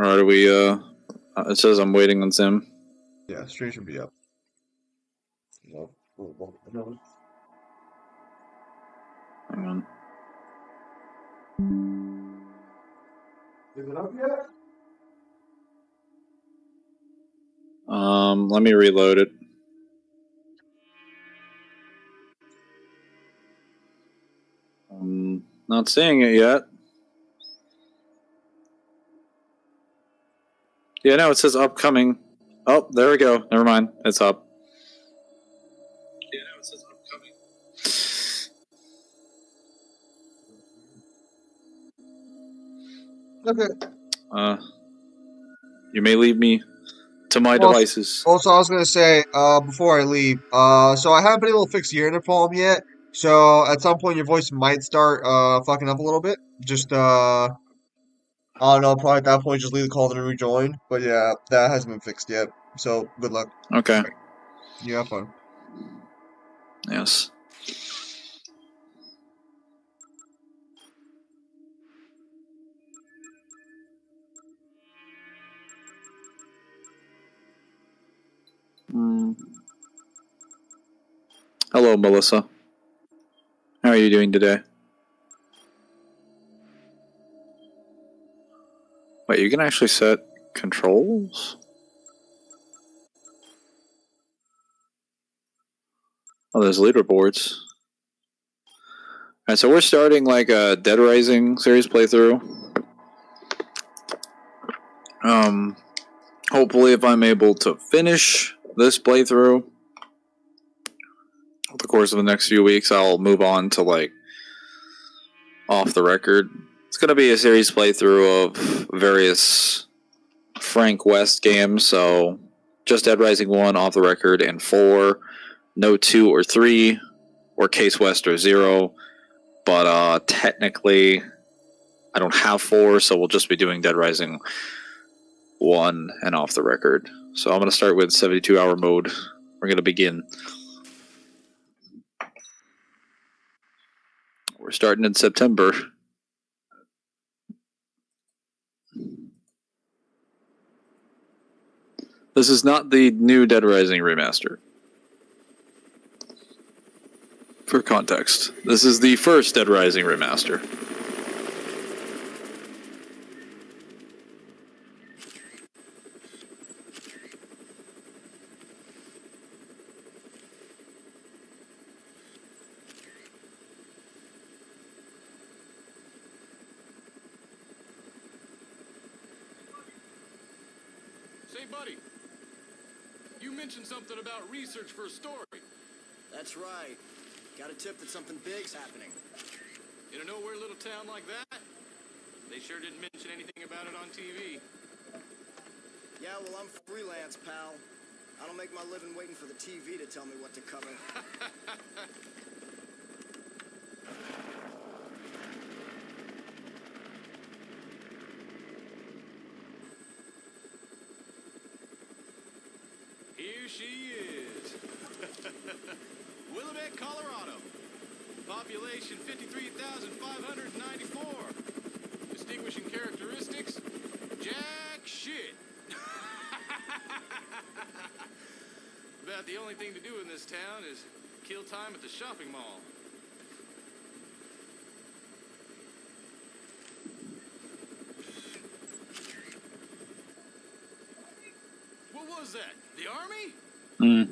Or are we, it says I'm waiting on Sim. Yeah, stream should be up. No. Hang on. Is it up yet? Let me reload it. Not seeing it yet. Yeah, no, it says upcoming. Oh, there we go. Never mind. It's up. Yeah, no, it says upcoming. Okay. You may leave me to my devices. Also, I was gonna say, before I leave, so I haven't been able to fix the internet problem yet. So at some point, your voice might start fucking up a little bit. Just I don't know. Probably at that point, just leave the call and rejoin. But yeah, that hasn't been fixed yet. So good luck. Okay. You have fun. Yes. Hello, Melissa. How are you doing today? Wait, you can actually set controls? Oh, there's leaderboards. Alright, so we're starting like a Dead Rising series playthrough. Hopefully if I'm able to finish this playthrough over the course of the next few weeks, I'll move on to like Off the Record. It's going to be a series playthrough of various Frank West games, so just Dead Rising 1, Off the Record, and 4. No 2 or 3, or Case West or 0. But technically, I don't have 4, so we'll just be doing Dead Rising 1 and Off the Record. So I'm going to start with 72-hour mode. We're going to begin. We're starting in September. This is not the new Dead Rising remaster. For context, this is the first Dead Rising remaster. Say, buddy, you mentioned something about research for a story. That's right. Got a tip that something big's happening. In a nowhere little town like that? They sure didn't mention anything about it on TV. Yeah, well, I'm freelance, pal. I don't make my living waiting for the TV to tell me what to cover. Here she is. Willamette, Colorado. Population 53,594. Distinguishing characteristics? Jack shit. About the only thing to do in this town is kill time at the shopping mall. What was that? The army? Yeah.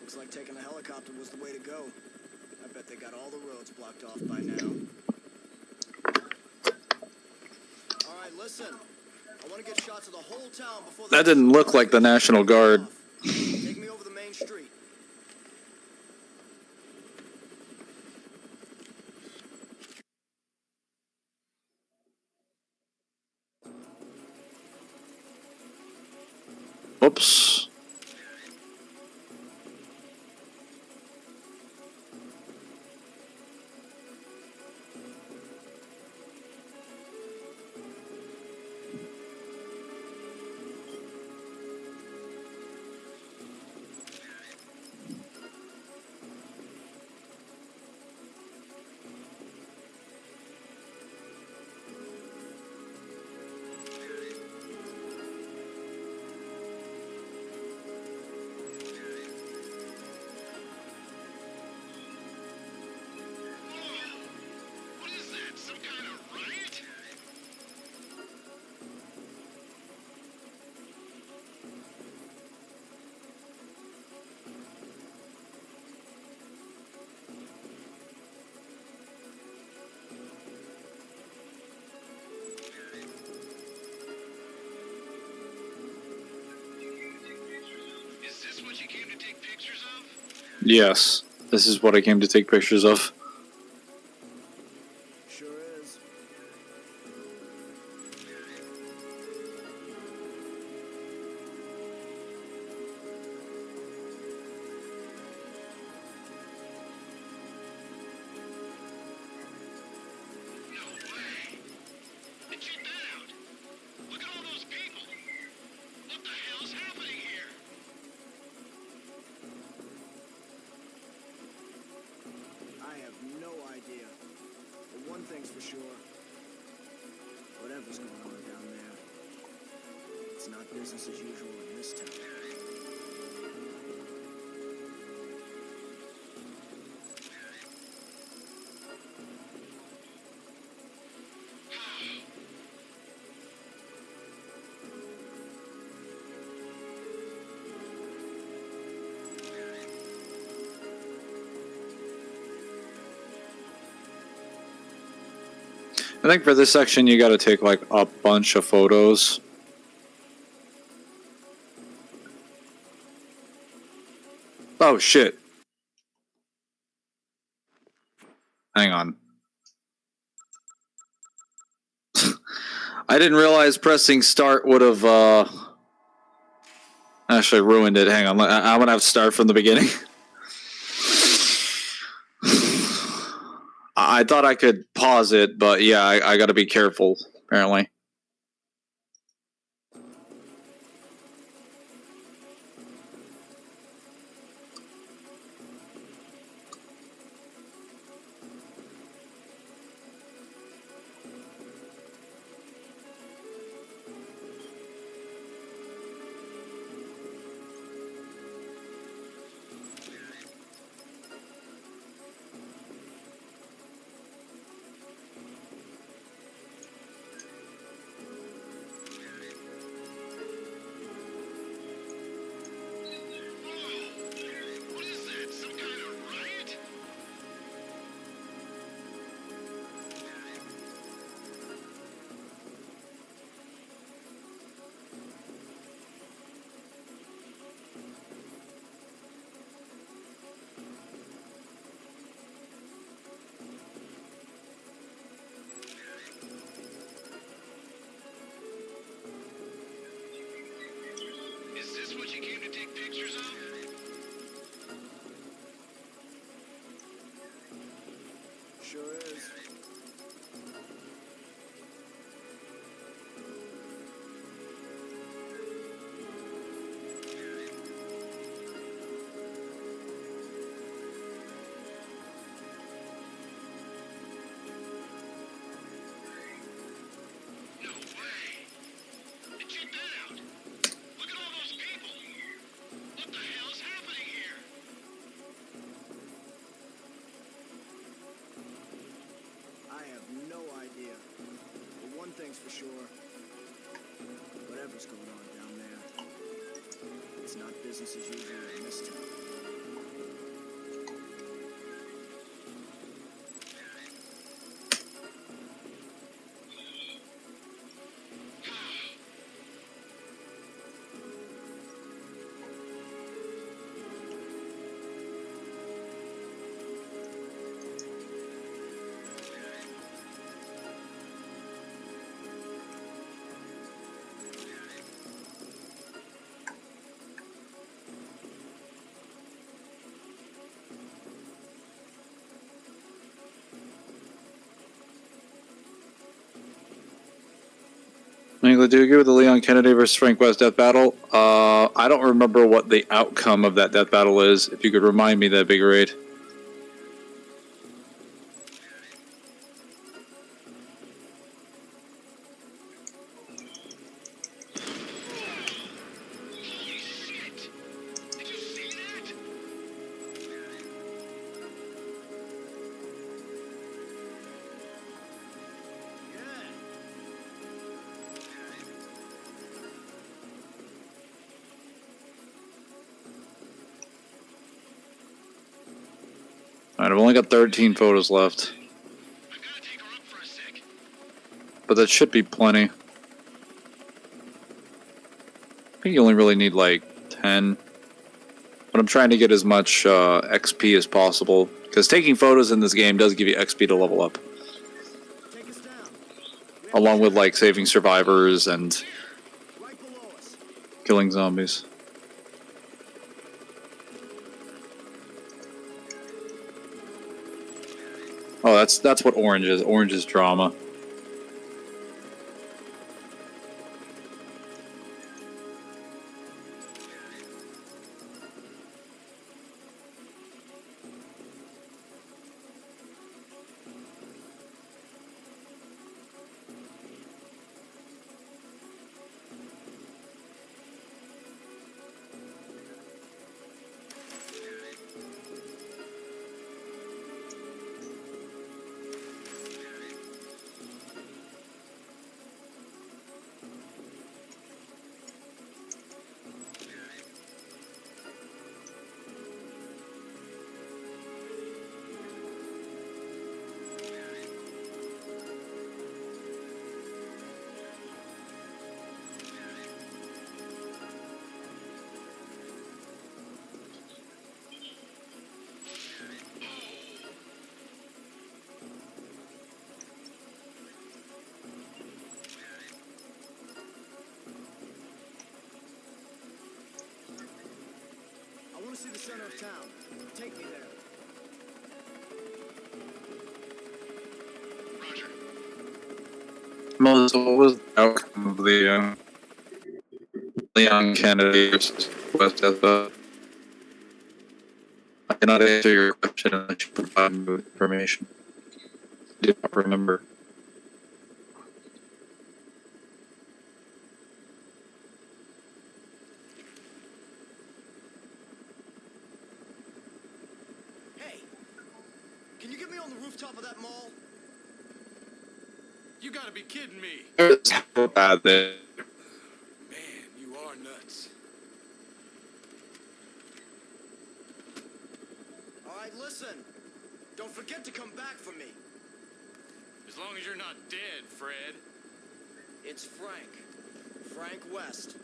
Looks like taking a helicopter was the way to go. I bet they got all the roads blocked off by now. All right, listen. I want to get shots of the whole town before That didn't look like the National Guard. Take me over the main street. Oops. Yes, this is what I came to take pictures of. Sure is. I have no idea. But one thing's for sure. Whatever's going on down there, it's not business as usual in this town. I think for this section you gotta take like a bunch of photos. Oh shit. Hang on. I didn't realize pressing start would have actually ruined it. Hang on, I'm gonna have to start from the beginning. I thought I could pause it, but yeah, I gotta be careful, apparently. Sure is. I have no idea. But one thing's for sure. Whatever's going on down there, it's not business as usual in this town. Mangler, do you agree with the Leon Kennedy versus Frank West death battle? I don't remember what the outcome of that death battle is. If you could remind me, that'd be great. Alright, I've only got 13 photos left. But that should be plenty. I think you only really need like 10. but I'm trying to get as much XP as possible, because taking photos in this game does give you XP to level up, Take us down. along with like saving survivors and Right below us. killing zombies. Oh, that's what orange is. Orange is drama. I want to see the center of town. Take me there. Melissa, what was the outcome of the Leon Kennedy versus West Ethel? I cannot answer your question unless you provide me with information. I do not remember. Hey, can you get me on the rooftop of that mall? You gotta be kidding me. It's so bad that Man, you are nuts. All right, listen. Don't forget to come back for me. As long as you're not dead, Fred. It's Frank. Frank West.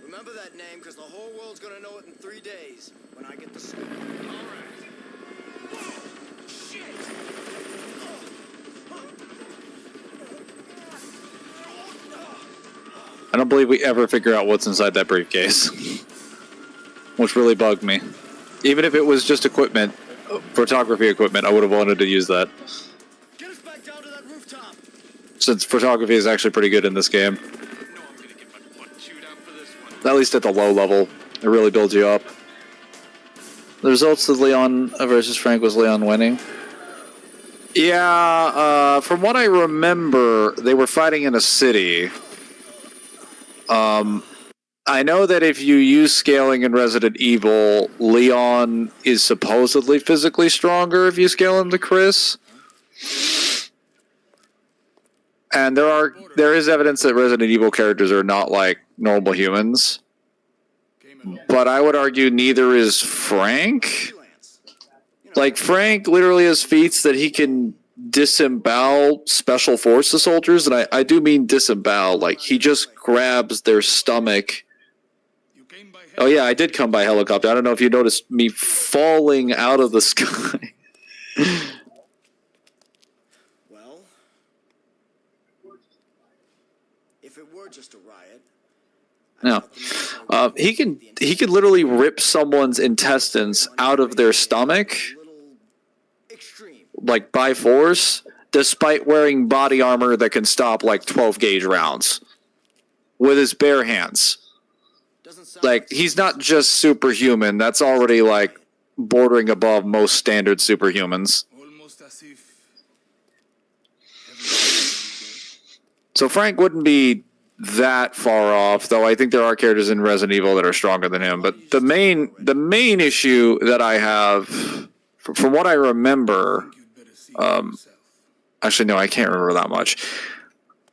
Remember that name, because the whole world's gonna know it in 3 days when I get the scoop. All right. Whoa! Shit! I don't believe we ever figure out what's inside that briefcase, which really bugged me. Even if it was just equipment, photography equipment, I would have wanted to use that, Get us back down to that rooftop. since photography is actually pretty good in this game. No, I'm gonna get my butt chewed out for this one. At least at the low level, it really builds you up. The results of Leon versus Frank was Leon winning. Yeah, from what I remember, they were fighting in a city. I know that if you use scaling in Resident Evil, Leon is supposedly physically stronger if you scale him to Chris. And there is evidence that Resident Evil characters are not like normal humans. But I would argue neither is Frank. Freelance. You know, Like, Frank literally has feats that he can disembowel special forces soldiers, and I do mean disembowel. Like, he just grabs their stomach. You came by Oh yeah, I did come by helicopter. I don't know if you noticed me falling out of the sky. well, if it were just a riot, I'd No. let them know He can literally rip someone's intestines out of their stomach, a little extreme. like by force, despite wearing body armor that can stop like 12 gauge rounds with his bare hands. Doesn't sound Like, he's not just superhuman. That's already like bordering above most standard superhumans. almost as if. So Frank wouldn't be that far off, though I think there are characters in Resident Evil that are stronger than him. But the main issue that I have, from what I remember, actually no, I can't remember that much.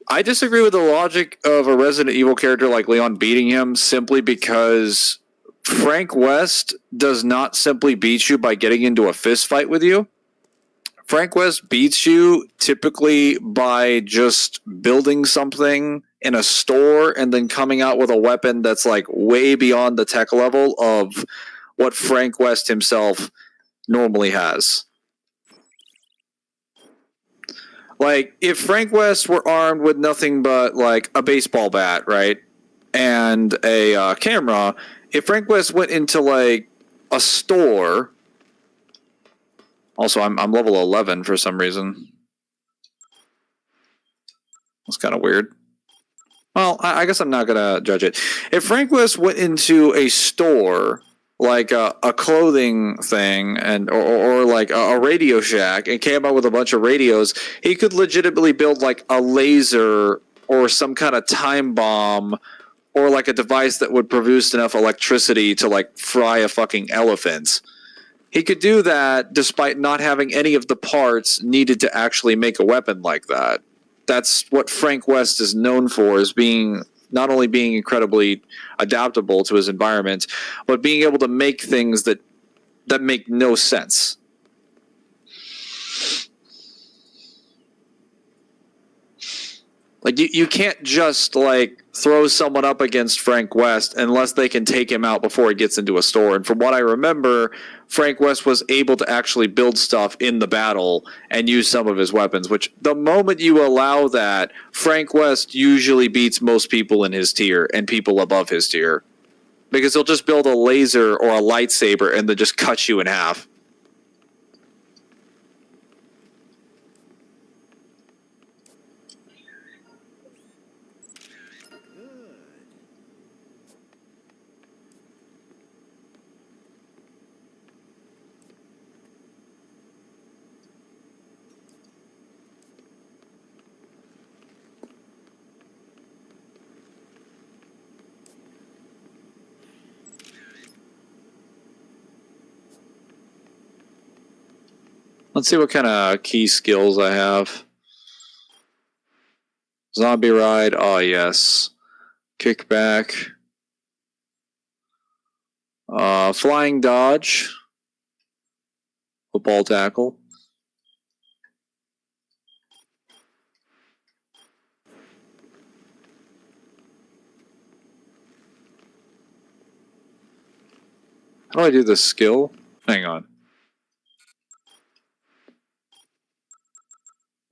I disagree with the logic of a Resident Evil character like Leon beating him simply because Frank West does not simply beat you by getting into a fist fight with you. Frank West beats you typically by just building something in a store and then coming out with a weapon that's like way beyond the tech level of what Frank West himself normally has. Like, if Frank West were armed with nothing but, like, a baseball bat, right, and a camera, if Frank West went into, like, a store... Also, I'm level 11 for some reason. That's kind of weird. Well, I guess I'm not going to judge it. If Frank West went into a store, like a clothing thing or like a Radio Shack, and came out with a bunch of radios, he could legitimately build like a laser or some kind of time bomb or like a device that would produce enough electricity to like fry a fucking elephant. He could do that despite not having any of the parts needed to actually make a weapon like that. That's what Frank West is known for, is being not only being incredibly adaptable to his environment, but being able to make things that make no sense. Like, you can't just, like, throw someone up against Frank West unless they can take him out before he gets into a store. And from what I remember, Frank West was able to actually build stuff in the battle and use some of his weapons, which the moment you allow that, Frank West usually beats most people in his tier and people above his tier. Because he'll just build a laser or a lightsaber and then just cut you in half. Let's see what kind of key skills I have. Zombie ride, oh yes. Kickback. Flying dodge. Football tackle. How do I do this skill? Hang on.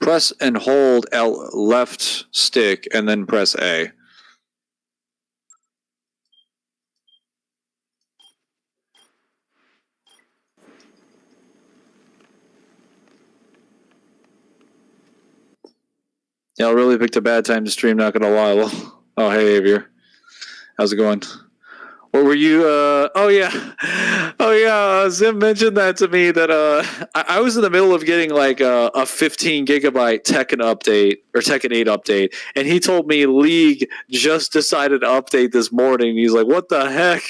Press and hold left stick and then press A. Yeah, I really picked a bad time to stream, not gonna lie. Well, oh, hey, Avier. How's it going? What were you, oh yeah, Zim mentioned that to me, that, I was in the middle of getting, like, a 15 gigabyte Tekken update, or Tekken 8 update, and he told me League just decided to update this morning. He's like, what the heck?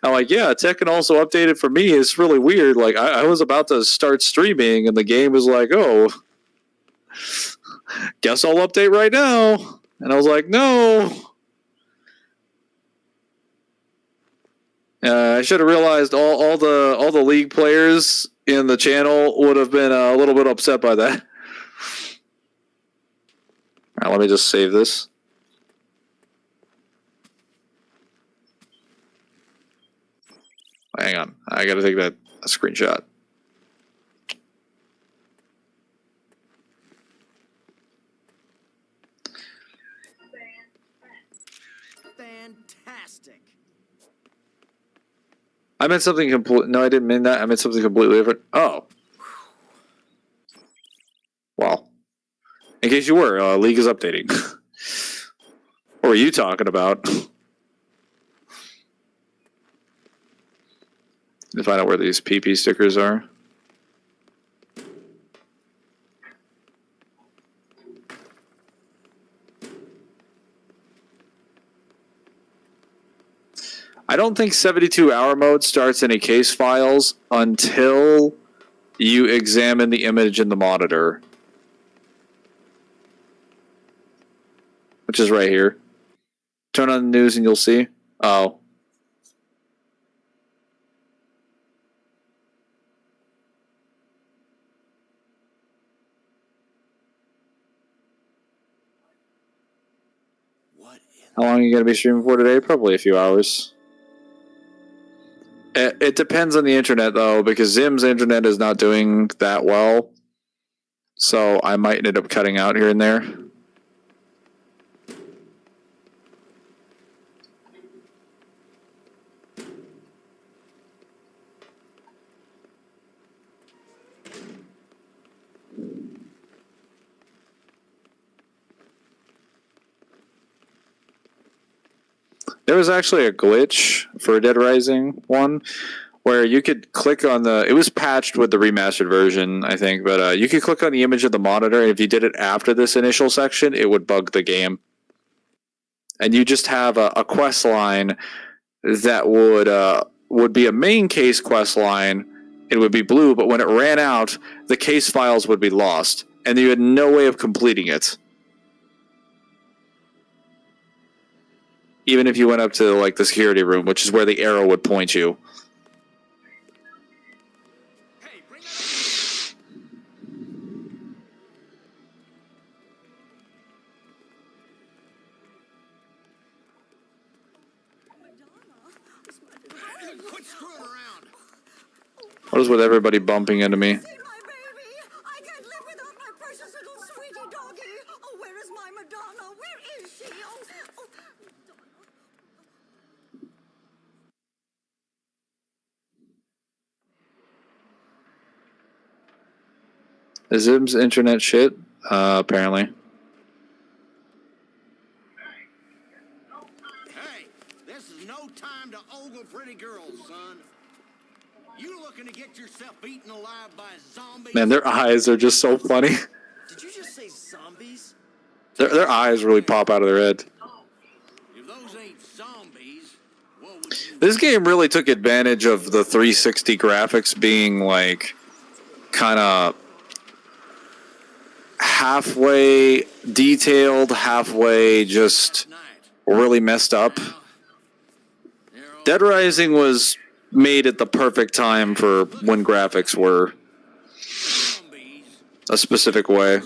I'm like, yeah, Tekken also updated for me. It's really weird. Like, I was about to start streaming, and the game was like, oh, guess I'll update right now. And I was like, no. I should have realized all the League players in the channel would have been a little bit upset by that. All right, let me just save this. Hang on, I gotta take a screenshot. Fantastic. I meant something complete. No, I didn't mean that. I meant something completely different. Oh. Well. In case you were, League is updating. What were you talking about? To find out where these PP stickers are. I don't think 72-hour mode starts any case files until you examine the image in the monitor. Which is right here. Turn on the news and you'll see. Oh. What? How long are you going to be streaming for today? Probably a few hours. It depends on the internet though, because Zim's internet is not doing that well, so I might end up cutting out here and there. There was actually a glitch for Dead Rising 1 where you could click on the... It was patched with the remastered version, I think, but you could click on the image of the monitor, and if you did it after this initial section, it would bug the game. And you just have a quest line that would be a main case quest line. It would be blue, but when it ran out, the case files would be lost, and you had no way of completing it. Even if you went up to like the security room, which is where the arrow would point you. Hey, bring that up. Quit screwing around. What is with everybody bumping into me? See my baby! I can't live without my precious little sweetie doggy! Oh, where is my Madonna? Where is she? Oh, oh. Is Zim's internet shit? Apparently. Hey, this is no time to ogle pretty girls, son. You looking to get yourself eaten alive by zombies? Man, their eyes are just so funny. Did you just say zombies? Their eyes really pop out of their head. If those ain't zombies, what would you... This game really took advantage of the 360 graphics being like kind of halfway detailed, halfway just really messed up. Dead Rising was made at the perfect time for when graphics were a specific way.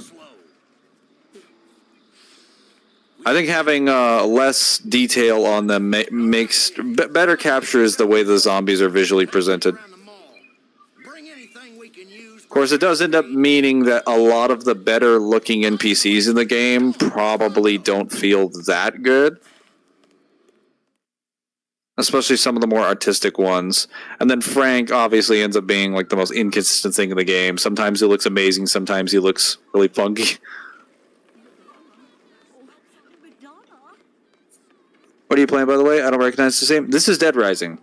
I think having less detail on them makes better captures the way the zombies are visually presented. Of course, it does end up meaning that a lot of the better looking NPCs in the game probably don't feel that good. Especially some of the more artistic ones. And then Frank obviously ends up being like the most inconsistent thing in the game. Sometimes he looks amazing, sometimes he looks really funky. What are you playing, by the way? I don't recognize the same. This is Dead Rising.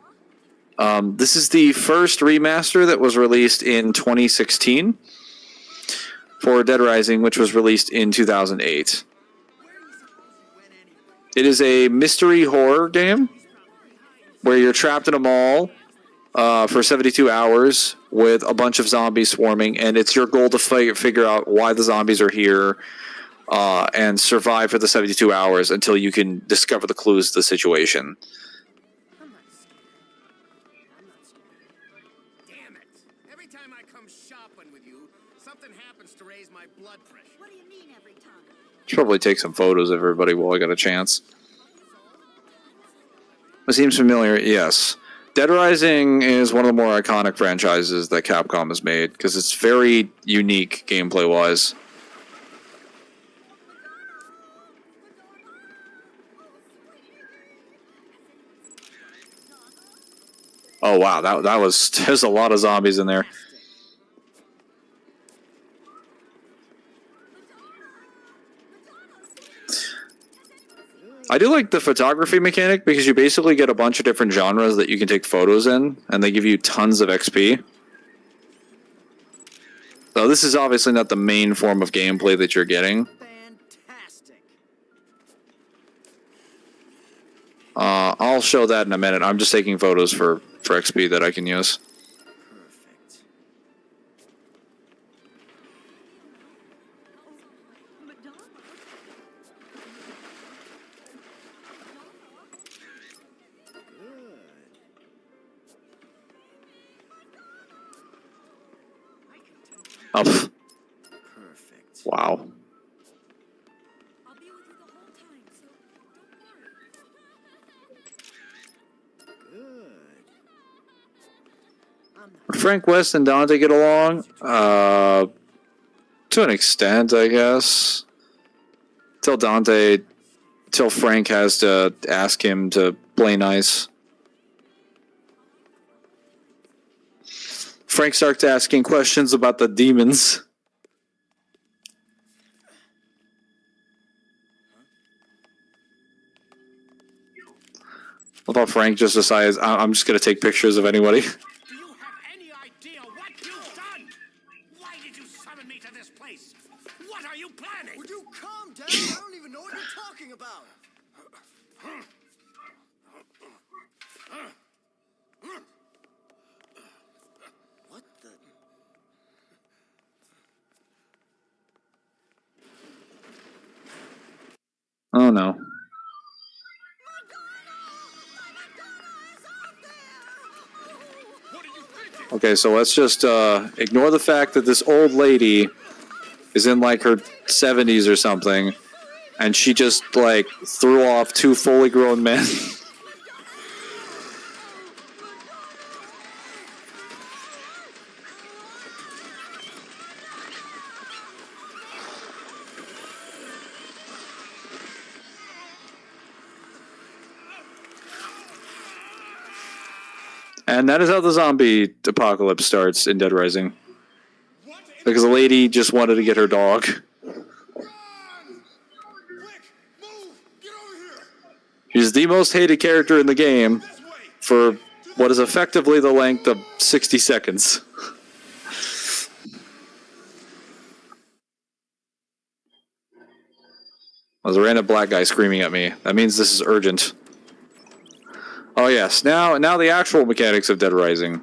This is the first remaster that was released in 2016 for Dead Rising, which was released in 2008. It is a mystery horror game where you're trapped in a mall for 72 hours with a bunch of zombies swarming, and it's your goal to figure out why the zombies are here and survive for the 72 hours until you can discover the clues to the situation. Damn it! Every time I come shopping with you, something happens to raise my blood pressure. What do you mean every time? Should probably take some photos of everybody while I got a chance. It seems familiar, yes. Dead Rising is one of the more iconic franchises that Capcom has made because it's very unique gameplay-wise. Oh wow, that was... There's a lot of zombies in there. I do like the photography mechanic because you basically get a bunch of different genres that you can take photos in, and they give you tons of XP. So this is obviously not the main form of gameplay that you're getting. Fantastic. I'll show that in a minute. I'm just taking photos for XP that I can use. Perfect. Oh, Perfect. wow. I'll be with you the whole time, so don't worry. Good. Would Frank West and Dante get along? To an extent, I guess. Till Frank has to ask him to play nice. Frank starts asking questions about the demons. I thought Frank just decides, I'm just going to take pictures of anybody. Do you have any idea what you've done? Why did you summon me to this place? What are you planning? Would you calm down? I don't even know what you're talking about. What the? Oh no. Okay, so let's just ignore the fact that this old lady is in like her 70s or something, and she just like threw off two fully grown men. And that is how the zombie apocalypse starts in Dead Rising. Because the lady just wanted to get her dog. She's the most hated character in the game for what is effectively the length of 60 seconds. There's a random black guy screaming at me. That means this is urgent. Oh yes, now the actual mechanics of Dead Rising.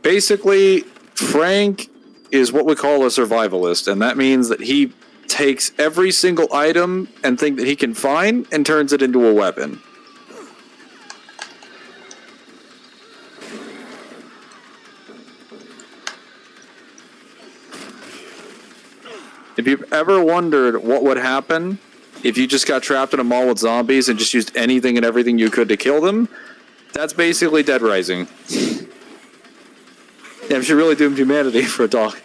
Basically, Frank is what we call a survivalist, and that means that he takes every single item and thing that he can find and turns it into a weapon. If you've ever wondered what would happen if you just got trapped in a mall with zombies and just used anything and everything you could to kill them, that's basically Dead Rising. Yeah, she really doomed humanity for a dog.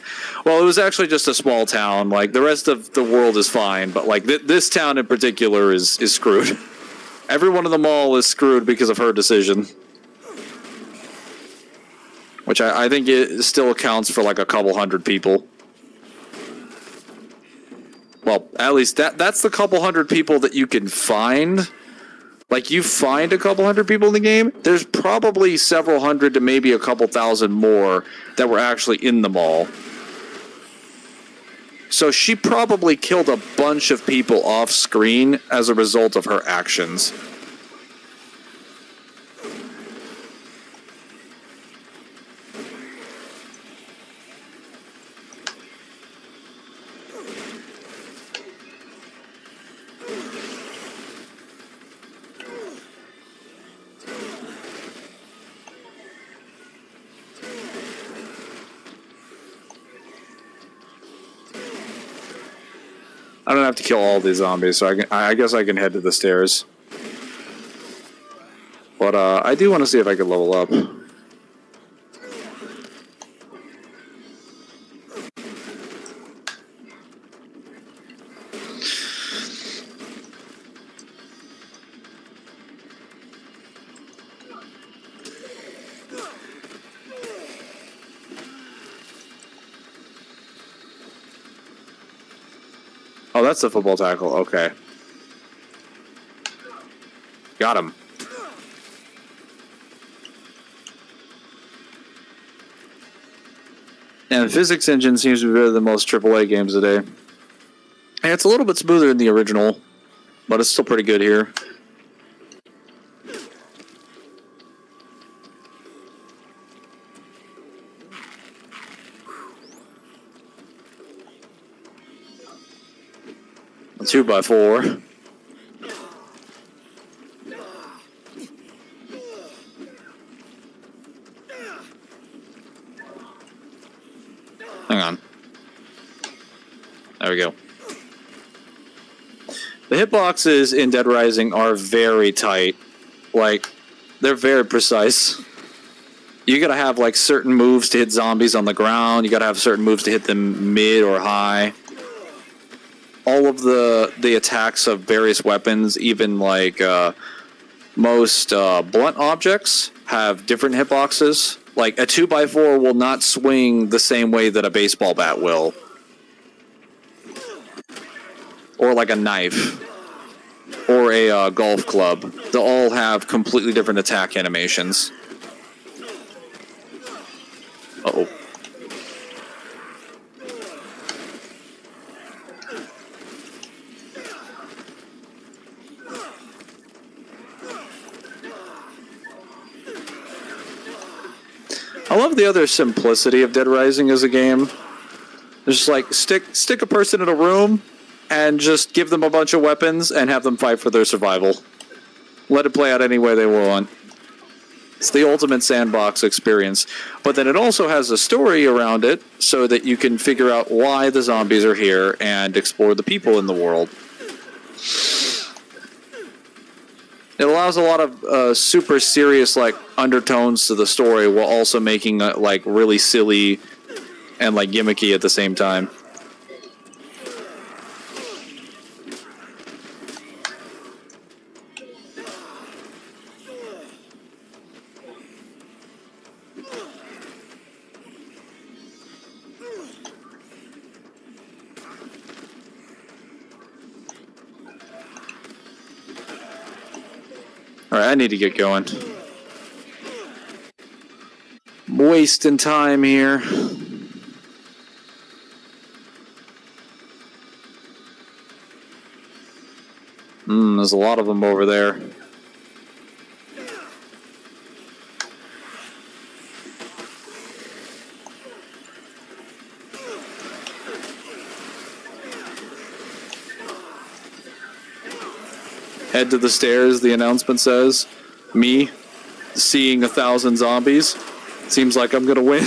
Well, it was actually just a small town. Like, the rest of the world is fine, but, like, this town in particular is screwed. Everyone in the mall is screwed because of her decision. Which I think it still accounts for, like, a couple hundred people. Well, at least that's the couple hundred people that you can find. Like, you find a couple hundred people in the game, there's probably several hundred to maybe a couple thousand more that were actually in the mall. So she probably killed a bunch of people off screen as a result of her actions. I don't have to kill all these zombies, so I guess I can head to the stairs. But I do want to see if I can level up. Oh, that's the football tackle. Okay. Got him. And the physics engine seems to be better than most AAA games today. And it's a little bit smoother than the original, but it's still pretty good here. A 2x4. Hang on. There we go. The hitboxes in Dead Rising are very tight. Like, They're very precise. You gotta have like certain moves to hit zombies on the ground. You gotta have certain moves to hit them mid or high. All of the attacks of various weapons, even like most blunt objects, have different hitboxes. Like a 2x4 will not swing the same way that a baseball bat will, or like a knife, or a golf club. They'll all have completely different attack animations. Uh-oh. I love the other simplicity of Dead Rising as a game. Just like stick a person in a room and just give them a bunch of weapons and have them fight for their survival. Let it play out any way they want. It's the ultimate sandbox experience. But then it also has a story around it so that you can figure out why the zombies are here and explore the people in the world. It allows a lot of super serious like undertones to the story while also making it like really silly and like gimmicky at the same time. Alright, I need to get going. I'm wasting time here. There's a lot of them over there. Head to the stairs, the announcement says. Me, seeing 1,000 zombies. Seems like I'm gonna win.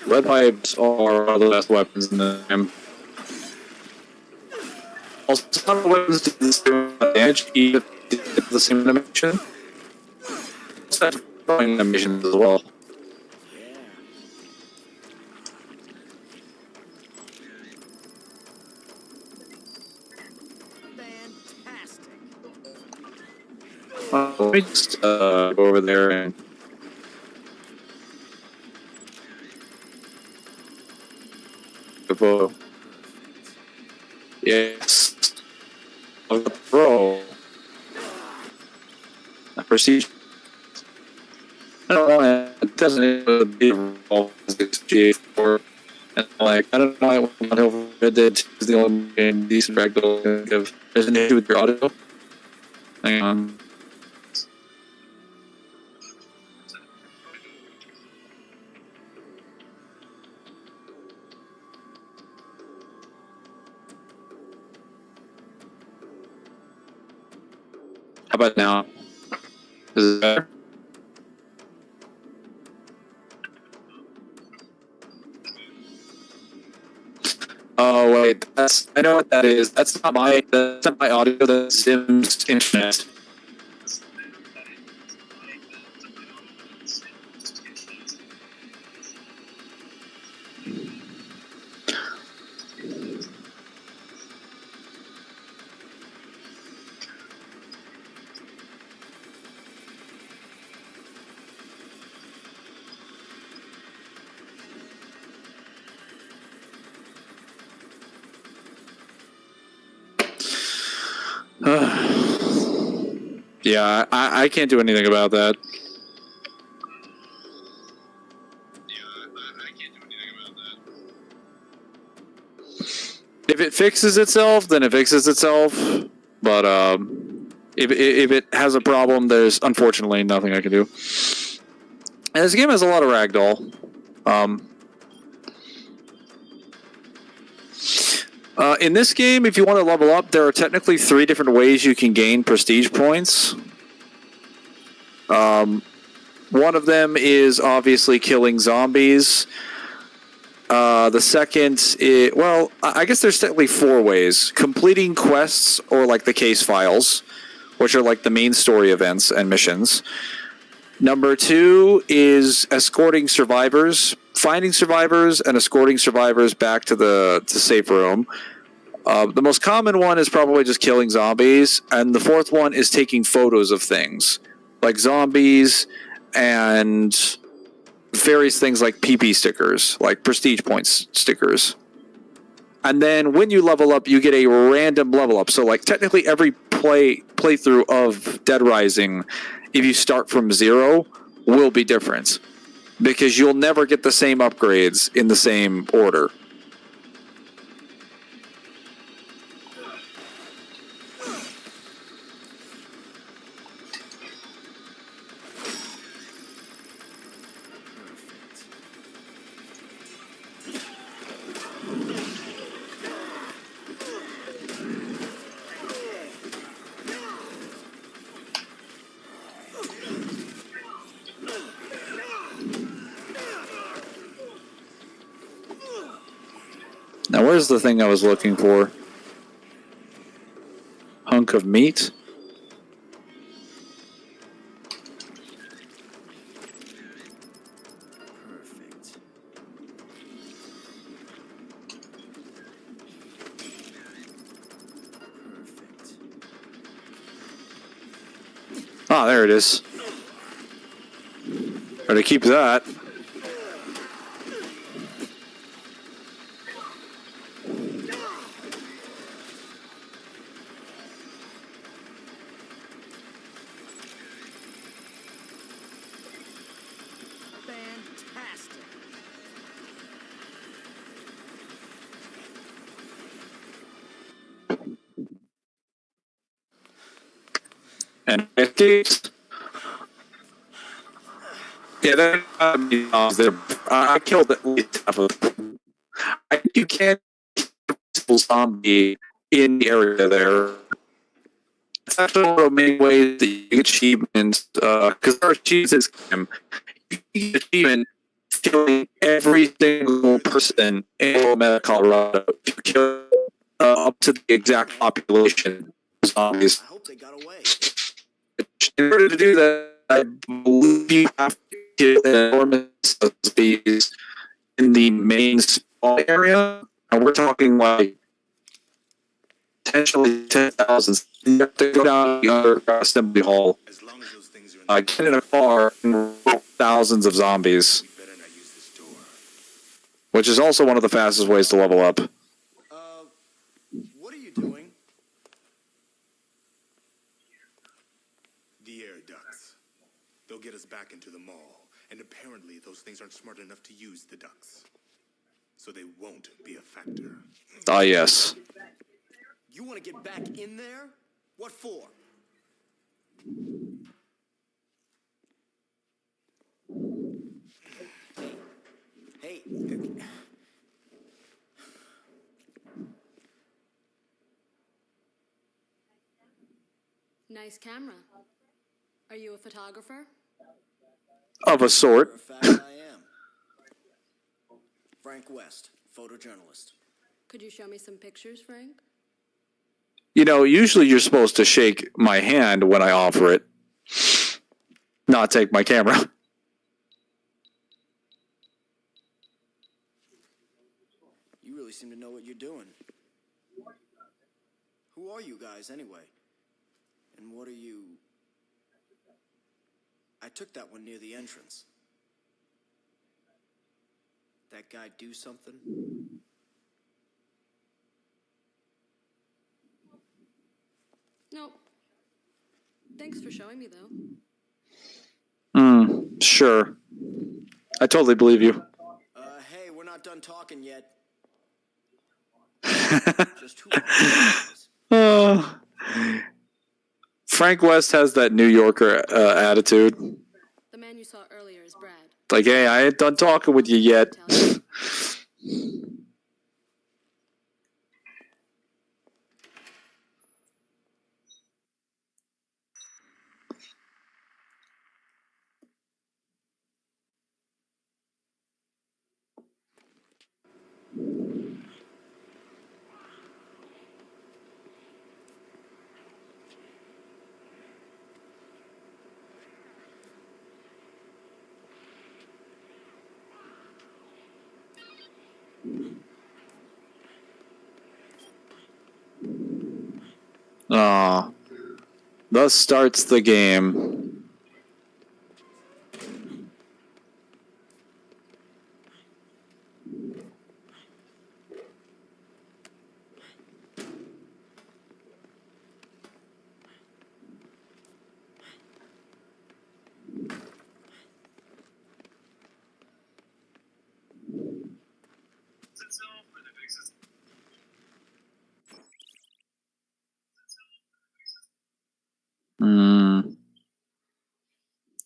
Red pipes are the best weapons in the game. Also, some of the weapons do the same damage, even if they do the same animation. Also have throwing animations as well. Fantastic. Let me just go over there and go. Yes. Of the pro. I proceed. I don't know. It doesn't be involved as GA4. And like, I don't know what Red Dead 2 is the only game decent ragdoll give. There's an issue with your audio. Hang on. How about now? Is it better? Oh wait, I know what that is. That's not my audio, that's Zim's internet. Yeah, I can't do anything about that. If it fixes itself, then it fixes itself. But if it has a problem, there's unfortunately nothing I can do. And this game has a lot of ragdoll. In this game, if you want to level up, there are technically 3 different ways you can gain prestige points. One of them is obviously killing zombies. The second is, well, I guess there's technically 4 ways. Completing quests or like the case files, which are like the main story events and missions. Number 2 is escorting survivors, finding survivors and escorting survivors back to the safe room. The most common one is probably just killing zombies, and the 4th one is taking photos of things, like zombies and various things like PP stickers, like prestige points stickers. And then when you level up, you get a random level up. So like technically every playthrough of Dead Rising, if you start from 0, will be different. Because you'll never get the same upgrades in the same order. Now, where's the thing I was looking for? Hunk of meat? Perfect. Ah, there it is. Better keep that. Fantastic. And escapes. Yeah, there. I killed at least half of them. I think you can't kill a zombie in the area there. It's actually one of the main ways that you get achievements, because there are achievements in this game. You get achievement killing every single person in Meta, Colorado. You kill up to the exact population of zombies. I hope they got away. In order to do that, I believe you have to kill enormous zombies in the main spawn area, and we're talking like potentially 10,000. You have to go down the other assembly hall, As long as those things are in get in a car, and thousands of zombies, we better not use this door. which is also one of the fastest ways to level up. What are you doing? The air ducts. They'll get us back into the mall, and apparently those things aren't smart enough to use the ducts. So they won't be a factor. Ah, yes. You want to get back in there? What for? Hey. Nice camera. Are you a photographer? Of a sort. For a fact, I am. Frank West, photojournalist. Could you show me some pictures, Frank? You know, usually you're supposed to shake my hand when I offer it, not take my camera. You really seem to know what you're doing. Who are you guys, anyway? And what are you... I took that one near the entrance. That guy do something? No. Thanks for showing me, though. Sure. I totally believe you. Hey, we're not done talking yet. Just two guys. Uh, Frank West has that New Yorker attitude. The man you saw earlier is Brad. Like, hey, I ain't done talking with you yet. Aw. Thus starts the game.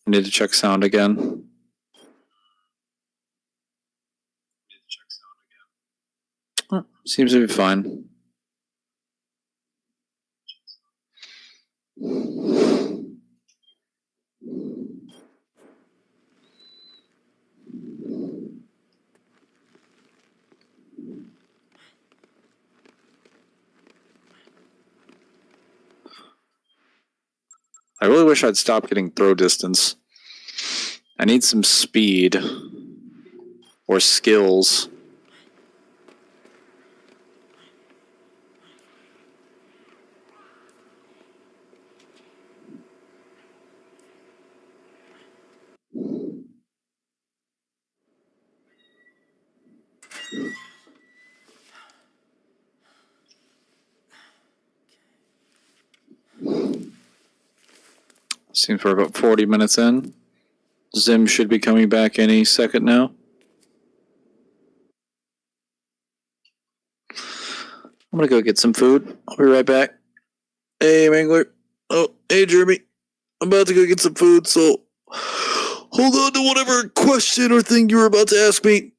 I need to check sound again. Oh, seems to be fine. I really wish I'd stop getting throw distance. I need some speed or skills. Seems we're about 40 minutes in. Zim should be coming back any second now. I'm gonna go get some food. I'll be right back. Hey, Mangler. Oh, hey, Jeremy. I'm about to go get some food, so hold on to whatever question or thing you were about to ask me.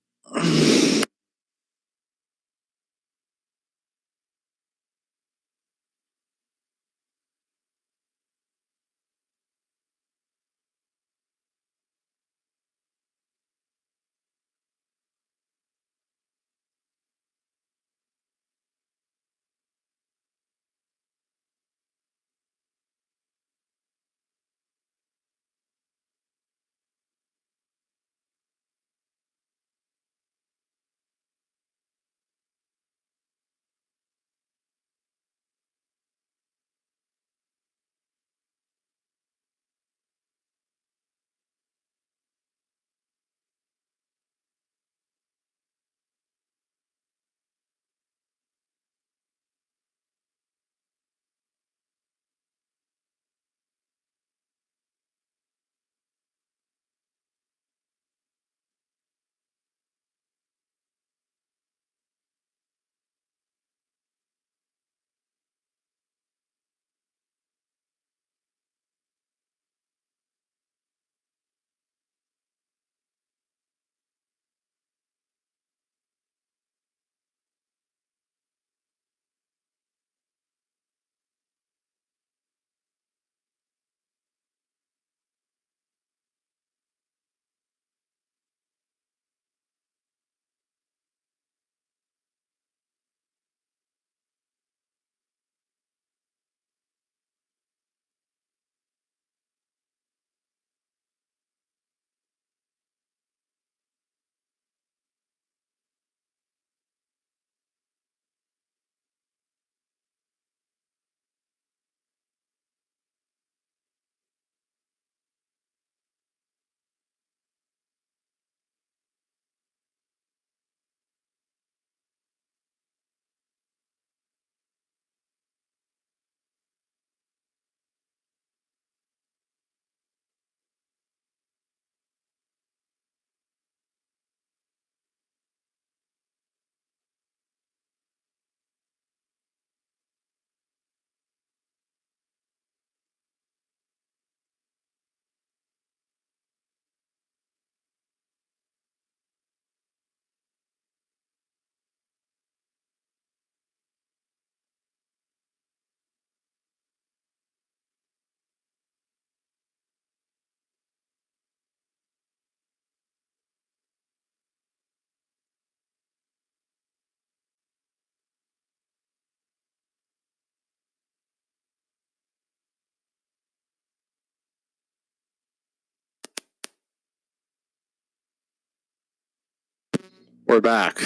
We're back.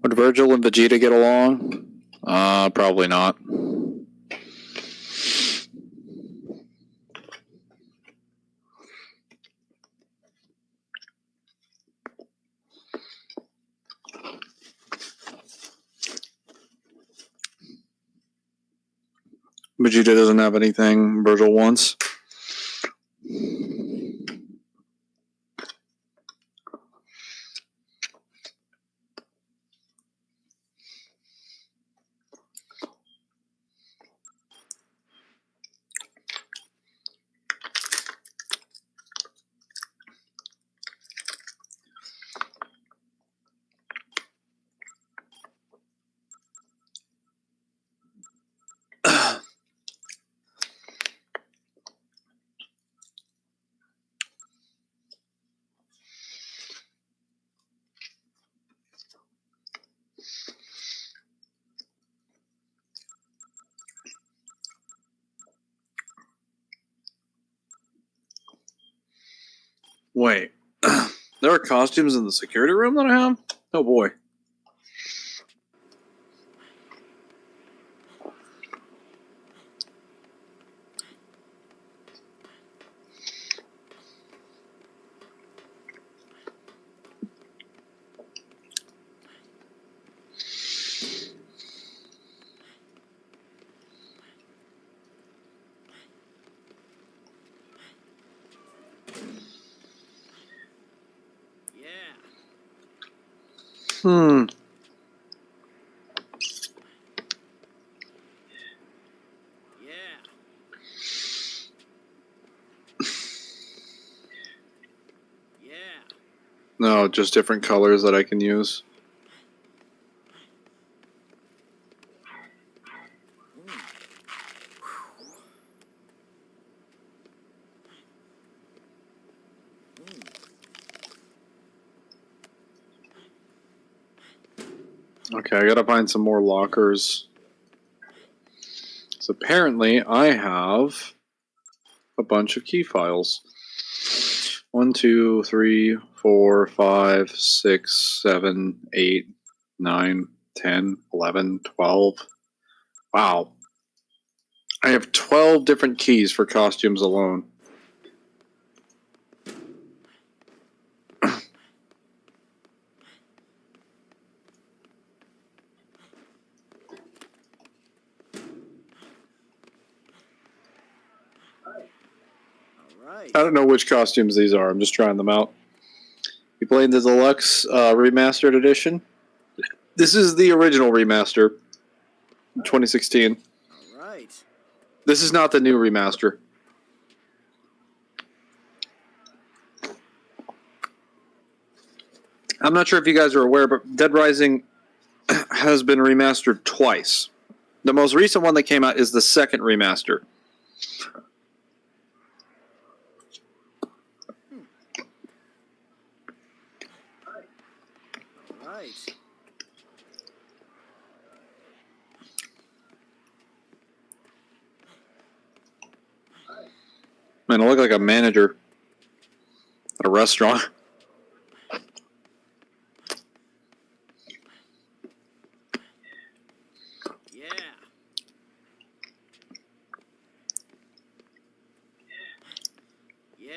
Would Virgil and Vegeta get along? Probably not. Vegeta doesn't have anything Virgil wants. Wait, there are costumes in the security room that I have? Oh boy. Yeah. Hmm. Yeah. Yeah. No, just different colors that I can use. Okay, I gotta find some more lockers. So apparently I have a bunch of key files. 1, 2, 3, 4, 5, 6, 7, 8, 9, 10, 11, 12. Wow. I have 12 different keys for costumes alone. All right. I don't know which costumes these are. I'm just trying them out. You playing the deluxe remastered edition? This is the original remaster, 2016. All right. This is not the new remaster. I'm not sure if you guys are aware, but Dead Rising has been remastered twice. The most recent one that came out is the second remaster. All right. Man, I look like a manager at a restaurant. Yeah. Yeah.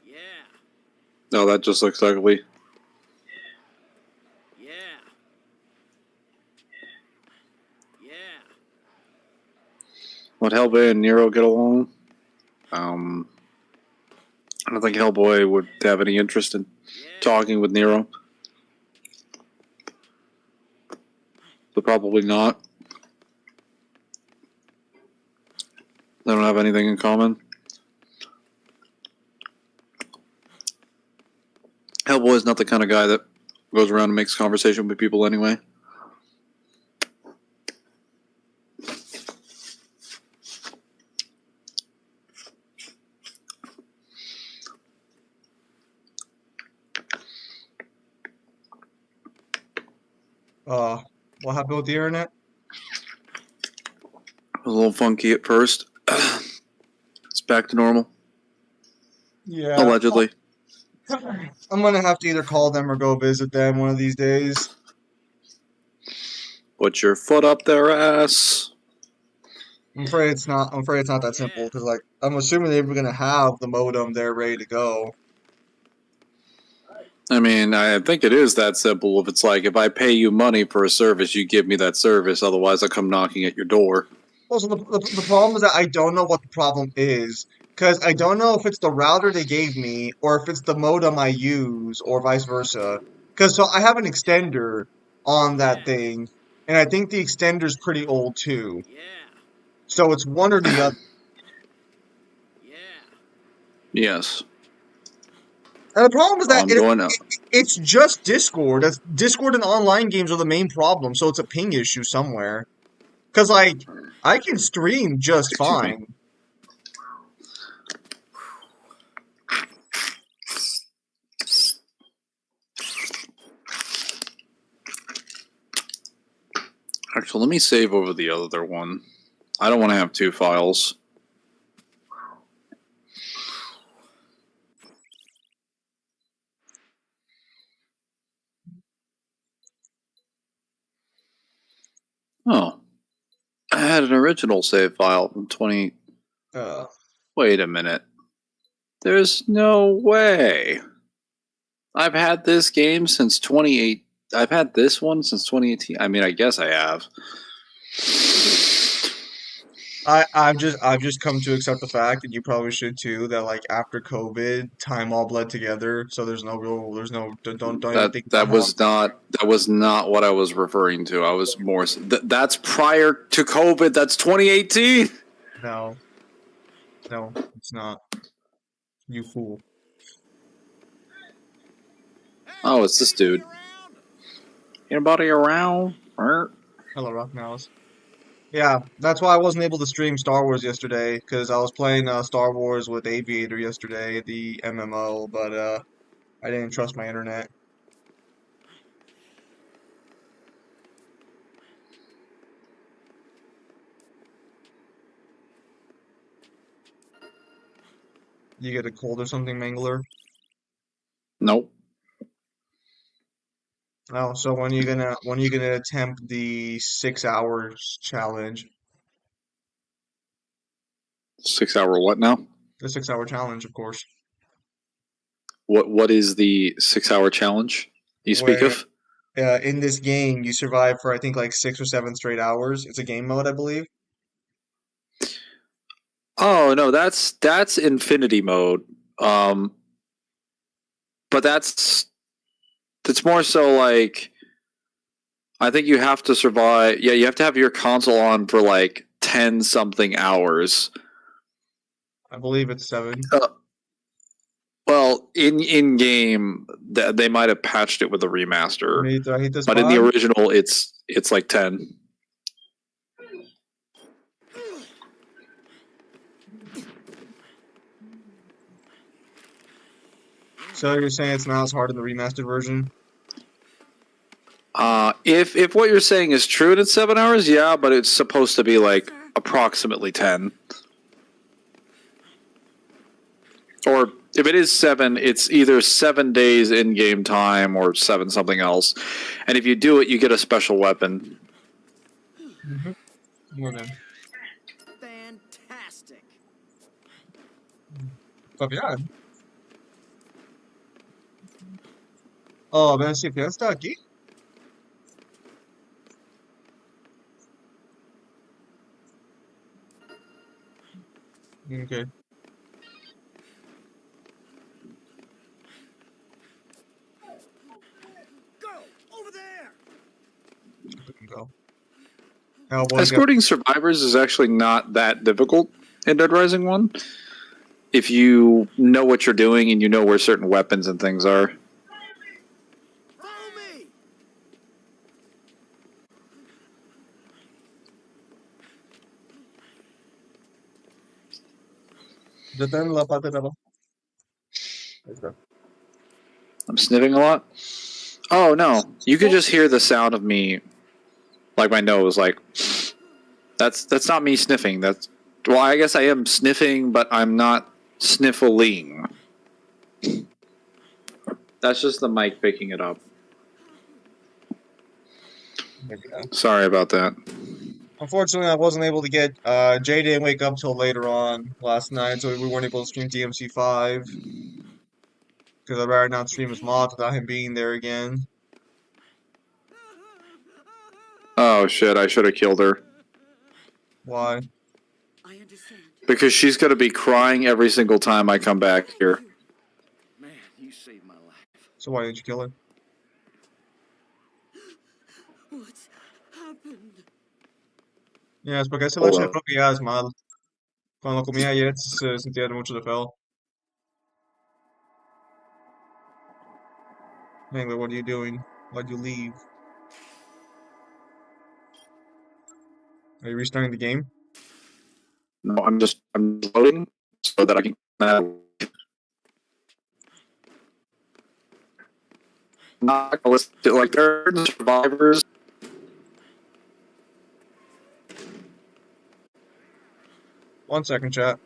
Yeah. No, that just looks ugly. Yeah. Yeah. Would Hellboy and Nero get along? I don't think Hellboy would have any interest in Yeah. talking with Nero. So probably not. They don't have anything in common. Hellboy's not the kind of guy that goes around and makes conversation with people anyway. What happened with the internet? A little funky at first. It's back to normal, Yeah, allegedly. I'm gonna have to either call them or go visit them one of these days. Put your foot up their ass. I'm afraid it's not. I'm afraid it's not that simple because, like, I'm assuming they were gonna have the modem there ready to go. I mean, I think it is that simple. If it's like, if I pay you money for a service, you give me that service. Otherwise, I come knocking at your door. Also, the problem is that I don't know what the problem is because I don't know if it's the router they gave me or if it's the modem I use or vice versa. Because so I have an extender on that thing, and I think the extender's pretty old too. Yeah, So it's one or the other. yeah. Yes. And the problem is that I'm going up. it's just Discord. Discord and online games are the main problem, so it's a ping issue somewhere. Because, like, I can stream just Excuse me. fine. Actually, let me save over the other one. I don't want to have two files. Oh, I had an original save file from 20. Uh, Wait a minute. There's no way. I've had this game since 28. I've had this one since 2018. I mean, I guess I have. I've just come to accept the fact, and you probably should too, that like after COVID, time all bled together. So don't even think about how. That was not what I was referring to. I was more that's prior to COVID. That's 2018. No, no, it's not. You fool. Oh, it's this dude. Anybody around? Hello, Rock Mouse. Yeah, that's why I wasn't able to stream Star Wars yesterday because I was playing Star Wars with Aviator yesterday, the MMO, but I didn't trust my internet. You get a cold or something, Mangler? Nope. Oh, so when you gonna attempt the 6 hours challenge? 6 hour what now? The 6 hour challenge, of course. What is the 6 hour challenge you speak Where of? in this game you survive for I think like 6 or 7 straight hours. It's a game mode, I believe. Oh no, that's infinity mode. Um, but that's more so like I think you have to survive. Yeah, you have to have your console on for like 10 something hours. I believe it's 7. Uh, well, in game, they might have patched it with a remaster, Did I hit the but in the spot? original, it's like 10. So you're saying it's not as hard in the remastered version? If what you're saying is true and it's 7 hours, yeah, but it's supposed to be like approximately 10. Or if it is 7, it's either 7 days in game time or 7 something else. And if you do it, you get a special weapon. Mm-hmm. More than. Fantastic. Tá virado. Oh, mas esse criança tá aqui? Okay. Go over there. Go. Hellboy got Escorting survivors is actually not that difficult in Dead Rising 1. If you know what you're doing and you know where certain weapons and things are. Follow me. Datan lapatid ako. Let's go. I'm sniffing a lot. Oh no, you could just hear the sound of me, like my nose, like that's not me sniffing. That's well, I guess I am sniffing, but I'm not sniffling. That's just the mic picking it up. Okay. Sorry about that. Unfortunately, I wasn't able to get. Jay didn't wake up till later on last night, so we weren't able to stream DMC 5 because I'd rather not stream his mods without him being there again. Oh shit, I should have killed her. Why? I understand. Because she's gonna be crying every single time I come back here. Man, you saved my life. So why didn't you kill her? What's happened? Yes, porque esa Hold leche de up. papi ya es mal. Cuando lo comía ayer se sentía mucho de feo. Mangler, what are you doing? Why'd you leave? Are you restarting the game? No, I'm loading so that I can. Not gonna listen to like there are survivors. One second, chat.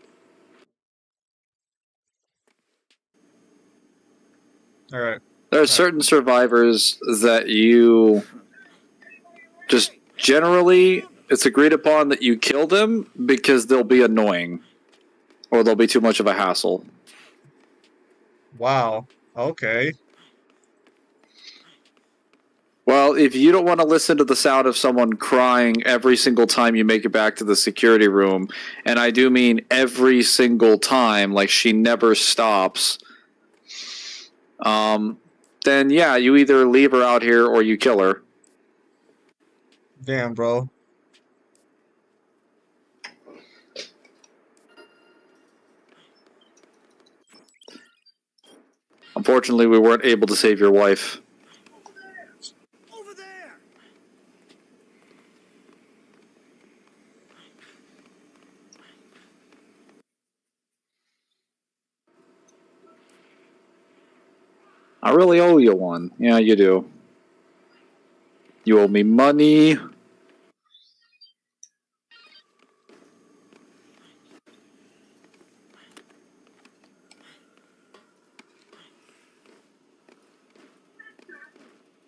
All right. There are certain survivors that you just generally it's agreed upon that you kill them because they'll be annoying or they'll be too much of a hassle. Wow. Okay. Well, if you don't want to listen to the sound of someone crying every single time you make it back to the security room, and I do mean every single time, like she never stops, then yeah, you either leave her out here or you kill her. Damn, bro. Unfortunately, we weren't able to save your wife. Over there! I really owe you one. Yeah, you do. You owe me money.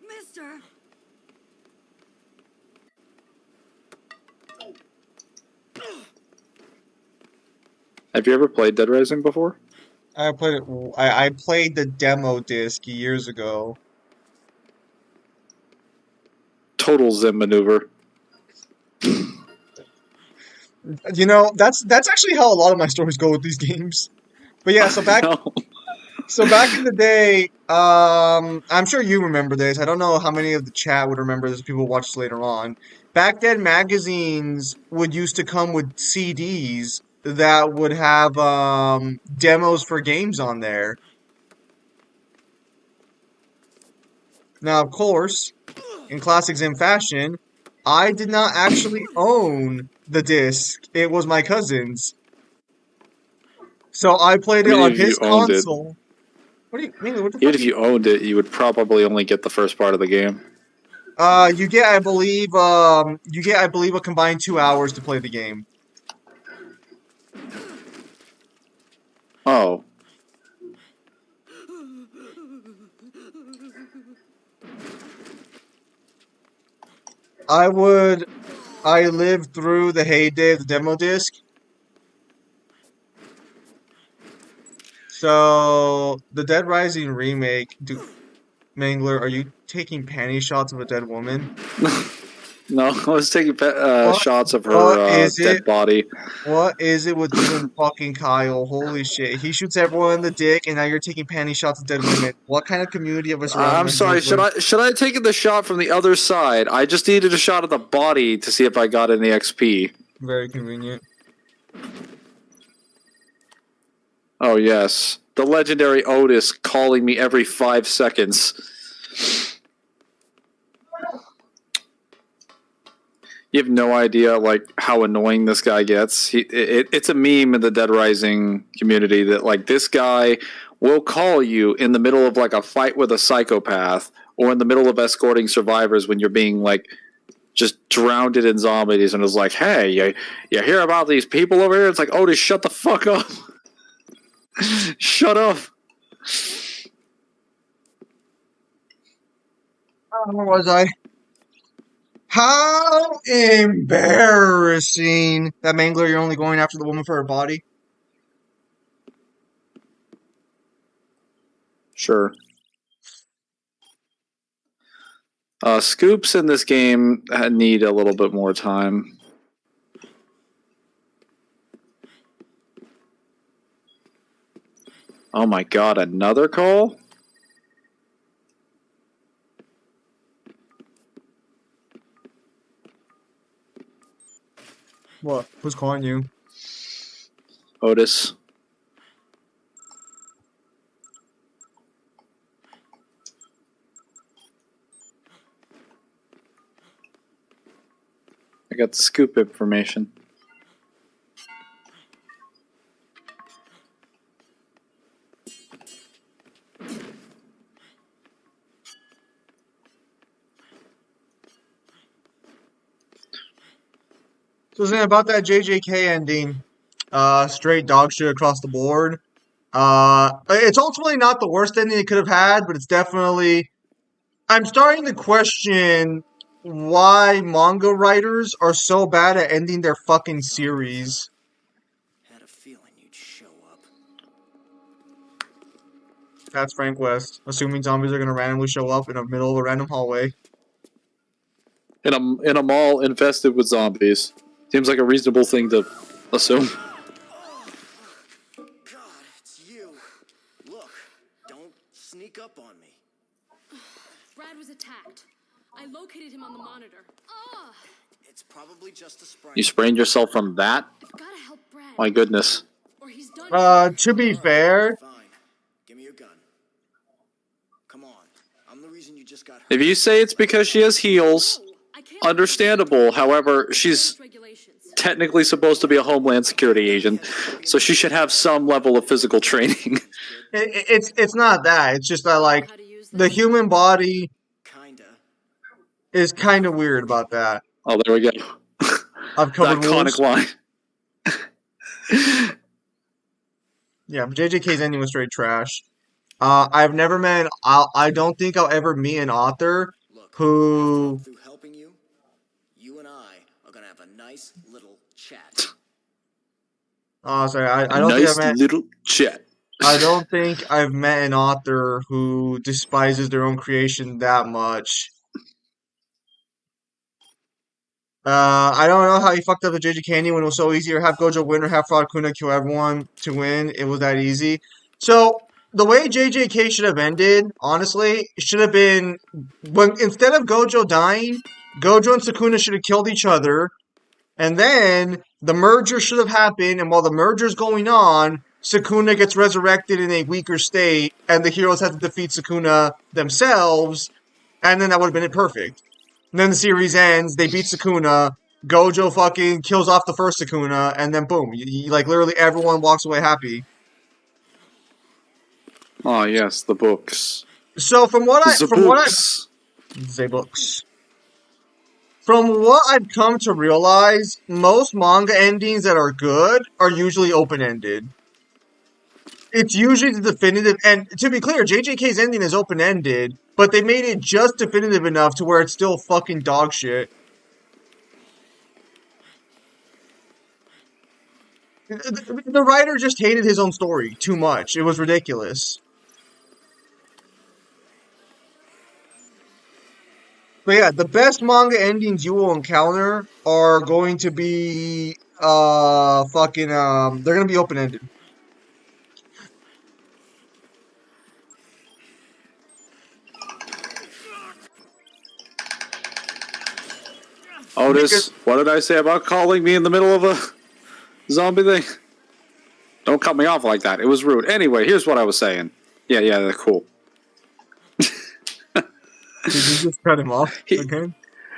Mister! Have you ever played Dead Rising before? I played it. I played the demo disc years ago. Total Zen maneuver. You know, that's actually how a lot of my stories go with these games. But yeah, so back No. so back in the day, I'm sure you remember this. I don't know how many of the chat would remember this. People watch this later on. Back then, magazines would used to come with CDs that would have demos for games on there. Now, of course, in classic Zen fashion, I did not actually own the disc. It was my cousin's. So I played it Even on if you his owned it, console. What do you mean? What the even fuck? if you owned it, you would probably only get the first part of the game. You get, I believe, a combined 2 hours to play the game. Oh. I lived through the heyday of the demo disc. So the Dead Rising remake, Mangler, are you taking panty shots of a dead woman? No, I was taking What? shots of What her is it? dead body. What is it with you and fucking Kyle? Holy shit. He shoots everyone in the dick, and now you're taking panty shots of dead women. What kind of community of us surrounding I'm sorry. ourselves with? Should I have taken the shot from the other side? I just needed a shot of the body to see if I got any XP. Very convenient. Oh yes, the legendary Otis calling me every 5 seconds. You have no idea like how annoying this guy gets. It's a meme in the Dead Rising community that like this guy will call you in the middle of like a fight with a psychopath or in the middle of escorting survivors when you're being like just drowned in zombies, and it's like, hey, you hear about these people over here? It's like, Otis, shut the fuck up. Shut up. Where was I? How embarrassing that Mangler, you're only going after the woman for her body. Sure. Scoops in this game need a little bit more time. Oh my god, another call? What? Who's calling you? Otis. I got the scoop information. So saying about that JJK ending, straight dog shit across the board. It's ultimately not the worst ending it could have had, but it's definitely. I'm starting to question why manga writers are so bad at ending their fucking series. Had a feeling you'd show up. That's Frank West, assuming zombies are gonna randomly show up in the middle of a random hallway. In a mall infested with zombies. Seems like a reasonable thing to assume. God, it's you. Look, don't sneak up on me. Brad was attacked. I located him on the monitor. Ugh! It's probably just a sprain. You sprained yourself from that? I've gotta help Brad. My goodness. Or he's done. To be fair, Fine. Give me your gun. Come on. I'm the reason you just got hurt. If you say it's because she has heels, No, I can't. understandable. However, she's Regulations. technically supposed to be a Homeland Security agent, so she should have some level of physical training. it's not that. It's just that like How to use the this? human body Kinda. is kind of weird about that. Oh, there we go. I've The covered iconic wolves. line. Yeah, JJK's ending was straight trash. I've never met. I don't think I'll ever meet an author Look, who. through helping you, you and I are gonna have a nice little chat. Sorry, I A don't think I've nice met. little chat. I don't think I've met an author who despises their own creation that much. I don't know how he fucked up the JJ Candy when it was so easy to have Gojo win or have Fraud Kuna kill everyone to win. It was that easy. So the way JJK should have ended, honestly, should have been when instead of Gojo dying, Gojo and Sukuna should have killed each other, and then the merger should have happened. And while the merger's going on, Sukuna gets resurrected in a weaker state, and the heroes have to defeat Sukuna themselves, and then that would have been it perfect. And then the series ends, they beat Sukuna, Gojo fucking kills off the first Sukuna, and then boom, like literally everyone walks away happy. Oh yes, the books. So from what I books. say books. From what I've come to realize, most manga endings that are good are usually open-ended. It's usually the definitive, and to be clear, JJK's ending is open-ended, but they made it just definitive enough to where it's still fucking dog shit. The writer just hated his own story too much. It was ridiculous. But yeah, the best manga endings you will encounter are going to be they're gonna be open-ended. Otis, what did I say about calling me in the middle of a zombie thing? Don't cut me off like that. It was rude. Anyway, here's what I was saying. Yeah, they're cool. Did you just cut him off again?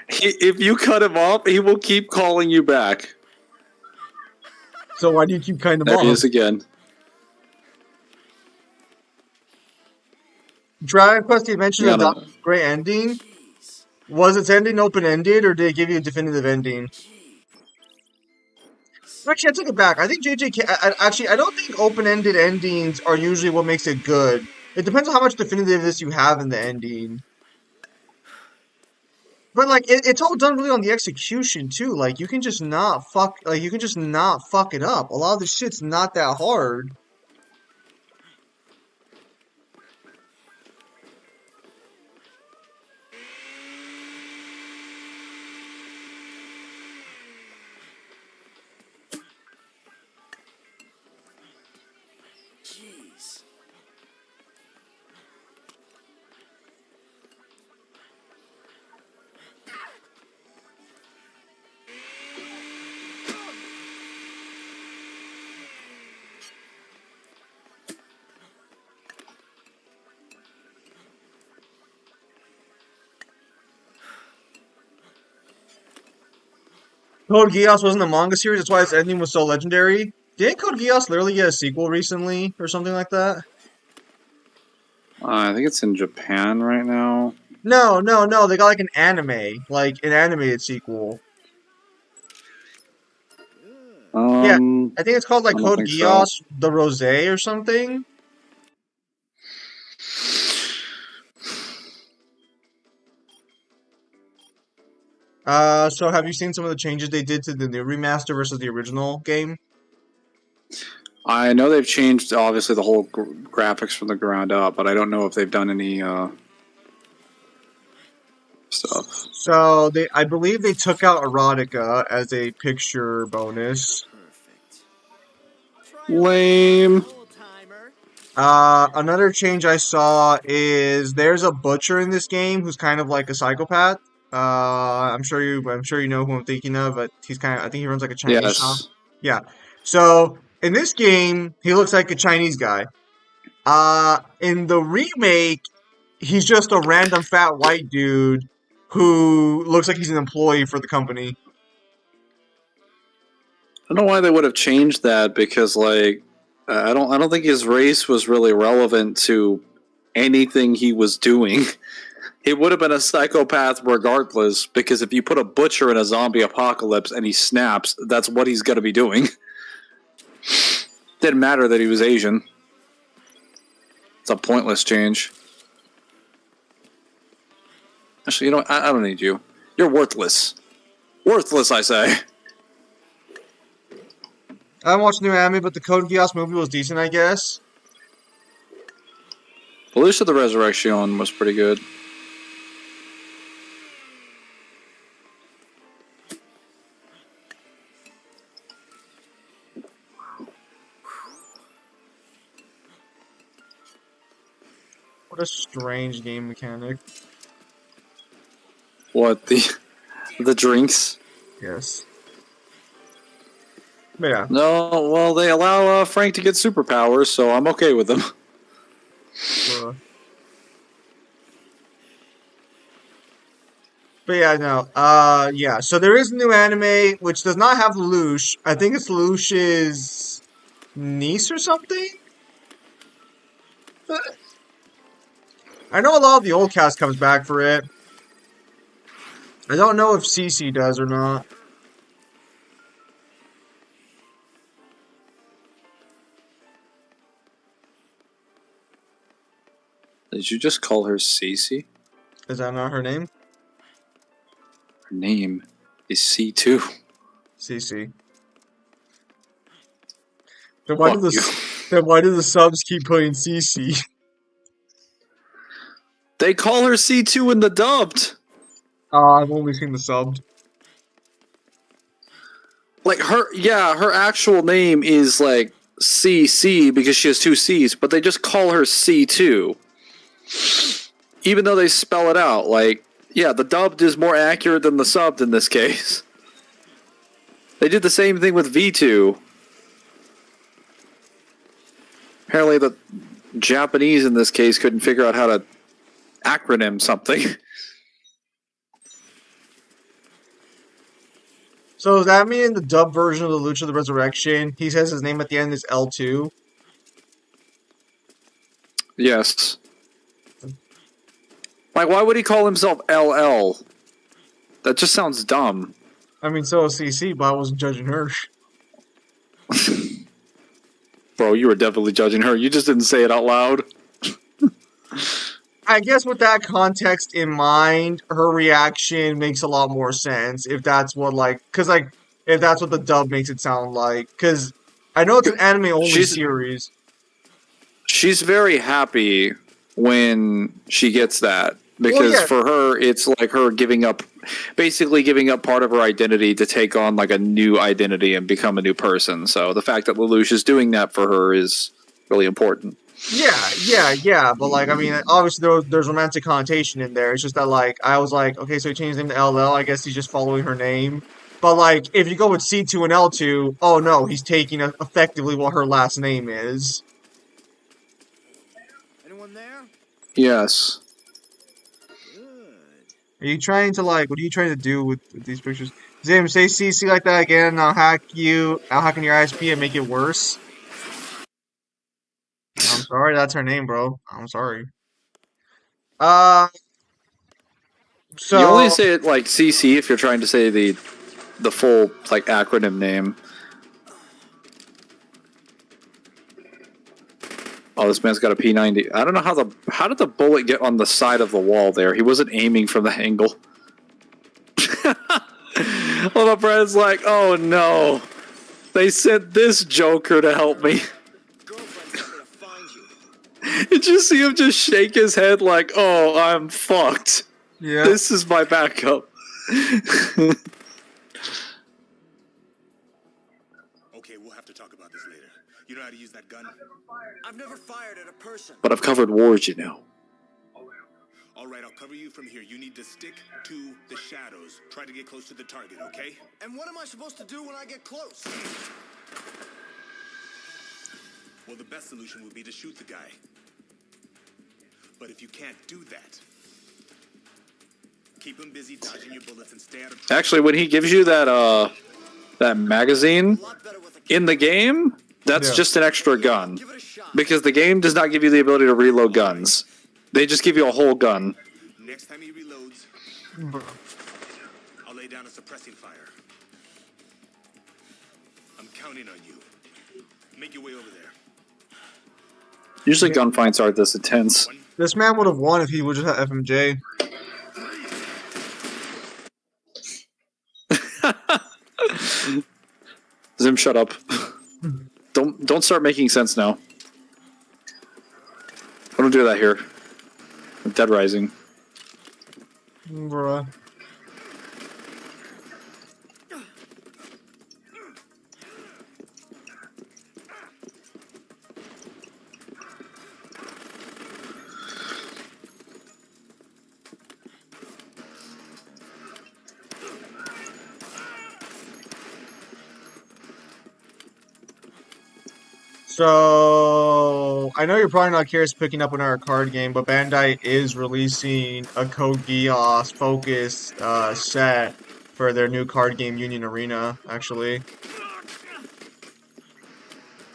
If you cut him off, he will keep calling you back. So why do you keep cutting him There off? he is again. Dragon Quest, you mentioned You a gotta. great ending. Was its ending open-ended, or did it give you a definitive ending? Actually, I take it back. I think JJK. Actually, I don't think open-ended endings are usually what makes it good. It depends on how much definitiveness you have in the ending. But like, it's all done really on the execution too. Like, you can just not fuck. Like, you can just not fuck it up. A lot of the shit's not that hard. Jeez. Code Geass wasn't a manga series. That's why its ending was so legendary. Didn't Code Geass literally get a sequel recently or something like that? I think it's in Japan right now. No, no, no. They got like an animated sequel. Yeah, I think it's called like I don't Code think so. Geass the Rosé or something. So have you seen some of the changes they did to the new remaster versus the original game? I know they've changed obviously the whole graphics from the ground up, but I don't know if they've done any stuff. So I believe they took out erotica as a picture bonus. Lame. Another change I saw is there's a butcher in this game who's kind of like a psychopath. I'm sure you know who I'm thinking of, but I think he runs like a Chinese shop. Yes. Yeah. So in this game, he looks like a Chinese guy. In the remake, he's just a random fat white dude who looks like he's an employee for the company. I don't know why they would have changed that because like I don't think his race was really relevant to anything he was doing. He would have been a psychopath regardless because if you put a butcher in a zombie apocalypse and he snaps, that's what he's going to be doing. Didn't matter that he was Asian. It's a pointless change. Actually, you know what? I don't need you. You're worthless. Worthless, I say. I haven't watched the new anime, but the Code Geass movie was decent, I guess. Police of the Resurrection was pretty good. What a strange game mechanic. What, the drinks? Yes. But yeah. No, well, they allow Frank to get superpowers, so I'm okay with them. But yeah, no. Yeah. So there is a new anime which does not have Lelouch. I think it's Lelouch's niece or something. But I know a lot of the old cast comes back for it. I don't know if Cece does or not. Did you just call her Cece? Is that not her name? Her name is C2. Cece. Then why Fuck do you. then why do the subs keep putting Cece? They call her C2 in the dubbed. I've only seen the subbed. Like her actual name is like CC because she has two C's, but they just call her C2. Even though they spell it out. Like, yeah, the dubbed is more accurate than the subbed in this case. They did the same thing with V2. Apparently the Japanese in this case couldn't figure out how to acronym something. So does that mean in the dub version of the Lucha the Resurrection, he says his name at the end is L2? Yes. Like, why would he call himself LL? That just sounds dumb. I mean, so is CC, but I wasn't judging her. Bro, you were definitely judging her. You just didn't say it out loud. I guess with that context in mind, her reaction makes a lot more sense if that's what if that's what the dub makes it sound like. Because I know it's an anime only She's series. she's very happy when she gets that Well, because yeah, for her it's like her basically giving up part of her identity to take on like a new identity and become a new person. So the fact that Lelouch is doing that for her is really important. yeah. But like, I mean, obviously there's romantic connotation in there. It's just that like I was like, okay, so he changed his name to LL. I guess he's just following her name. But like, if you go with C2 and L2, oh no, he's taking effectively what her last name is. Anyone there? Yes. Good. Are you trying to like? What are you trying to do with these pictures? Zim, say CC like that again, and I'll hack in your ISP and make it worse. I'm sorry, that's her name, bro. I'm sorry. Uh, You only so say it like CC if you're trying to say the full like acronym name. Oh, this man's got a P90. I don't know how did the bullet get on the side of the wall there? He wasn't aiming from the angle. Well, my friend's like, oh no, they sent this Joker to help me. Girlfriend sent me to find you. Did you see him just shake his head like, oh, I'm fucked. yeah, This is my backup. Okay, we'll have to talk about this later. You know how to use that gun? I've never fired at a person. But I've covered wars, you know. All right, I'll cover you from here. You need to stick to the shadows. Try to get close to the target, okay? And what am I supposed to do when I get close? Well, the best solution would be to shoot the guy. But if you can't do that, keep him busy dodging your bullets and stay out of trouble. Actually, when he gives you that magazine A lot better with a in the game, that's Yeah. just an extra gun. Give it a shot. Because the game does not give you the ability to reload guns. They just give you a whole gun. Next time he reloads, I'll lay down a suppressing fire. I'm counting on you. Make your way over there. Usually gunfights aren't this intense. this man would have won if he would just have FMJ. Zim, shut up. Don't start making sense now. I don't do that here. Dead Rising. Bruh. So, I know you're probably not curious picking up another card game, but Bandai is releasing a Code Geass focused set for their new card game Union Arena, actually.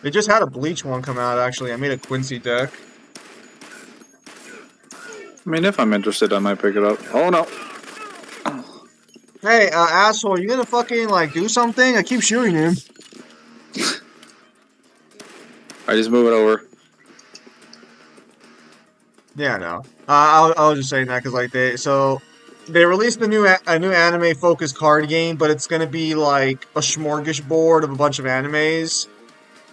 They just had a Bleach one come out, actually. I made a Quincy deck. I mean, if I'm interested, I might pick it up. Oh no. Hey, asshole, you gonna fucking, like, do something? I keep shooting him. I just move it over. Yeah, no. I was just saying that because like they released a new anime focused card game, but it's gonna be like a smorgasbord of a bunch of animes.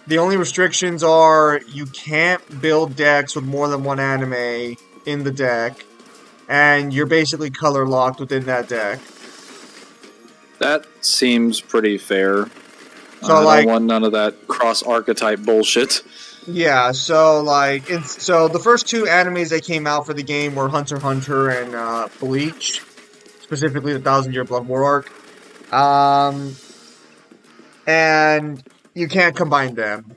The only restrictions are you can't build decks with more than one anime in the deck, and you're basically color locked within that deck. That seems pretty fair. So I like, don't want none of that cross archetype bullshit. yeah, so like, so the first two animes that came out for the game were Hunter x Hunter and Bleach, specifically the 1,000-Year Blood War arc. And you can't combine them.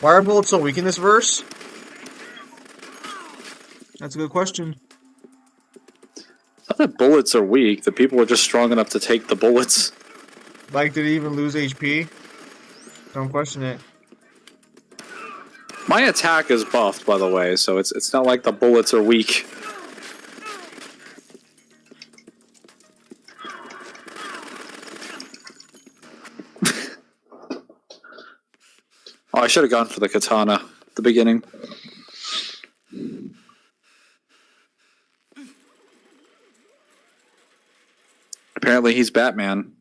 Why are bullets so weak in this verse? That's a good question. Not that bullets are weak. The people are just strong enough to take the bullets. Like, did he even lose HP? Don't question it. My attack is buffed, by the way, so it's not like the bullets are weak. I should have gone for the katana at the beginning. Apparently he's Batman.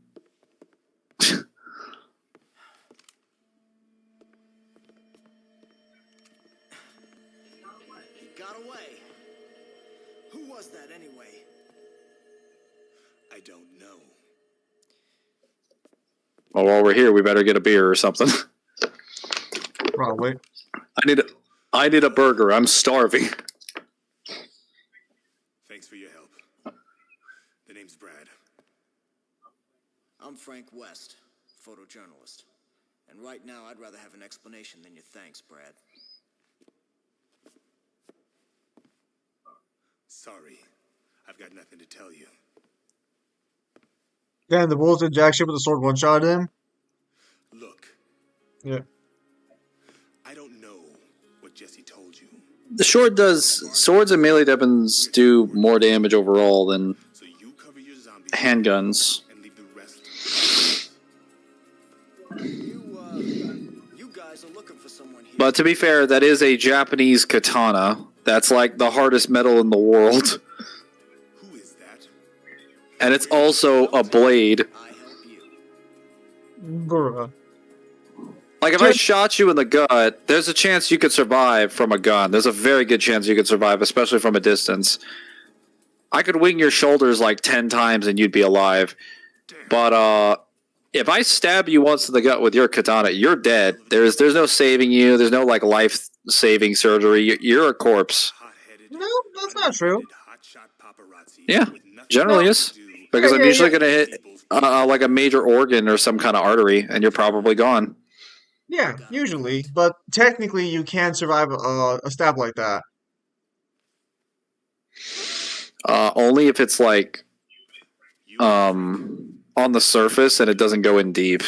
He got away. Who was that anyway? I don't know. Well, while we're here, we better get a beer or something. Probably. I need a burger. I'm starving. Thanks for your help. The name's Brad. I'm Frank West, photojournalist. And right now, I'd rather have an explanation than your thanks, Brad. Sorry. I've got nothing to tell you. Damn, the Bulls did jack shit with the sword one-shot him. Look, Yeah. I don't know what Jesse told you. The swords and melee weapons do more damage overall than So you cover your zombies handguns. and leave the rest. You guys are looking for someone here. But to be fair, that is a Japanese katana. That's like the hardest metal in the world. Who is that? And it's also a blade. I help you. Bruh. Like, if I shot you in the gut, there's a chance you could survive from a gun. There's a very good chance you could survive, especially from a distance. I could wing your shoulders like 10 times and you'd be alive. But if I stab you once in the gut with your katana, you're dead. There's no saving you. There's no like life-saving surgery. You're a corpse. Hot-headed, No, that's not true. hotshot paparazzi Yeah, with nothing generally to is. do Because Yeah, I'm yeah, usually yeah. going to hit like a major organ or some kind of artery, and you're probably gone. Yeah, usually. But technically, you can survive a stab like that. Only if it's like on the surface and it doesn't go in deep.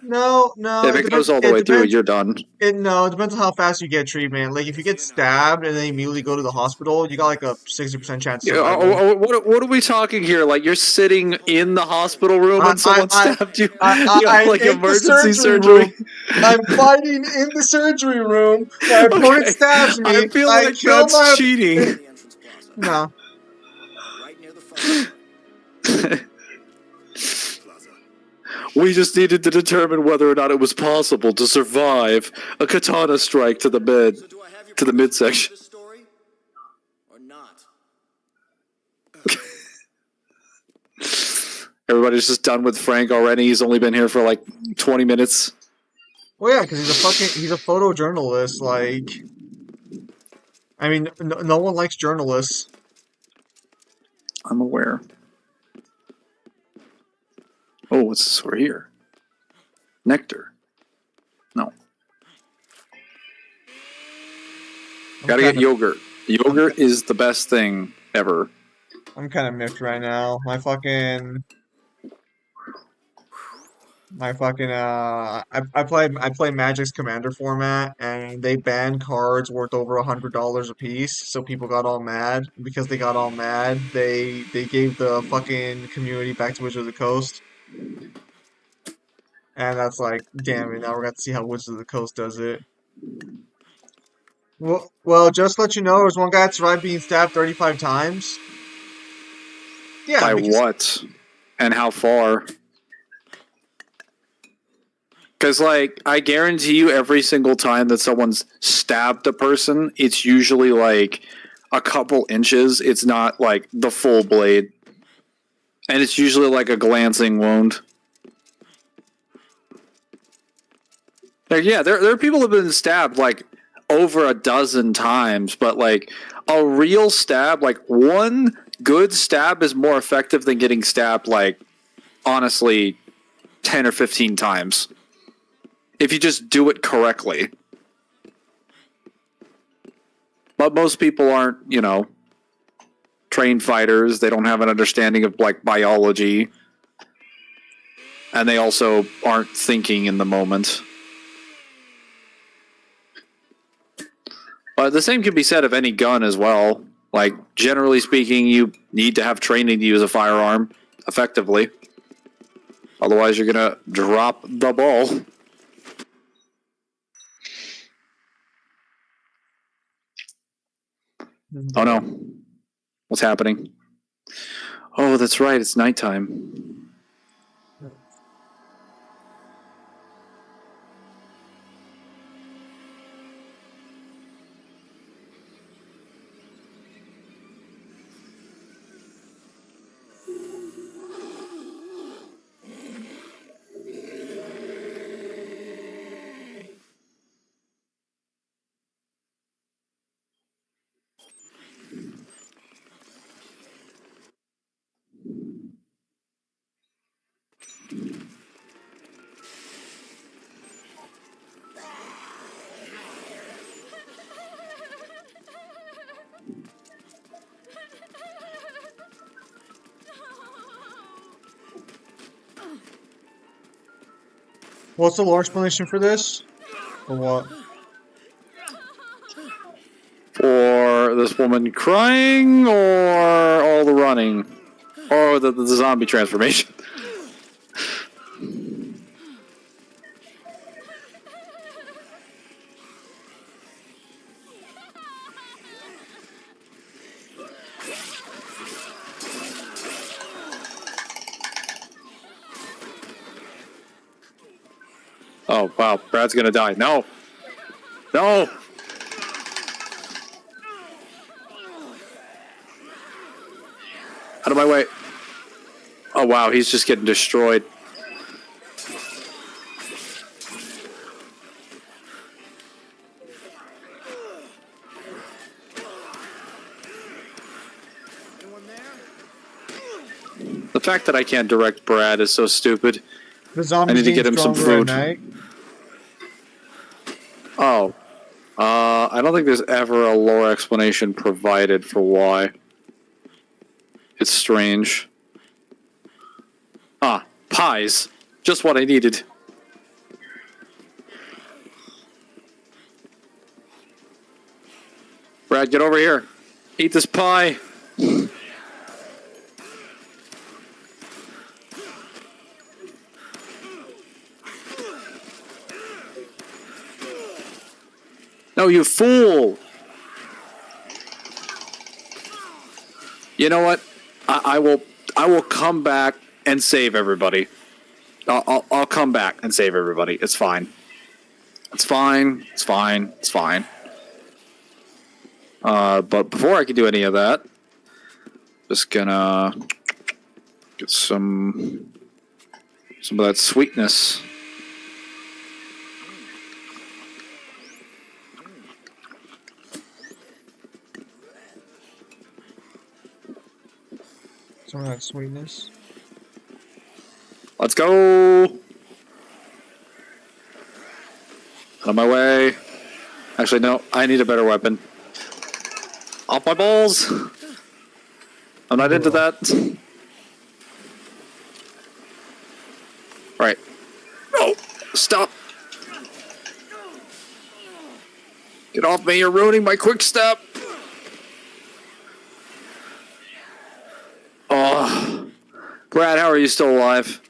No, If it goes all the way through, you're done. It depends on how fast you get treatment. Like if you get stabbed and then immediately go to the hospital, you got like a 60% chance of Yeah, survival. what are we talking here? Like you're sitting in the hospital room and someone stabbed you? I'm Like in the emergency surgery room. surgery? I'm fighting in the surgery room. My opponent Okay. stabs me. I feel I like kill that's my. cheating. The entrance plaza. No. Right near the front door. plaza. We just needed to determine whether or not it was possible to survive a katana strike to the mid So do I have your to the permission midsection. for this story? Or not? Everybody's just done with Frank already. He's only been here for like 20 minutes. Well, yeah, because he's a photojournalist. Like, I mean, no one likes journalists. I'm aware. Oh, what's this over here? Nectar. No. Gotta get yogurt. Yogurt is the best thing ever. I'm kind of miffed right now. My fucking I play Magic's Commander format, and they banned cards worth over $100 a piece. So people got all mad. Because they got all mad, they gave the fucking community back to Wizards of the Coast. And that's like, damn it, now we're going to see how Wizards of the Coast does it. Well, just to let you know, there was one guy that survived being stabbed 35 times. Yeah, By because what? And how far? Because, like, I guarantee you every single time that someone's stabbed a person, it's usually, like, a couple inches. It's not, like, the full blade. And it's usually, like, a glancing wound. Like, yeah, there are people who have been stabbed, like, over a dozen times. But, like, a real stab, like, one good stab is more effective than getting stabbed, like, honestly, 10 or 15 times. If you just do it correctly. But most people aren't, you know, trained fighters. They don't have an understanding of, like, biology. And they also aren't thinking in the moment. But the same can be said of any gun as well. Like, generally speaking, you need to have training to use a firearm effectively. Otherwise, you're going to drop the ball. Oh no. What's happening? Oh, that's right. It's nighttime. What's the lore explanation for this? For what? For this woman crying, or all the running, or the zombie transformation. Oh wow, Brad's gonna die. No, no. Out of my way. Oh wow, he's just getting destroyed. The fact that I can't direct Brad is so stupid. The I zombies need to get getting him some stronger at food. night. Oh. I don't think there's ever a lore explanation provided for why. It's strange. Ah, pies. Just what I needed. Brad, get over here. Eat this pie. No, you fool! You know what? I will come back and save everybody. I'll come back and save everybody. It's fine. It's fine. It's fine. It's fine. But before I can do any of that, just gonna get some of that sweetness. Some of that sweetness. Let's go! Out of my way. Actually, no. I need a better weapon. Off my balls! I'm not into that. Right. No! Stop! Get off me, you're ruining my quick step! Oh. Brad, how are you still alive?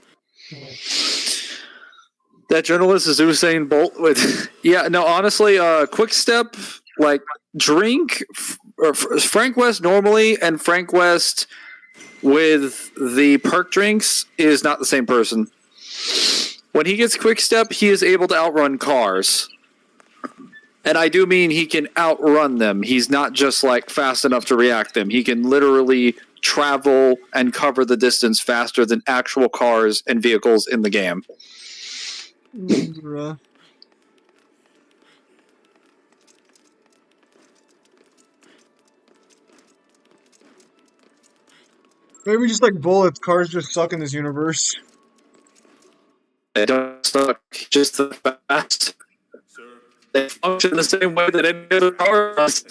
That journalist is Usain Bolt with... Yeah, no, honestly, quick step, like, drink... Frank West normally and Frank West with the perk drinks is not the same person. When he gets quick step, he is able to outrun cars. And I do mean he can outrun them. He's not just like fast enough to react them. He can literally travel and cover the distance faster than actual cars and vehicles in the game. Maybe just like bullets, cars just suck in this universe. They don't suck, just the fast. They function the same way that any other car does.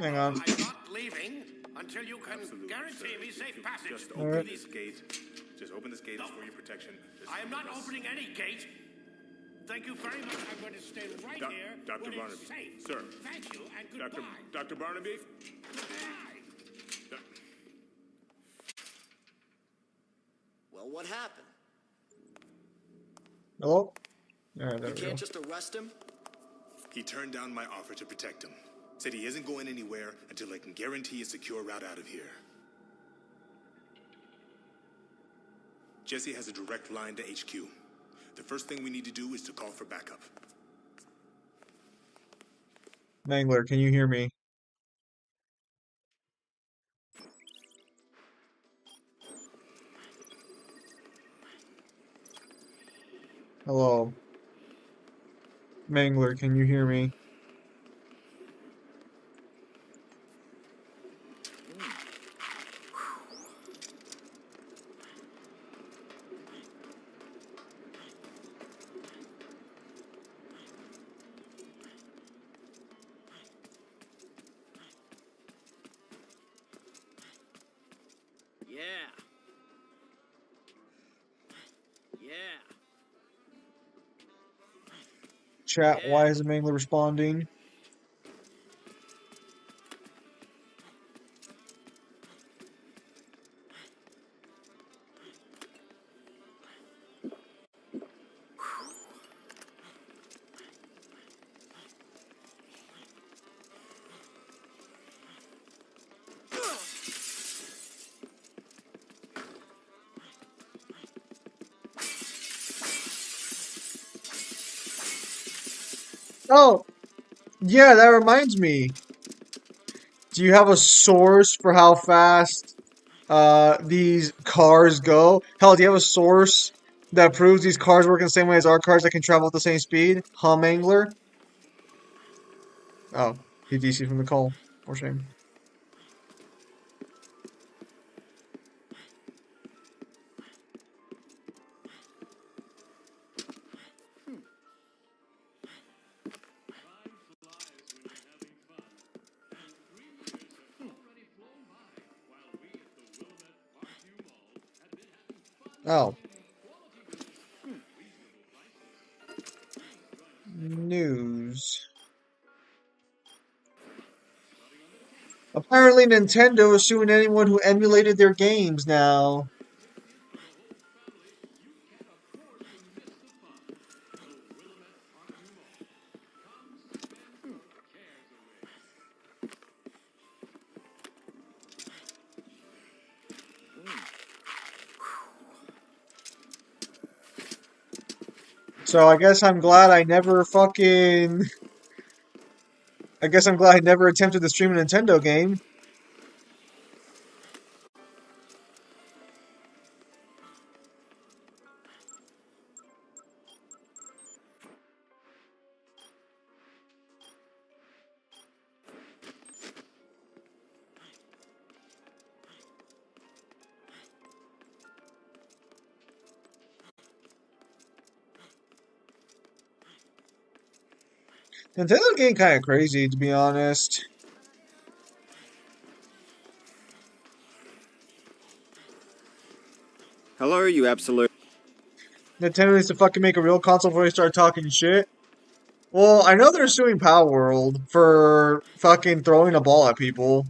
Hang on. I'm not leaving until you can guarantee me safe passage. Just open this gate. Just open this gate. It's for your protection. I am not opening any gate. Thank you very much. I'm going to stay right here. Dr. where Barnaby. it's safe. Sir. Thank you and goodbye. Dr. Barnaby? Well, what happened? Hello? Alright, there You we go. can't just arrest him? He turned down my offer to protect him. Said he isn't going anywhere until I can guarantee a secure route out of here. Jesse has a direct line to HQ. The first thing we need to do is to call for backup. Mangler, can you hear me? Hello. Mangler, can you hear me? Yeah. Yeah. Chat, why isn't Mangler responding? Oh, yeah, that reminds me. Do you have a source for how fast these cars go? Hell, do you have a source that proves these cars work in the same way as our cars that can travel at the same speed? Huh, Mangler? Oh, he DC'd from the call. For shame. Oh. News. Apparently Nintendo is suing anyone who emulated their games now. So I guess I'm glad I never fucking... I guess I'm glad I never attempted to stream a Nintendo game. Nintendo's getting kind of crazy, to be honest. Hello, you absolute. Nintendo needs to fucking make a real console before they start talking shit. Well, I know they're suing Power World for fucking throwing a ball at people.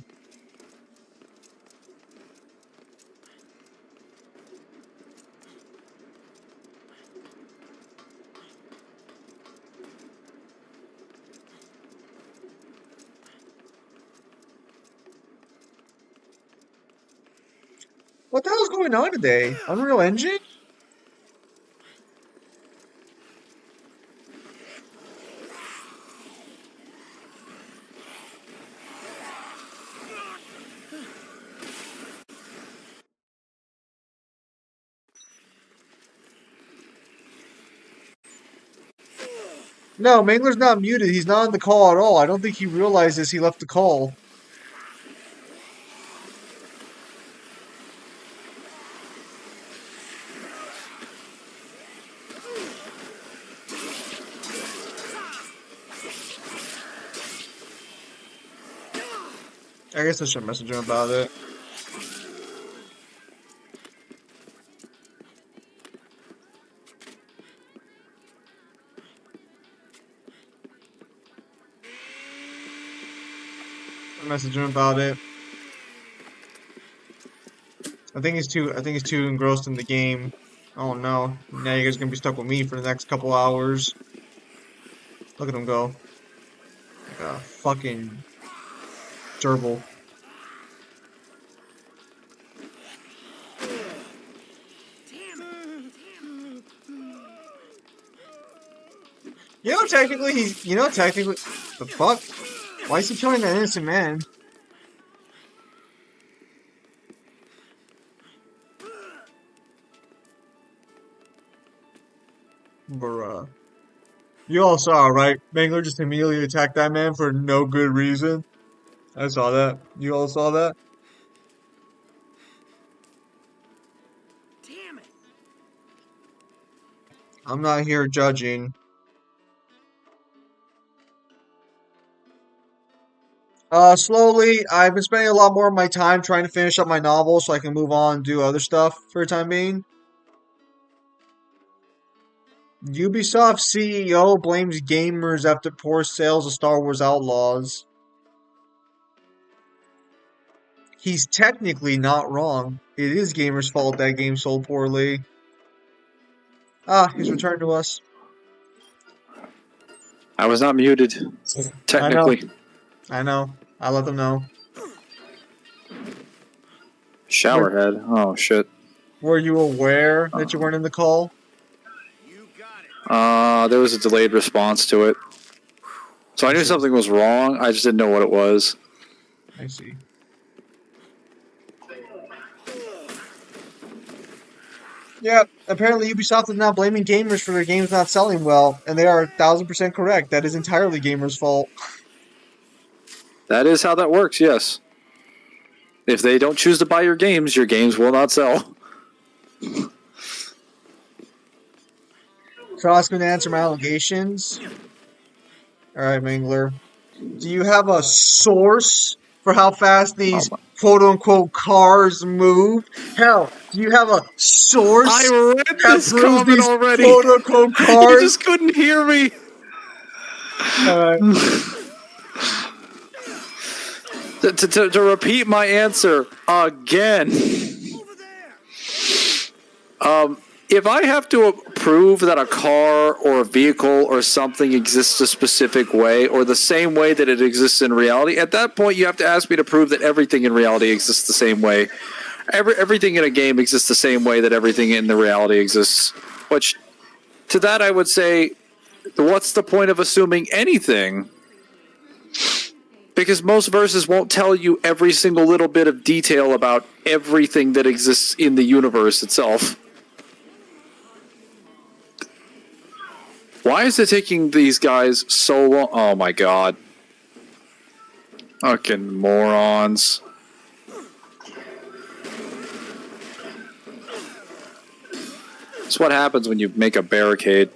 What the hell's going on today? Unreal Engine? No, Mangler's not muted. He's not on the call at all. I don't think he realizes he left the call. I guess I should message him about it. I'll message him about it. I think he's too engrossed in the game. Oh no. Now you guys are gonna be stuck with me for the next couple hours. Look at him go. Like a fucking Gerbil. Technically, the fuck? Why is he killing that innocent man? Bruh. You all saw, right? Mangler just immediately attacked that man for no good reason. I saw that. You all saw that? Damn it! I'm not here judging. Slowly, I've been spending a lot more of my time trying to finish up my novel so I can move on and do other stuff for the time being. Ubisoft CEO blames gamers after poor sales of Star Wars Outlaws. He's technically not wrong. It is gamers' fault that game sold poorly. Ah, he's returned to us. I was not muted, I know. technically. I know. I let them know. Showerhead. Oh shit. Were you aware that you weren't in the call? You got it. There was a delayed response to it. So I knew something was wrong. I just didn't know what it was. I see. Yeah, apparently Ubisoft is now blaming gamers for their games not selling well, and they are 1000% correct. That is entirely gamers' fault. That is how that works, yes. If they don't choose to buy your games will not sell. So I was going to answer my allegations. Alright, Mangler. Do you have a source for how fast these quote-unquote cars move? Hell, do you have a source I read that this proves comment these already. quote-unquote You cars? just couldn't hear me. Alright. To repeat my answer again. Over there. If I have to prove that a car or a vehicle or something exists a specific way or the same way that it exists in reality, at that point you have to ask me to prove that everything in reality exists the same way. Everything in a game exists the same way that everything in the reality exists. Which, to that I would say, what's the point of assuming anything? Because most verses won't tell you every single little bit of detail about everything that exists in the universe itself. Why is it taking these guys so long? Oh my god. Fucking morons. That's what happens when you make a barricade.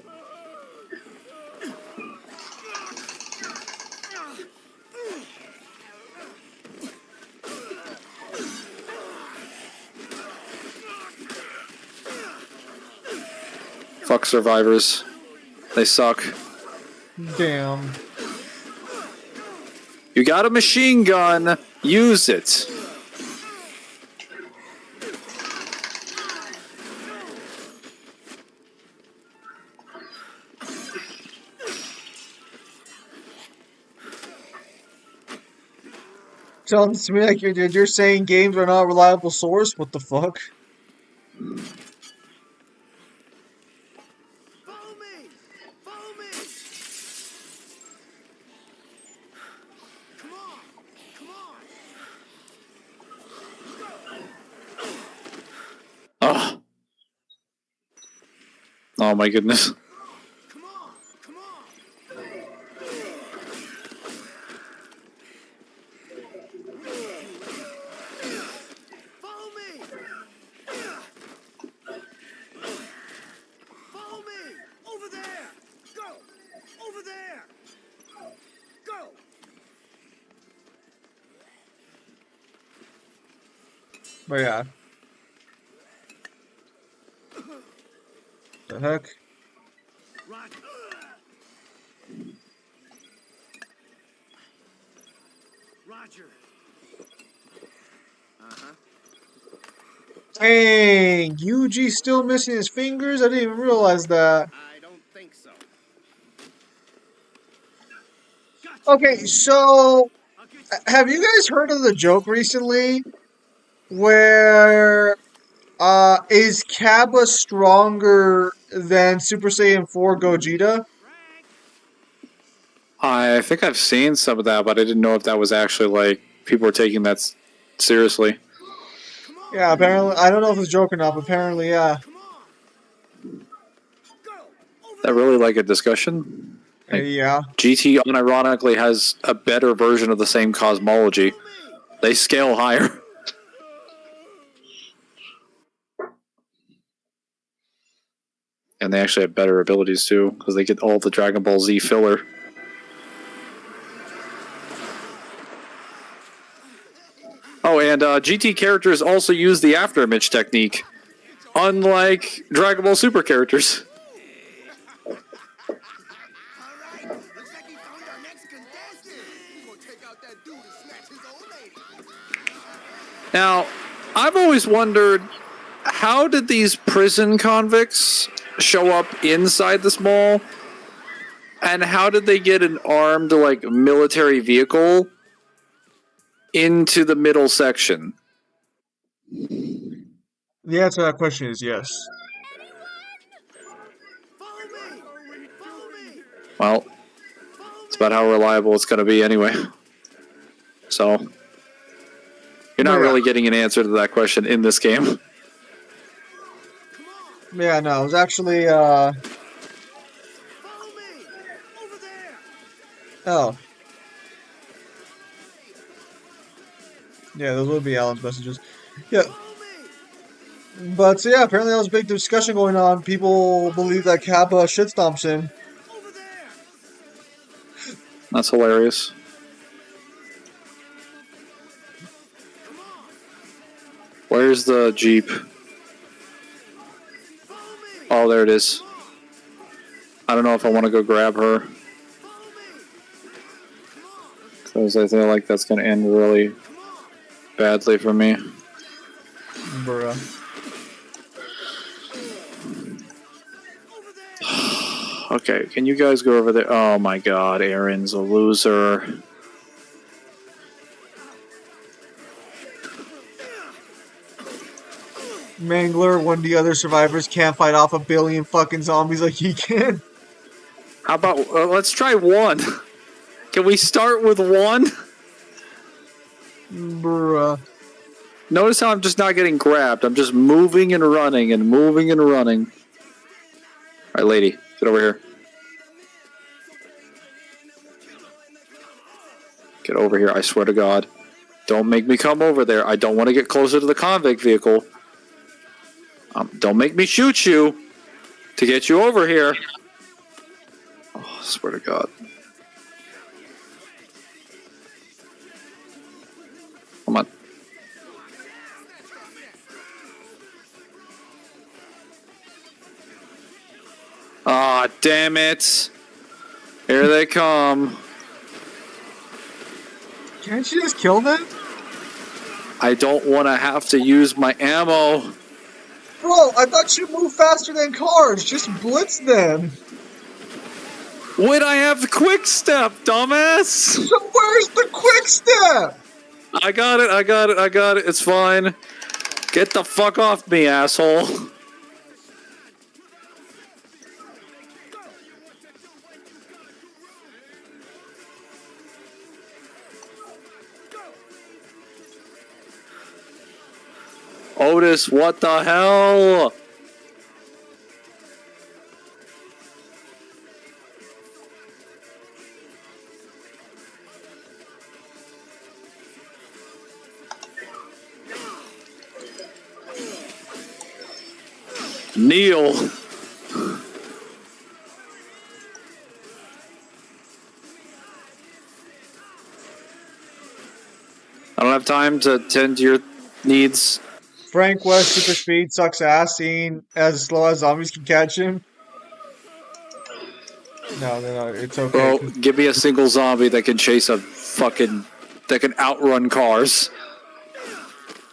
Fuck survivors. They suck. Damn. You got a machine gun. Use it. Sounds to me like you're saying games are not a reliable source? What the fuck? Follow me. Follow me. Come on. Come on. Oh. Oh my goodness. Come on. Come on. Follow me. Follow me. Over there. Go. Over there. Go. But yeah. The heck? Roger. Roger. Dang, Yuji's still missing his fingers? I didn't even realize that. I don't think so. Okay, so I'll get Have you guys heard of the joke recently where is Kappa stronger than Super Saiyan 4 Gogeta? I think I've seen some of that, but I didn't know if that was actually like people were taking that seriously. Yeah, apparently. I don't know if it's a joke or not, but apparently, yeah. That really like a discussion. Like, Yeah. GT unironically has a better version of the same cosmology. They scale higher. And they actually have better abilities too, because they get all the Dragon Ball Z filler. Oh, and GT characters also use the afterimage technique, unlike Dragon Ball Super characters. Now, I've always wondered, how did these prison convicts show up inside this mall? And how did they get an armed, like, military vehicle into the middle section? The answer to that question is yes. Well, it's about how reliable it's going to be anyway. So, you're not really getting an answer to that question in this game. Yeah, no, it was actually, Oh. Yeah, those would be Alan's messages. Yeah. But, so yeah, apparently there was a big discussion going on. People believe that Kappa shit stomps him. That's hilarious. Where's the Jeep? Oh, there it is. I don't know if I want to go grab her. Because I feel like that's going to end really badly for me. Bruh. Okay, can you guys go over there? Oh my god, Aaron's a loser. Mangler, when the other survivors can't fight off a billion fucking zombies like he can. How about, let's try one. Can we start with one? Bruh. Notice how I'm just not getting grabbed. I'm just moving and running and moving and running. Alright, lady, get over here. Get over here, I swear to God. Don't make me come over there. I don't want to get closer to the convict vehicle. Don't make me shoot you to get you over here. Oh, I swear to God. Come on. Ah, damn it. Here they come. Can't you just kill them? I don't want to have to use my ammo. Bro, I thought you moved faster than cars. Just blitz them. When I have quick step, dumbass. So where's the quick step? I got it, I got it, I got it. It's fine. Get the fuck off me, asshole. Otis, what the hell? Neil. I don't have time to tend to your needs. Frank West super speed sucks ass, seeing as slow as zombies can catch him. No, it's okay. Bro, give me a single zombie that can chase a fucking... that can outrun cars.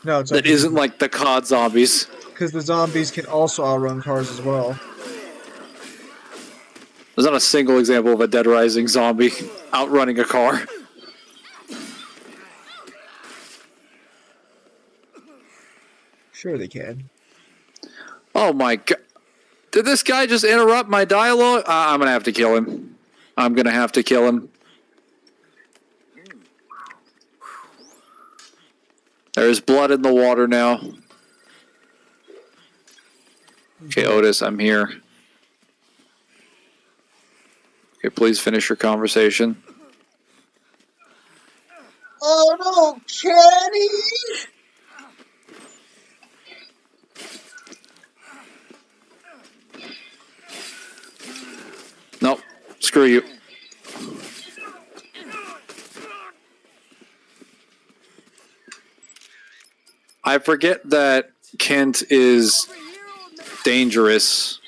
No, it's okay. That isn't like the COD zombies. Because the zombies can also outrun cars as well. There's not a single example of a Dead Rising zombie outrunning a car. Sure they can. Oh my god. Did this guy just interrupt my dialogue? I'm gonna have to kill him. I'm gonna have to kill him. There's blood in the water now. Okay, Otis, I'm here. Okay, please finish your conversation. Oh no, Kenny! Nope. Screw you. I forget that Kent is dangerous.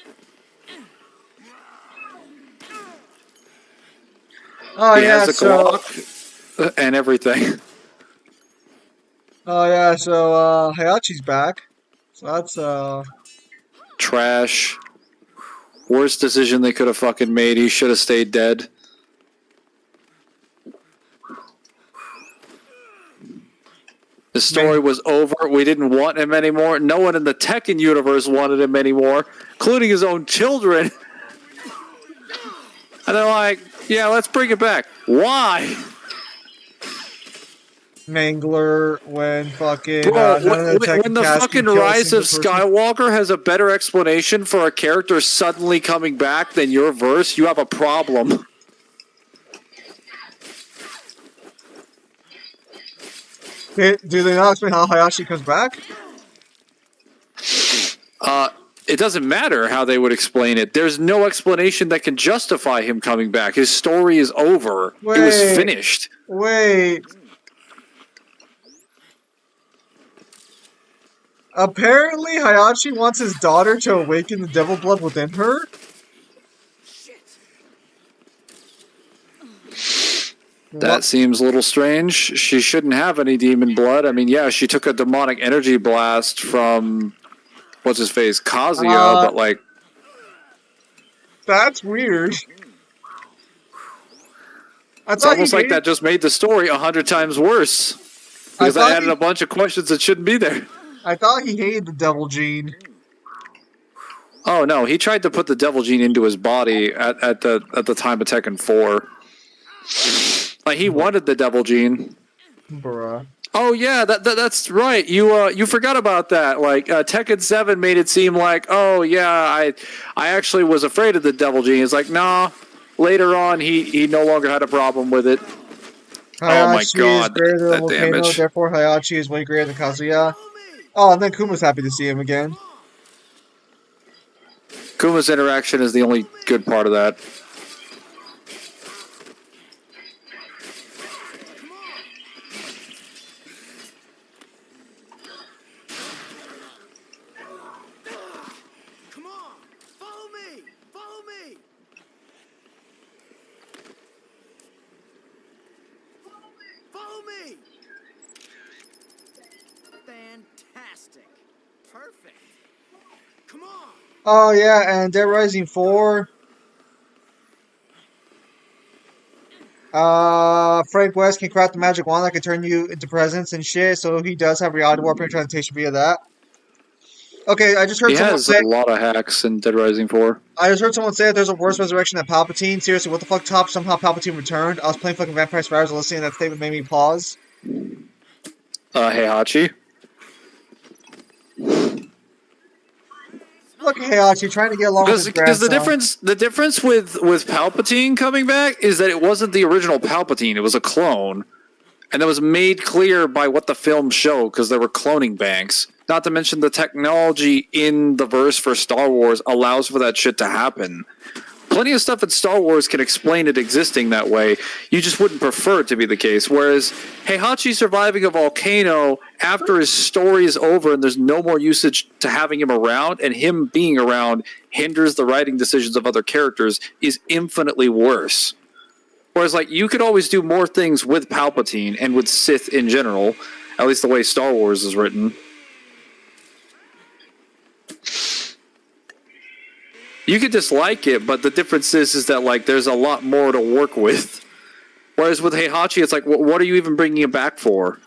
Oh He yeah, has a Glock and everything. Oh yeah, so Hayachi's back. So that's Trash. Worst decision they could have fucking made. He should have stayed dead. The story was over. We didn't want him anymore. No one in the Tekken universe wanted him anymore, including his own children. And they're like, yeah, let's bring it back. Why? Mangler when fucking Bro, none of the when the cast fucking can kill a Rise of single person. Skywalker has a better explanation for a character suddenly coming back than your verse, you have a problem. Do they not explain how Hayashi comes back? It doesn't matter how they would explain it. There's no explanation that can justify him coming back. His story is over. It was finished. Wait. Apparently, Hayashi wants his daughter to awaken the devil blood within her? That seems a little strange. She shouldn't have any demon blood. I mean, yeah, she took a demonic energy blast from, what's his face, Kazuya, but like... That's weird. It's almost like that just made the story 100 times worse. Because that added a bunch of questions that shouldn't be there. I thought he hated the devil gene. Oh no, he tried to put the devil gene into his body at the time of Tekken 4. Like he wanted the devil gene. Bruh. Oh yeah, that's right. You forgot about that. Like Tekken 7 made it seem like, oh yeah, I actually was afraid of the devil gene. It's like, nah. Later on, he no longer had a problem with it. Hayashi oh my god, is greater than that Volcano, damage. therefore Hayachi is way greater than Kazuya. Oh, and then Kuma's happy to see him again. Kuma's interaction is the only good part of that. Come on! Follow me! Follow me! Follow me! Fantastic. Perfect. Come on! Oh yeah, and Dead Rising 4. Frank West can craft the magic wand that can turn you into presents and shit, so he does have reality warping transportation via that. Okay, I just heard He someone has say. a lot of hacks in Dead Rising 4. I just heard someone say that there's a worse resurrection than Palpatine. Seriously, what the fuck, Top? Somehow Palpatine returned. I was playing fucking Vampire Survivors and listening to that statement made me pause. Heihachi. Look at Heihachi trying to get along with his Because grandson. the difference with Palpatine coming back is that it wasn't the original Palpatine; it was a clone, and that was made clear by what the film showed because there were cloning banks. Not to mention the technology in the verse for Star Wars allows for that shit to happen. Plenty of stuff in Star Wars can explain it existing that way. You just wouldn't prefer it to be the case. Whereas Heihachi surviving a volcano after his story is over and there's no more usage to having him around, and him being around hinders the writing decisions of other characters, is infinitely worse. Whereas, like, you could always do more things with Palpatine and with Sith in general, at least the way Star Wars is written. You could dislike it, but the difference is that like there's a lot more to work with. Whereas with Heihachi, it's like, what are you even bringing him back for?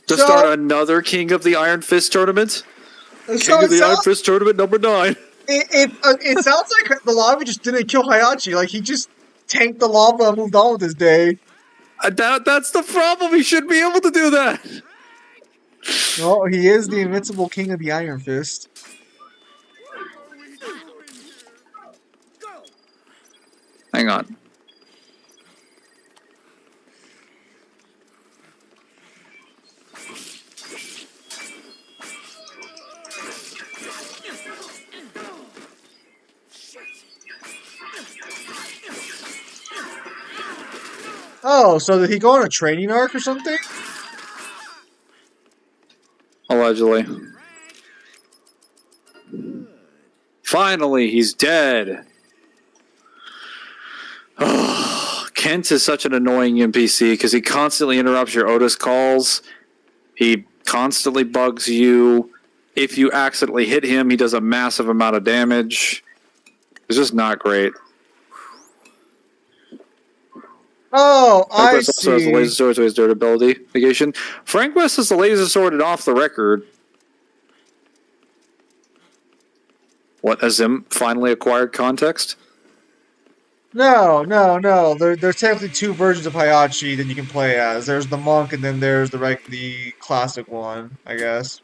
To start another King of the Iron Fist tournament? So of the Iron Fist tournament number 9. it sounds like the lava just didn't kill Hayachi. Like he just tanked the lava and moved on with his day. That's the problem. He should be able to do that. Well, he is the invincible king of the Iron Fist. Hang on. Oh, so did he go on a training arc or something? Allegedly. Finally, he's dead. Kent is such an annoying NPC because he constantly interrupts your Otis calls. He constantly bugs you. If you accidentally hit him, he does a massive amount of damage. It's just not great. Oh, Frank I West also has the laser see. sword, so his durability negation. Frank West has the laser sword and off the record. What, has him finally acquired context? No. There's technically two versions of Hayachi that you can play as. There's the monk, and then there's the classic one, I guess.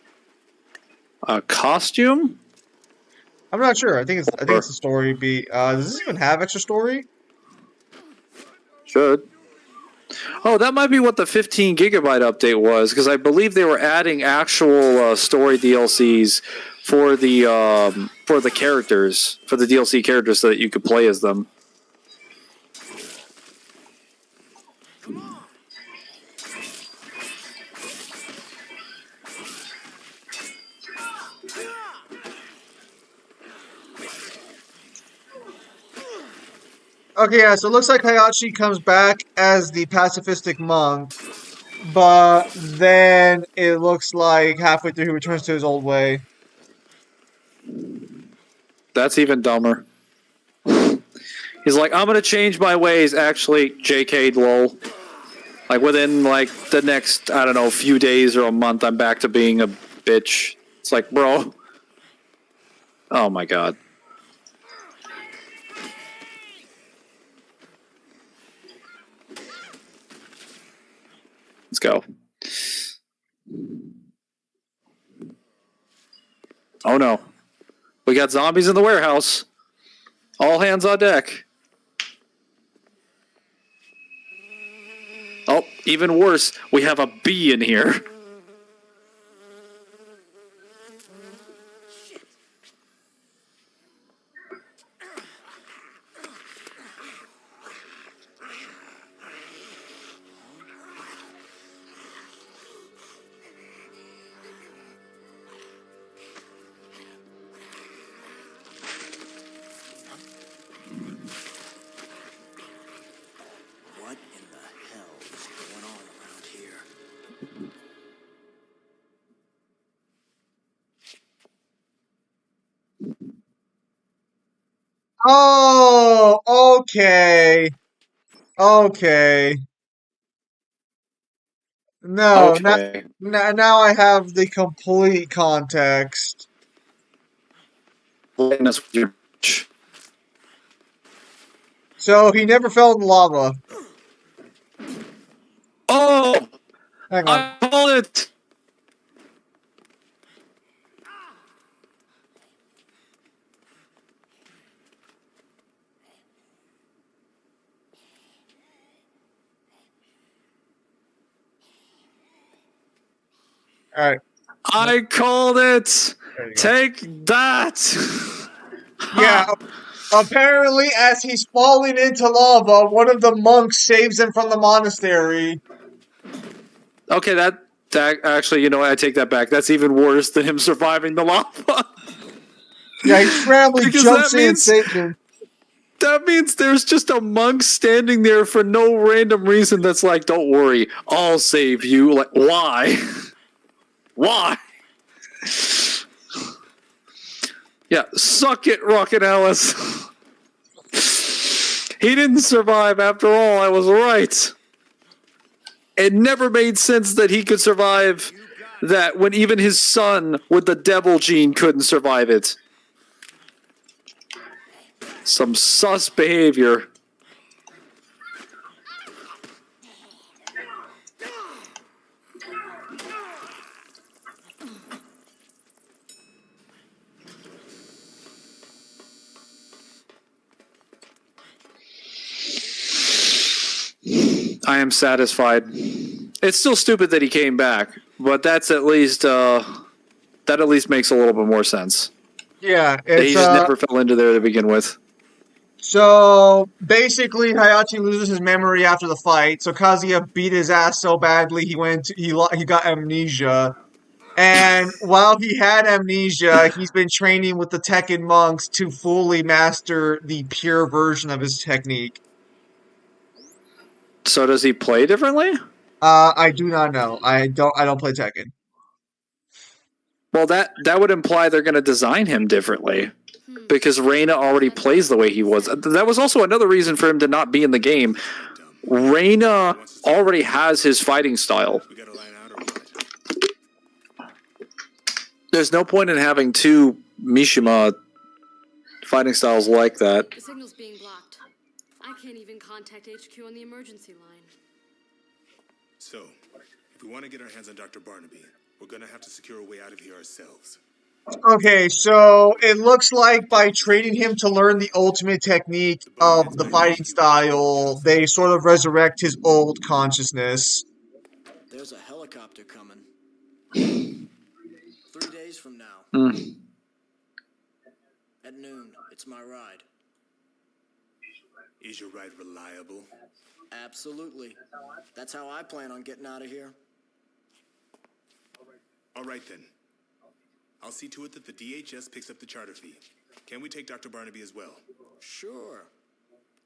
A costume? I'm not sure. I think it's a Or story beat. Does this even have extra story? should. Oh, that might be what the 15 gigabyte update was, because I believe they were adding actual story DLCs for the characters, for the DLC characters, so that you could play as them. Okay, yeah. So it looks like Hayachi comes back as the pacifistic monk, but then it looks like halfway through he returns to his old way. That's even dumber. He's like, I'm gonna change my ways. Actually, JK, lol. Like within like the next, I don't know, few days or a month, I'm back to being a bitch. It's like, bro. Oh my god. Let's go. Oh no. We got zombies in the warehouse. All hands on deck. Oh, even worse, we have a bee in here. What in the hell is going on around here? Oh, okay. Okay. No, Okay. now I have the complete context. Blindness with your bitch. So he never fell in the lava. Oh! Hang on. I called it! All right. I called it! There you go. Take that! Yeah. Apparently, as he's falling into lava, one of the monks saves him from the monastery. Okay, that actually, you know what? I take that back. That's even worse than him surviving the lava. Yeah, he scrambling, Because jumps that in, and means saves him. that means there's just a monk standing there for no random reason that's like, don't worry, I'll save you. Like, why? Why? Yeah, suck it, Rocket Alice. He didn't survive after all. I was right. It never made sense that he could survive that when even his son with the devil gene couldn't survive it. Some sus behavior. I am satisfied. It's still stupid that he came back, but that's at least that at least makes a little bit more sense. Yeah, That he it's just never fell into there to begin with. so basically Hayachi loses his memory after the fight. So Kazuya beat his ass so badly he got amnesia. And while he had amnesia, he's been training with the Tekken monks to fully master the pure version of his technique. So does he play differently? I do not know. I don't play Tekken. Well, that would imply they're going to design him differently. Because Reina already plays the way he was. That was also another reason for him to not be in the game. Reina already has his fighting style. We got a line out or what? There's no point in having two Mishima fighting styles like that. The signal's being blocked. I can't even contact HQ on the emergency line. So, if we want to get our hands on Dr. Barnaby, we're gonna have to secure a way out of here ourselves. Okay, so it looks like by training him to learn the ultimate technique of the fighting style, they sort of resurrect his old consciousness. There's a helicopter coming. 3 days from now. At noon, it's my ride. Is your ride reliable? Absolutely. That's how I plan on getting out of here. All right then. I'll see to it that the DHS picks up the charter fee. Can we take Dr. Barnaby as well? Sure.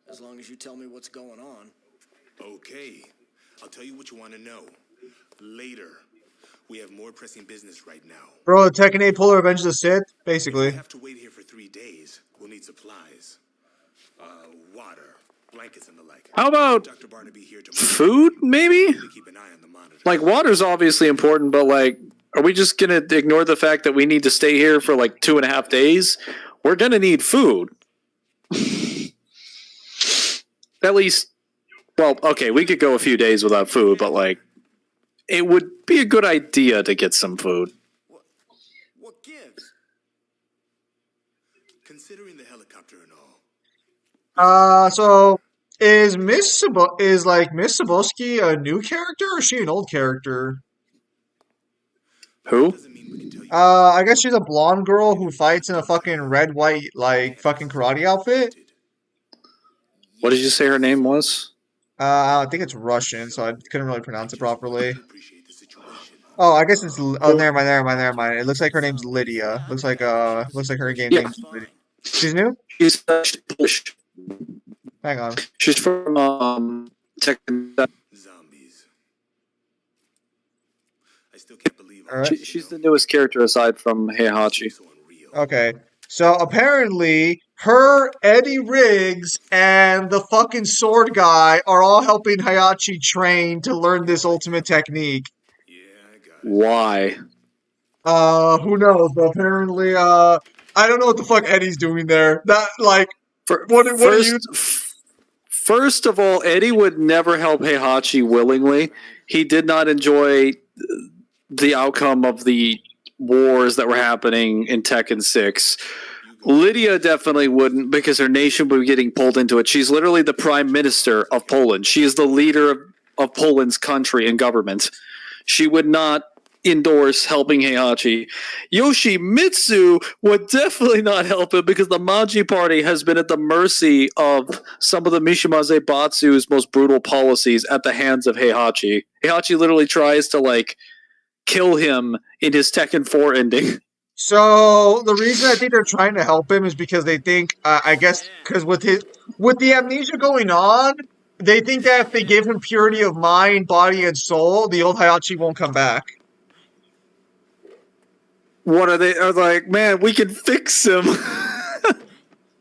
As long as you tell me what's going on. Okay. I'll tell you what you want to know. Later. We have more pressing business right now. Bro, the Tekken 8 Polar Revenge of the Sith, If we basically. have to wait here for 3 days, we'll need supplies. Water, blankets, and the like. How about Dr. Barnaby here to food, maybe? to keep an eye on the monitor. Like, water's obviously important, but, like, are we just going to ignore the fact that we need to stay here for, like, 2.5 days? We're going to need food. At least, well, okay, we could go a few days without food, but, like, it would be a good idea to get some food. What gives? Considering the helicopter and all. So is Miss Sabowski a new character or is she an old character? Who? Doesn't mean we can tell you. I guess she's a blonde girl who fights in a fucking red, white, like, fucking karate outfit. What did you say her name was? I think it's Russian, so I couldn't really pronounce it properly. Appreciate the situation. Oh, I guess it's, oh, never mind. It looks like her name's Lydia. Looks like her game Yeah. name's Lydia. She's new? She's Polish. Hang on. She's from Tekken. Zombies. I still can't believe All right. She's the newest character aside from Heihachi. so unreal. Okay. So apparently, her, Eddie Riggs, and the fucking sword guy are all helping Hayachi train to learn this ultimate technique. Yeah, I got it. Why? Who knows? But apparently, I don't know what the fuck Eddie's doing there. That, like, what are you... First of all, Eddie would never help Heihachi willingly. He did not enjoy the outcome of the wars that were happening in Tekken 6. Lydia definitely wouldn't because her nation would be getting pulled into it. She's literally the prime minister of Poland. She is the leader of Poland's country and government. She would not endorse helping Heihachi. Yoshimitsu would definitely not help him because the Maji party has been at the mercy of some of the Mishima Zaibatsu's most brutal policies at the hands of Heihachi. Heihachi literally tries to, like, kill him in his Tekken 4 ending. So the reason I think they're trying to help him is because they think, I guess, because with the amnesia going on, they think that if they give him purity of mind, body, and soul, the old Hayachi won't come back. What are they? Are like, man, we can fix him.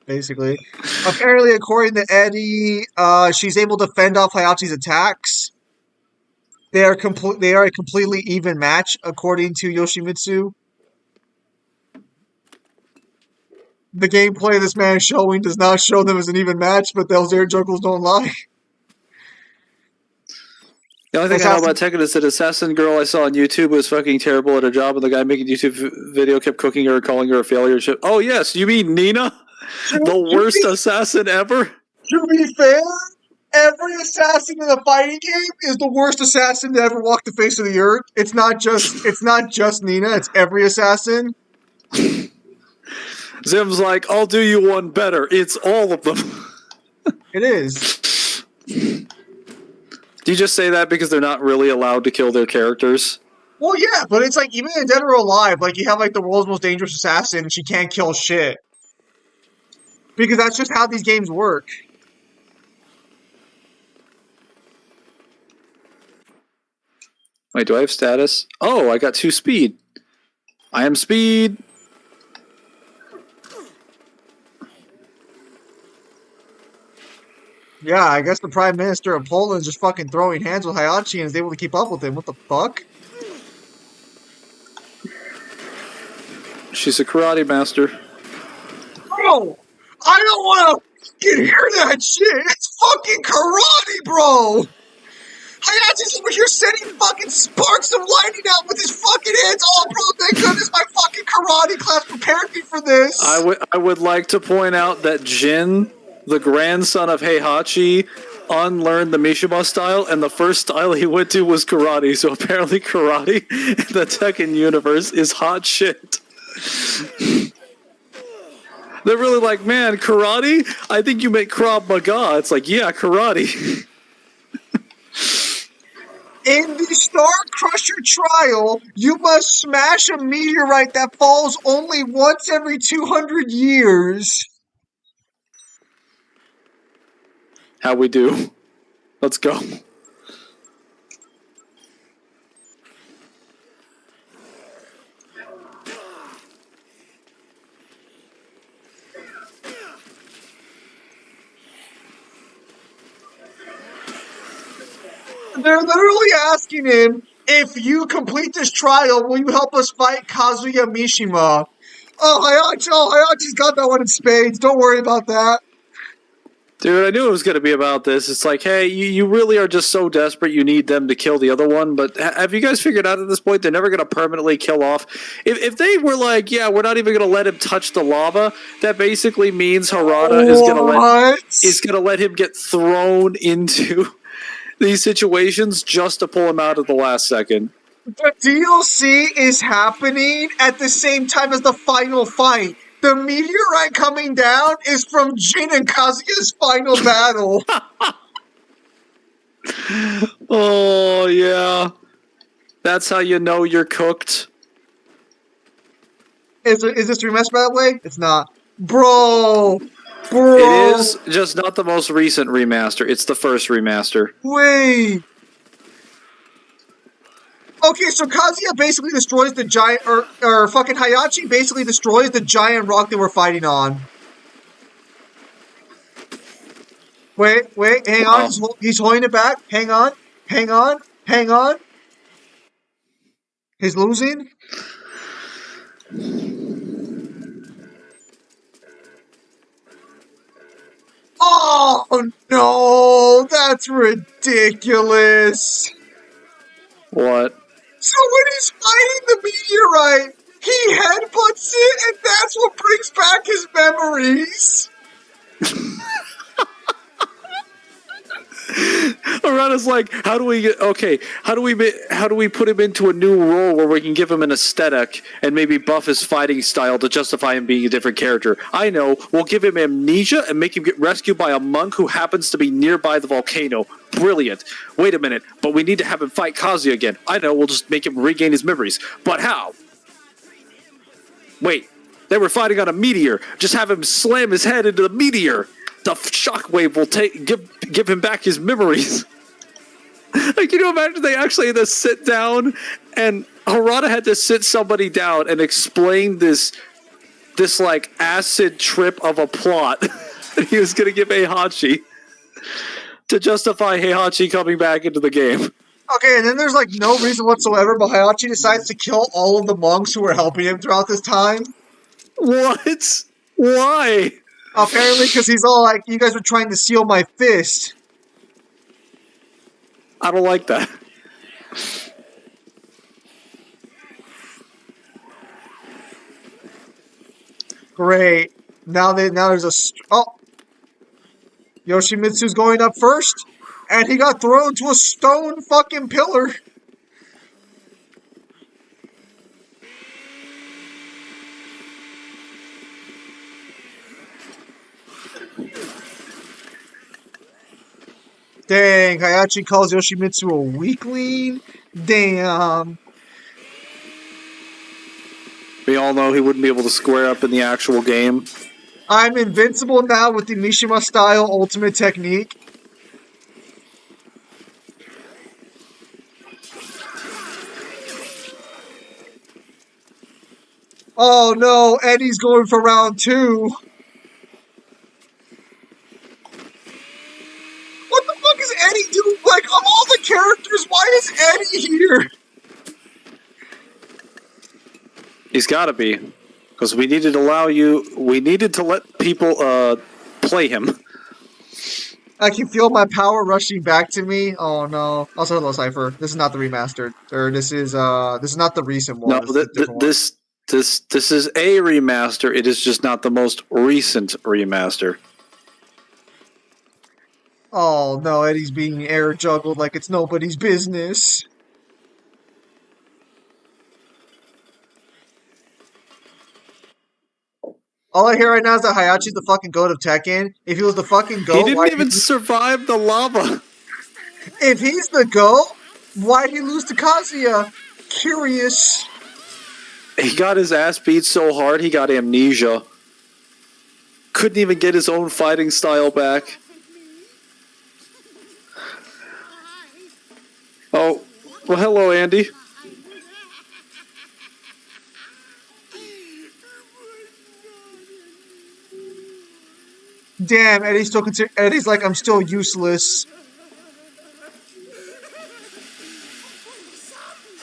Basically, apparently, according to Eddie, she's able to fend off Hayachi's attacks. They are They are a completely even match, according to Yoshimitsu. The gameplay this man is showing does not show them as an even match, but those air juggles don't lie. The only thing I know about Tekken is that Assassin Girl I saw on YouTube was fucking terrible at her job, and the guy making YouTube video kept cooking her, calling her a failure. Oh yes, you mean Nina, the worst assassin ever? To be fair, every assassin in a fighting game is the worst assassin to ever walk the face of the earth. It's not just Nina. It's every assassin. Zim's like, I'll do you one better. It's all of them. It is. Do you just say that because they're not really allowed to kill their characters? Well, yeah, but it's like, even in Dead or Alive, like, you have, like, the world's most dangerous assassin, and she can't kill shit. Because that's just how these games work. Wait, do I have status? Oh, I got 2 speed. I am speed. Yeah, I guess the Prime Minister of Poland is just fucking throwing hands with Hayachi and is able to keep up with him. What the fuck? She's a karate master. Bro! I don't want to hear that shit! It's fucking karate, bro! Hayachi's over here sending fucking sparks of lightning out with his fucking hands. Oh, bro, thank goodness my fucking karate class prepared me for this! I would like to point out that Jin, the grandson of Heihachi, unlearned the Mishima style, and the first style he went to was karate. So apparently karate in the Tekken universe is hot shit. They're really like, man, karate? I think you meant Krav Maga. It's like, yeah, karate. In the Star Crusher trial, you must smash a meteorite that falls only once every 200 years. How we do? Let's go. They're literally asking him, if you complete this trial, will you help us fight Kazuya Mishima? Hayachi's got that one in spades. Don't worry about that. Dude, I knew it was going to be about this. It's like, hey, you really are just so desperate you need them to kill the other one. But have you guys figured out at this point they're never going to permanently kill off? If they were like, yeah, we're not even going to let him touch the lava, that basically means Harada is going to let him get thrown into these situations just to pull him out at the last second. The DLC is happening at the same time as the final fight. The meteorite coming down is from Jin and Kazuya's final battle. Oh, yeah. That's how you know you're cooked. Is this remastered, by the way? It's not. Bro! It is, just not the most recent remaster. It's the first remaster. Wait! Okay, so Kazuya basically destroys the giant, or fucking Hayachi basically destroys the giant rock they were fighting on. Wait, hang on. He's holding it back. Hang on. He's losing. Oh no, that's ridiculous. What? So when he's fighting the meteorite, he headbutts it, and that's what brings back his memories. Arana's like, how do we put him into a new role where we can give him an aesthetic and maybe buff his fighting style to justify him being a different character? I know, we'll give him amnesia and make him get rescued by a monk who happens to be nearby the volcano. Brilliant. Wait a minute, but we need to have him fight Kazuya again. I know, we'll just make him regain his memories. But how? Wait, they were fighting on a meteor. Just have him slam his head into the meteor. The shockwave will give him back his memories. Like, can you imagine they actually had to sit down and Harada had to sit somebody down and explain this like acid trip of a plot that he was going to give Heihachi to justify Heihachi coming back into the game. Okay, and then there's like no reason whatsoever, but Hayachi decides to kill all of the monks who were helping him throughout this time. What? Why? Apparently, because he's all like, "You guys were trying to seal my fist." I don't like that. Great. Now there's Yoshimitsu's going up first, and he got thrown to a stone fucking pillar. Dang, Hayachi calls Yoshimitsu a weakling. Damn. We all know he wouldn't be able to square up in the actual game. I'm invincible now with the Mishima style ultimate technique. Oh no, Eddie's going for round 2. What the fuck is Eddie doing? Like, of all the characters, why is Eddie here? He's got to be, because we needed to let people play him. I can feel my power rushing back to me. Oh no. Also, hello, Cypher. This is not the remastered. Or this is not the recent one. No, This is a different one. this is a remaster. It is just not the most recent remaster. Oh no, Eddie's being air juggled like it's nobody's business. All I hear right now is that Hayachi's the fucking goat of Tekken. If he was the fucking He goat, didn't even survive the lava. if he's the goat, why'd he lose to Kazuya? Curious. He got his ass beat so hard he got amnesia. Couldn't even get his own fighting style back. Oh, well, hello, Andy. Damn, Eddie's like, I'm still useless.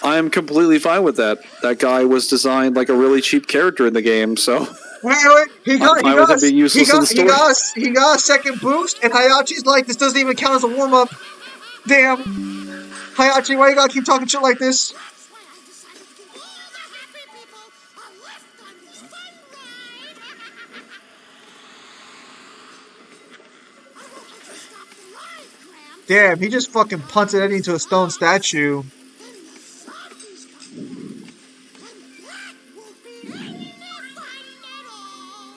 I am completely fine with that. That guy was designed like a really cheap character in the game, so Wait, he I'm got fine with him being useless in the story. he got a second boost, and Hayachi's like, this doesn't even count as a warm up. Damn, Hayachi, why you gotta keep talking shit like this? That's why I decided to give all the happy people a lift on this fun ride. I won't let you stop the ride, Gramps. Damn, he just fucking punted Eddie into a stone statue. Then the zombies come in, and that won't be any fun at all.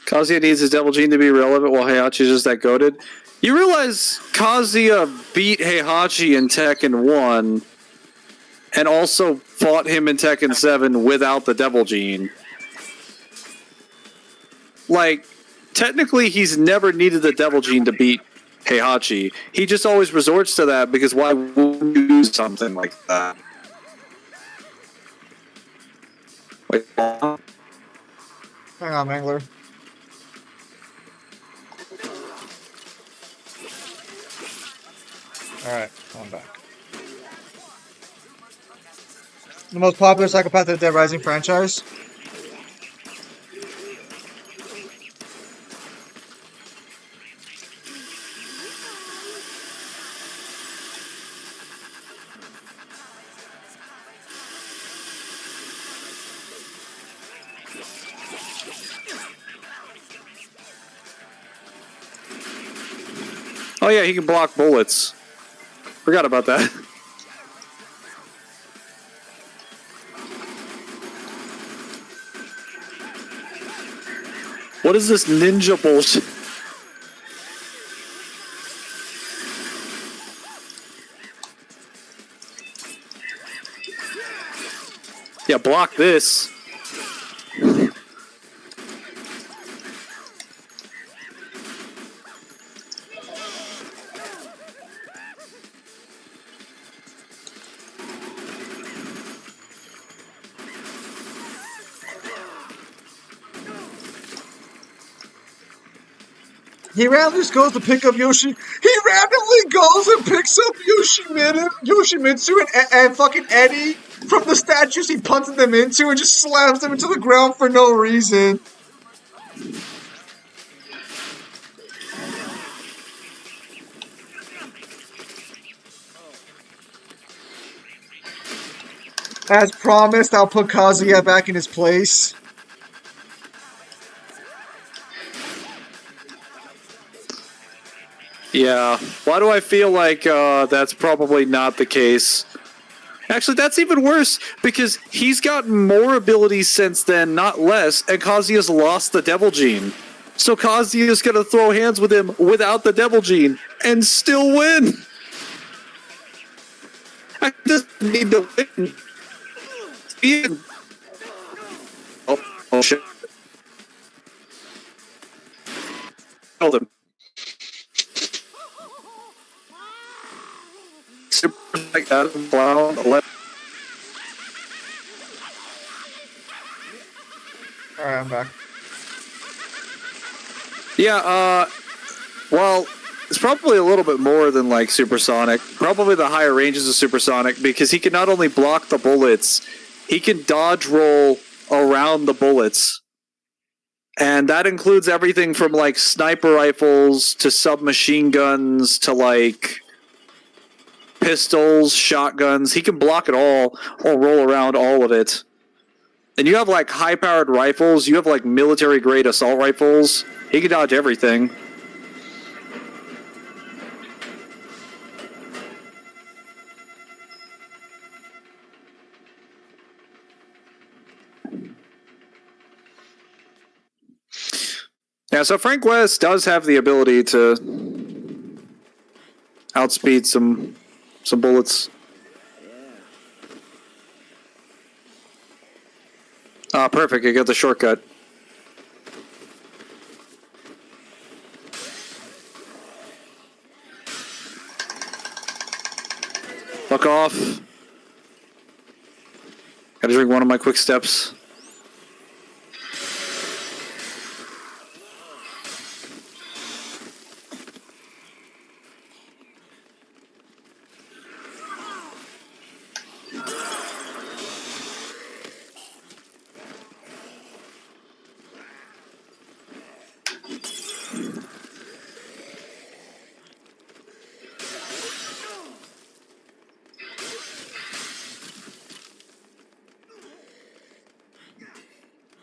Kazuya needs his Devil Gene to be relevant while Heihachi's just that goated. You realize Kazuya beat Heihachi in Tekken 1 and also fought him in Tekken 7 without the Devil Gene. Like, technically he's never needed the Devil Gene to beat Heihachi. He just always resorts to that because why would you do something like that? Wait, Hang on, Mangler. Alright, I'm back. The most popular Psychopath of the Dead Rising franchise? oh yeah, he can block bullets. Forgot about that. What is this ninja bullshit? Yeah, block this. He randomly just goes to pick up Yoshi. He randomly goes and picks up Yoshimitsu and fucking Eddie from the statues he punted them into and just slams them into the ground for no reason. As promised, I'll put Kazuya back in his place. Yeah. Why do I feel like that's probably not the case? Actually, that's even worse because he's gotten more abilities since then, not less, and Kazuya's lost the Devil Gene. So Kazuya's gonna throw hands with him without the Devil Gene and still win. I just need to win. Oh shit. Killed him. Super like that, Clown 11. Alright, I'm back. Yeah, well, it's probably a little bit more than like supersonic. Probably the higher ranges of supersonic because he can not only block the bullets, he can dodge roll around the bullets. And that includes everything from like sniper rifles to submachine guns to like pistols, shotguns. He can block it all or roll around all of it. And you have like high powered rifles, you have like military grade assault rifles. He can dodge everything. Yeah, so Frank West does have the ability to outspeed some bullets. Ah, perfect. You got the shortcut. Fuck off. Gotta drink one of my quick steps.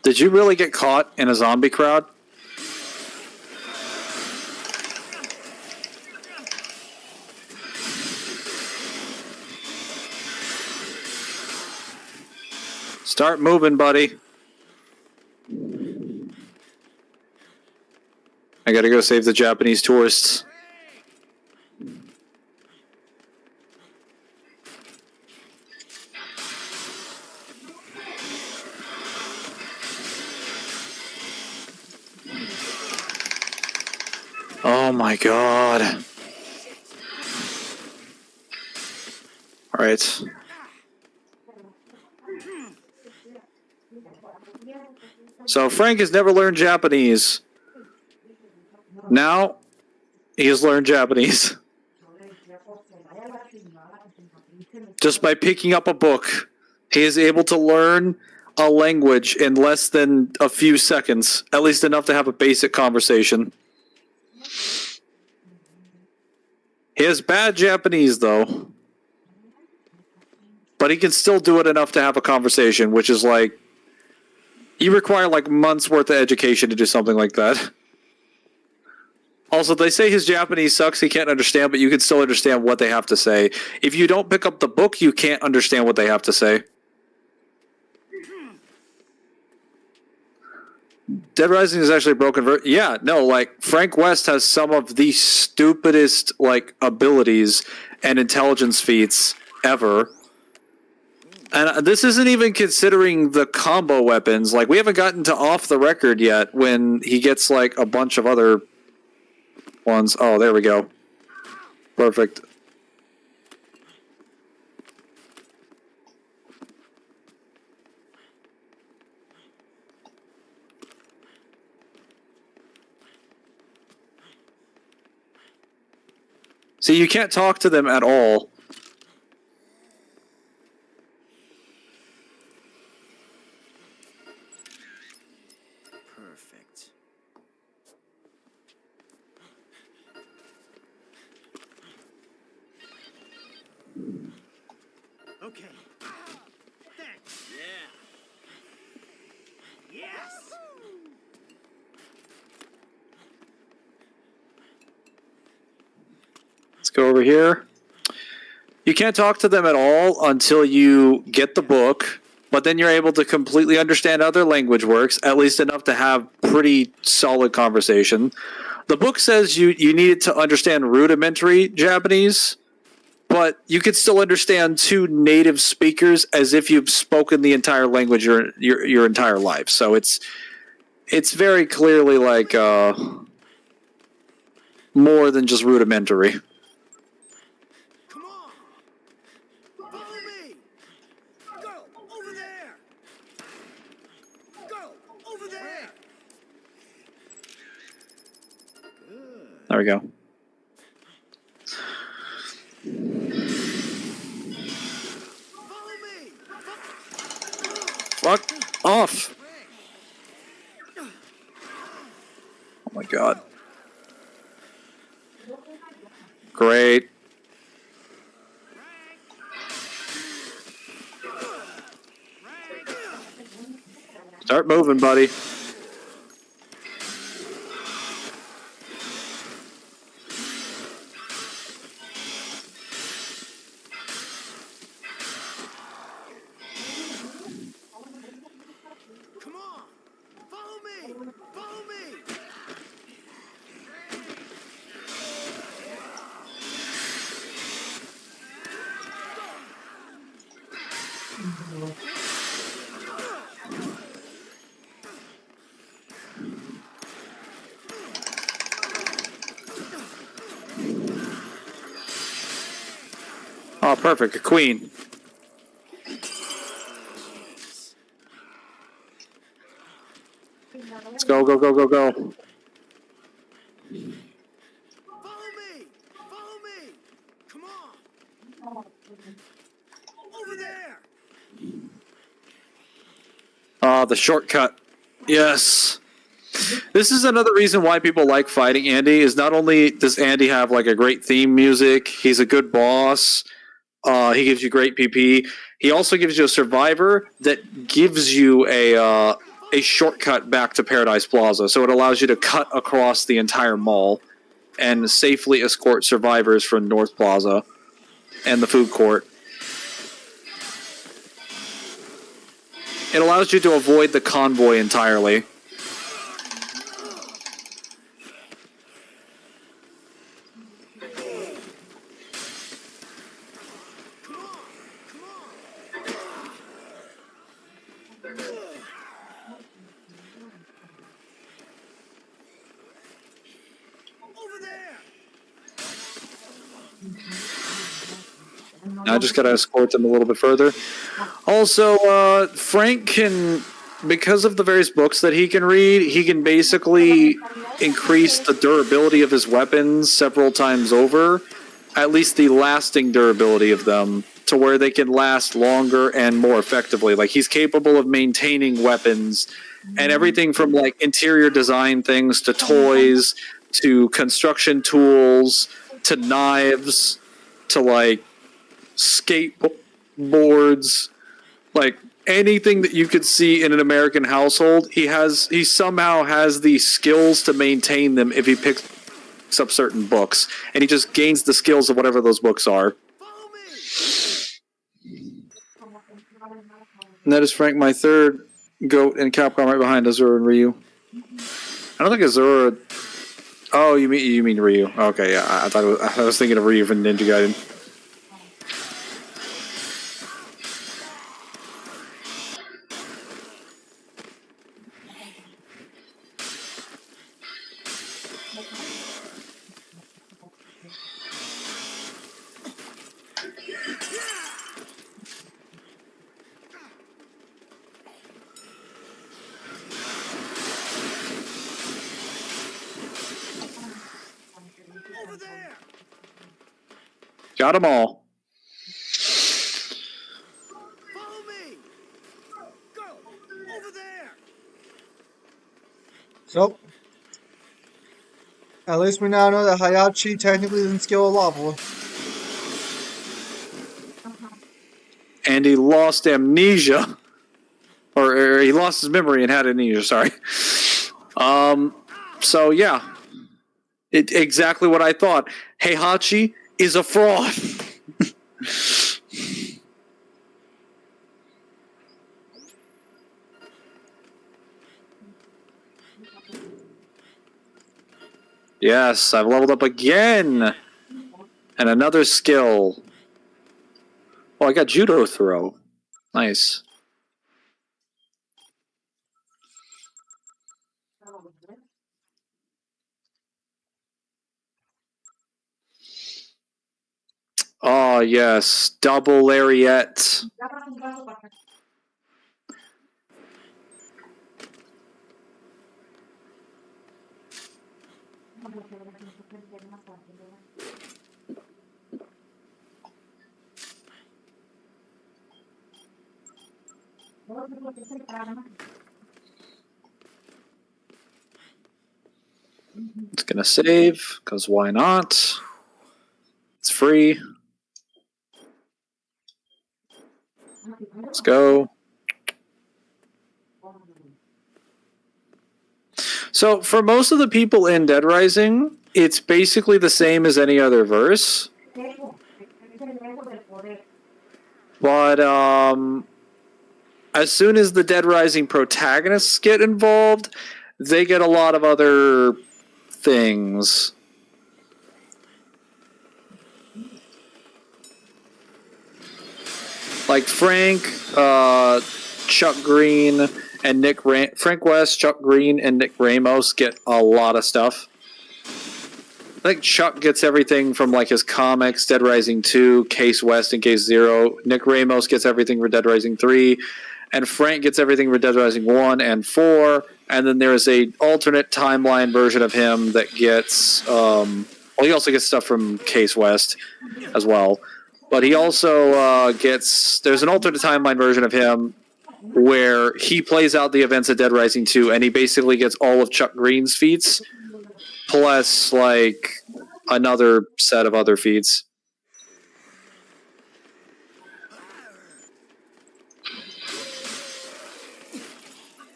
Did you really get caught in a zombie crowd? Start moving, buddy. I gotta go save the Japanese tourists. Oh my god. Alright. So Frank has never learned Japanese. Now, he has learned Japanese. Just by picking up a book, he is able to learn a language in less than a few seconds, at least enough to have a basic conversation. He has bad Japanese, though. But he can still do it enough to have a conversation, which is like, you require like months worth of education to do something like that. Also, they say his Japanese sucks, he can't understand, but you can still understand what they have to say. If you don't pick up the book, you can't understand what they have to say. Dead Rising is actually a broken yeah, no, like, Frank West has some of the stupidest, like, abilities and intelligence feats ever. And this isn't even considering the combo weapons. Like, we haven't gotten to off the record yet when he gets, like, a bunch of other ones. Oh, there we go. Perfect. See, you can't talk to them at all. Perfect. Okay. Thanks. Yeah. Yes. Let's go over here. You can't talk to them at all until you get the book, but then you're able to completely understand how their language works, at least enough to have pretty solid conversation. The book says you needed to understand rudimentary Japanese, but you could still understand two native speakers as if you've spoken the entire language your entire life. So it's very clearly like more than just rudimentary. Come on. Follow me. Go over there. Go over there. There we go. Follow me. Fuck off. Oh my god. Great. Start moving, buddy. Come on. Follow me. Follow me. Oh, perfect. A queen. Let's go, go, go, go, go. Follow me. Follow me. Come on. Over there. Oh, the shortcut. Yes. This is another reason why people like fighting Andy, is not only does Andy have like a great theme music, he's a good boss, he gives you great PP, he also gives you a survivor that gives you a shortcut back to Paradise Plaza. So it allows you to cut across the entire mall and safely escort survivors from North Plaza and the food court. It allows you to avoid the convoy entirely. Over there. I just got to escort them a little bit further. Also, Frank can, because of the various books that he can read, he can basically increase the durability of his weapons several times over, at least the lasting durability of them, to where they can last longer and more effectively. Like, he's capable of maintaining weapons and everything from, like, interior design things to toys to construction tools to knives to, like, skateboards, like anything that you could see in an American household, he somehow has the skills to maintain them if he picks up certain books, and he just gains the skills of whatever those books are. Follow me. And that is Frank, my third goat, and Capcom right behind Azura and Ryu. I don't think Azura. Oh, you mean Ryu? Okay, yeah. I was thinking of Ryu from Ninja Gaiden. Over there. Got them all. Follow me! Go! Over there! So, at least we now know that Hayachi technically doesn't skill a lava. And he lost amnesia. Or he lost his memory and had amnesia, sorry. So, yeah. Exactly what I thought. Heihachi is a fraud. Yes, I've leveled up again. And another skill. Oh, I got judo throw. Nice. Oh, yes. Double lariat. It's going to save, because why not? It's free. Let's go. So, for most of the people in Dead Rising, it's basically the same as any other verse. But, as soon as the Dead Rising protagonists get involved, they get a lot of other things. Like Frank, Chuck Green, and Frank West, Chuck Green, and Nick Ramos get a lot of stuff. I think Chuck gets everything from like his comics, Dead Rising 2, Case West, and Case Zero. Nick Ramos gets everything for Dead Rising 3. And Frank gets everything for Dead Rising 1 and 4. And then there's a alternate timeline version of him that gets... he also gets stuff from Case West as well. But he also gets... There's an alternate timeline version of him where he plays out the events of Dead Rising 2, and he basically gets all of Chuck Green's feats, plus, like, another set of other feats.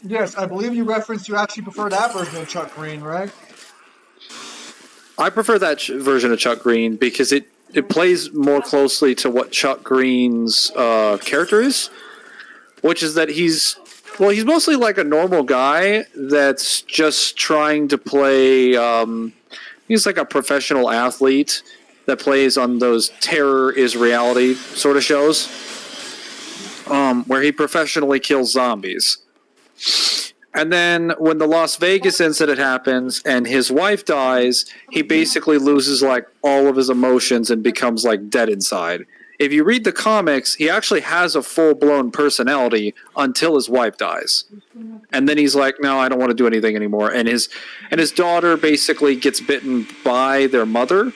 Yes, I believe you referenced you actually prefer that version of Chuck Green, right? I prefer that version of Chuck Green because it plays more closely to what Chuck Green's character is, which is that he's mostly like a normal guy that's just trying to play. He's like a professional athlete that plays on those Terror is Reality sort of shows, where he professionally kills zombies. And then when the Las Vegas incident happens and his wife dies, he basically loses like all of his emotions and becomes like dead inside. If you read the comics, he actually has a full-blown personality until his wife dies. And then he's like, no, I don't want to do anything anymore. And his daughter basically gets bitten by their mother,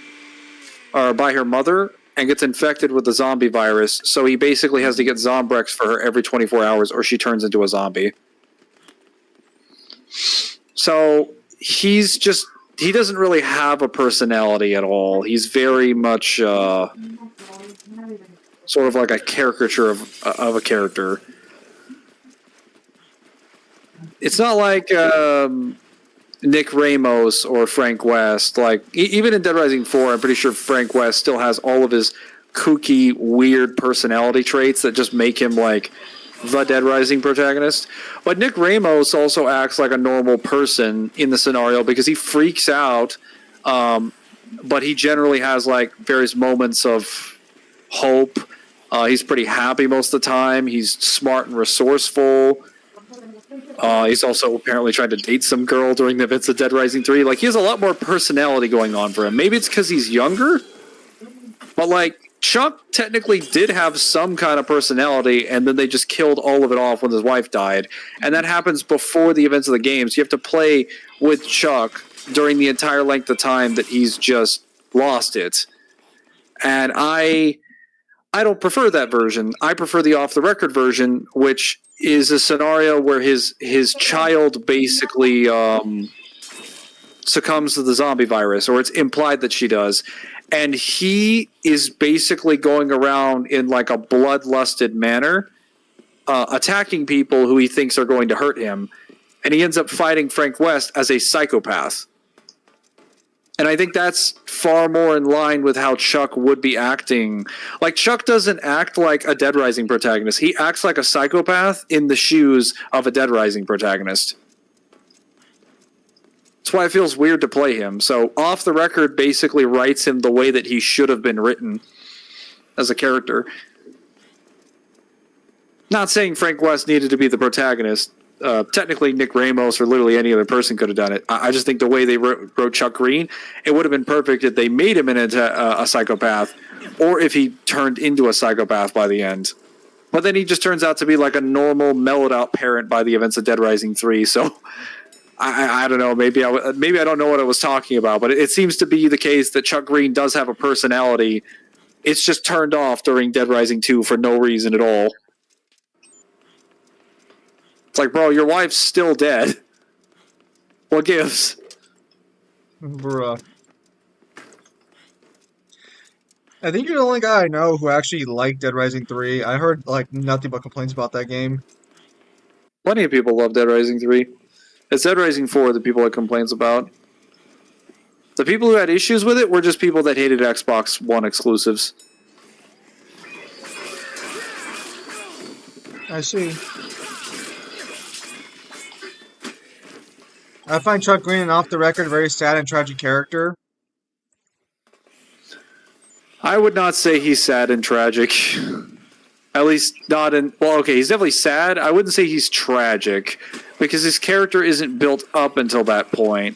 or by her mother, and gets infected with the zombie virus. So he basically has to get Zombrex for her every 24 hours or she turns into a zombie. So he doesn't really have a personality at all. He's very much sort of like a caricature of a character. It's not like Nick Ramos or Frank West. Like even in Dead Rising 4, I'm pretty sure Frank West still has all of his kooky, weird personality traits that just make him like the Dead Rising protagonist. But Nick Ramos also acts like a normal person in the scenario because he freaks out, but he generally has like various moments of hope. He's pretty happy most of the time. He's smart and resourceful. He's also apparently tried to date some girl during the events of Dead Rising 3. Like, he has a lot more personality going on for him. Maybe it's because he's younger, but like, Chuck technically did have some kind of personality, and then they just killed all of it off when his wife died. And that happens before the events of the games. You have to play with Chuck during the entire length of time that he's just lost it. And I don't prefer that version. I prefer the off the record version, which is a scenario where his child basically succumbs to the zombie virus, or it's implied that she does, and he is basically going around in like a bloodlusted manner, attacking people who he thinks are going to hurt him, and he ends up fighting Frank West as a psychopath. And I think that's far more in line with how Chuck would be acting. Like, Chuck doesn't act like a Dead Rising protagonist. He acts like a psychopath in the shoes of a Dead Rising protagonist. That's why it feels weird to play him. So Off the Record basically writes him the way that he should have been written as a character. Not saying Frank West needed to be the protagonist. Technically, Nick Ramos or literally any other person could have done it. I just think the way they wrote Chuck Green, it would have been perfect if they made him into a psychopath, or if he turned into a psychopath by the end. But then he just turns out to be like a normal, mellowed out parent by the events of Dead Rising 3. So I don't know. Maybe I don't know what I was talking about, but it seems to be the case that Chuck Green does have a personality. It's just turned off during Dead Rising 2 for no reason at all. It's like, bro, your wife's still dead. What gives? Bruh. I think you're the only guy I know who actually liked Dead Rising 3. I heard like nothing but complaints about that game. Plenty of people love Dead Rising 3. It's Dead Rising 4 that people had complaints about. The people who had issues with it were just people that hated Xbox One exclusives. I see. I find Chuck Green an off the record very sad and tragic character. I would not say he's sad and tragic. At least not in... Well, okay, he's definitely sad. I wouldn't say he's tragic, because his character isn't built up until that point.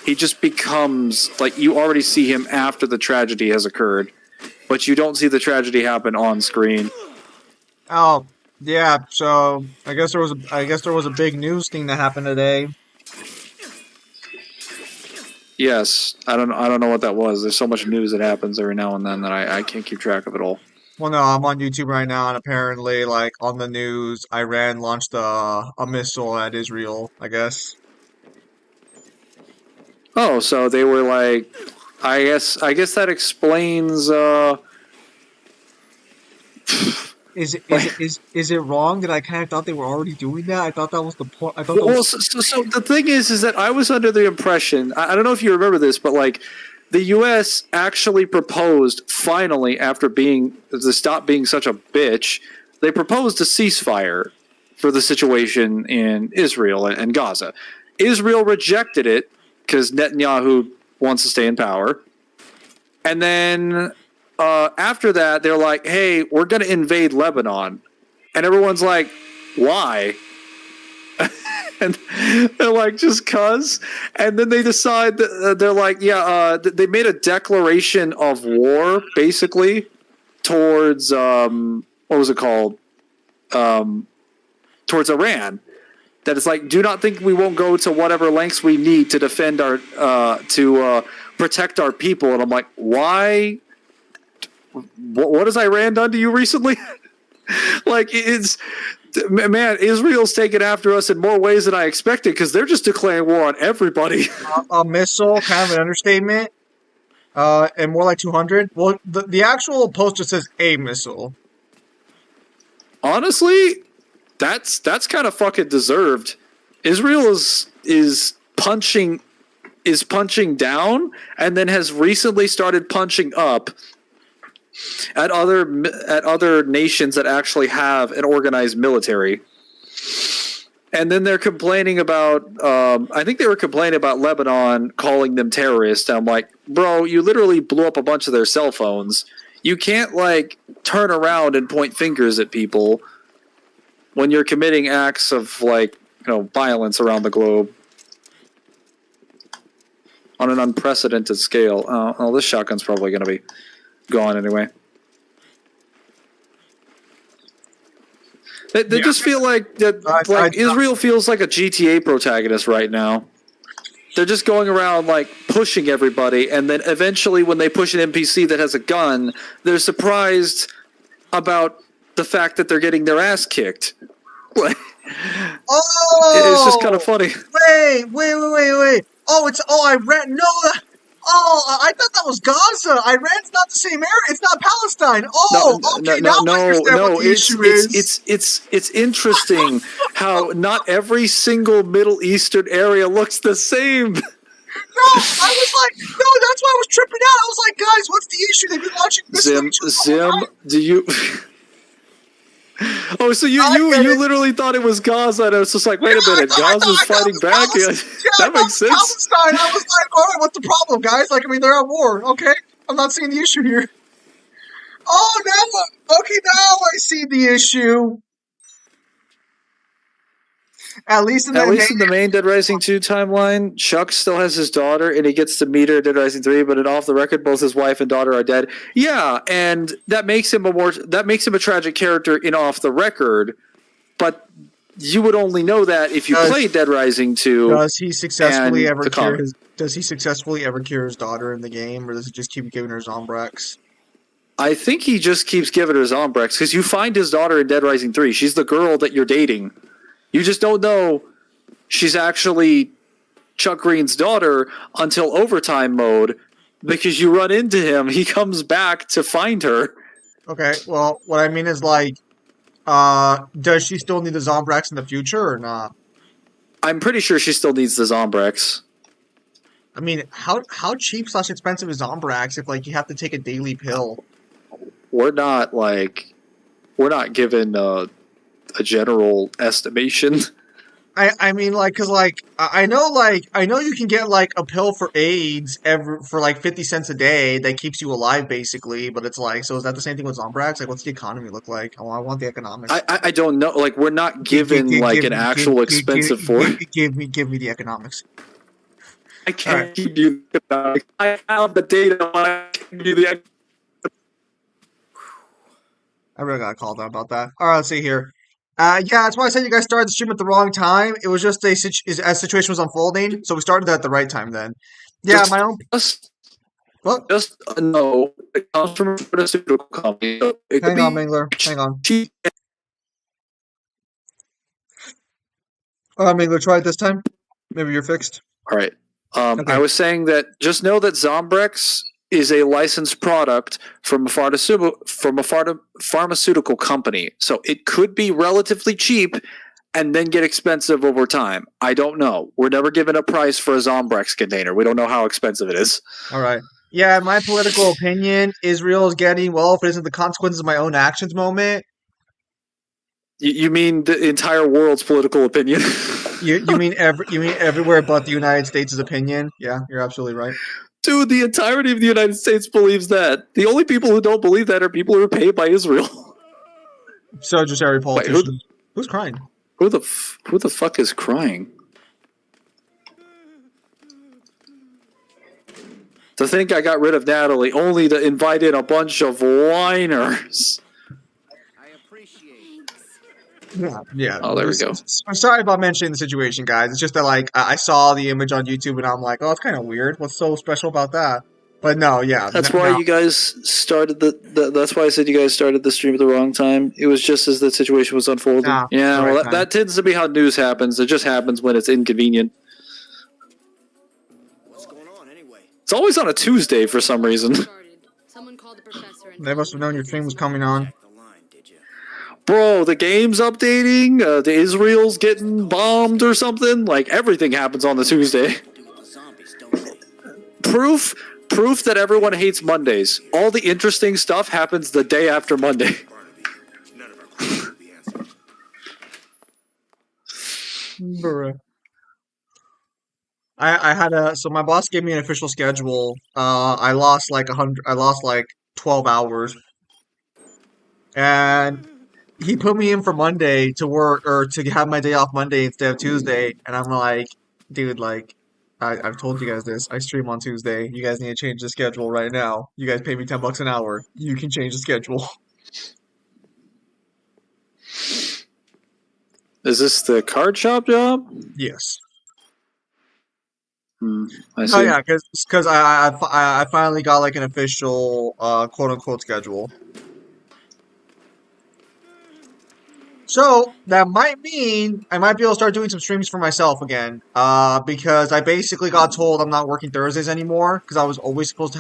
He just becomes... Like, you already see him after the tragedy has occurred, but you don't see the tragedy happen on screen. Oh, yeah, so I guess there was a big news thing that happened today. Yes, I don't know what that was. There's so much news that happens every now and then that I can't keep track of it all. Well, no, I'm on YouTube right now, and apparently, like, on the news, Iran launched a missile at Israel, I guess. Oh, so they were like, I guess that explains. Is it wrong that I kind of thought they were already doing that? I thought that was the point. I thought that Well, was... so the thing is that I was under the impression, I don't know if you remember this, but like the U.S. actually proposed, finally, after to stop being such a bitch, they proposed a ceasefire for the situation in Israel and Gaza. Israel rejected it because Netanyahu wants to stay in power. And then after that, they're like, hey, we're going to invade Lebanon. And everyone's like, why? And they're like, just cuz. And then they decide that they're like, yeah, they made a declaration of war, basically, towards, what was it called? Towards Iran. That it's like, do not think we won't go to whatever lengths we need to defend our, to protect our people. And I'm like, why? What has Iran done to you recently? Like, it's... Man, Israel's taken after us in more ways than I expected because they're just declaring war on everybody. A missile, kind of an understatement, and more like 200. Well, the actual poster says a missile. Honestly, that's kind of fucking deserved. Israel is punching down, and then has recently started punching up at other nations that actually have an organized military. And then they're complaining about I think they were complaining about Lebanon calling them terrorists. And I'm like, bro, you literally blew up a bunch of their cell phones. You can't like turn around and point fingers at people when you're committing acts of like, violence around the globe on an unprecedented scale. Oh, this shotgun's probably going to be gone anyway. They just feel like that. Israel feels like a GTA protagonist right now. They're just going around like pushing everybody, and then eventually, when they push an NPC that has a gun, they're surprised about the fact that they're getting their ass kicked. Like, it's just kind of funny. Wait. I read. No, I thought that was Gaza. Iran's not the same area. It's not Palestine. Oh, okay. Now I understand what the issue is. It's interesting how not every single Middle Eastern area looks the same. No, I was like, no, that's why I was tripping out. I was like, guys, what's the issue? They've been watching this. Zim, do you? Oh, so you literally thought it was Gaza, and I was just like, wait a minute, Gaza's fighting back? That makes sense. Palestine. I was like, all right, what's the problem, guys? Like, I mean, they're at war. Okay, I'm not seeing the issue here. Oh, now I see the issue. At least in the main Dead Rising 2 timeline, Chuck still has his daughter, and he gets to meet her in Dead Rising 3. But in Off the Record, both his wife and daughter are dead. Yeah, and that makes him a tragic character in Off the Record. But you would only know that if you played Dead Rising 2. Does he successfully ever cure his? Does he successfully ever cure his daughter in the game, or does he just keep giving her Zombrex? I think he just keeps giving her Zombrex because you find his daughter in Dead Rising 3. She's the girl that you're dating. You just don't know she's actually Chuck Green's daughter until overtime mode because you run into him. He comes back to find her. Okay, well, what I mean is like, does she still need the Zombrex in the future or not? I'm pretty sure she still needs the Zombrex. I mean, how cheap / expensive is Zombrex if like you have to take a daily pill? We're not given a general estimation. I mean, like, cause like I know you can get like a pill for AIDS for like 50 cents a day that keeps you alive basically, but it's like, so is that the same thing with Zombrex? Like, what's the economy look like? Oh, I want the economics. I don't know. Like, we're not given an actual expensive for it. Give me the economics. I can't give you the economics. I have the data, but I can't give you the economics. I really got called out about that. All right, let's see here. Yeah, that's why I said you guys started the stream at the wrong time. It was just as situation was unfolding, so we started at the right time then. Yeah, my own. What? Just no. It comes from a pharmaceutical company. So hang on, Mangler. Hang on. Mangler, try it this time. Maybe you're fixed. All right. Okay. I was saying that just know that Zombrex is a licensed product from a pharmaceutical company. So it could be relatively cheap and then get expensive over time. I don't know. We're never given a price for a Zombrex container. We don't know how expensive it is. All right. Yeah, in my political opinion, Israel is getting, well, if it isn't the consequences of my own actions moment. You mean the entire world's political opinion? you mean everywhere but the United States' opinion? Yeah, you're absolutely right. Dude, the entirety of the United States believes that. The only people who don't believe that are people who are paid by Israel. So just every politician. Who's crying? Who the fuck is crying? To think I got rid of Natalie only to invite in a bunch of whiners. I appreciate. Yeah. Oh, there we go. I'm sorry about mentioning the situation, guys. It's just that, like, I saw the image on YouTube and I'm like, oh, it's kind of weird. What's so special about that? But no, yeah. That's why you guys started that's why I said you guys started the stream at the wrong time. It was just as the situation was unfolding. Yeah, well, that tends to be how news happens. It just happens when it's inconvenient. What's going on anyway? It's always on a Tuesday for some reason. Someone called the professor and they must have known your stream was coming on. Bro, the game's updating, the Israel's getting bombed or something. Like, everything happens on the Tuesday. Proof that everyone hates Mondays. All the interesting stuff happens the day after Monday. I had so my boss gave me an official schedule. I lost like 12 hours. And he put me in for Monday to work or to have my day off Monday instead of Tuesday, and I'm like, dude, like, I've told you guys this. I stream on Tuesday. You guys need to change the schedule right now. You guys pay me $10 an hour. You can change the schedule. Is this the card shop job? Yes. I Oh see. yeah, because I finally got like an official quote unquote schedule. So that might mean I might be able to start doing some streams for myself again. Because I basically got told I'm not working Thursdays anymore because I was always supposed to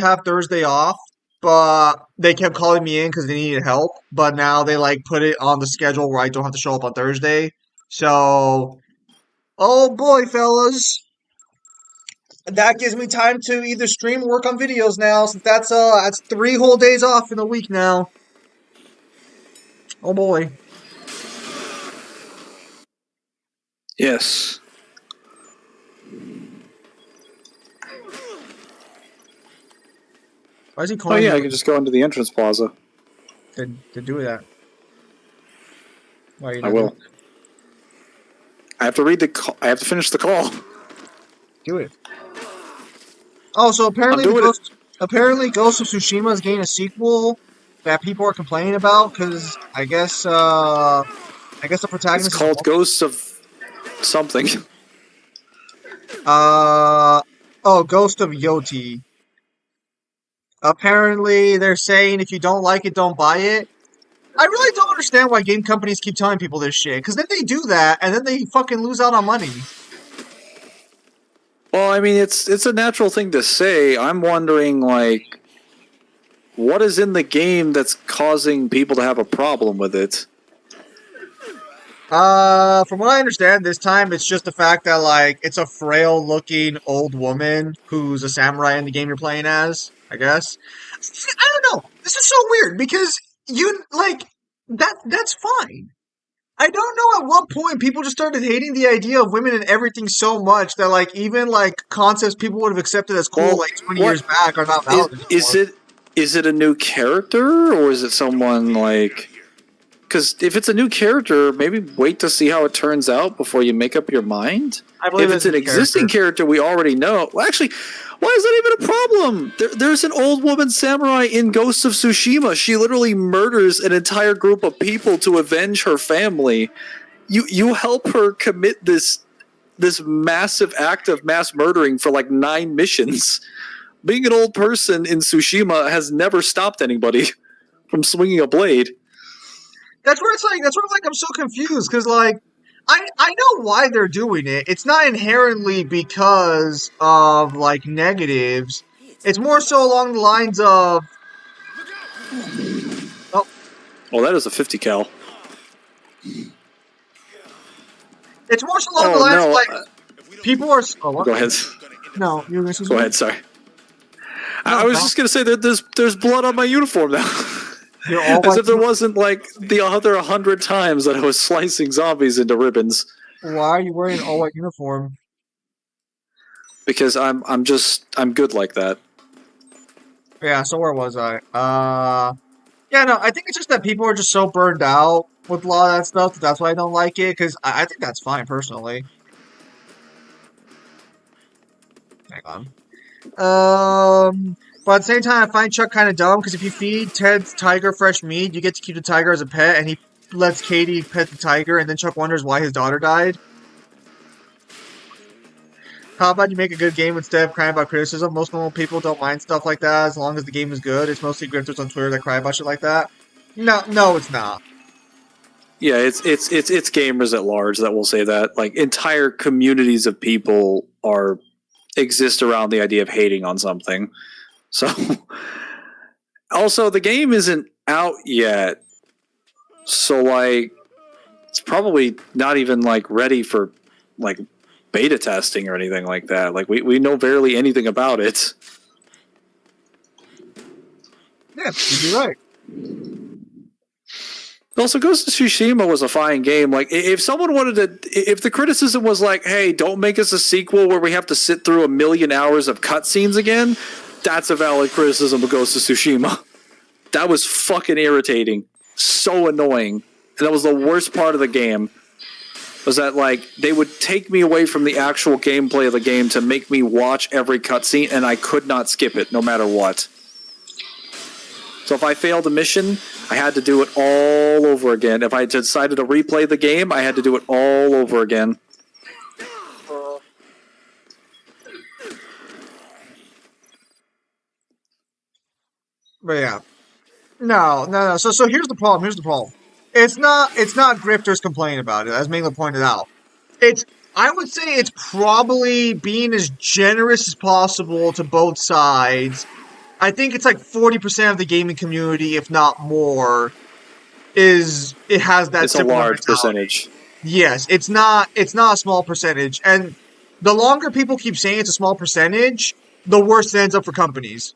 have Thursday off, but they kept calling me in because they needed help. But now they like put it on the schedule where I don't have to show up on Thursday. So, oh boy, fellas, that gives me time to either stream or work on videos now. Since that's 3 whole days off in a week now. Oh boy. Yes. Why is he Oh calling yeah, I you can just go into the entrance plaza. to do that? Why are you I not doing will. I have to read the call. I have to finish the call. Do it. Oh, so I'm doing it. apparently Ghost of Tsushima is getting a sequel that people are complaining about because I guess the It's protagonist is a called Ghosts of something. uh oh, Ghost of Yoti. Apparently they're saying if you don't like it, don't buy it. I really don't understand why game companies keep telling people this shit because then they do that and then they fucking lose out on money. Well, I mean, it's a natural thing to say. I'm wondering, like, what is in the game that's causing people to have a problem with it? From what I understand, this time it's just the fact that like it's a frail looking old woman who's a samurai in the game you're playing as, I guess. I don't know. This is so weird because you like that's fine. I don't know at what point people just started hating the idea of women and everything so much that like even like concepts people would have accepted as cool Well, like 20 years what back are not is valid is anymore. it? Is it a new character or is it someone like? Because if it's a new character, maybe wait to see how it turns out before you make up your mind. I believe If it's it's a an new existing character. character we already know, well, actually, why is that even a problem? There's an old woman samurai in Ghost of Tsushima. She literally murders an entire group of people to avenge her family. You help her commit this massive act of mass murdering for like 9 missions. Being an old person in Tsushima has never stopped anybody from swinging a blade. That's where like I'm so confused because like I know why they're doing it. It's not inherently because of like negatives. It's more so along the lines of oh Well, that is a 50 cal. it's more so along the Oh lines of no! like people are oh what? Go ahead. No, you were gonna say Go something? ahead. Sorry. I No, was no. just gonna say that there's blood on my uniform now. You're all As white. if there wasn't like the other 100 times that I was slicing zombies into ribbons. Why are you wearing an all white uniform? Because I'm good like that. Yeah, so where was I? Yeah, no, I think it's just that people are just so burned out with a lot of that stuff that's why I don't like it, because I think that's fine personally. Hang on. But at the same time, I find Chuck kind of dumb because if you feed Ted's tiger fresh meat, you get to keep the tiger as a pet, and he lets Katie pet the tiger, and then Chuck wonders why his daughter died. How about you make a good game instead of crying about criticism? Most normal people don't mind stuff like that as long as the game is good. It's mostly grifters on Twitter that cry about shit like that. No, it's not. Yeah, it's gamers at large that will say that. Like entire communities of people are exist around the idea of hating on something. So also the game isn't out yet. So like it's probably not even like ready for like beta testing or anything like that. Like we know barely anything about it. Yeah, you'd be right. Also, Ghost of Tsushima was a fine game. Like, if someone wanted to, if the criticism was like, "Hey, don't make us a sequel where we have to sit through 1,000,000 hours of cutscenes again," that's a valid criticism of Ghost of Tsushima. That was fucking irritating, so annoying. And that was the worst part of the game. Was that like they would take me away from the actual gameplay of the game to make me watch every cutscene, and I could not skip it, no matter what. So if I failed a mission, I had to do it all over again. If I decided to replay the game, I had to do it all over again. But yeah. No. So here's the problem. Here's the problem. It's not grifters complaining about it, as Mangler pointed out. It's I would say it's probably being as generous as possible to both sides. I think it's like 40% of the gaming community, if not more, it has that It's a similar large mentality. percentage. Yes, it's not a small percentage. And the longer people keep saying it's a small percentage, the worse it ends up for companies.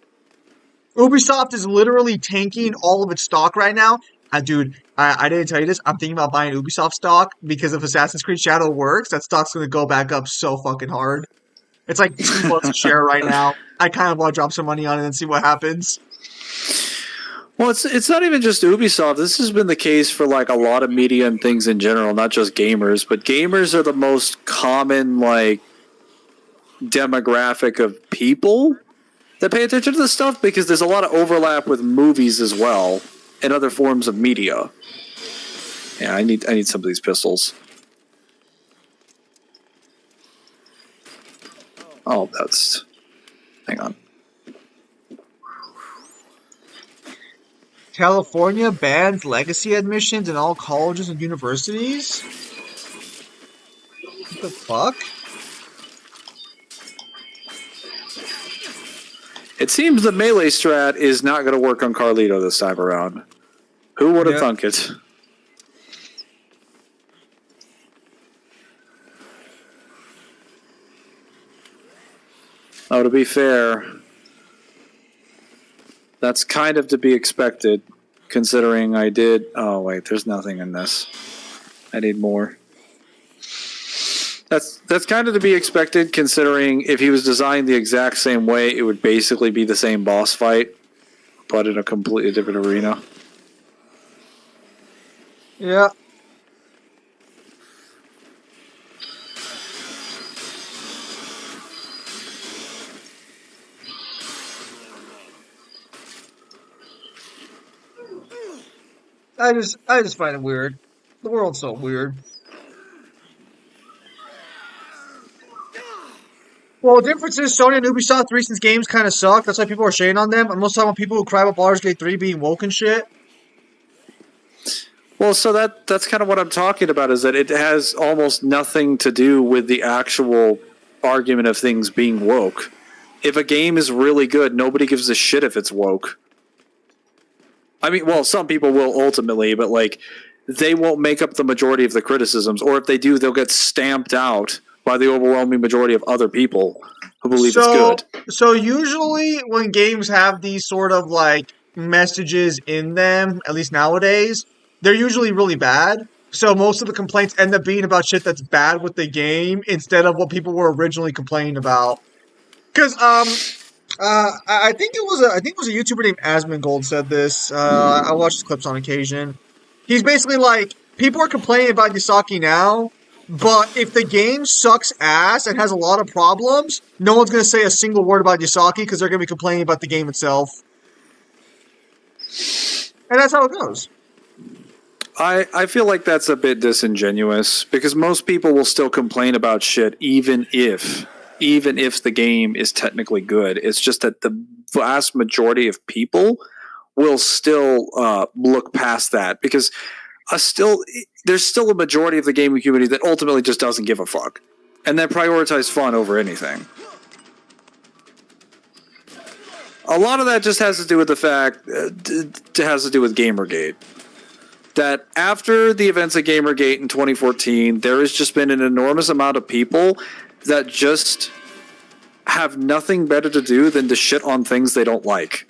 Ubisoft is literally tanking all of its stock right now. Dude, I didn't tell you this. I'm thinking about buying Ubisoft stock because if Assassin's Creed Shadow works, that stock's gonna go back up so fucking hard. It's like $2 a share right now. I kind of want to drop some money on it and see what happens. Well, it's not even just Ubisoft. This has been the case for like a lot of media and things in general, not just gamers. But gamers are the most common like demographic of people that pay attention to this stuff because there's a lot of overlap with movies as well and other forms of media. Yeah, I need some of these pistols. Oh, that's. Hang on. California bans legacy admissions in all colleges and universities? What the fuck? It seems the melee strat is not going to work on Carlito this time around. Who would have thunk it? Oh, to be fair, that's kind of to be expected, considering I did... Oh, wait, there's nothing in this. I need more. That's kind of to be expected, considering if he was designed the exact same way, it would basically be the same boss fight, but in a completely different arena. Yeah. I just find it weird. The world's so weird. Well, the difference is Sony and Ubisoft recent games kind of suck. That's why people are shitting on them. I'm most talking about people who cry about Baldur's Gate 3 being woke and shit. Well, so that's kind of what I'm talking about, is that it has almost nothing to do with the actual argument of things being woke. If a game is really good, nobody gives a shit if it's woke. I mean, well, some people will ultimately, but like they won't make up the majority of the criticisms, or if they do, they'll get stamped out by the overwhelming majority of other people who believe it's good. So usually when games have these sort of like messages in them, at least nowadays, they're usually really bad. So most of the complaints end up being about shit that's bad with the game instead of what people were originally complaining about. Because I think it was a YouTuber named Asmongold said this. I watch his clips on occasion. He's basically like, people are complaining about Yasaki now, but if the game sucks ass and has a lot of problems, no one's gonna say a single word about Yasaki because they're gonna be complaining about the game itself. And that's how it goes. I feel like that's a bit disingenuous because most people will still complain about shit even if the game is technically good. It's just that the vast majority of people will still look past that because there's still a majority of the gaming community that ultimately just doesn't give a fuck and that prioritize fun over anything. A lot of that just has to do with the fact it has to do with Gamergate. That after the events of Gamergate in 2014, there has just been an enormous amount of people that just have nothing better to do than to shit on things they don't like.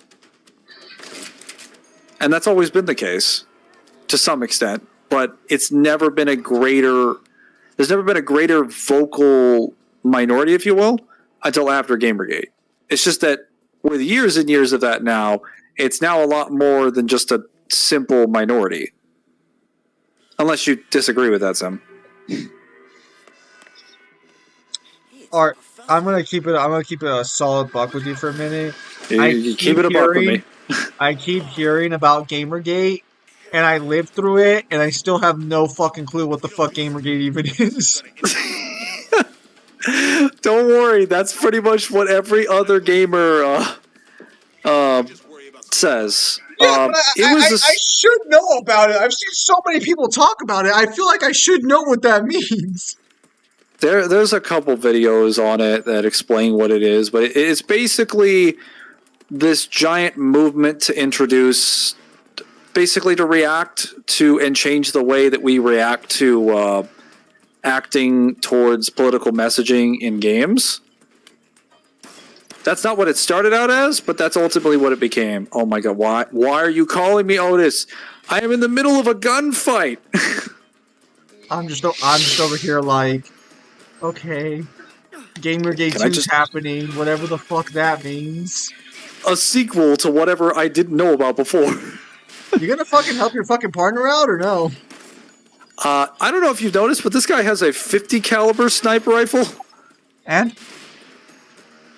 And that's always been the case, to some extent. But it's never been there's never been a greater vocal minority, if you will, until after Gamergate. It's just that with years and years of that now, it's now a lot more than just a simple minority. Unless you disagree with that, Sam. All right, I'm gonna keep it a solid buck with you for a minute. You keep it a buck with me. I keep hearing about Gamergate, and I lived through it, and I still have no fucking clue what the fuck Gamergate even is. Don't worry, that's pretty much what every other gamer says. Yeah, but It I, was I, a I should know about it. I've seen so many people talk about it. I feel like I should know what that means. there's a couple videos on it that explain what it is, but it's basically this giant movement to introduce, basically to react to and change the way that we react to acting towards political messaging in games. That's not what it started out as, but that's ultimately what it became. Oh my god, why are you calling me Otis? I am in the middle of a gunfight. I'm just over here like, okay, Gamergate Can I 2's just happening, whatever the fuck that means. a sequel to whatever I didn't know about before? You gonna fucking help your fucking partner out or no? I don't know if you've noticed, but this guy has a 50 caliber sniper rifle. And?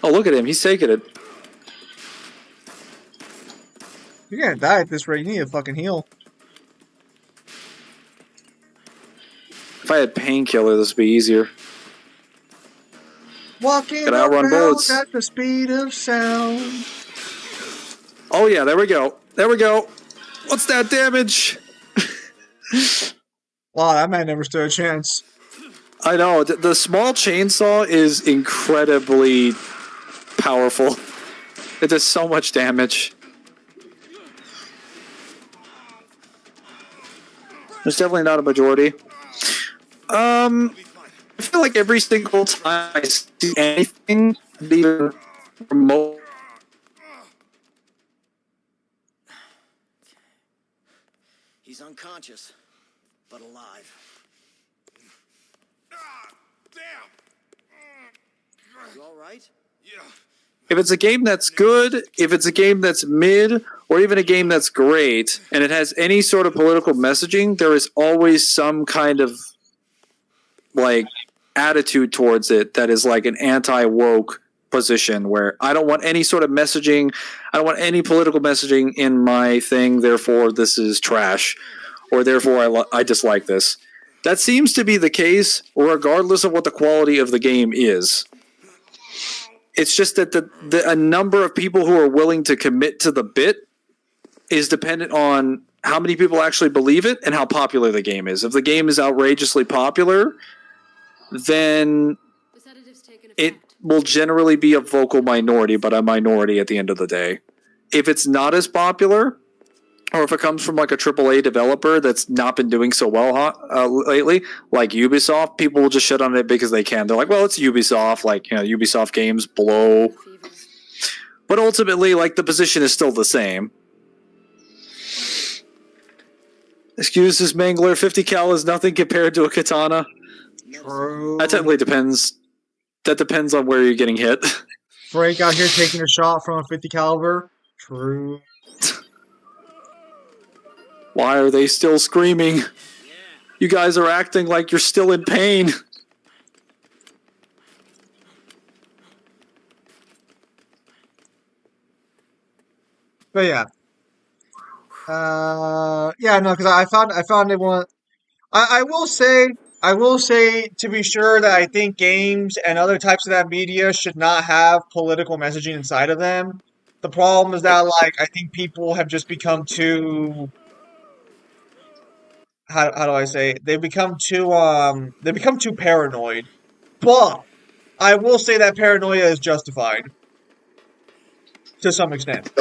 Oh, look at him. He's taking it. You're gonna die at this rate. You need to fucking heal. If I had painkiller, this would be easier. Walking Gotta outrun around bullets. at the speed of sound. Oh yeah, there we go. There we go. What's that damage? Wow, that man never stood a chance. I know. The small chainsaw is incredibly powerful. It does so much damage. There's definitely not a majority. I feel like every single time I see anything be remote. He's unconscious, but alive. Damn! You all right? Yeah. If it's a game that's good, if it's a game that's mid, or even a game that's great, and it has any sort of political messaging, there is always some kind of like attitude towards it that is like an anti-woke position where I don't want any sort of messaging, I don't want any political messaging in my thing, therefore this is trash, or therefore I dislike this. That seems to be the case regardless of what the quality of the game is. It's just that a number of people who are willing to commit to the bit is dependent on how many people actually believe it and how popular the game is. If the game is outrageously popular, then The sedative's taken it effect. will generally be a vocal minority, but a minority at the end of the day. If it's not as popular, or if it comes from like a AAA developer that's not been doing so well lately, like Ubisoft, people will just shit on it because they can. They're like, well, it's Ubisoft. Like, you know, Ubisoft games blow. Fever. But ultimately, like, the position is still the same. Excuse this, Mangler. 50 cal is nothing compared to a katana. True. That technically depends. That depends on where you're getting hit. Frank out here taking a shot from a 50 caliber. True. Why are they still screaming? You guys are acting like you're still in pain. But yeah. Yeah, no, because I found it one. I will say to be sure that I think games and other types of that media should not have political messaging inside of them. The problem is that like I think people have just become too how do I say it? They become too paranoid. But I will say that paranoia is justified to some extent.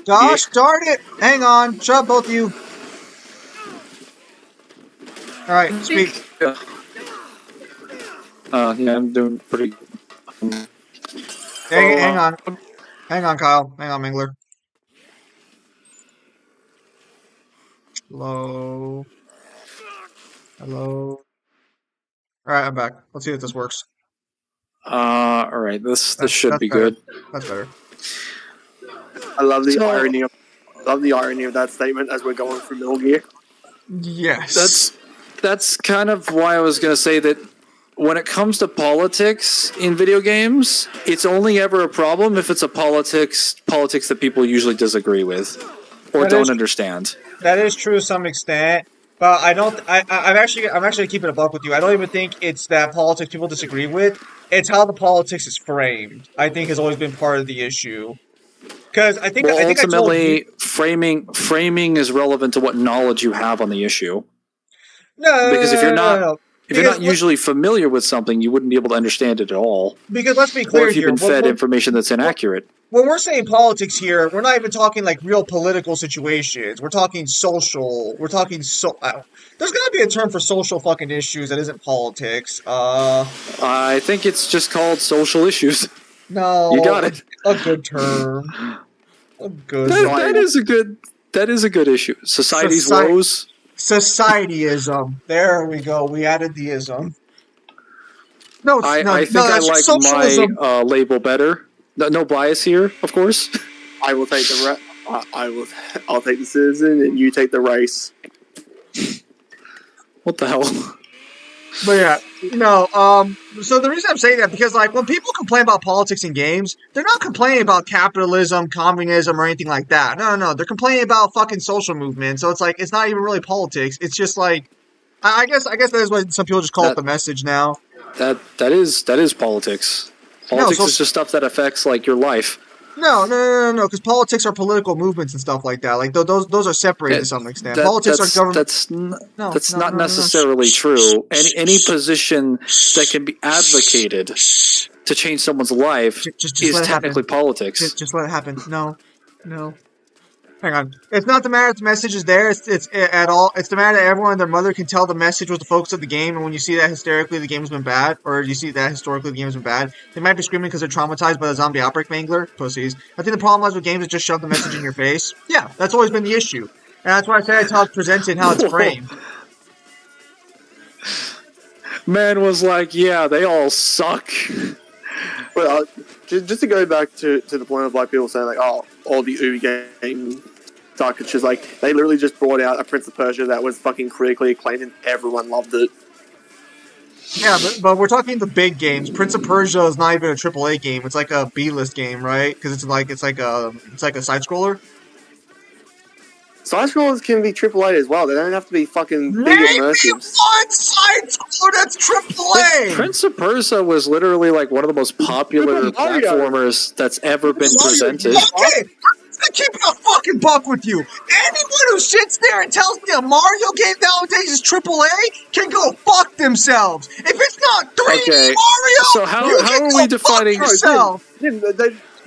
Josh, start it. Hang on. Shut up, both of you. All right, speak. Yeah, I'm doing pretty. Hang on. Hang on, Kyle. Hang on, Mangler. Hello. Hello. All right, I'm back. Let's see if this works. All right, this should That's be better. good. That's better. I love the So- irony of that statement as we're going through Metal Gear. Yes. That's kind of why I was going to say that when it comes to politics in video games, it's only ever a problem if it's a politics that people usually disagree with or That don't is- understand. That is true to some extent, but I don't. I'm actually keeping a buck with you. I don't even think it's that politics people disagree with. It's how the politics is framed. I think has always been part of the issue. Because I think Well, I told you. ultimately, framing is relevant to what knowledge you have on the issue. No, no, Because no, no, no, no, no. if you're not usually familiar with something, you wouldn't be able to understand it at all. Because let's be Or clear if you've here. been fed information that's inaccurate. When we're saying politics here, we're not even talking like real political situations. We're talking social. We're talking there's gotta be a term for social fucking issues that isn't politics. I think it's just called social issues. No, You got it. a good term. A good That is a good issue. Society's woes. Societyism. There we go. We added the ism. No, I think I that's like socialism. my label better. No bias here, of course. I will take I'll take the citizen, and you take the race. What the hell? But yeah, no. So the reason I'm saying that because like when people complain about politics in games, they're not complaining about capitalism, communism, or anything like that. No. They're complaining about fucking social movement. So it's like it's not even really politics. It's just like I guess that is what some people just call it the message now. That is politics. Politics is just stuff that affects like your life. No, because politics are political movements and stuff like that. Like those are separated to some extent. Politics are government. That's not necessarily true. Any position that can be advocated to change someone's life is technically politics. Just let it happen. No. Hang on. It's not the matter if the message is there. It's at all. It's the matter that everyone and their mother can tell the message was the focus of the game, and when you see that hysterically the game's been bad, or you see that historically the game's been bad, they might be screaming because they're traumatized by the zombie outbreak mangler. Pussies. I think the problem lies with games that just shove the message in your face. Yeah, that's always been the issue. And that's why I say it's how it's presented and how it's framed. Man was like, yeah, they all suck. Well, just to go back to the point of like people saying like, oh, all the Ubi game suck. It's just like they literally just brought out a Prince of Persia that was fucking critically acclaimed and everyone loved it. Yeah, but we're talking the big games. Prince of Persia is not even a AAA game. It's like a B-list game, right? Because it's like a side scroller. Side scrollers can be AAA as well. They don't have to be fucking big immersive. One side scroller that's AAA. Prince of Persia was literally like one of the most popular platformers that's ever been presented. Okay, I'm keeping a fucking buck with you. Anyone who sits there and tells me a Mario game nowadays is AAA can go fuck themselves. If it's not 3D Mario, so how are we defining yourself?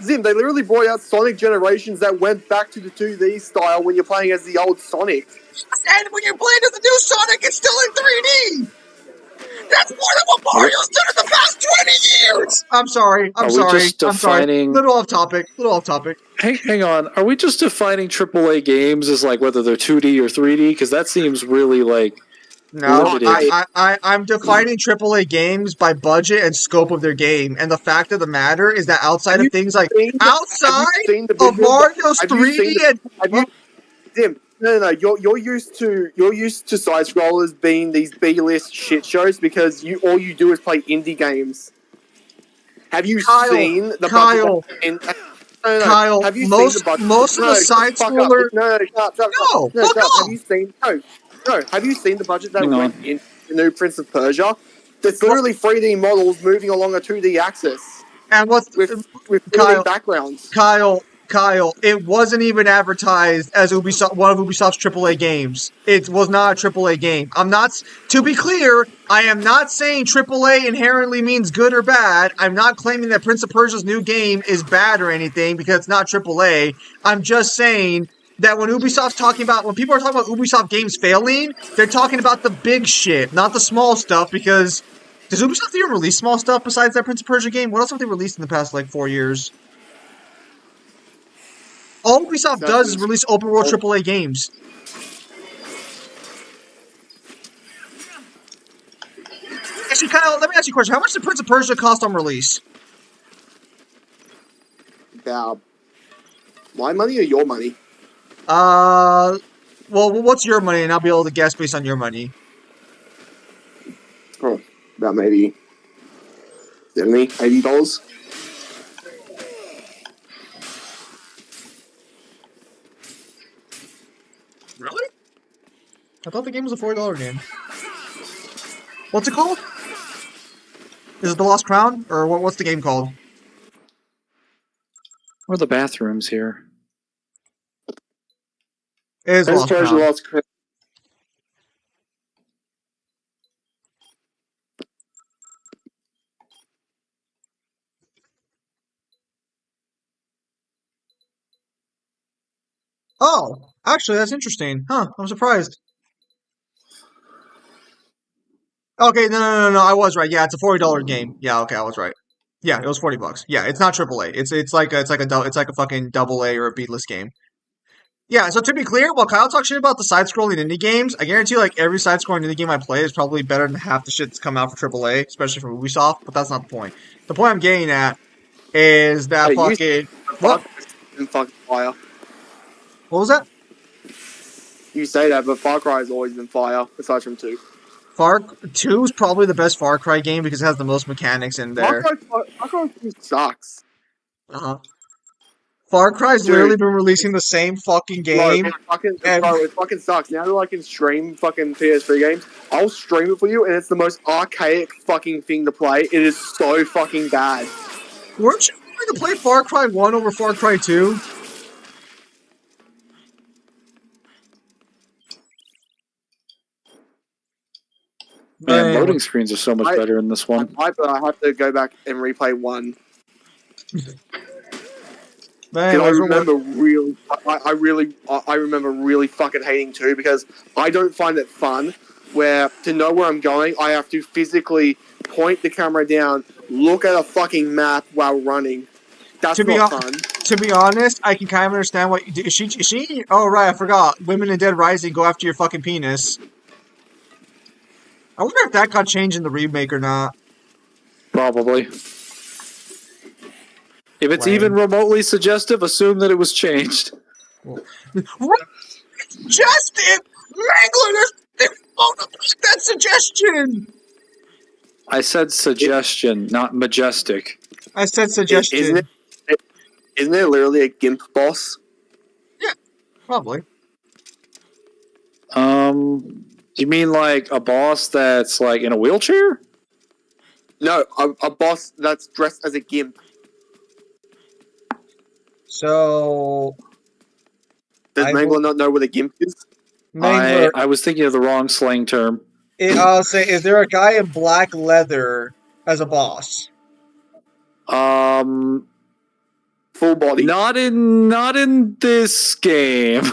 Zim, they literally brought out Sonic Generations that went back to the 2D style when you're playing as the old Sonic. And when you're playing as the new Sonic, it's still in 3D. That's more than what Mario's done in the past 20 years. I'm sorry. I'm sorry. Little off topic. Hang on. Are we just defining AAA games as like whether they're 2D or 3D? Because that seems really like limited. I'm defining AAA games by budget and scope of their game, and the fact of the matter is that outside of things like of Mario's 3D and Dim, no. You're used to side scrollers being these B-list shit shows because all you do is play indie games. Have you seen the Kyle? Kyle, have you most seen the budget? Most of the side scroller. Have you seen the budget that went in the new Prince of Persia? There's literally 3D models moving along a 2D axis. And what's with 3D backgrounds? Kyle, it wasn't even advertised as one of Ubisoft's AAA games. It was not a AAA game. To be clear, I am not saying AAA inherently means good or bad. I'm not claiming that Prince of Persia's new game is bad or anything because it's not AAA. I'm just saying that when people are talking about Ubisoft games failing, they're talking about the big shit, not the small stuff, because does Ubisoft even release small stuff besides that Prince of Persia game? What else have they released in the past, 4 years? All Ubisoft does is release open world AAA games. Actually, Kyle, let me ask you a question. How much did Prince of Persia cost on release? About my money or your money? Well, what's your money? And I'll be able to guess based on your money. Oh, about maybe $70, $80. Really? I thought the game was a $40 game. What's it called? Is it the Lost Crown or what's the game called? Where are the bathrooms here? It is Prince Lost Persia Crown. Lost Crown. Oh, actually, that's interesting. Huh? I'm surprised. Okay, no. I was right. Yeah, it's a $40 game. Yeah, okay, I was right. Yeah, it was $40. Yeah, it's not AAA. It's like a fucking double A or a B-list game. Yeah, so to be clear, while Kyle talks shit about the side-scrolling indie games, I guarantee like every side-scrolling indie game I play is probably better than half the shit that's come out for AAA, especially from Ubisoft. But that's not the point. The point I'm getting at is that Hey, you fucking Far what? Cry's been fucking fire. What was that? You say that, but Far Cry has always been fire, aside from 2. Far 2 is probably the best Far Cry game because it has the most mechanics in there. Far Cry 2 sucks. Uh-huh. Far Cry's Dude, literally been releasing the same fucking game. It fucking sucks. Now that I can stream fucking PS3 games, I'll stream it for you, and it's the most archaic fucking thing to play. It is so fucking bad. Weren't you going to play Far Cry 1 over Far Cry 2? Man, Anyway. loading screens are so much better in this one. I have to go back and replay 1. But Because anyways, I remember really fucking hating 2 because I don't find it fun. Where to know where I'm going, I have to physically point the camera down, look at a fucking map while running. That's not fun. To be honest, I can kind of understand what you do. Is she? Oh, right, I forgot. Women in Dead Rising go after your fucking penis. I wonder if that got changed in the remake or not. Probably. If it's Lame. even remotely suggestive, assume that it was changed. Suggestive? Mangler, they won't approve that suggestion! I said suggestion, not majestic. I said suggestion. Isn't it literally a GIMP boss? Yeah, probably. You mean like a boss that's like in a wheelchair? No, a boss that's dressed as a GIMP. So... Does Mangler not know what a GIMP is? Mangler, I was thinking of the wrong slang term. I'll say, is there a guy in black leather as a boss? Full body. Not in this game.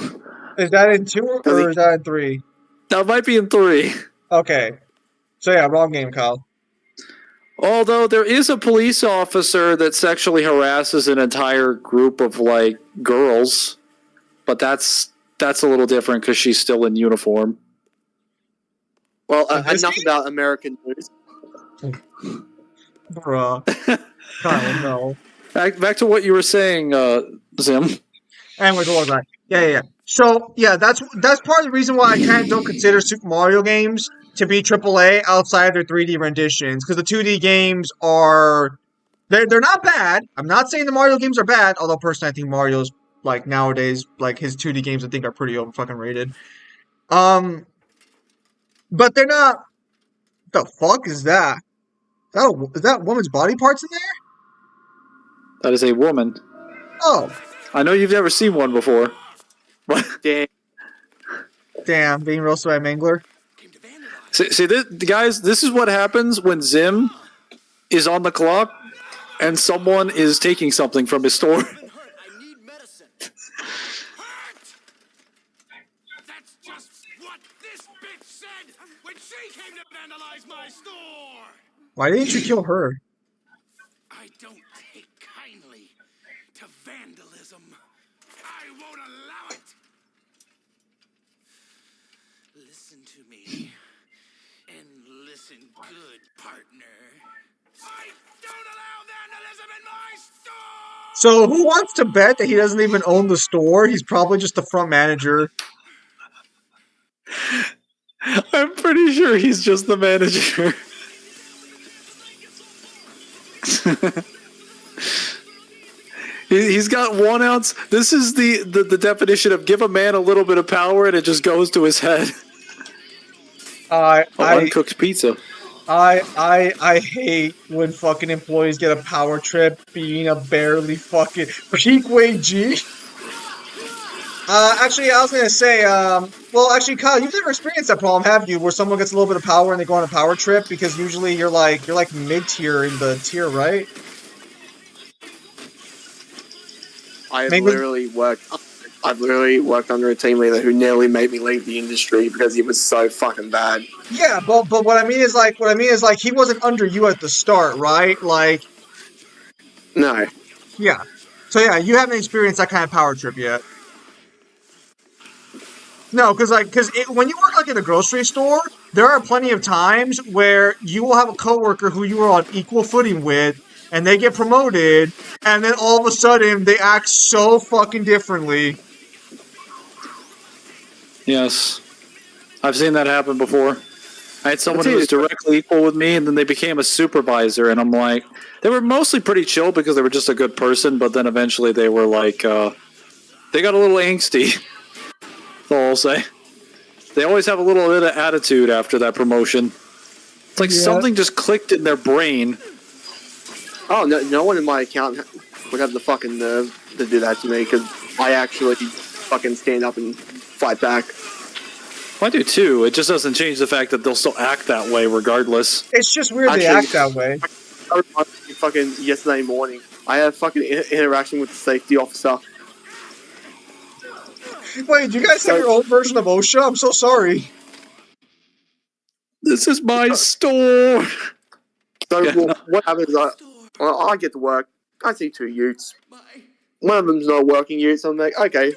Is that in 2 or is that in 3? That might be in 3. Okay. So yeah, wrong game, Kyle. Although there is a police officer that sexually harasses an entire group of like girls, but that's a little different because she's still in uniform. Well, enough about American news. Bruh. Kyle, no. Back to what you were saying, Zim. Anyways, what was that? Yeah. So, yeah, that's part of the reason why I kind of don't consider Super Mario games to be AAA outside their 3D renditions, because the 2D games are... They're not bad. I'm not saying the Mario games are bad, although personally I think Mario's, like, nowadays, like, his 2D games I think are pretty over-fucking-rated. But they're not... The fuck is that? Is that woman's body parts in there? That is a woman. Oh. I know you've never seen one before. Damn, being roasted by Mangler. See guys, this is what happens when Zim is on the clock and someone is taking something from his store. I need medicine. That's just what this bitch said when she came to vandalize my store! Why didn't you kill her? I don't take kindly to vandalism. I won't allow it! Listen to me. And listen good, partner. I don't allow vandalism in my store! So who wants to bet that he doesn't even own the store? He's probably just the front manager. I'm pretty sure he's just the manager. He's got 1 ounce. This is the definition of give a man a little bit of power and it just goes to his head. I uncooked pizza. I hate when fucking employees get a power trip being a barely fucking peak weight G. Actually, I was gonna say, well, actually, Kyle, you've never experienced that problem, have you? Where someone gets a little bit of power and they go on a power trip because usually you're like mid tier in the tier, right? I've Maybe, literally worked. I've literally worked under a team leader who nearly made me leave the industry because he was so fucking bad. yeah, but what I mean is like he wasn't under you at the start, right? Like, No, yeah. So yeah, you haven't experienced that kind of power trip yet. No, because when you work like in a grocery store, there are plenty of times where you will have a coworker who you are on equal footing with, and they get promoted, and then all of a sudden they act so fucking differently. Yes, I've seen that happen before. I had someone I'll who tell was directly equal with me, and then they became a supervisor, and I'm like, they were mostly pretty chill because they were just a good person, but then eventually they were like, they got a little angsty. That's all I'll say. They always have a little bit of attitude after that promotion. It's like Yeah. something just clicked in their brain. oh no one in my account would have the fucking nerve to do that to me because I actually fucking stand up and fight back. I do too. It just doesn't change the fact that they'll still act that way regardless. It's just weird they Actually- act that way. I remember me fucking yesterday morning. I had a fucking interaction with the safety officer. Wait, you guys have your own version of OSHA? I'm so sorry. This is my store. So Yeah, no. what happens? I get to work. I see two youths. One of them's not working youth, so I'm like, okay,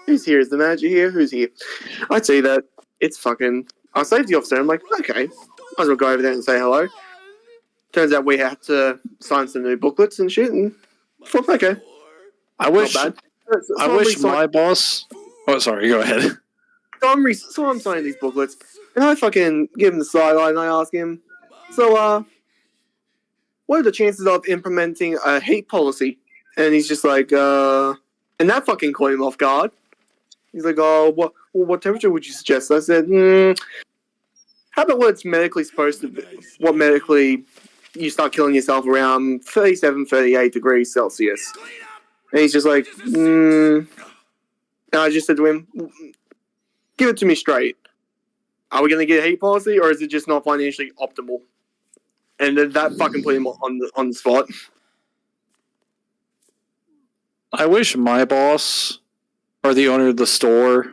who's here? Is the manager here? Who's here? I see that it's fucking our safety officer. I'm like, okay, might as well go over there and say hello. Turns out we have to sign some new booklets and shit, and thought, okay, I wish. not bad. So I I'm wish re-signing- my boss. Oh, sorry. Go ahead. so I'm signing these booklets, and I fucking give him the sideline, and I ask him, so what are the chances of implementing a hate policy? And he's just like, and that fucking caught him off guard. He's like, oh, what temperature would you suggest? I said, how about what it's medically supposed to be? What medically you start killing yourself around 37, 38 degrees Celsius. And he's just like, And I just said to him, give it to me straight. Are we going to get a hate policy, or is it just not financially optimal? And then that fucking put him on the spot. I wish my boss or the owner of the store,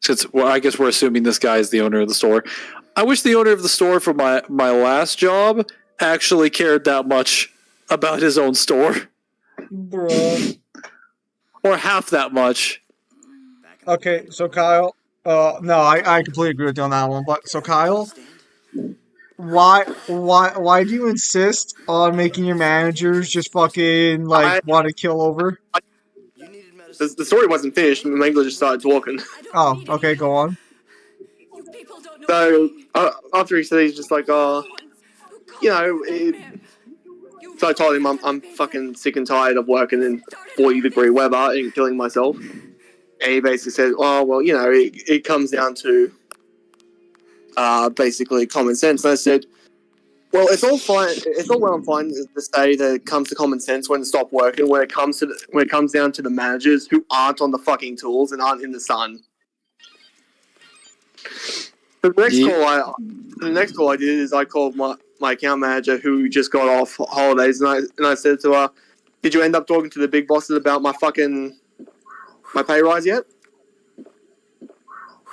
since I guess we're assuming this guy is the owner of the store. I wish the owner of the store for my last job actually cared that much about his own store, Bruh. or half that much. Okay, so Kyle, no, I completely agree with you on that one. But so Kyle, why do you insist on making your managers just fucking like want to kill over? The story wasn't finished, and Mangler just started talking. Oh, okay, go on. So after he said, he's just like, so I told him I'm fucking sick and tired of working in 40-degree weather and killing myself. And he basically said, oh, well, it comes down to basically common sense. And I said, well, it's all fine. It's all well and fine to say that it comes to common sense when it stopped working. When it comes down to the managers who aren't on the fucking tools and aren't in the sun. The next call I did is I called my account manager who just got off holidays, and I said to her, "Did you end up talking to the big bosses about my pay rise yet?"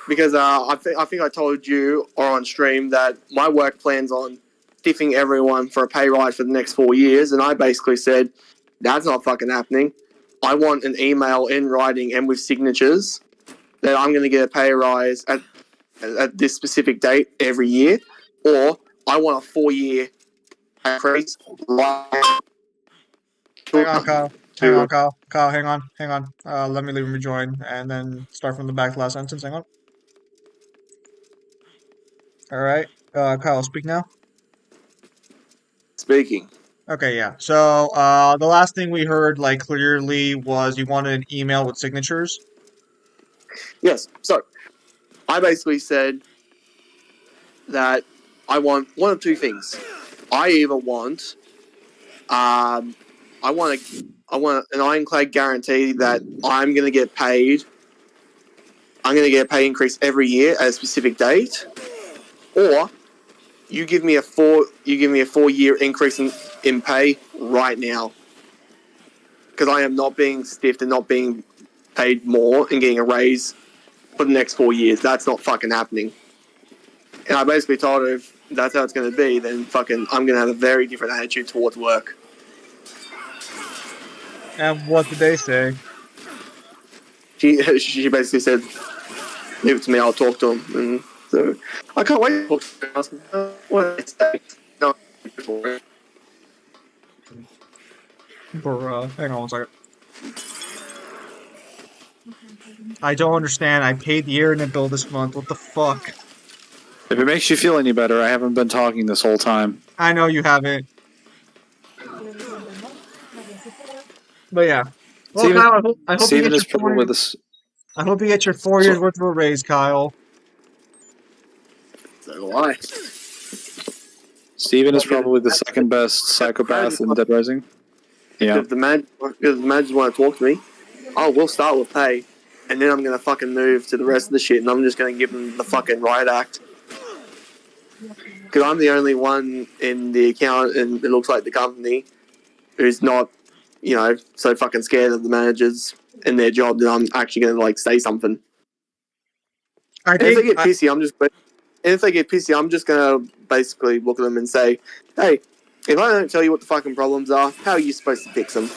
Because I think I told you or on stream that my work plans on stiffing everyone for a pay rise for the next 4 years, and I basically said that's not fucking happening. I want an email in writing and with signatures that I'm going to get a pay rise at this specific date every year, or I want a 4-year increase. Hang on, Kyle. Hang on, Kyle. Kyle, hang on. Let me leave and rejoin, and then start from the back last sentence. Hang on. All right, Kyle, speak now. Speaking. Okay, yeah. So, the last thing we heard, like, clearly was you wanted an email with signatures. Yes. So I basically said that I want one of two things. I either want, I want an ironclad guarantee that I'm going to get paid. I'm going to get a pay increase every year at a specific date, or you give me a 4-year increase in pay right now, because I am not being stiffed and not being paid more and getting a raise for the next 4 years. That's not fucking happening. And I basically told her if that's how it's going to be, then fucking I'm going to have a very different attitude towards work. And what did they say? She basically said, leave it to me, I'll talk to him. And so I can't wait to talk to him. I was like, what did I say? No, Bruh, hang on one second. I don't understand. I paid the internet bill this month. What the fuck? If it makes you feel any better, I haven't been talking this whole time. I know you haven't. But yeah. Well, Steven, Kyle, I hope you Steven get is your 4 probably years. I hope you get your 4 years worth of a raise, Kyle. so why? Steven is probably the second best psychopath in Dead Rising. Yeah. If the managers want to talk to me, we'll start with pay, and then I'm going to fucking move to the rest of the shit, and I'm just going to give them the fucking riot act. Because I'm the only one in the account, and it looks like the company, who's not, so fucking scared of the managers and their job that I'm actually going to, like, say something. And if they get pissy, I'm just going to basically look at them and say, hey, if I don't tell you what the fucking problems are, how are you supposed to fix them?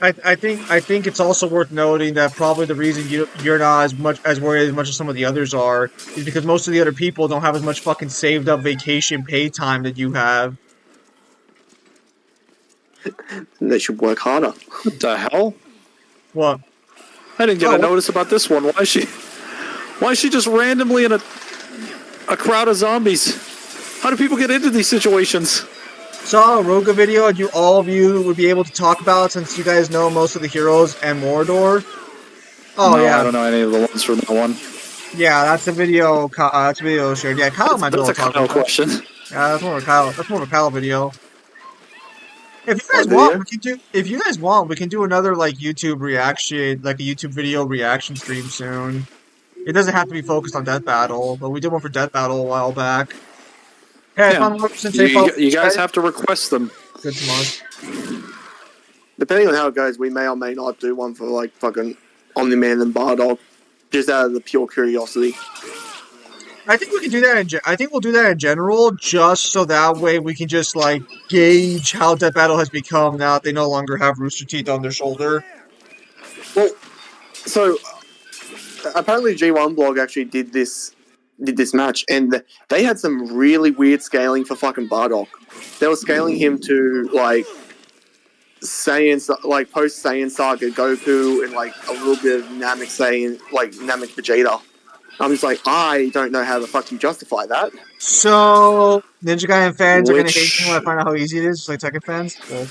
I think it's also worth noting that probably the reason you're not as worried as some of the others are is because most of the other people don't have as much fucking saved up vacation pay time that you have. They should work harder. What the hell? What? I didn't get a notice about this one. Why is she just randomly in a crowd of zombies? How do people get into these situations? Saw a Roga video, and all of you would be able to talk about it since you guys know most of the heroes and Mordor. Oh no, yeah, I don't know any of the ones from that one. Yeah, that's a video. That's a video shared. Yeah, Kyle might be able to talk about. That's a Kyle question. Yeah, that's more of a Kyle. That's more of a Kyle video. If you guys want, we can do. If you guys want, we can do another like YouTube reaction, like a YouTube video reaction stream soon. It doesn't have to be focused on Death Battle, but we did one for Death Battle a while back. Hey, Yeah. You guys have to request them. Good to much. Depending on how it goes, we may or may not do one for like fucking Omni-Man and Bardock, just out of the pure curiosity. I think we can do that. I think we'll do that in general, just so that way we can just like gauge how Death Battle has become now that they no longer have Rooster Teeth on their shoulder. Well, so apparently G1 blog actually did this match, and they had some really weird scaling for fucking Bardock. They were scaling him to like Saiyan, like post Saiyan Saga Goku, and like a little bit of Namek Saiyan, like Namek Vegeta. I'm just like, I don't know how the fuck you justify that. So Ninja Gaiden fans are gonna hate me when I find out how easy it is, just like Tekken fans. Well,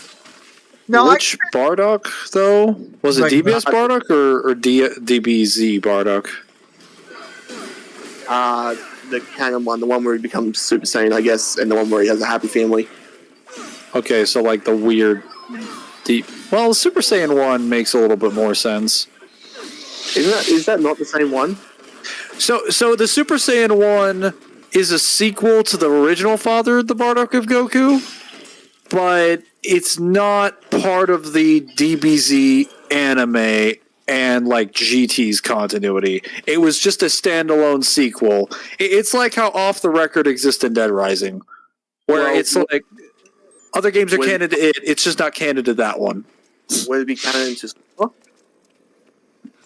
no, which Bardock though? Was it DBS Bardock or DBZ Bardock? The canon one, the one where he becomes Super Saiyan, I guess, and the one where he has a happy family. Okay, so like the weird deep. Well, Super Saiyan 1 makes a little bit more sense. Is that not the same one? So the Super Saiyan 1 is a sequel to the original Father of the Bardock of Goku, but it's not part of the DBZ anime and like GT's continuity. It was just a standalone sequel. It's like how Off the Record exists in Dead Rising, where it's like other games are canon to it. It's just not canon to that one. Would it be canon to Super?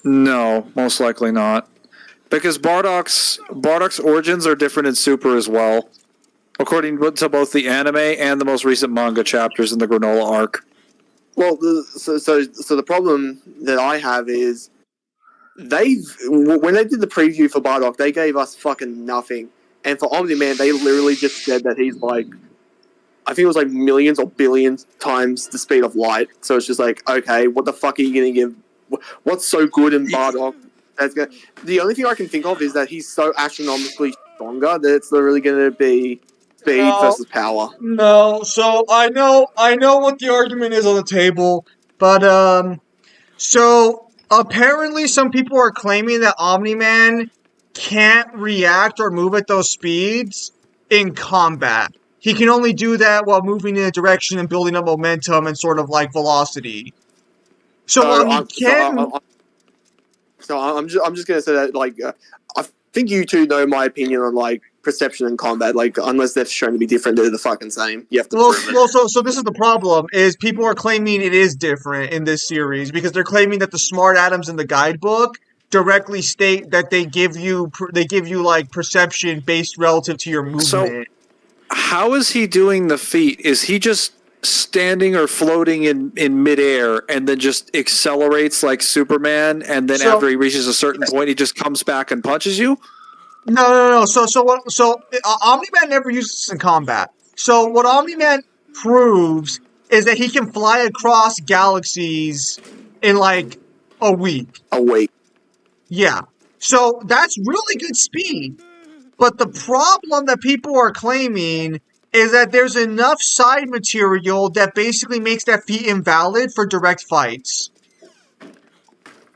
No, most likely not. Because Bardock's origins are different in Super as well, according to both the anime and the most recent manga chapters in the Granola arc. Well, so the problem that I have is when they did the preview for Bardock, they gave us fucking nothing. And for Omni-Man, they literally just said that he's like, I think it was like millions or billions times the speed of light. So it's just like, okay, what the fuck are you going to give? What's so good in Bardock? The only thing I can think of is that he's so astronomically stronger, then it's literally going to be speed No. versus power. No, so I know what the argument is on the table, but so apparently some people are claiming that Omni-Man can't react or move at those speeds in combat. He can only do that while moving in a direction and building up momentum and sort of like velocity. So while he can, I'm just gonna say that I think you two know my opinion on like perception and combat. Like unless they're shown to be different, they're the fucking same. You have to prove it. well, so this is the problem: is people are claiming it is different in this series because they're claiming that the smart atoms in the guidebook directly state that they give you like perception based relative to your movement. So, how is he doing the feat? Is he just standing or floating in midair and then just accelerates like Superman, and then after he reaches a certain point, he just comes back and punches you? No. So Omni-Man never uses this in combat. So what Omni-Man proves is that he can fly across galaxies in like a week. A week. Yeah. So that's really good speed. But the problem that people are claiming is that there's enough side material that basically makes that feat invalid for direct fights.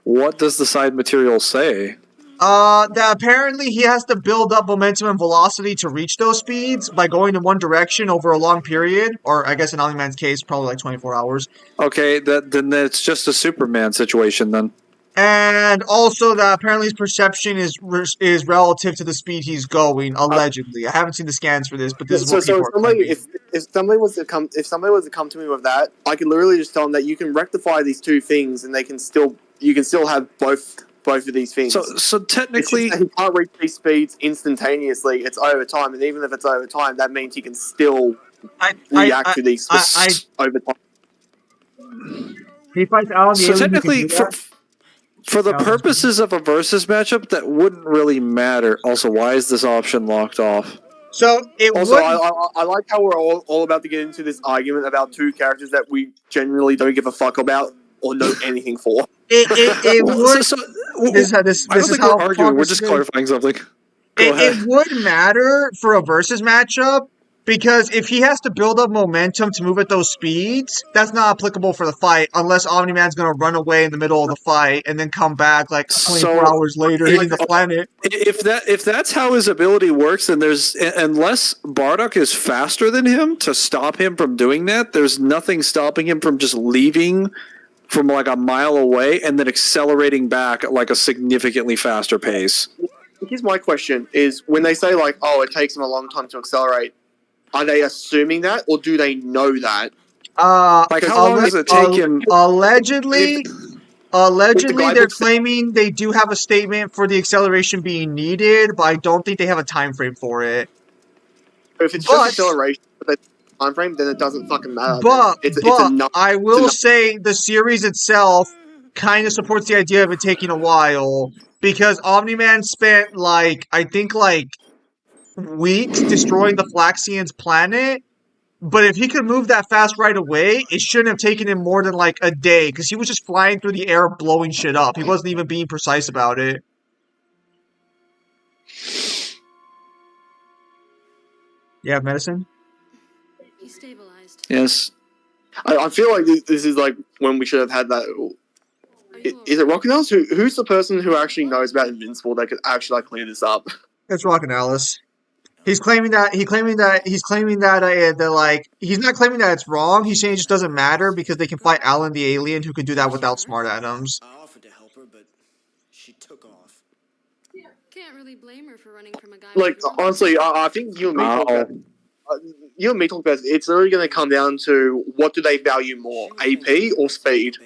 What does the side material say? That apparently he has to build up momentum and velocity to reach those speeds by going in one direction over a long period, or I guess in Omni-Man's case, probably like 24 hours. Okay, then it's just a Superman situation then. And also that apparently his perception is relative to the speed he's going, allegedly. I haven't seen the scans for this, but this is what people are claiming. If somebody was to come to me with that, I could literally just tell them that you can rectify these two things, and you can still have both of these things. So technically, he can't reach these speeds instantaneously. It's over time, and even if it's over time, that means he can still react to these over time. He fights Alan the so alien, technically, for the purposes of a versus matchup, that wouldn't really matter. Also, why is this option locked off? So I like how we're all about to get into this argument about two characters that we genuinely don't give a fuck about or know anything for. It would. This is how we're arguing. We're just clarifying something. Go ahead. It would matter for a versus matchup because if he has to build up momentum to move at those speeds, that's not applicable for the fight unless Omni-Man's going to run away in the middle of the fight and then come back like 24 hours later hitting the planet. If that's how his ability works, then unless Bardock is faster than him to stop him from doing that, there's nothing stopping him from just leaving from like a mile away and then accelerating back at like a significantly faster pace. Here's my question is when they say like, oh, it takes him a long time to accelerate, are they assuming that or do they know that? Like how long does it take him? Allegedly, they're claiming they do have a statement for the acceleration being needed, but I don't think they have a time frame for it. If it's just acceleration time frame, then it doesn't fucking matter. But I will say the series itself kind of supports the idea of it taking a while because Omni-Man spent I think weeks destroying the Flaxians' planet. But if he could move that fast right away, it shouldn't have taken him more than a day because he was just flying through the air blowing shit up. He wasn't even being precise about it. You have medicine? He stabilized. Yes. I feel like this is like when we should have had that. Is it Rocket Alice? Who's the person who actually knows about Invincible that could actually clear this up? It's Rocket Alice. He's claiming that he's not claiming that it's wrong. He's saying it just doesn't matter because they can fight Alan the alien who could do that without smart atoms. I offered to help her, but she took off. Can't really blame her for running from a guy. Honestly, I think you and me talk about. You and me talk about it's literally going to come down to what do they value more, AP or speed.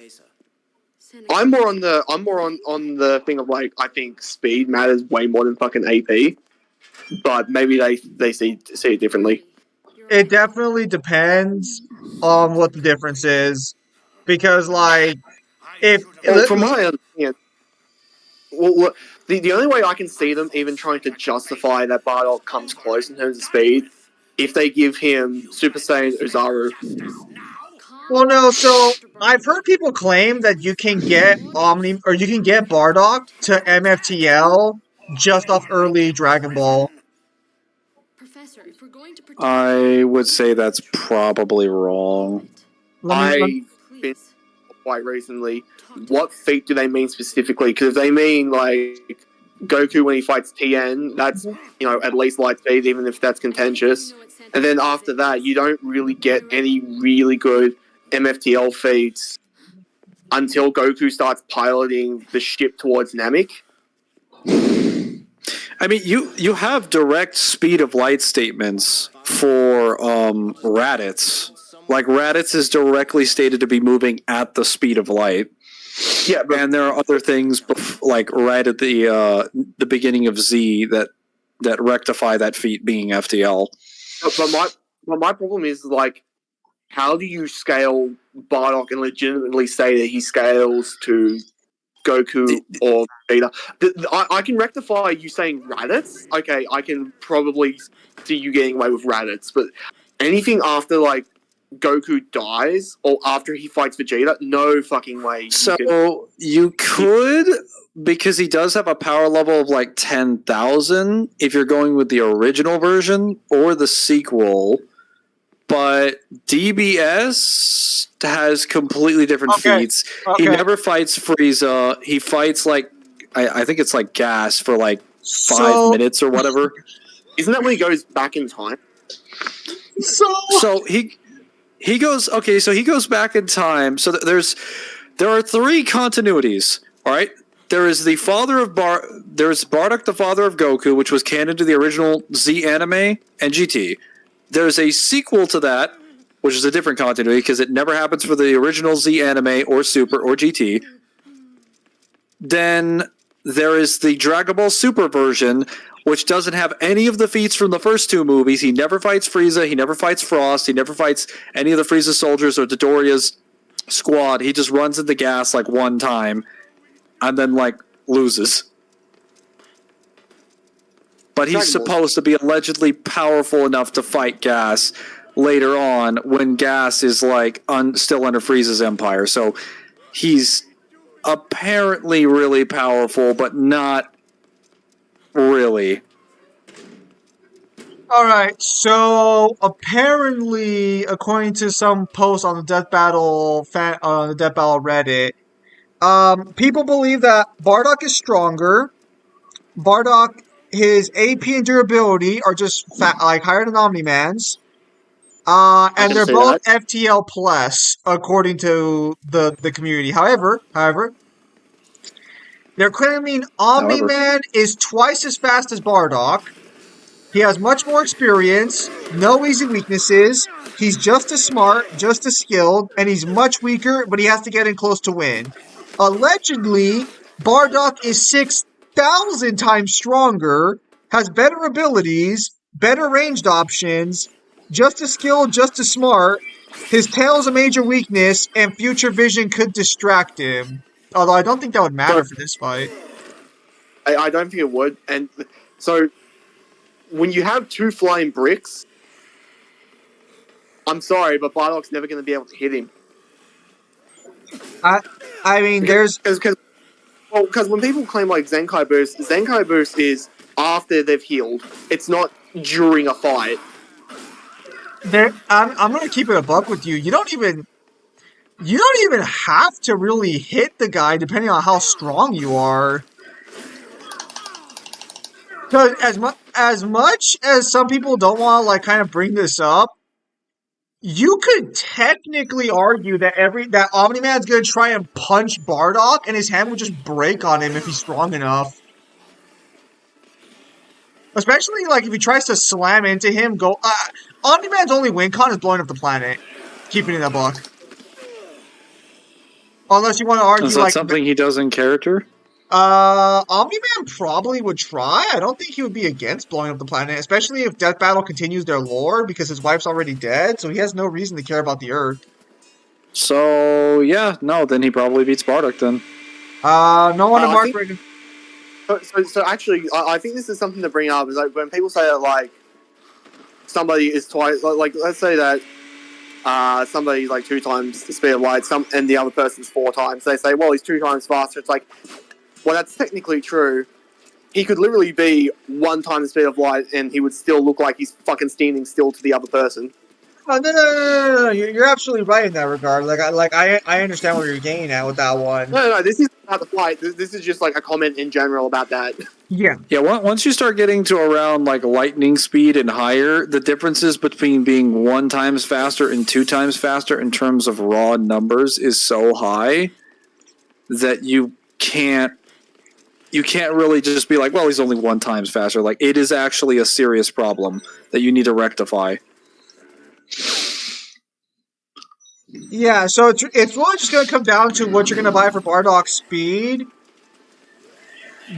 I'm more on the thing of I think speed matters way more than fucking AP, but maybe they see it differently. It definitely depends on what the difference is, because from my understanding, the only way I can see them even trying to justify that Bardock comes close in terms of speed, if they give him Super Saiyan Uzaru. Well, no. So I've heard people claim that you can get Bardock to MFTL just off early Dragon Ball. Professor, if we're going to protect I would say that's probably wrong. Let me, I've been quite recently. What feat do they mean specifically? Because if they mean like Goku when he fights Tien, that's at least light speed, even if that's contentious. And then after that, you don't really get any really good MFTL feats until Goku starts piloting the ship towards Namek. I mean, you have direct speed of light statements for Raditz. Like, Raditz is directly stated to be moving at the speed of light. Yeah, but And there are other things like right at the beginning of Z that rectify that feat being FTL. but my problem is, like, how do you scale Bardock and legitimately say that he scales to Goku or Vegeta? I can rectify you saying Raditz. Okay, I can probably see you getting away with Raditz, but anything after, like, Goku dies or after he fights Vegeta, no fucking way. You could, because he does have a power level of like 10,000 if you're going with the original version or the sequel, but DBS has completely different feats. He never fights Frieza. He fights like I think it's like gas for like 5 minutes or whatever. Isn't that when he goes back in time? So he goes back in time. So there are 3 continuities. All right, there is the father of there's Bardock, the father of Goku, which was canon to the original Z anime and GT. There's a sequel to that, which is a different continuity because it never happens for the original Z anime or Super or GT. Then there is the Dragon Ball Super version, which doesn't have any of the feats from the first 2 movies. He never fights Frieza. He never fights Frost. He never fights any of the Frieza soldiers or Dodoria's squad. He just runs into gas like one time and then like loses. But he's supposed to be allegedly powerful enough to fight Gas later on when Gas is like still under Frieza's empire. So he's apparently really powerful, but not really. All right, so apparently, according to some posts on the Death Battle Reddit, people believe that Bardock is stronger. Bardock, his AP and durability are just higher than Omni-Man's. And they're both FTL plus, according to the community. However, they're claiming Omni-Man is twice as fast as Bardock. He has much more experience, no easy weaknesses. He's just as smart, just as skilled, and he's much weaker, but he has to get in close to win. Allegedly, Bardock is 6,000 times stronger, has better abilities, better ranged options, just as skilled, just as smart. His tail is a major weakness, and future vision could distract him. Although I don't think that would matter for this fight. I don't think it would. And so, when you have 2 flying bricks, I'm sorry, but Bardock's never going to be able to hit him. I mean, because when people claim like Zenkai Boost is after they've healed. It's not during a fight. I'm gonna keep it a buck with you. You don't even have to really hit the guy, depending on how strong you are. Because as much as some people don't want to like kind of bring this up, you could technically argue that that Omni-Man's gonna try and punch Bardock, and his hand would just break on him if he's strong enough. Especially like if he tries to slam into him, Omni-Man's only win con is blowing up the planet. Keeping it a buck. Unless you want to argue is that something he does in character? Omni-Man probably would try. I don't think he would be against blowing up the planet, especially if Death Battle continues their lore, because his wife's already dead, so he has no reason to care about the Earth. So, yeah, no, then he probably beats Bardock then. No one to mark Reagan. So actually, I think this is something to bring up. Is like when people say that like somebody is twice, like let's say that somebody's like 2 times the speed of light, and the other person's 4 times. They say, well, he's 2 times faster. It's like, well, that's technically true, he could literally be 1 time the speed of light, and he would still look like he's fucking standing still to the other person. Oh, no. You're absolutely right in that regard. I understand where you're getting at with that one. No. This is not the fight. This is just like a comment in general about that. Yeah. Yeah, once you start getting to around like lightning speed and higher, the differences between being 1 times faster and 2 times faster in terms of raw numbers is so high that you can't really just be like, well, he's only 1 times faster. Like, it is actually a serious problem that you need to rectify. Yeah, so it's really just going to come down to what you're going to buy for Bardock's speed.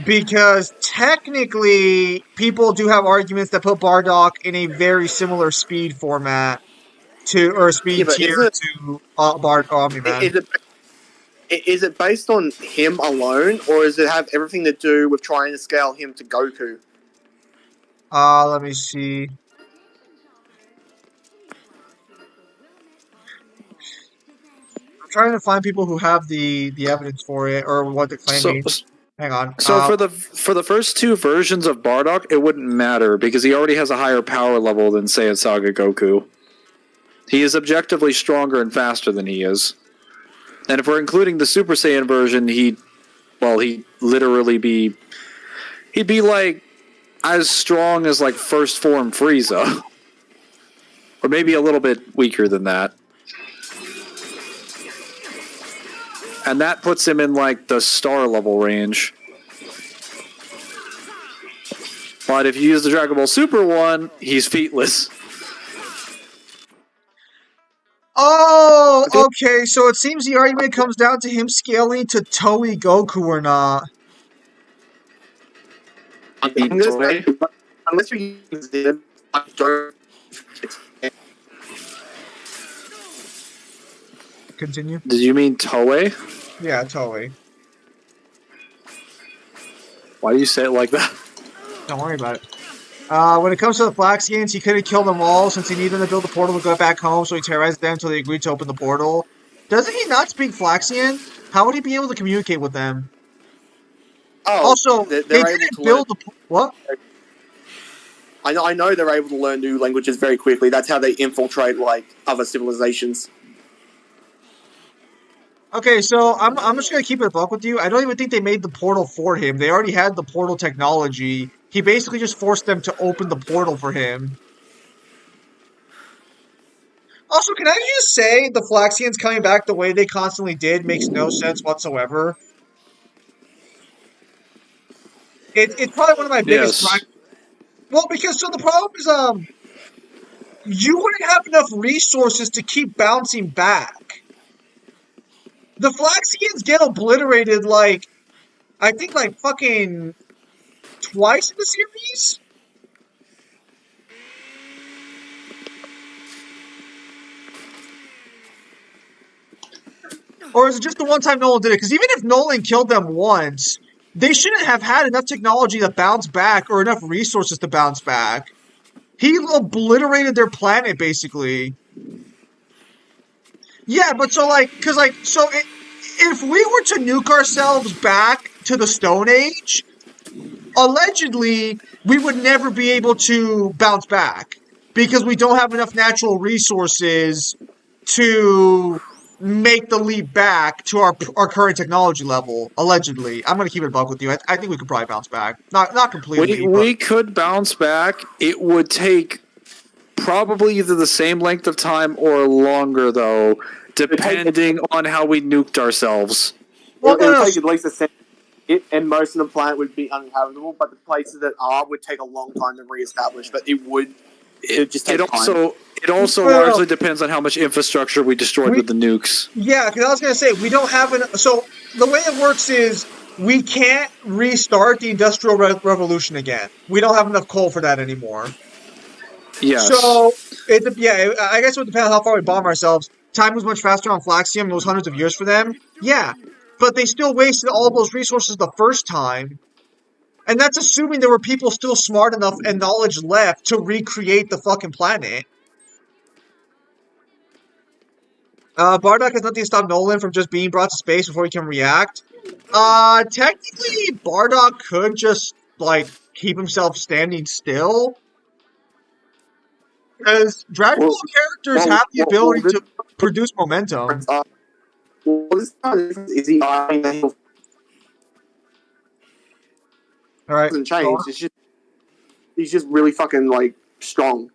Because technically, people do have arguments that put Bardock in a very similar speed format speed tier to Omni-Man. Is it based on him alone, or does it have everything to do with trying to scale him to Goku? Let me see. I'm trying to find people who have the evidence for it or what the claim is. Hang on. So for the first 2 versions of Bardock, it wouldn't matter because he already has a higher power level than Saiyan Saga Goku. He is objectively stronger and faster than he is. And if we're including the Super Saiyan version, he'd literally be like as strong as like first form Frieza. Or maybe a little bit weaker than that. And that puts him in like the star level range. But if you use the Dragon Ball Super one, he's feetless. Oh, okay. So it seems the argument comes down to him scaling to Toei Goku or not. Unless you use it, I don't. Continue. Did you mean Toei? Yeah, Toei. Why do you say it like that? Don't worry about it. When it comes to the Flaxians, he couldn't kill them all since he needed them to build the portal to go back home, so he terrorized them until they agreed to open the portal. Doesn't he not speak Flaxian? How would he be able to communicate with them? Oh, also, they didn't build the... What? I know they're able to learn new languages very quickly. That's how they infiltrate, like, other civilizations. Okay, so I'm just gonna keep it a buck with you. I don't even think they made the portal for him. They already had the portal technology. He basically just forced them to open the portal for him. Also, can I just say the Flaxians coming back the way they constantly did makes no sense whatsoever? It's probably one of my biggest Yes. Well, because so the problem is you wouldn't have enough resources to keep bouncing back. The Flaxians get obliterated like I think like fucking twice in the series. Or is it just the one time Nolan did it? Because even if Nolan killed them once, they shouldn't have had enough technology to bounce back or enough resources to bounce back. He obliterated their planet, basically. Yeah, but so, like, because, like, so if we were to nuke ourselves back to the Stone Age, allegedly, we would never be able to bounce back. Because we don't have enough natural resources to make the leap back to our current technology level, allegedly. I'm going to keep it a buck with you. I think we could probably bounce back. Not completely. We could bounce back. It would take probably either the same length of time or longer, though, depending on how we nuked ourselves. Well, it would take at least a second. And most of the planet would be uninhabitable, but the places that are would take a long time to reestablish. But it would just take time. It also largely depends on how much infrastructure we destroyed with the nukes. Yeah, because I was going to say, we don't have so the way it works is we can't restart the Industrial Revolution again. We don't have enough coal for that anymore. Yes. So, I guess it would depend on how far we bomb ourselves. Time was much faster on Flaxium. It was hundreds of years for them. Yeah, but they still wasted all those resources the first time. And that's assuming there were people still smart enough and knowledge left to recreate the fucking planet. Bardock has nothing to stop Nolan from just being brought to space before he can react. Technically, Bardock could just like keep himself standing still. Because Dragon Ball characters have the ability to produce momentum. This kind of difference is he hasn't All right. changed. It's just he's just really fucking like strong.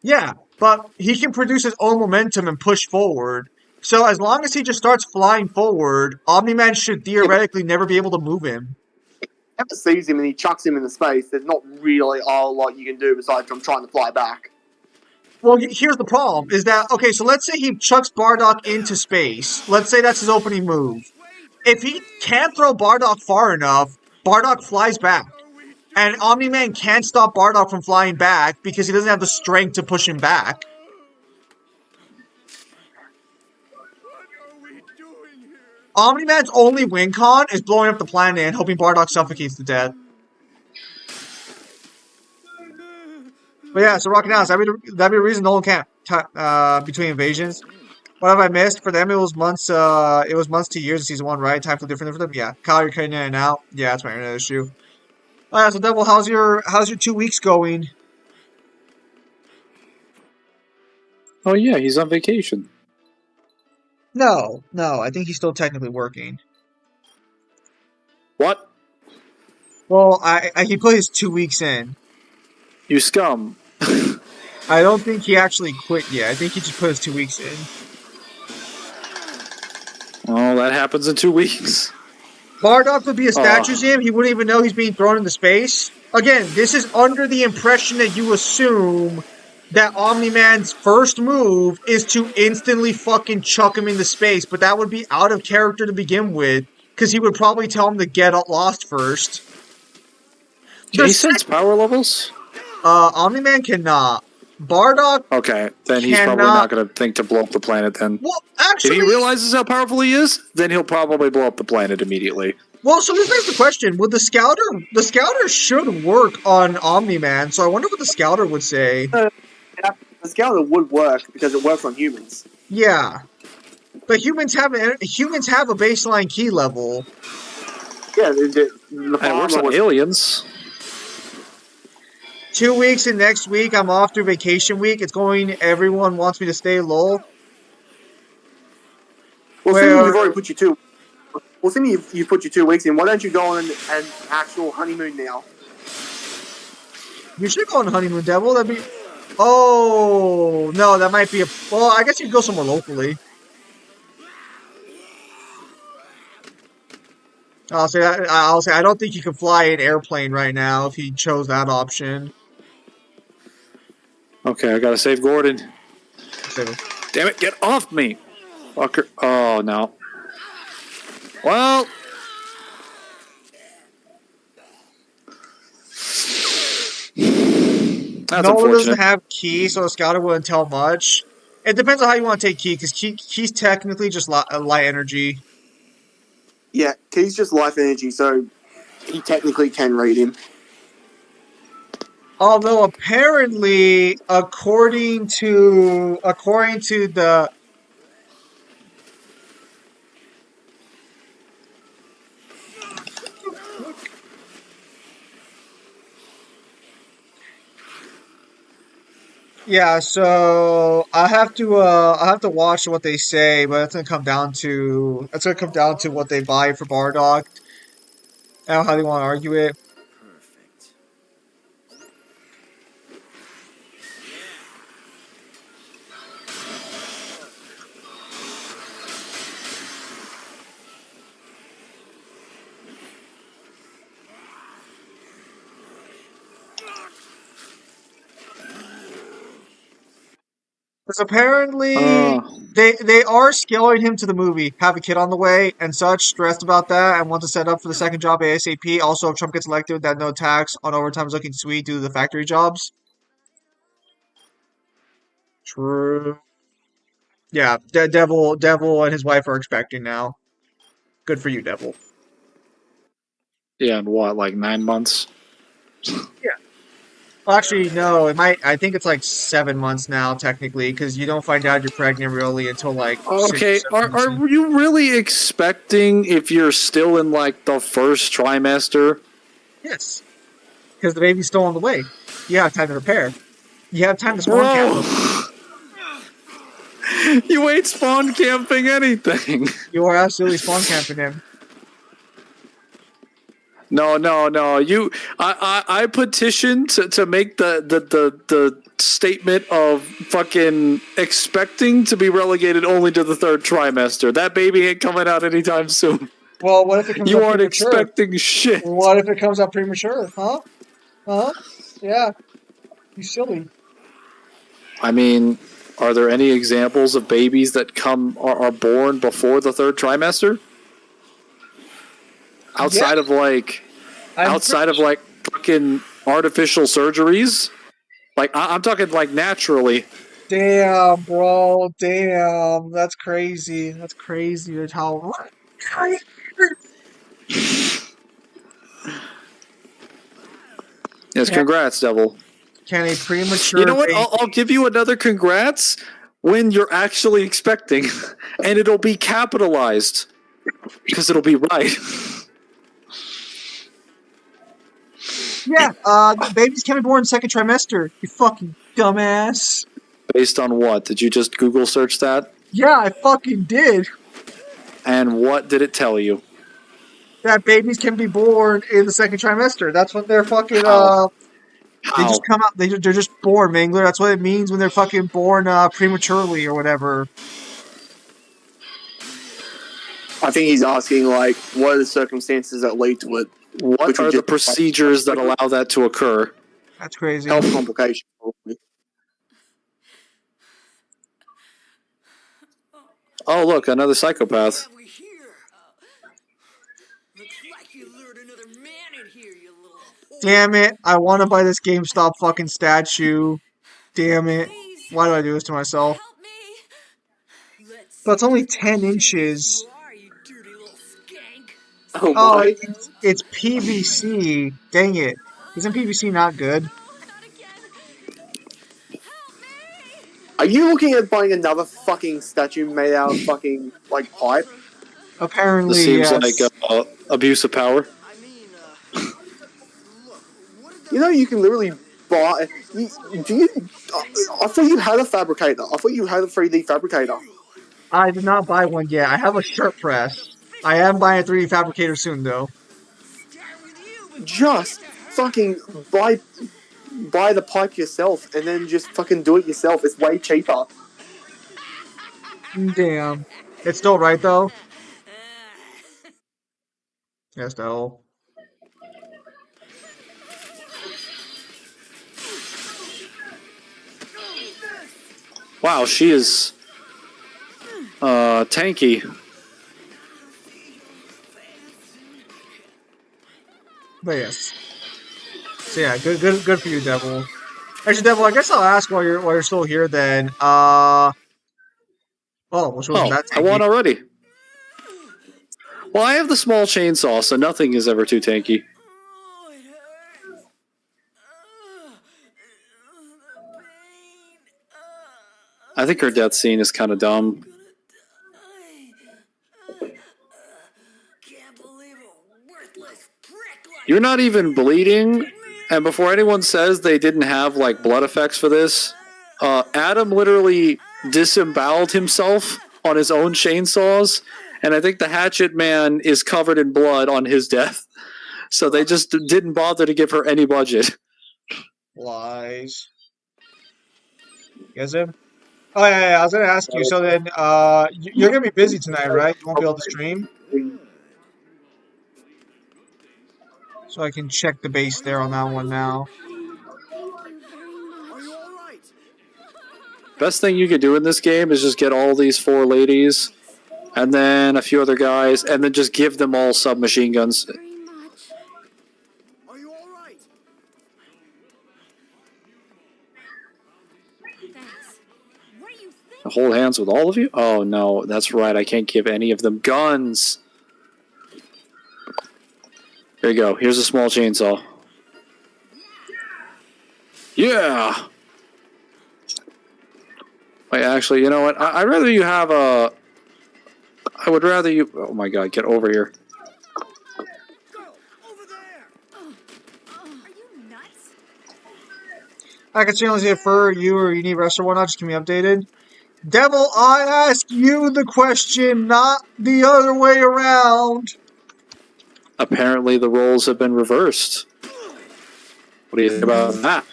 Yeah, but he can produce his own momentum and push forward. So as long as he just starts flying forward, Omni-Man should theoretically never be able to move him. Ever sees him and he chucks him into space, there's not really a whole lot you can do besides from trying to fly back. Well, here's the problem, is that, okay, so let's say he chucks Bardock into space. Let's say that's his opening move. If he can't throw Bardock far enough, Bardock flies back. And Omni-Man can't stop Bardock from flying back because he doesn't have the strength to push him back. Omni-Man's only win con is blowing up the planet and hoping Bardock suffocates to death. But yeah, so Rocky House, that'd be a reason Nolan can't between invasions. What have I missed? For them, it was months to years in season 1, right? Time for different for them. Yeah, Kyle, you're cutting in and out. Yeah, that's my internet issue. Alright, so Devil, how's your 2 weeks going? Oh yeah, he's on vacation. No, I think he's still technically working. What? Well, he put his 2 weeks in. You scum. I don't think he actually quit yet. I think he just put his 2 weeks in. Oh, that happens in 2 weeks. Bardock would be a statue to him. He wouldn't even know he's being thrown into space. Again, this is under the impression that you assume that Omni-Man's first move is to instantly fucking chuck him into space, but that would be out of character to begin with, because he would probably tell him to get lost first. Can he sense power levels? Omni-Man cannot. Bardock. Okay, then he's probably not going to think to blow up the planet then. Well, actually, if he realizes how powerful he is, then he'll probably blow up the planet immediately. Well, so this begs the question: would the Scouter should work on Omni-Man? So I wonder what the Scouter would say. The Scouter would work because it works on humans. Yeah, but humans have a baseline key level. Yeah, and it works on aliens. 2 weeks and next week I'm off through vacation week. It's going. Everyone wants me to stay low. Well, seeing you've already put your 2. Well, seeing you've put your 2 weeks in, why don't you go on an actual honeymoon now? You should go on a honeymoon, Devil. That'd be. Oh no, that might be a. Well, I guess you could go somewhere locally. I'll say I don't think you can fly an airplane right now if he chose that option. Okay, I gotta save Gordon. Save him. Damn it, get off me! Fucker. Oh, no. Well. That's Nolan doesn't have Key, so the Scouter wouldn't tell much. It depends on how you want to take Key, because Key's technically just light energy. Yeah, Key's just life energy, so he technically can read him. Although apparently, according to the yeah, so I have to watch what they say, but it's gonna come down to what they buy for Bardock. I don't know how they want to argue it. Because apparently they are scaling him to the movie, have a kid on the way and such, stressed about that, and want to set up for the second job ASAP. Also, if Trump gets elected, that no tax on overtime is looking sweet due to the factory jobs. True. Yeah, Devil and his wife are expecting now. Good for you, Devil. Yeah, in what, like 9 months? Yeah. Well, actually, no. I think it's like 7 months now, technically, because you don't find out you're pregnant really until like. Okay, are you really expecting if you're still in like the first trimester? Yes. Because the baby's still on the way. You have time to repair. You have time to spawn camp them. You ain't spawn camping anything. You are absolutely spawn camping him. No. I petition to make the statement of fucking expecting to be relegated only to the 3rd trimester. That baby ain't coming out anytime soon. Well, what if it comes You out aren't premature? expecting shit. What if it comes out premature? Huh? Huh? Yeah. You silly. I mean, are there any examples of babies that are born before the 3rd trimester? Outside of like fucking artificial surgeries? Like I'm talking like naturally. Damn, bro. Damn. That's crazy. That's crazy. That's how. Yes, congrats, Devil. Can a premature You know what? baby... I'll give you another congrats when you're actually expecting, and it'll be capitalized because it'll be right. Yeah, babies can be born 2nd trimester. You fucking dumbass. Based on what? Did you just Google search that? Yeah, I fucking did. And what did it tell you? That babies can be born in the 2nd trimester. That's what they're fucking, How? they just come out, they're just born, Mangler. That's what it means when they're fucking born, prematurely or whatever. I think he's asking, like, what are the circumstances that lead to it? What are the procedures that allow that to occur? That's crazy. Health complications, probably. Oh, look, another psychopath. We here. Looks like you lured another man in here, you little whore. Damn it. I want to buy this GameStop fucking statue. Damn it. Why do I do this to myself? Help me! Let's But it's only see 10 how inches. you are, you dirty little skank. Oh Oh, my. it's PVC. Dang it. Isn't PVC not good? Not again. Help me! Are you looking at buying another fucking statue made out of fucking, like, pipe? Apparently, This seems yes. like abuse of power. I mean, look, what did You know, you can literally buy... I thought you had a fabricator. I thought you had a 3D fabricator. I did not buy one yet. I have a shirt press. I am buying a 3D fabricator soon, though. Just fucking buy the pipe yourself and then just fucking do it yourself. It's way cheaper. Damn. It's still right, though? Yes, though. Wow, she is tanky. But yes. So yeah, good for you, Devil. Actually, Devil, I guess I'll ask while you're still here then. Which wasn't that I won tanky. already. Well, I have the small chainsaw, so nothing is ever too tanky. Oh, it hurts. The pain. I think her death scene is kind of dumb. Can't believe a worthless prick like You're not even bleeding, and before anyone says they didn't have like blood effects for this, Adam literally disemboweled himself on his own chainsaws, and I think the Hatchet Man is covered in blood on his death. So they just didn't bother to give her any budget. Lies. Yes, him? Oh, yeah, I was gonna ask you, so then, you're gonna be busy tonight, right? You won't be able to stream? So I can check the base there on that one now. Thank you very much. Are you alright? Best thing you could do in this game is just get all these 4 ladies, and then a few other guys, and then just give them all submachine guns. Very much. Are you alright? Thanks. What do you think? Hold hands with all of you? Oh no, that's right, I can't give any of them guns. There you go, here's a small chainsaw. Yeah! Wait, actually, you know what? I'd rather you have a... I would rather you... Oh my god, get over here. Girl, over there! Are you I can channel it for you or you need rest or whatnot. Just keep me updated. Devil, I ask you the question, not the other way around. Apparently, the roles have been reversed. What do you think about that?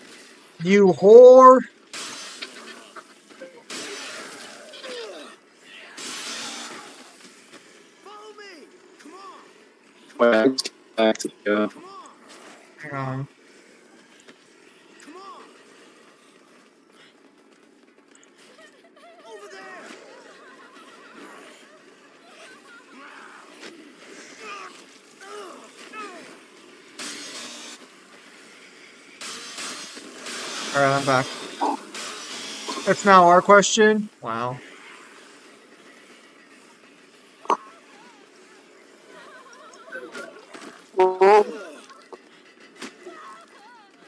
You whore. Follow me! Come on! Well, back to the, Come on! Hang on. Come on! Over there! Alright, I'm back. It's now our question. Wow.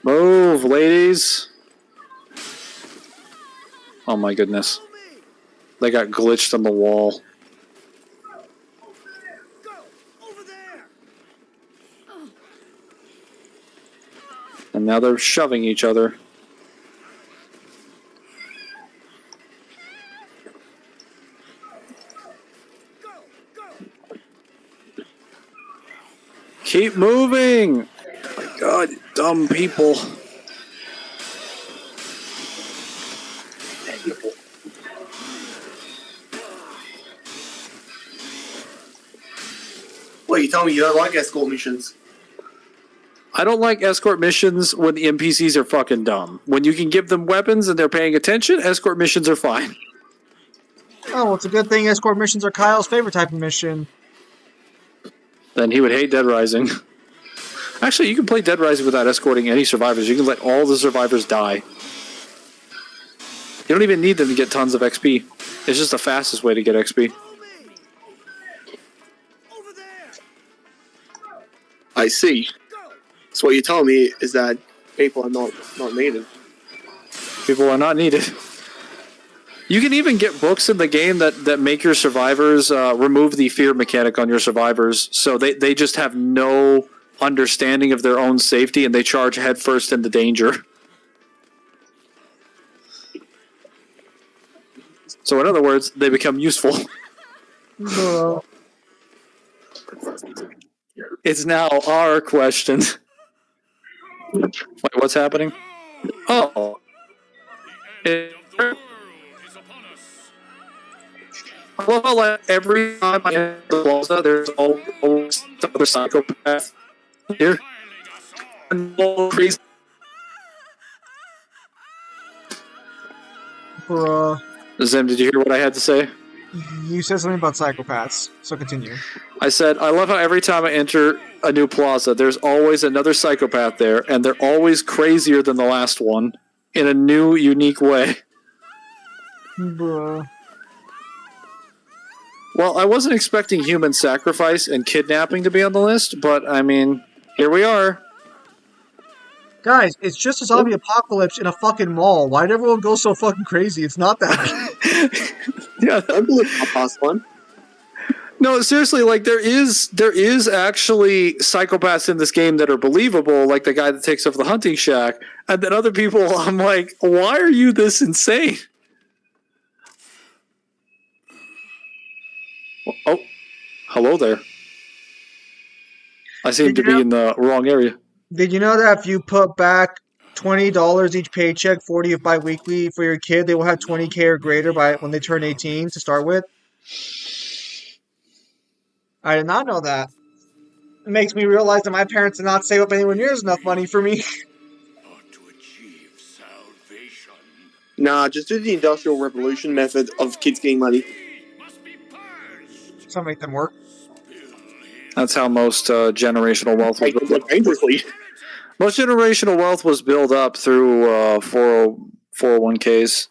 Move, ladies. Oh my goodness. Follow me! They got glitched on the wall. Go! Over there! And now they're shoving each other. Go! Go! Keep moving! Oh my god, you dumb people. What, you tell me you don't like escort missions? I don't like escort missions when the NPCs are fucking dumb. When you can give them weapons and they're paying attention, escort missions are fine. Oh, well, it's a good thing escort missions are Kyle's favorite type of mission. Then he would hate Dead Rising. Actually, you can play Dead Rising without escorting any survivors. You can let all the survivors die. You don't even need them to get tons of XP. It's just the fastest way to get XP. Follow me! Over there! I see. Go! So what you're telling me is that people are not needed. People are not needed. You can even get books in the game that make your survivors remove the fear mechanic on your survivors, so they just have no understanding of their own safety and they charge headfirst into danger. So in other words, they become useful. Bro. It's now our question. Wait, what's happening? Oh. I love how like, every time I enter the plaza, there's always another psychopath here. And all crazy. Bruh. Zim, did you hear what I had to say? You said something about psychopaths, so continue. I said, I love how every time I enter a new plaza, there's always another psychopath there, and they're always crazier than the last one in a new, unique way. Bruh. Well, I wasn't expecting human sacrifice and kidnapping to be on the list, but I mean, here we are. Guys, it's just a zombie apocalypse in a fucking mall. Why'd everyone go so fucking crazy? It's not that. Yeah, I believe my past one. no, seriously, like there is actually psychopaths in this game that are believable, like the guy that takes over the hunting shack, and then other people, I'm like, why are you this insane? Oh, hello there. I seem to be in the wrong area. Did you know that if you put back $20 each paycheck, 40 bi-weekly for your kid, they will have 20K or greater by when they turn 18 to start with? I did not know that. It makes me realize that my parents did not save up anywhere near enough money for me. To achieve salvation. Nah, just do the Industrial Revolution method of kids getting money. Must be purged. So make them work. That's how most generational wealth was built up. Dangerously. Most generational wealth was built up through 401ks.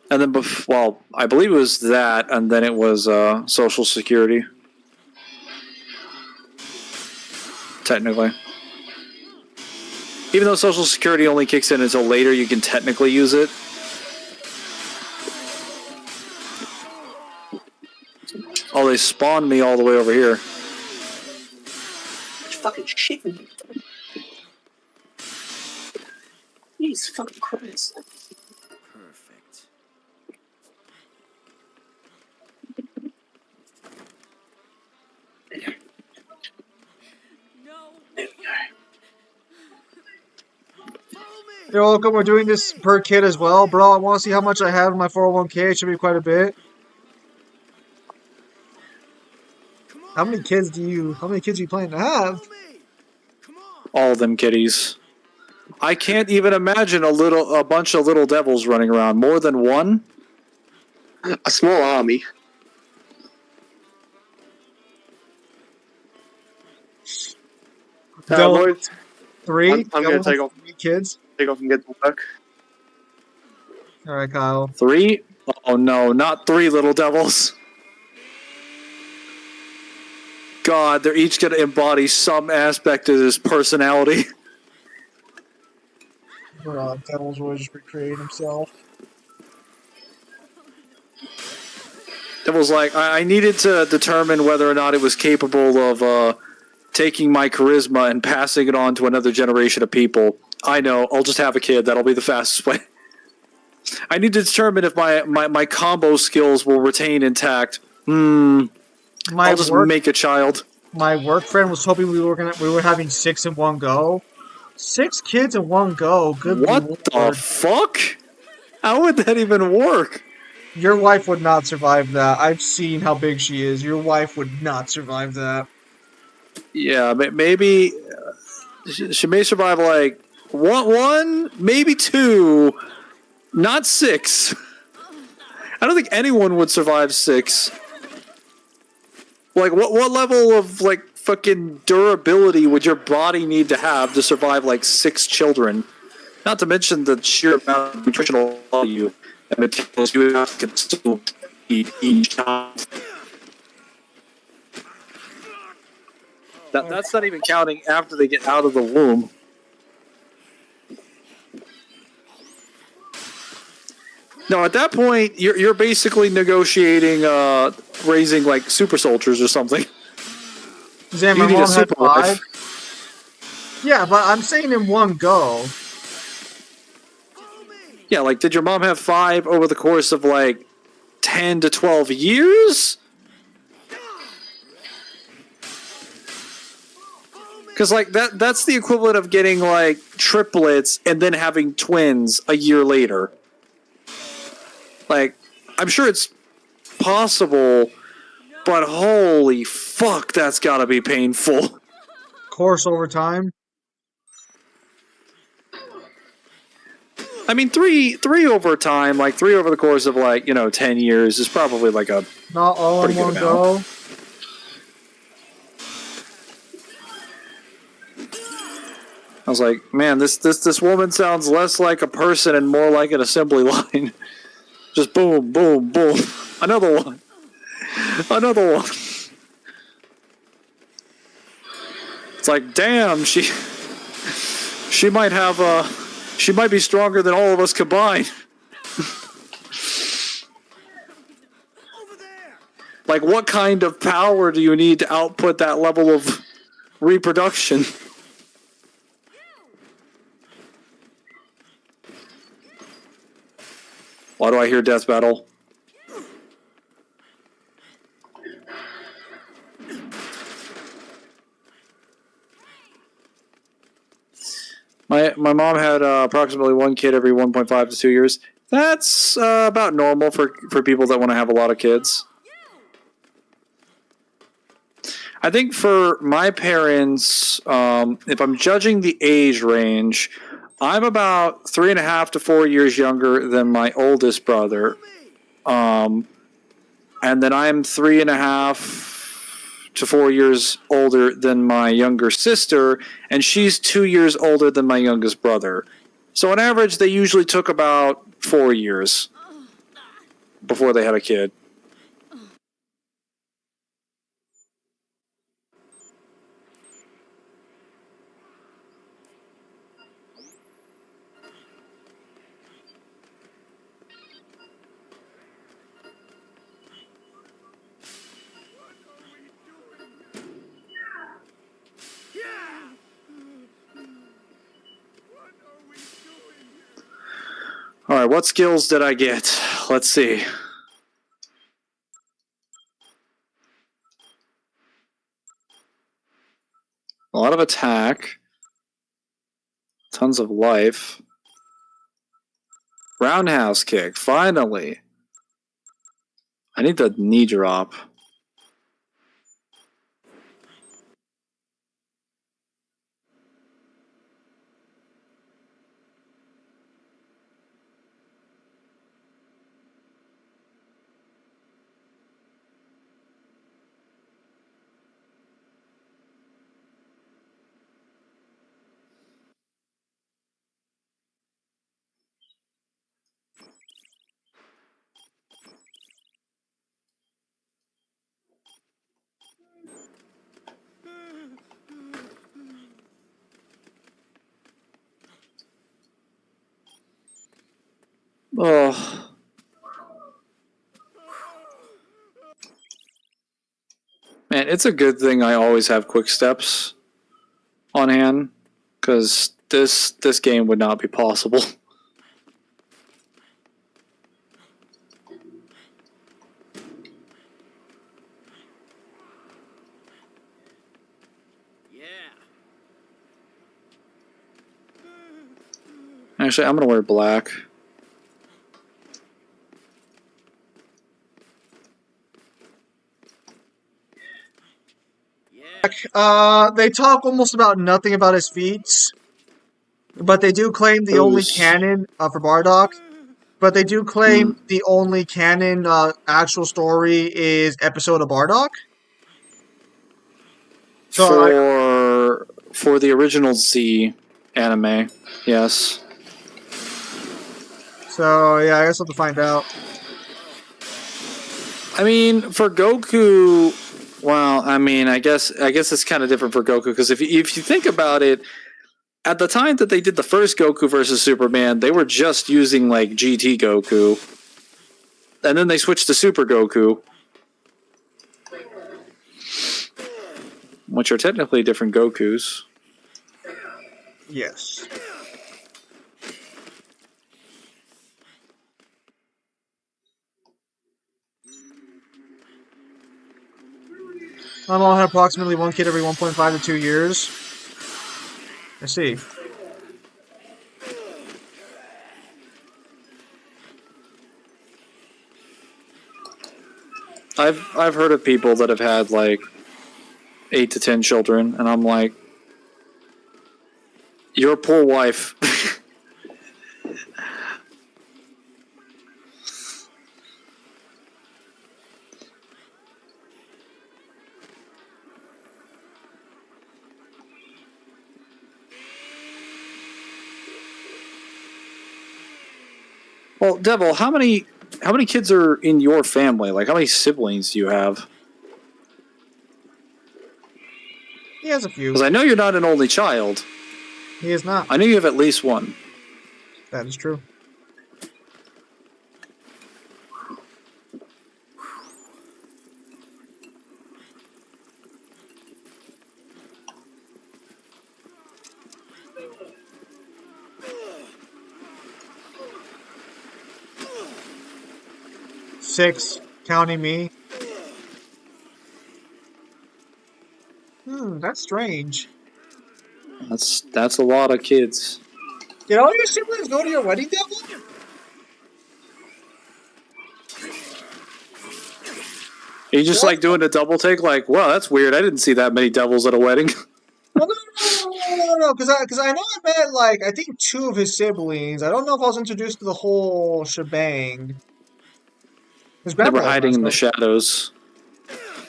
And then, well, I believe it was that, and then it was Social Security. Technically. Even though Social Security only kicks in until later, you can technically use it. Oh, they spawned me all the way over here. Fucking shit. Jesus fucking Christ. Perfect. No. You're welcome. We're doing this per kid as well, bro. I want to see how much I have in my 401k. It should be quite a bit. Come How on. many kids do you plan to have? Follow me. Come on. All them kitties. I can't even imagine a bunch of little devils running around. More than one? A small army. Devil Boys, 3? I'm Devil gonna take off 3 kids? and get to work. All right, Kyle. 3? Oh no, not 3 little devils. God, they're each going to embody some aspect of his personality. Devil's always just recreating himself. Devil's like, I needed to determine whether or not it was capable of taking my charisma and passing it on to another generation of people. I know, I'll just have a kid. That'll be the fastest way. I need to determine if my combo skills will retain intact. I'll just make a child. My work friend was hoping we were having 6 in one go. 6 kids in one go. Good What lord. the fuck? How would that even work? Your wife would not survive that. I've seen how big she is. Your wife would not survive that. Yeah, maybe she may survive like one, maybe 2, not 6. I don't think anyone would survive 6. Like, what level of like fucking durability would your body need to have to survive like 6 children? Not to mention the sheer amount of nutritional value and materials you would have to consume each child. That's not even counting after they get out of the womb. No, at that point, you're basically negotiating raising like super soldiers or something. Zan, You my need a mom had super 5. wife. Yeah, but I'm saying in one go. Yeah, like did your mom have 5 over the course of like 10 to 12 years? Because like that's the equivalent of getting like triplets and then having twins a year later. Like, I'm sure it's possible, but holy fuck, that's gotta be painful. Course over time. I mean, three over time, like 3 over the course of like 10 years is probably like a Not all in pretty good one amount. go. I was like, man, this woman sounds less like a person and more like an assembly line. Just boom, boom, boom. Another one. Another one. It's like, damn, she might have she might be stronger than all of us combined. Like, what kind of power do you need to output that level of reproduction? Why do I hear death battle? My mom had approximately 1 kid every 1.5 to 2 years. That's about normal for people that want to have a lot of kids. I think for my parents, if I'm judging the age range, I'm about 3.5 to 4 years younger than my oldest brother. And then I'm 3.5 to 4 years older than my younger sister, and she's 2 years older than my youngest brother. So on average, they usually took about 4 years before they had a kid. All right, what skills did I get? Let's see. A lot of attack. Tons of life. Roundhouse kick, finally. I need the knee drop. Oh. Man, it's a good thing I always have quick steps on hand, because this game would not be possible. Actually, I'm gonna wear black. They talk almost about nothing about his feats, but they do claim the only Who's- canon for Bardock. But they do claim the only canon actual story is episode of Bardock. So For the original Z anime, yes. So yeah, I guess I'll have to find out. I mean, for Goku, well, I mean, I guess it's kind of different for Goku, because if you think about it, at the time that they did the first Goku versus Superman, they were just using like GT Goku, and then they switched to Super Goku, which are technically different Gokus. Yes. I'm all had approximately one kid every 1.5 to 2 years. I see. I've heard of people that have had like 8 to 10 children, and I'm like, your poor wife. Well, Devil, how many kids are in your family? Like, how many siblings do you have? He has a few. Because I know you're not an only child. He is not. I know you have at least one. That is true. Six, counting me. That's strange. That's a lot of kids. Did all your siblings go to your wedding, Devil? Are you just like doing a double take? Like, wow, that's weird. I didn't see that many devils at a wedding. Well, no, because I know I met like I think 2 of his siblings. I don't know if I was introduced to the whole shebang. His They were grandpa was hiding in the messed up. shadows.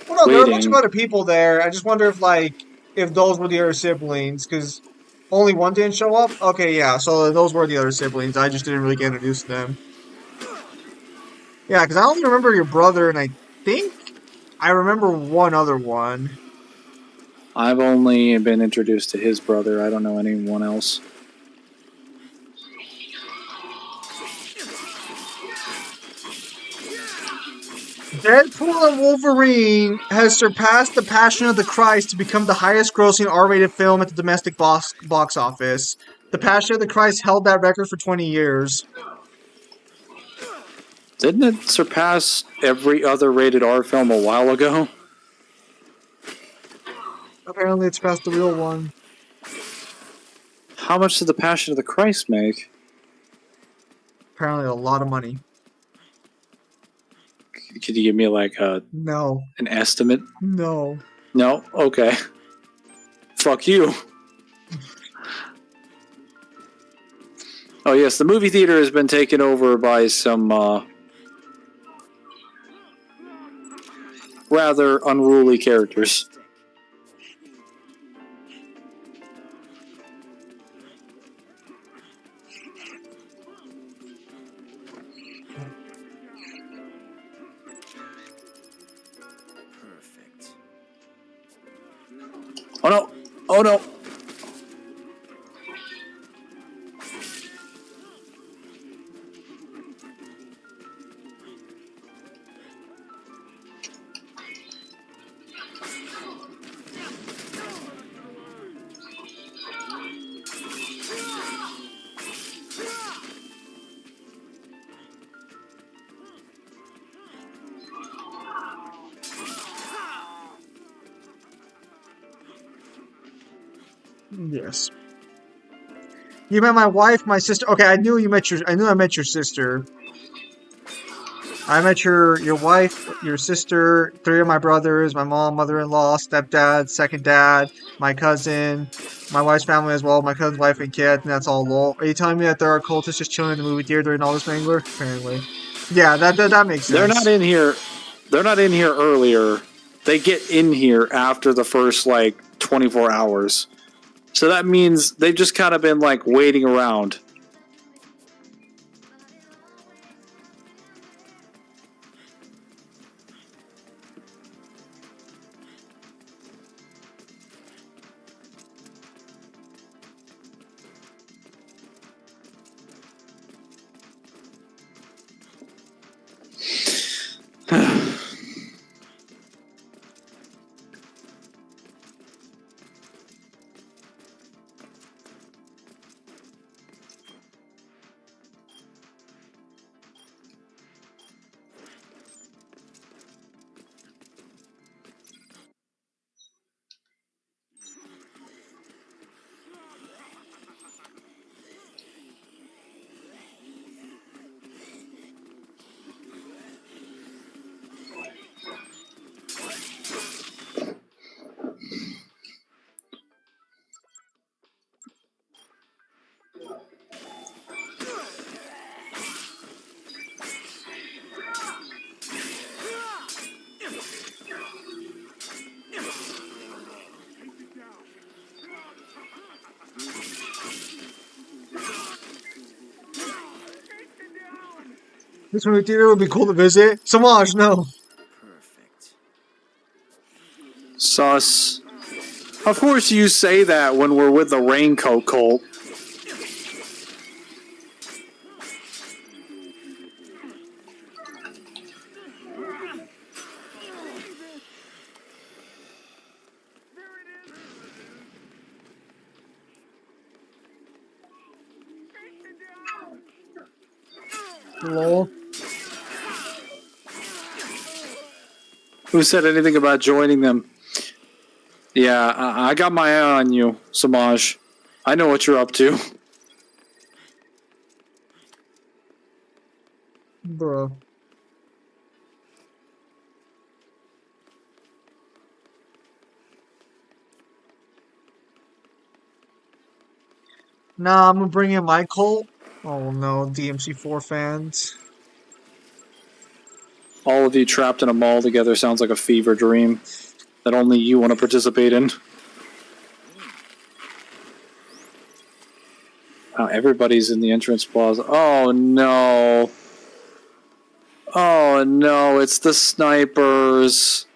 Well, no, there were a bunch of waiting. other people there. I just wonder if those were the other siblings, because only one didn't show up. Okay, yeah, so those were the other siblings. I just didn't really get introduced to them. Yeah, because I only remember your brother, and I think I remember one other one. I've only been introduced to his brother. I don't know anyone else. Deadpool and Wolverine has surpassed The Passion of the Christ to become the highest-grossing R-rated film at the domestic box office. The Passion of the Christ held that record for 20 years. Didn't it surpass every other rated R film a while ago? Apparently, it's past the real one. How much did The Passion of the Christ make? Apparently, a lot of money. Could you give me like No. an estimate? No. No? Okay. Fuck you. Oh yes, the movie theater has been taken over by some rather unruly characters. Perfect. Oh no! Oh no! Yes. You met my wife, my sister. Okay, I knew I met your sister. I met your wife, your sister, three of my brothers, my mom, mother-in-law, stepdad, second dad, my cousin, my wife's family as well, my cousin's wife and kid, and that's all lol. Are you telling me that there are cultists just chilling in the movie theater during all this, Mangler? Apparently. Yeah, that makes sense. They're not in here. They're not in here earlier. They get in here after the first like 24 hours. So that means they've just kind of been like waiting around. This movie theater would be cool to visit. Samaj, no. Perfect. Sus. Of course you say that when we're with the raincoat cult. Lol. Who said anything about joining them? Yeah, I got my eye on you, Samaj. I know what you're up to. Bruh. Nah, I'm gonna bring in my cult. Oh no, DMC4 fans. All of you trapped in a mall together sounds like a fever dream that only you want to participate in. Everybody's in the entrance plaza. Oh no. Oh no, it's the snipers.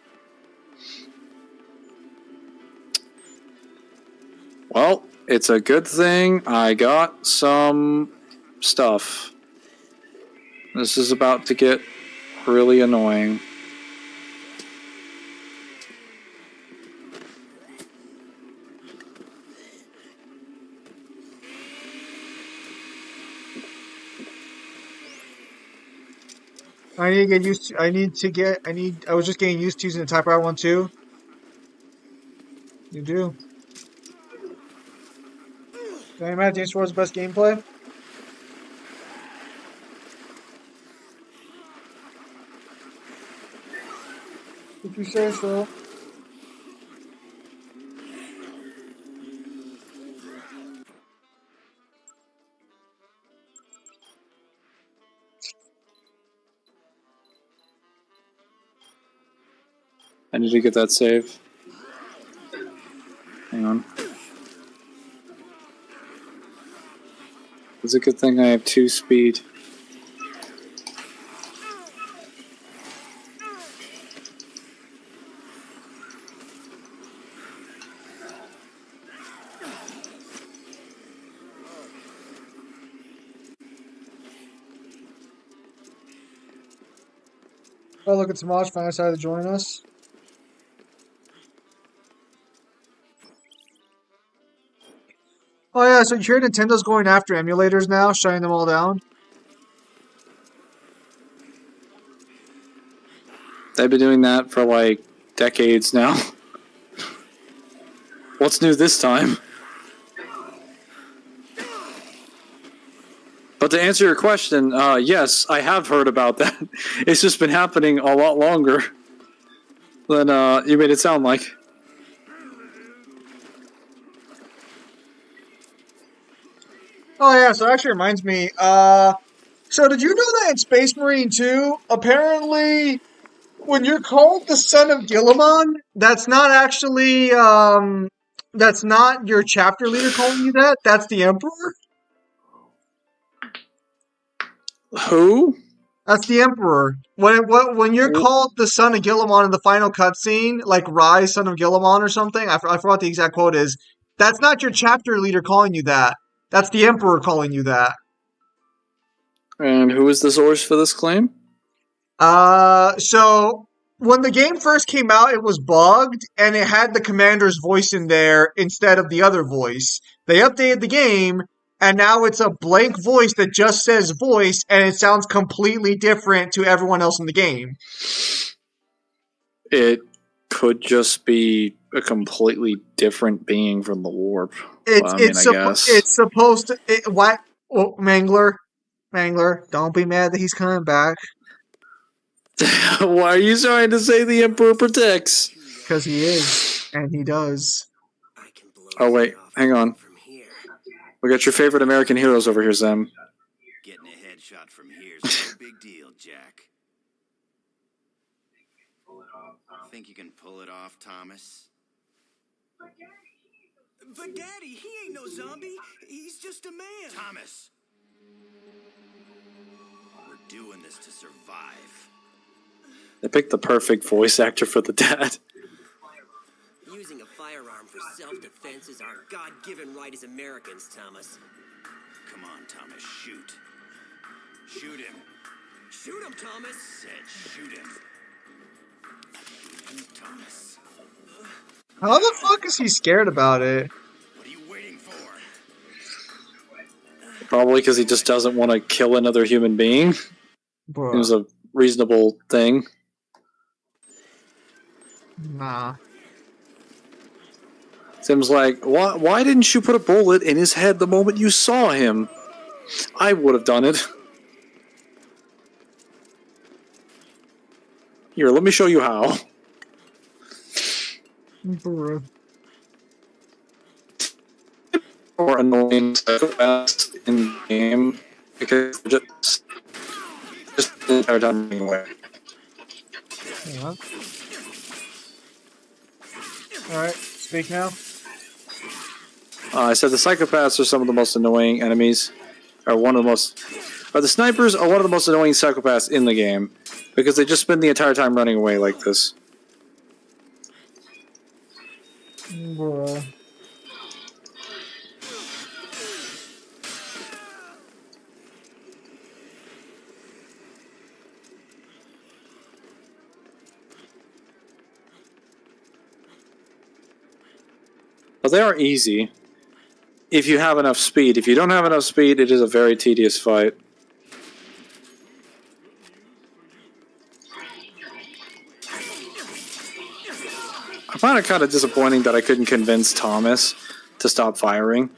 Well, it's a good thing I got some stuff. This is about to get really annoying. I need to get used to. I was just getting used to using the typewriter one too. You do. Can you imagine Wars best gameplay? If you say so. I need to get that save. Hang on. It's a good thing I have 2 speed. Oh, look at Smosh finally decided to join us. Oh yeah, so you hear Nintendo's going after emulators now, shutting them all down. They've been doing that for like decades now. What's new this time? But to answer your question, yes, I have heard about that. It's just been happening a lot longer than you made it sound like. Oh yeah, so it actually reminds me. So did you know that in Space Marine 2, apparently when you're called the son of Gilliman, that's not actually that's not your chapter leader calling you that. That's the Emperor. Who? That's the Emperor. When you're called the son of Gilliman in the final cutscene, like Rise, son of Gilliman or something, I forgot what the exact quote is. That's not your chapter leader calling you that. That's the Emperor calling you that. And who is the source for this claim? So when the game first came out, it was bugged and it had the commander's voice in there instead of the other voice. They updated the game and now it's a blank voice that just says voice and it sounds completely different to everyone else in the game. It could just be a completely different being from the warp. It's supposed to. What? Oh, Mangler, don't be mad that he's coming back. Why are you trying to say the Emperor protects? Because he is, and he does. Oh wait, hang on. We got your favorite American heroes over here, Zem. Getting a headshot from here is no big deal, Jack. Think you can pull it off, Thomas? But Daddy, he ain't no zombie. He's just a man. Thomas! We're doing this to survive. They picked the perfect voice actor for the dad. Using a firearm for self-defense is our God-given right as Americans, Thomas. Come on, Thomas, shoot. Shoot him. Shoot him, Thomas! Said shoot him. Thomas. How the fuck is he scared about it? What are you waiting for? Probably because he just doesn't want to kill another human being. Bruh. It was a reasonable thing. Nah. Seems like, why didn't you put a bullet in his head the moment you saw him? I would have done it. Here, let me show you how. Bruh. Or annoying psychopaths in the game because they're just the entire time running away. Hang on. Alright, speak now. I said the psychopaths are some of the most annoying enemies. The snipers are one of the most annoying psychopaths in the game because they just spend the entire time running away like this. Bruh. But they are easy if you have enough speed. If you don't have enough speed, it is a very tedious fight. find it kind of disappointing that I couldn't convince Thomas to stop firing.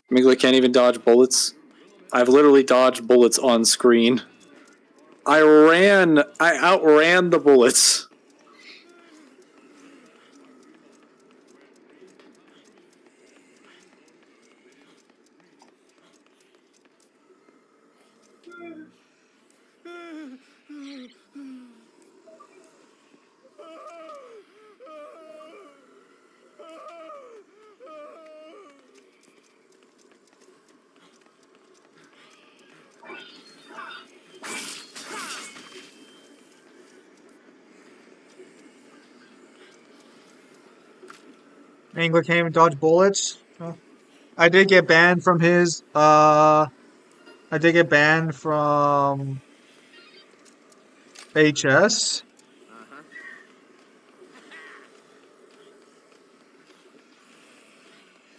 Mangler can't even dodge bullets. I've literally dodged bullets on screen. I outran the bullets. Mangler can't even dodge bullets. Oh. I did get banned from his. I did get banned from HS.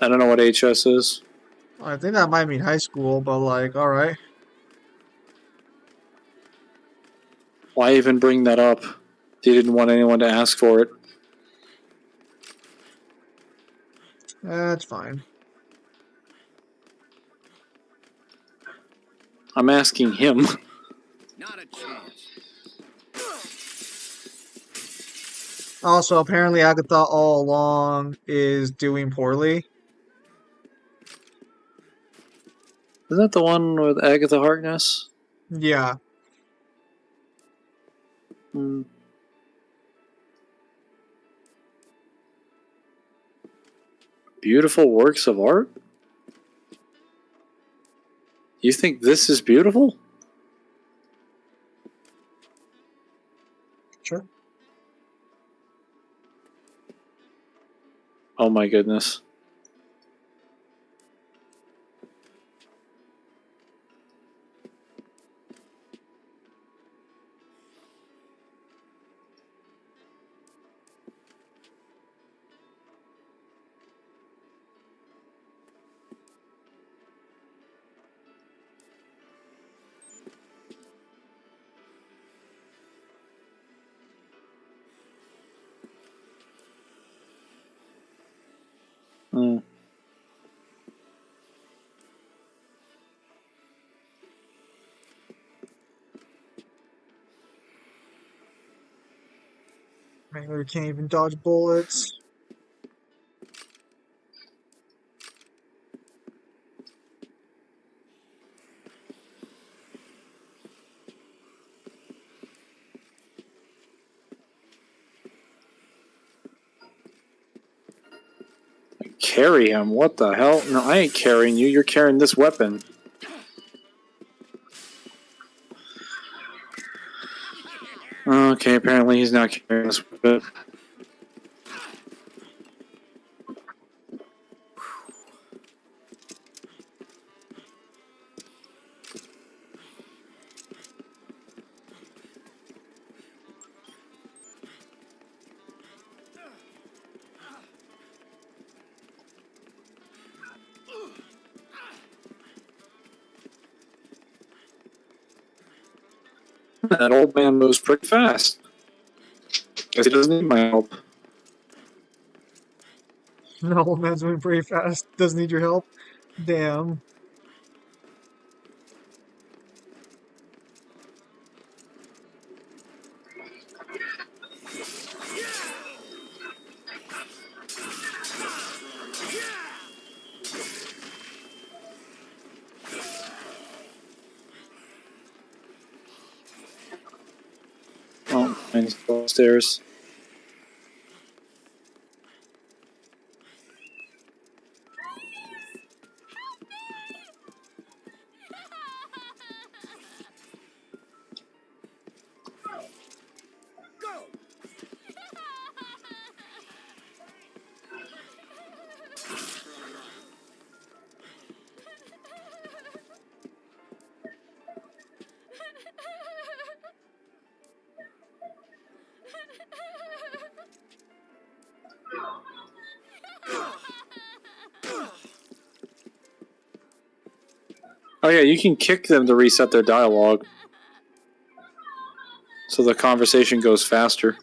I don't know what HS is. I think that might mean high school, but like, all right. Why even bring that up? You didn't want anyone to ask for it. That's fine. I'm asking him. Not a chance. Also, apparently Agatha all along is doing poorly. Is that the one with Agatha Harkness? Yeah. Hmm. Beautiful works of art? You think this is beautiful? Sure. Oh my goodness. Hmm. Mangler can't even dodge bullets. Carry him? What the hell? No, I ain't carrying you. You're carrying this weapon. Okay, apparently he's not carrying this weapon. That old man moves pretty fast. Guess he doesn't need my help. The old man's moving pretty fast. Doesn't need your help. Damn. Oh, and he's upstairs. Oh yeah, you can kick them to reset their dialogue. so the conversation goes faster.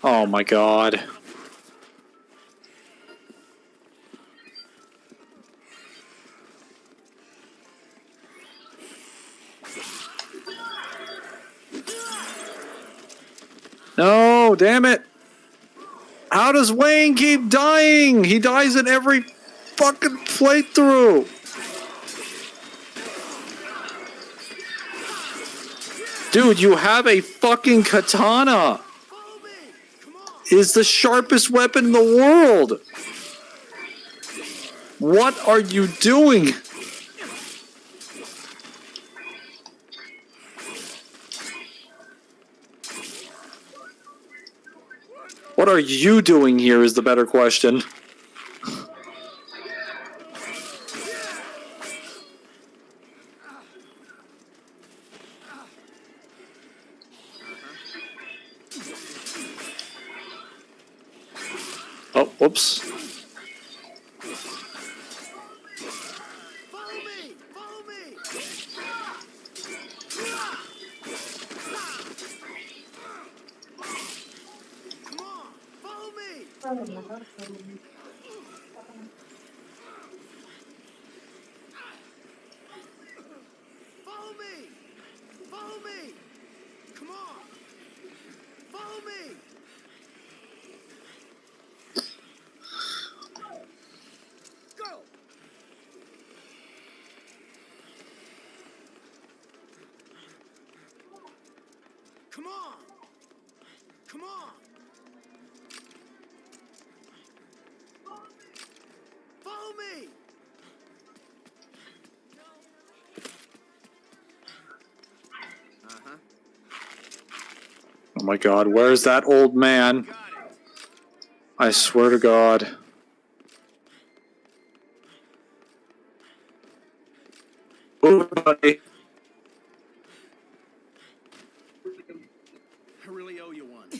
Oh my god. No, damn it. How does Wayne keep dying? He dies in every fucking playthrough. Dude, you have a fucking katana. It's the sharpest weapon in the world. What are you doing? What are you doing here is the better question. Oh, whoops. Follow me! Follow me! Come on! Follow me! Follow me! Follow me! Come on! Follow me! Go! Come on! Come on! Follow me! Oh my god, where's that old man? I swear to God. Ooh, buddy. I really owe you one.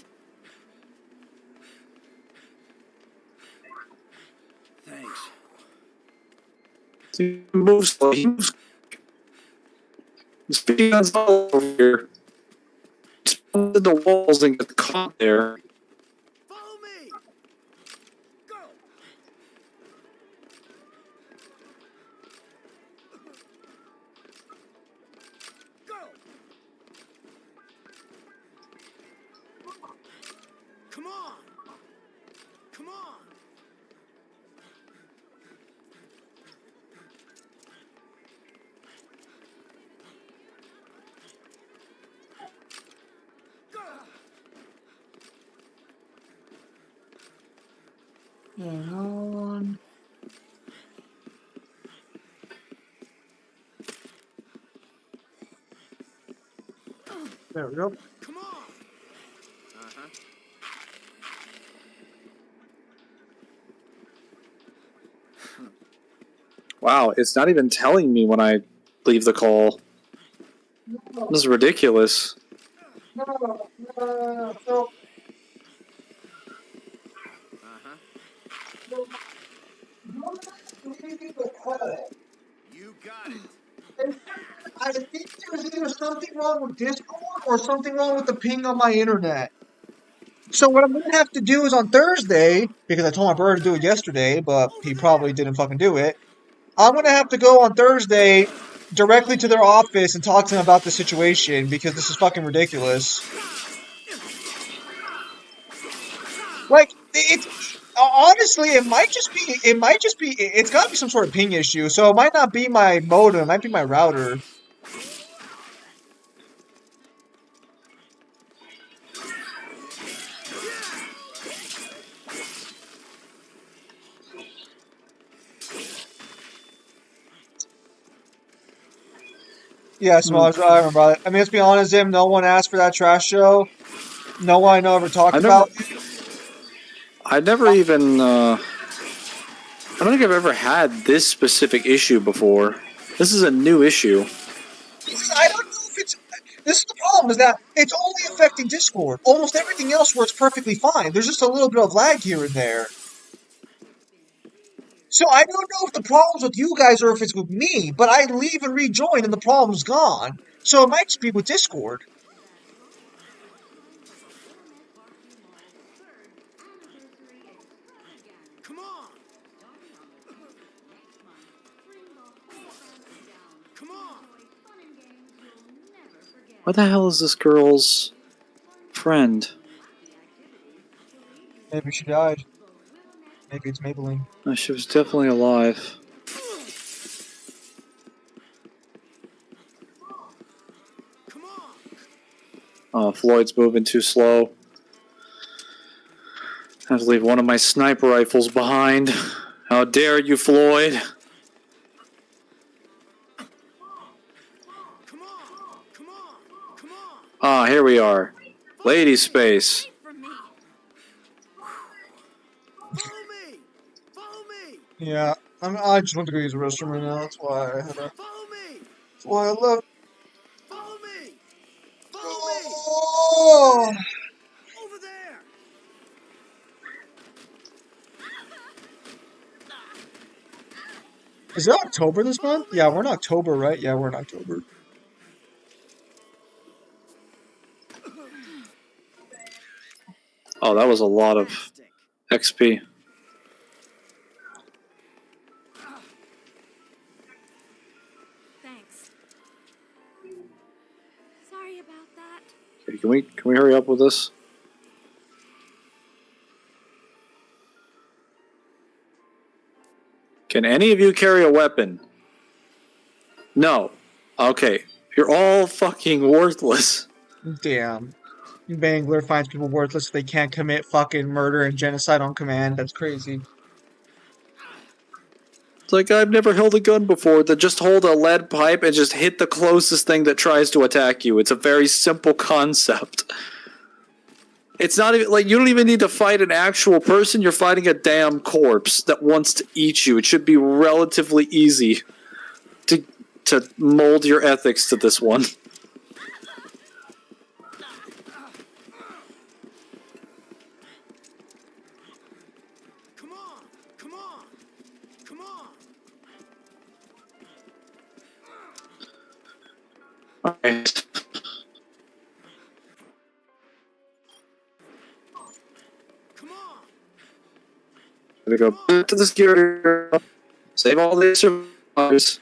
Thanks. He moves slow. He moves. His feet all over here. He's into the walls and gets caught there. Follow me! Go! Go! Come on! Come on! Go! There we go. Come on! Wow, it's not even telling me when I leave the call. This is ridiculous. So, You got it. I think there's either something wrong with Discord or something wrong with the ping on my internet. So what I'm gonna have to do is on Thursday, because I told my brother to do it yesterday, but he probably didn't fucking do it. I'm gonna have to go on Thursday directly to their office and talk to them about the situation because this is fucking ridiculous. Like it's honestly, it might just be, it's gotta be some sort of ping issue. So it might not be my modem, it might be my router. Yeah, Smosh, I remember that. I mean, let's be honest, Zim, no one asked for that trash show. No one I know ever talked about it. I never even, I don't think I've ever had this specific issue before. This is a new issue. I don't know if it's. This is the problem, is that it's only affecting Discord. Almost everything else works perfectly fine. There's just a little bit of lag here and there. So I don't know if the problem's with you guys or if it's with me, but I leave and rejoin and the problem's gone. So it might just be with Discord. Come on! Come on! What the hell is this girl's friend? Maybe she died. Maybe it's Maybelline. Oh, she was definitely alive. Come on! Oh, Floyd's moving too slow. I have to leave one of my sniper rifles behind. How dare you, Floyd? Come on! Come on! Come on! Ah, here we are. Lady space. Follow me! Follow me! Yeah, I just want to go use the restroom right now. That's why I had to. Follow me! That's why I left. Follow me! Follow me! Oh, Over there! is it October this month? Yeah, we're in October, right? Yeah, we're in October. Oh, that was a lot of Fantastic. XP. Thanks. Sorry about that. Okay, can we hurry up with this? Can any of you carry a weapon? No. Okay. You're all fucking worthless. Damn. Mangler finds people worthless if they can't commit fucking murder and genocide on command. That's crazy. It's like, I've never held a gun before. That just hold a lead pipe and just hit the closest thing that tries to attack you. It's a very simple concept. It's not even like you don't even need to fight an actual person. You're fighting a damn corpse that wants to eat you. It should be relatively easy to mold your ethics to this one. Come on! Come on! Come on! Alright. Come on! We go back to the security room. Save all the survivors.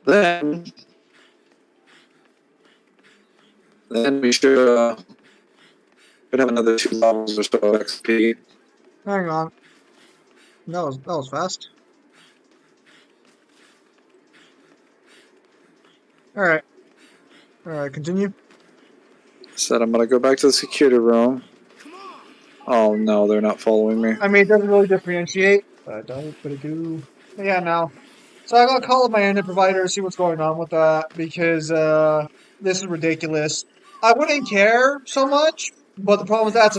Then we should have another 2 levels or so of XP. Hang on. That was fast. Alright. Alright, continue. Said I'm gonna go back to the security room. Oh no, they're not following me. I mean, it doesn't really differentiate, but it does, but it do. But yeah, no. So I gotta call up my internet provider, see what's going on with that, because this is ridiculous. I wouldn't care so much, but the problem is that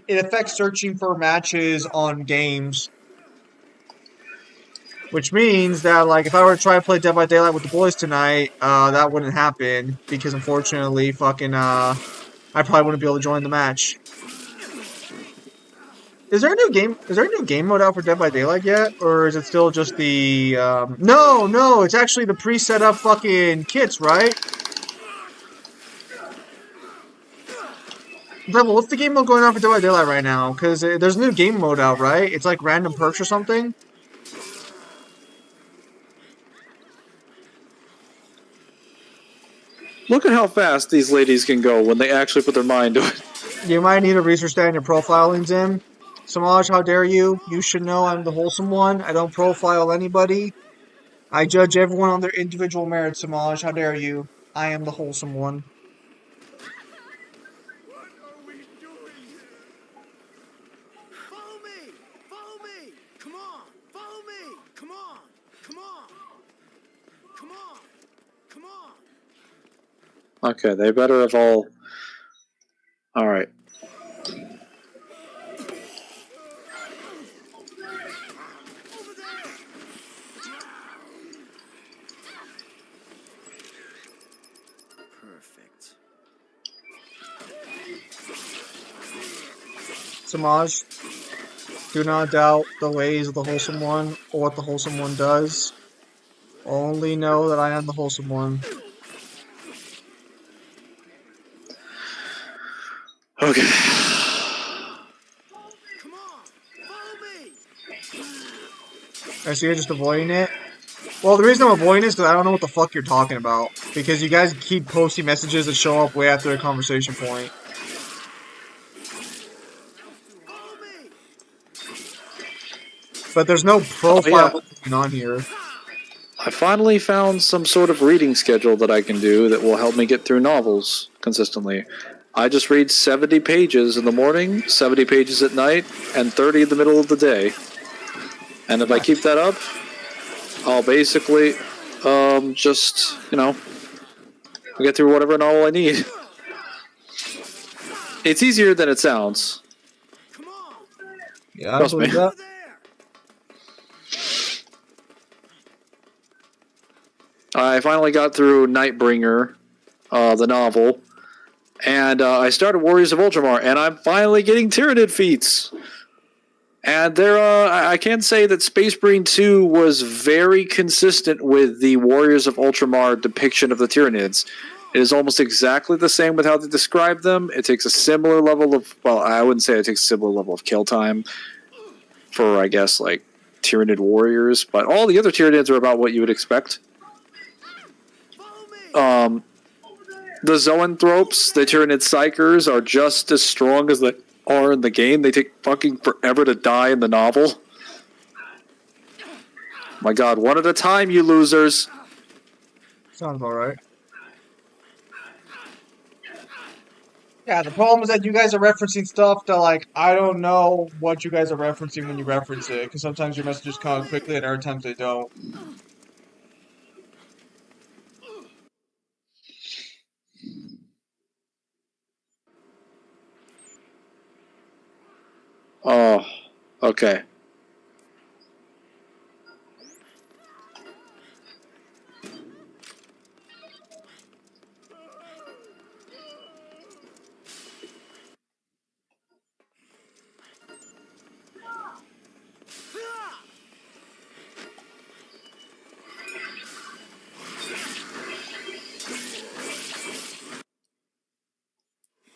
it affects searching for matches on games. Which means that, like, if I were to try to play Dead by Daylight with the boys tonight, that wouldn't happen, because unfortunately, I probably wouldn't be able to join the match. Is there a new game mode out for Dead by Daylight yet? Or is it still just the, no, it's actually the pre-set up fucking kits, right? Devil, what's the game mode going on for Dead by Daylight right now? Because there's a new game mode out, right? It's like random perks or something? Look at how fast these ladies can go when they actually put their mind to it. You might need to research that in your profiling, Zim. Samaj, how dare you? You should know I'm the wholesome one. I don't profile anybody. I judge everyone on their individual merits, Samaj. How dare you? I am the wholesome one. What are we doing here? Follow me! Follow me! Come on! Follow me! Come on! Come on! Come on! Come on! Okay, they better have all... Alright. Over there! Perfect. Samaj, Do not doubt the ways of the wholesome one or what the wholesome one does. Only know that I am the wholesome one. Okay. Come on, follow me. I see you're just avoiding it. Well, the reason I'm avoiding it is because I don't know what the fuck you're talking about. Because you guys keep posting messages that show up way after the conversation point. Follow me. But there's no Oh profile yeah. going on here. I finally found some sort of reading schedule that I can do that will help me get through novels consistently. I just read 70 pages in the morning, 70 pages at night, and 30 in the middle of the day. And if I keep that up, I'll basically just, get through whatever novel I need. It's easier than it sounds. Come on. Yeah, I Trust me. believe that. Over there. I finally got through Nightbringer, the novel, and I started Warriors of Ultramar, and I'm finally getting Tyranid feats. And I can say that Space Marine 2 was very consistent with the Warriors of Ultramar depiction of the Tyranids. It is almost exactly the same with how they describe them. It takes a similar level of, well, I wouldn't say it takes a similar level of kill time for, I guess, like, Tyranid warriors, but all the other Tyranids are about what you would expect. The Zoanthropes, the Tyranid Psychers, are just as strong as they are in the game. They take fucking forever to die in the novel. My god, one at a time, you losers. Sounds about right. Yeah, the problem is that you guys are referencing stuff that, like, I don't know what you guys are referencing when you reference it. Because sometimes your messages come quickly and other times they don't. Oh, okay.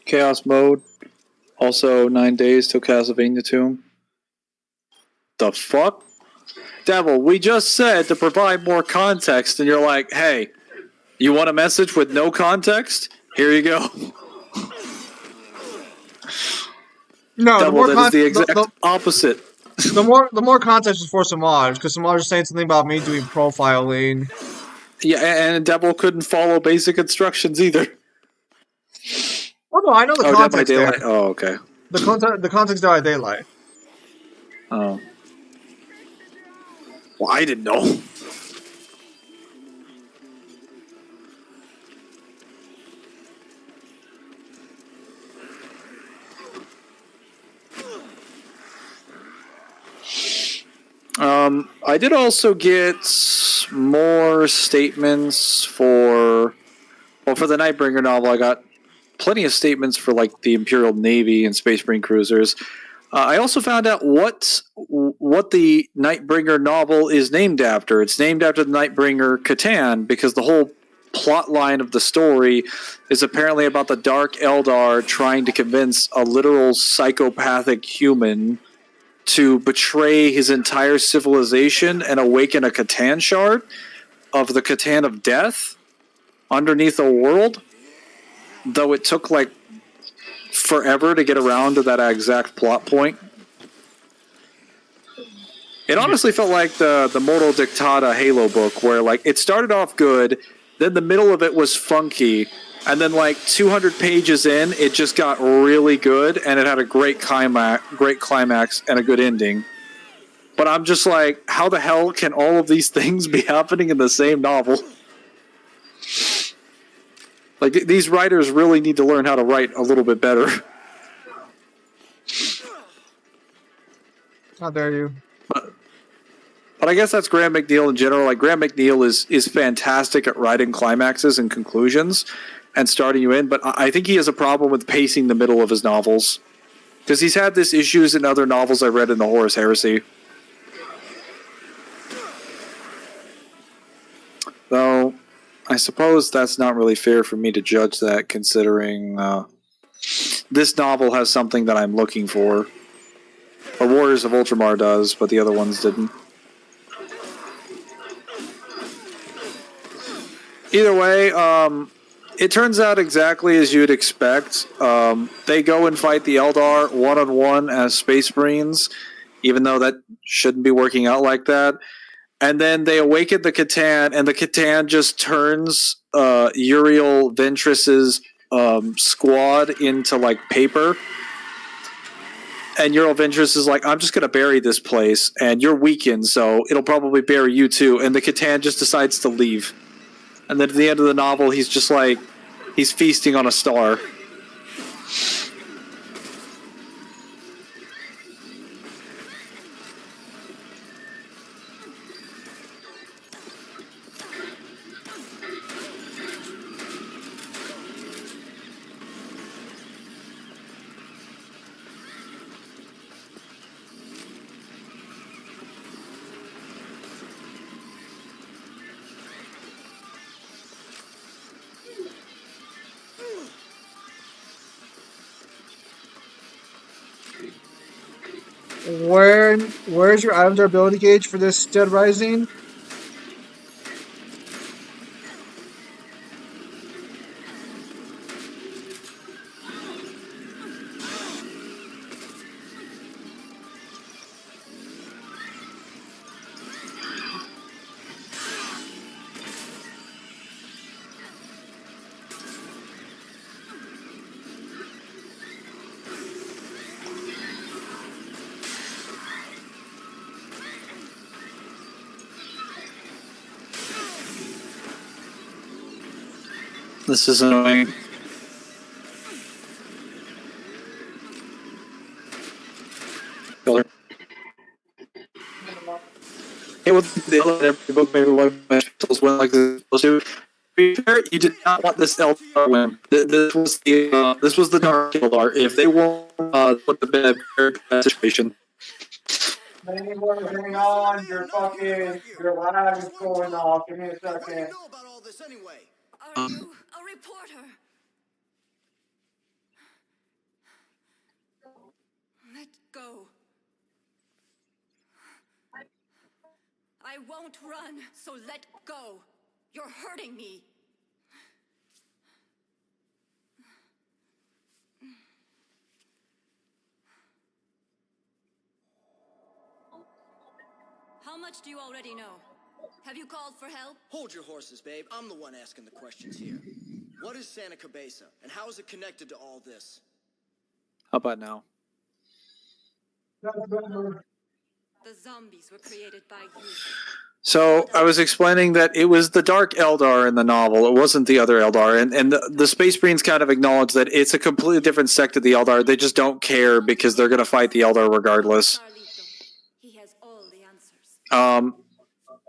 Chaos mode. Also, 9 days till Castlevania Tomb. The fuck? Devil, we just said to provide more context, and you're like, hey, you want a message with no context? Here you go. No, the Devil, more that is the exact opposite. the more context is for Samaj, because Samaj is saying something about me doing profiling. Yeah, and Devil couldn't follow basic instructions either. Oh no, I know the Dead by context there. Daylight? Oh, okay. The context Dead by Daylight. Oh. Well, I didn't know. I did also get more statements for the Nightbringer novel. I got plenty of statements for like the Imperial Navy and Space Marine cruisers. I also found out what the Nightbringer novel is named after. It's named after the Nightbringer Catan because the whole plot line of the story is apparently about the Dark Eldar trying to convince a literal psychopathic human to betray his entire civilization and awaken a Catan shard of the Catan of Death underneath a world, though it took like forever to get around to that exact plot point. It honestly felt like the Mortal Dictata Halo book, where like it started off good, then the middle of it was funky, and then like 200 pages in, it just got really good, and it had a great climax and a good ending. But I'm just like, how the hell can all of these things be happening in the same novel? Like, these writers really need to learn how to write a little bit better. How dare you? But I guess that's Graham McNeil in general. Like, Graham McNeil is fantastic at writing climaxes and conclusions and starting you in, but I think he has a problem with pacing the middle of his novels. Because he's had this issues in other novels I read in the Horus Heresy. Though, I suppose that's not really fair for me to judge that, considering this novel has something that I'm looking for. Or Warriors of Ultramar does, but the other ones didn't. Either way, it turns out exactly as you'd expect. They go and fight the Eldar one-on-one as Space Marines, even though that shouldn't be working out like that. And then they awaken the Catan, and the Catan just turns Uriel Ventress's squad into, like, paper. And Uriel Ventress is like, I'm just going to bury this place, and you're weakened, so it'll probably bury you too. And the Catan just decides to leave. And then at the end of the novel, he's just like, he's feasting on a star. Where's your item durability gauge for this Dead Rising? This is annoying. It was the every book, maybe one of win like this. To be fair, you did not want this Eldar win. This was the Dark Eldar. If they won, put the bed very bad situation. Hang on, your lag is going off. Give me a What do you second. know about all this anyway? Are you a reporter? Let go. I won't run, so let go. You're hurting me. How much do you already know? Have you called for help? Hold your horses, babe. I'm the one asking the questions here. What is Santa Cabeza, and how is it connected to all this? How about now? The zombies were created by you. So I was explaining that it was the Dark Eldar in the novel. It wasn't the other Eldar, and the Space Marines kind of acknowledge that it's a completely different sect of the Eldar. They just don't care because they're going to fight the Eldar regardless. He has all the answers.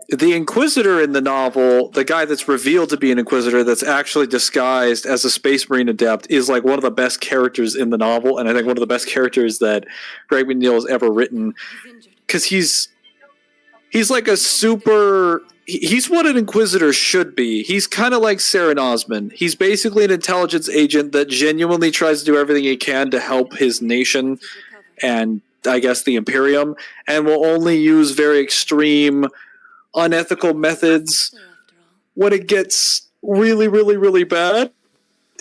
The Inquisitor in the novel, the guy that's revealed to be an Inquisitor that's actually disguised as a Space Marine adept, is like one of the best characters in the novel, and I think one of the best characters that Greg McNeil has ever written, because he's like a super. He's what an Inquisitor should be. He's kind of like Saren Osman. He's basically an intelligence agent that genuinely tries to do everything he can to help his nation and, I guess, the Imperium, and will only use very extreme, unethical methods when it gets really, really, really bad,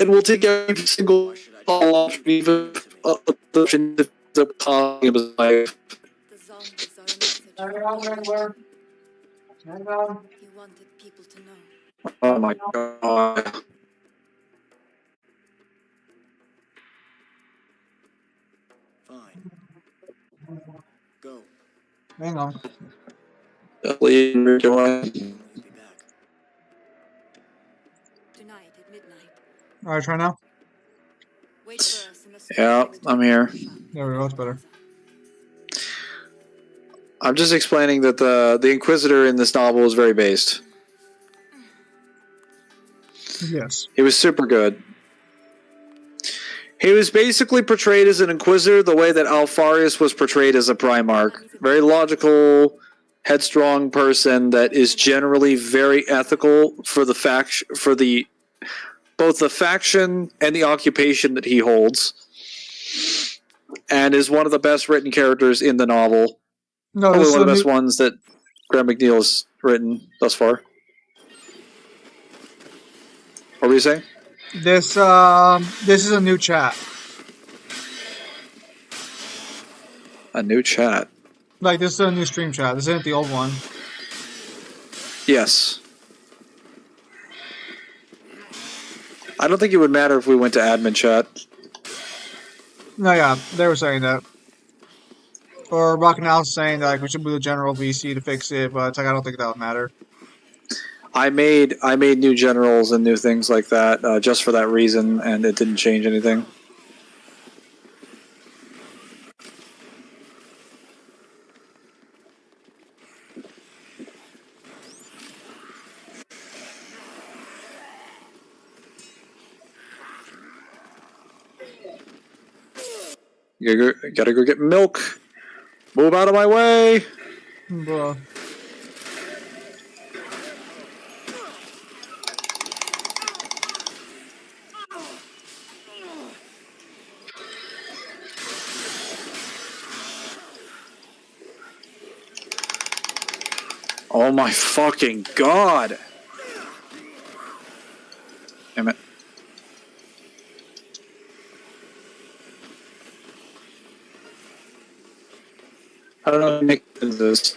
and will take every single off, even the costing of his life. The zombies are a message. Hang on, Mangler. Hang on. He wanted people to know. Oh my god. Fine. Go. Hang on. Definitely You'll be back. Tonight at midnight. Alright, try now. Wait for us in the Yeah, I'm here. There we go, it's better. I'm just explaining that the Inquisitor in this novel is very based. Yes. He was super good. He was basically portrayed as an Inquisitor the way that Alfarius was portrayed as a Primarch. Very logical, headstrong person that is generally very ethical for the both the faction and the occupation that he holds, and is one of the best written characters in the novel. No, Probably this is one of a the new. best ones that Graham McNeil has written thus far. What were you saying? This is a new chat. A new chat. Like this is a new stream chat. This isn't the old one. Yes. I don't think it would matter if we went to admin chat. No, yeah, they were saying that. Or Rock and House saying that like we should move the general VC to fix it, but it's like I don't think that would matter. I made new generals and new things like that just for that reason, and it didn't change anything. You gotta go get milk. Move out of my way. Bruh. Oh my fucking god. Damn it. I don't know how to make this.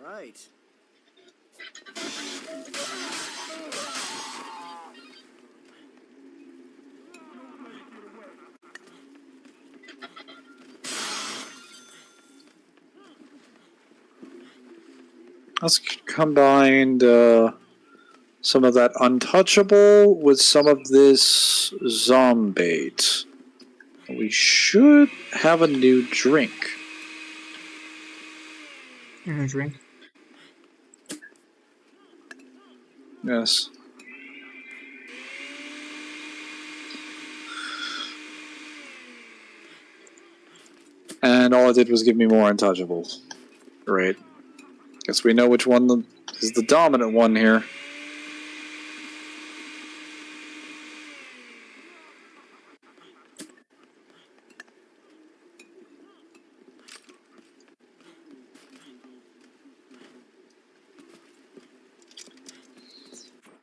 Right. Let's combine some of that untouchable with some of this zombate. We should have a new drink. Drink. Yes. And all it did was give me more untouchables. Great. Guess we know which one is the dominant one here.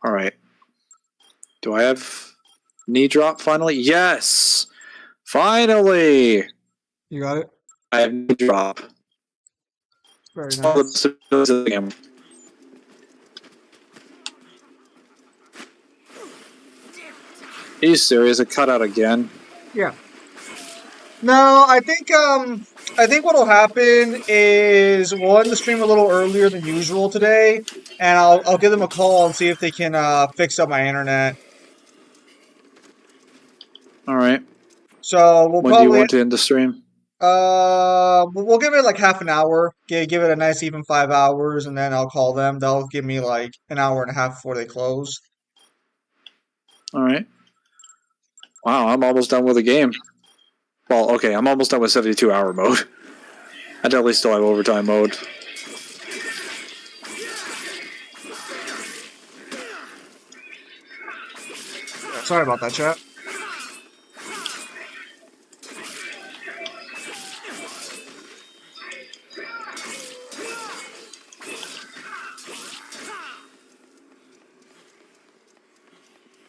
Alright. Do I have knee drop finally? Yes! Finally! You got it? I have knee drop. Very All the nice. possibilities of the game. Are you serious? It cut out again? Yeah. No, I think I think what'll happen is we'll end the stream a little earlier than usual today, and I'll give them a call and see if they can fix up my internet. All right. So we'll When do you probably want to end the stream? we'll give it like half an hour. Give it a nice even 5 hours, and then I'll call them. They'll give me like an hour and a half before they close. All right. Wow, I'm almost done with the game. Well, okay, I'm almost done with 72-hour mode. I definitely still have overtime mode. Sorry about that, chat.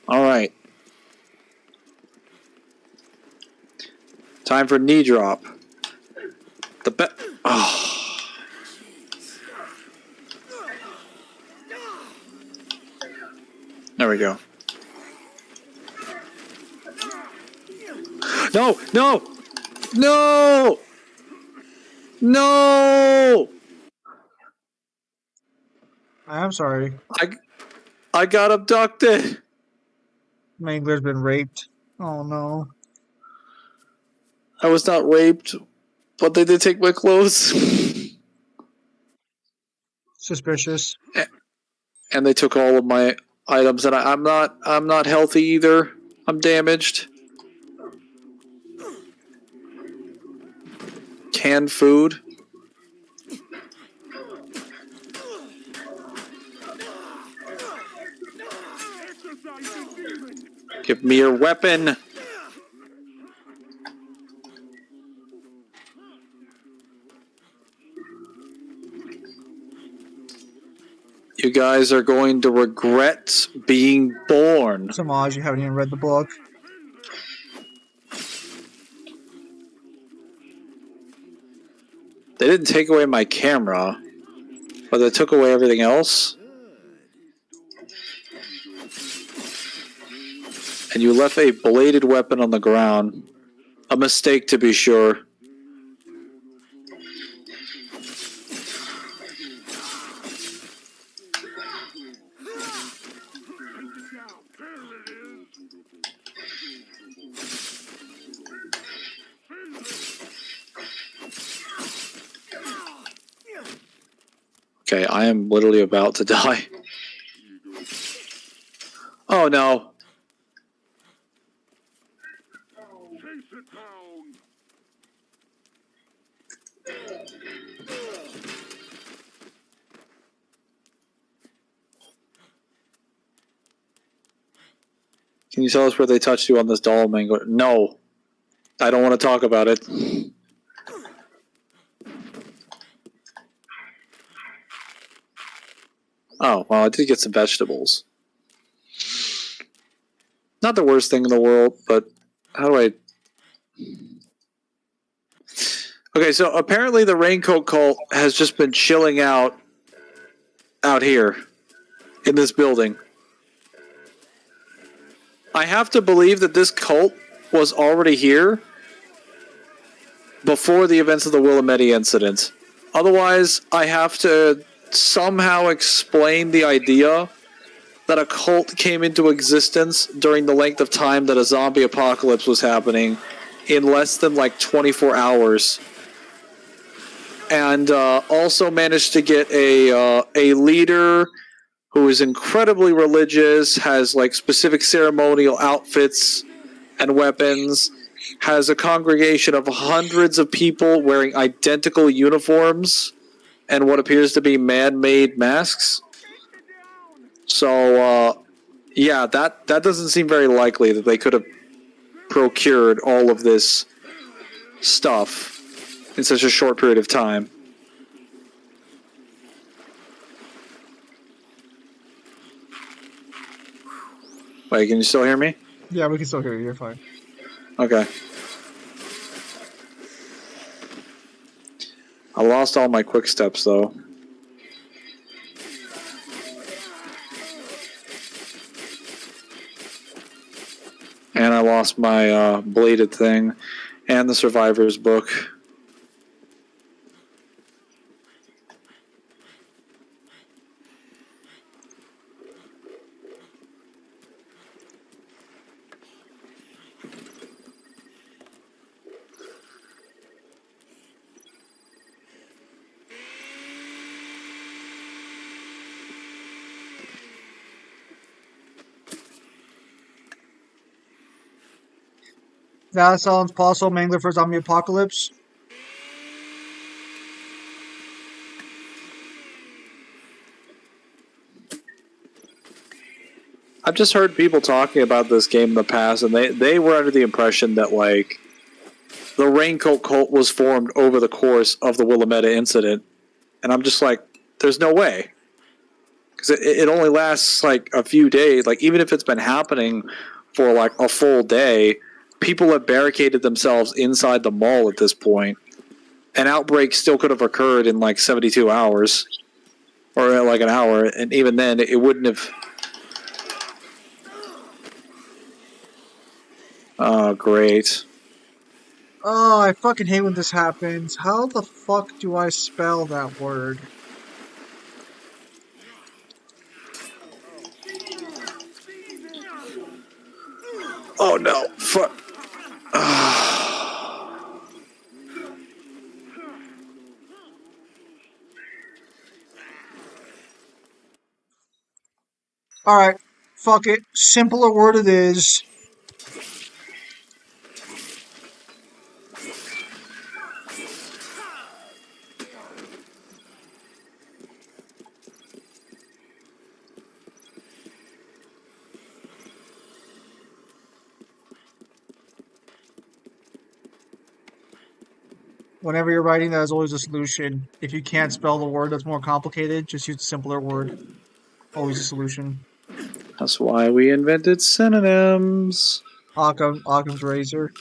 All right. Time for knee drop. The bet. Oh. There we go. No! No! No! No! I'm sorry. I got abducted. Mangler's been raped. Oh no. I was not raped, but they did take my clothes. Suspicious. And they took all of my items, and I'm not healthy either. I'm damaged. Canned food. Give me your weapon. You guys are going to regret being born. Samaj, you haven't even read the book. They didn't take away my camera, but they took away everything else. And you left a bladed weapon on the ground. A mistake, to be sure. Okay, I am literally about to die. Oh no. Can you tell us where they touched you on this doll, Mangler? No. I don't want to talk about it. Oh, well, I did get some vegetables. Not the worst thing in the world, but how do I... Okay, so apparently the Raincoat Cult has just been chilling out here in this building. I have to believe that this cult was already here before the events of the Willamette incident. Otherwise, I have to somehow explain the idea that a cult came into existence during the length of time that a zombie apocalypse was happening in less than like 24 hours. And also managed to get a leader who is incredibly religious, has like specific ceremonial outfits and weapons, has a congregation of hundreds of people wearing identical uniforms and what appears to be man-made masks. So, yeah, that doesn't seem very likely that they could have procured all of this stuff in such a short period of time. Wait, can you still hear me? Yeah, we can still hear you. You're fine. Okay. I lost all my quick steps, though. And I lost my bladed thing and the survivor's book. That sounds possible. Mangler for zombie apocalypse. I've just heard people talking about this game in the past, and they were under the impression that, like, the Raincoat Cult was formed over the course of the Willamette incident. And I'm just like, there's no way. Because it only lasts, like, a few days. Like, even if it's been happening for, like, a full day, people have barricaded themselves inside the mall at this point. An outbreak still could have occurred in, like, 72 hours. Or, like, an hour. And even then, it wouldn't have... Oh, great. Oh, I fucking hate when this happens. How the fuck do I spell that word? Oh, no. Fuck. Alright, fuck it. Simpler word it is. Whenever you're writing, that is always a solution. If you can't spell the word that's more complicated, just use a simpler word. Always a solution. That's why we invented synonyms. Occam's razor.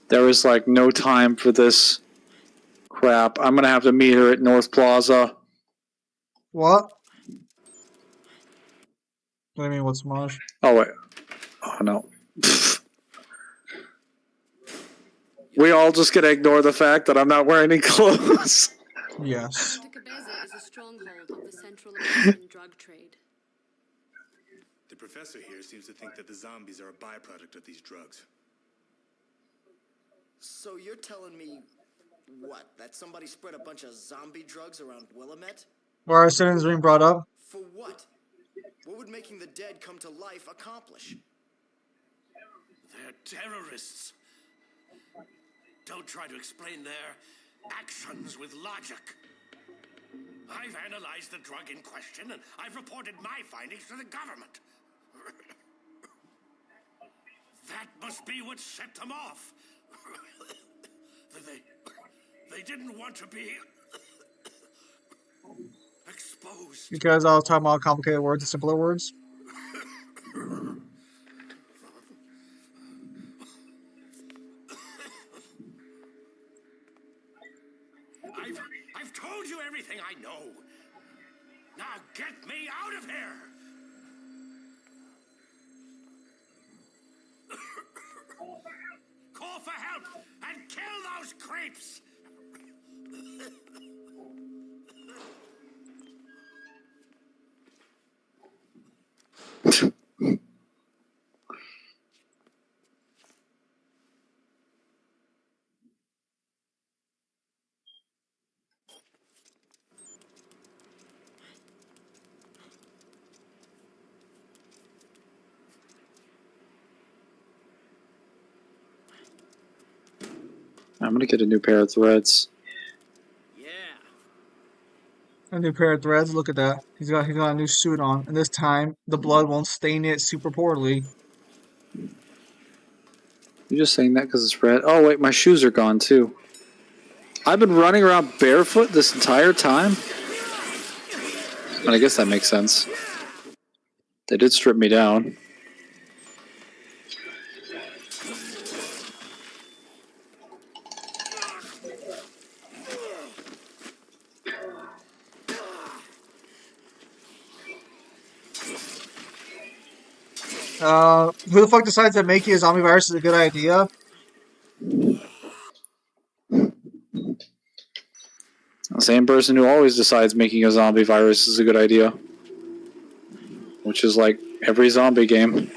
There was, like, no time for this crap. I'm gonna have to meet her at North Plaza. What? What do you mean, what's Smosh? Oh, wait. Oh, no. We all just gonna ignore the fact that I'm not wearing any clothes. Yes. Cabeza is a stronghold of the Central American drug trade. The professor here seems to think that the zombies are a byproduct of these drugs. So you're telling me, what, that somebody spread a bunch of zombie drugs around Willamette? Why are synonyms being brought up? For what? What would making the dead come to life accomplish? They're terrorists. Don't try to explain their actions with logic. I've analyzed the drug in question, and I've reported my findings to the government. That must be what set them off. They didn't want to be exposed. Because I was talking about complicated words and simpler words. I've told you everything I know. Now get me out of here. Call for help and kill those creeps. I'm gonna get a new pair of threads. Yeah. A new pair of threads. Look at that. He's got a new suit on, and this time the blood won't stain it super poorly. You're just saying that because it's red. Oh wait, my shoes are gone too. I've been running around barefoot this entire time. And I guess that makes sense. They did strip me down. Who the fuck decides that making a zombie virus is a good idea? The same person who always decides making a zombie virus is a good idea. Which is like every zombie game.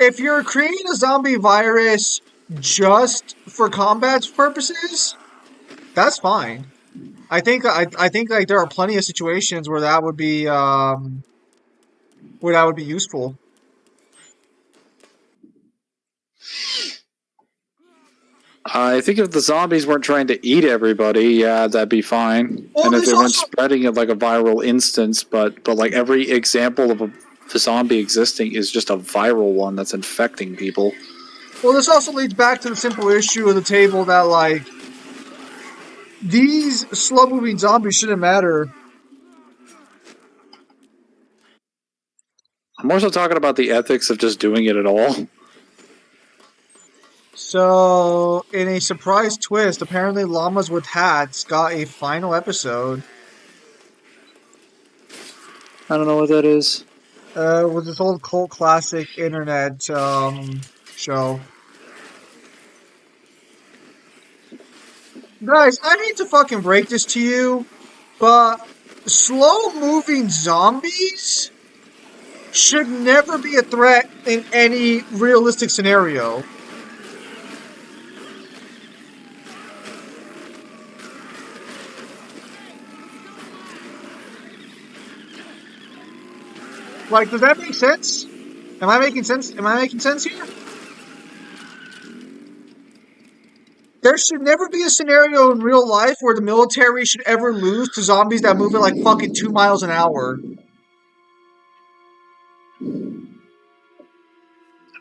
if you're creating a zombie virus just for combat purposes, that's fine. I think like there are plenty of situations where that would be useful. I think if the zombies weren't trying to eat everybody, yeah, that'd be fine. Well, And if there's they weren't also spreading it like a viral instance, but like every example of a zombie existing is just a viral one that's infecting people. well, this also leads back to the simple issue of the table that like these slow moving zombies shouldn't matter. I'm also talking about the ethics of just doing it at all. So, in a surprise twist, apparently Llamas with Hats got a final episode. I don't know what that is. With this old cult classic internet show. Guys, I hate to fucking break this to you, but slow moving zombies should never be a threat in any realistic scenario. Like, does that make sense? Am I making sense? Am I making sense here? There should never be a scenario in real life where the military should ever lose to zombies that move at like fucking 2 miles an hour. I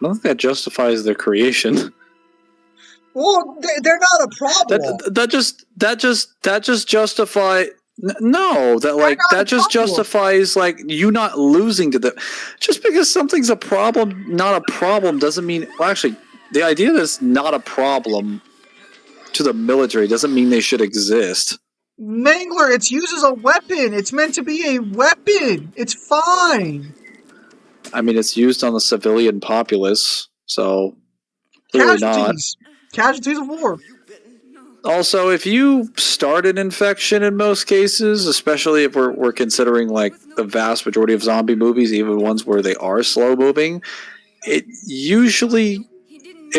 don't think that justifies their creation. Well, they're not a problem. That just justify. No, that just justifies like you not losing to them. Just because something's a problem, not a problem, doesn't mean. Well, actually, the idea that it's not a problem to the military doesn't mean they should exist. Mangler, it's used as a weapon. It's meant to be a weapon. It's fine. I mean, it's used on the civilian populace, so clearly not. Casualties of war. Also, if you start an infection in most cases, especially if we're considering like the vast majority of zombie movies, even ones where they are slow moving, it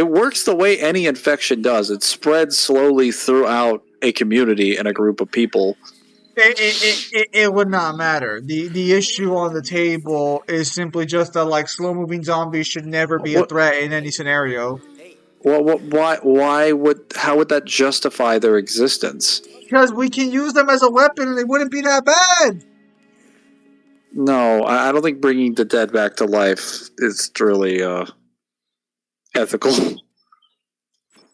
works the way any infection does. It spreads slowly throughout a community and a group of people. It would not matter. The issue on the table is simply just that like slow moving zombies should never be a threat in any scenario. Well, how would that justify their existence? Because we can use them as a weapon and they wouldn't be that bad. No, I don't think bringing the dead back to life is really ethical. I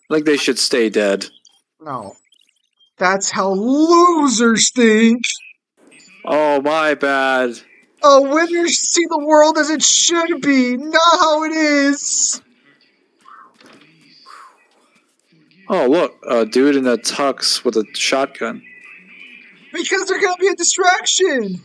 think they should stay dead. No. That's how losers think. Oh, my bad. Oh, winners see the world as it should be, not how it is. Oh, look, a dude in a tux with a shotgun. Because they're gonna be a distraction.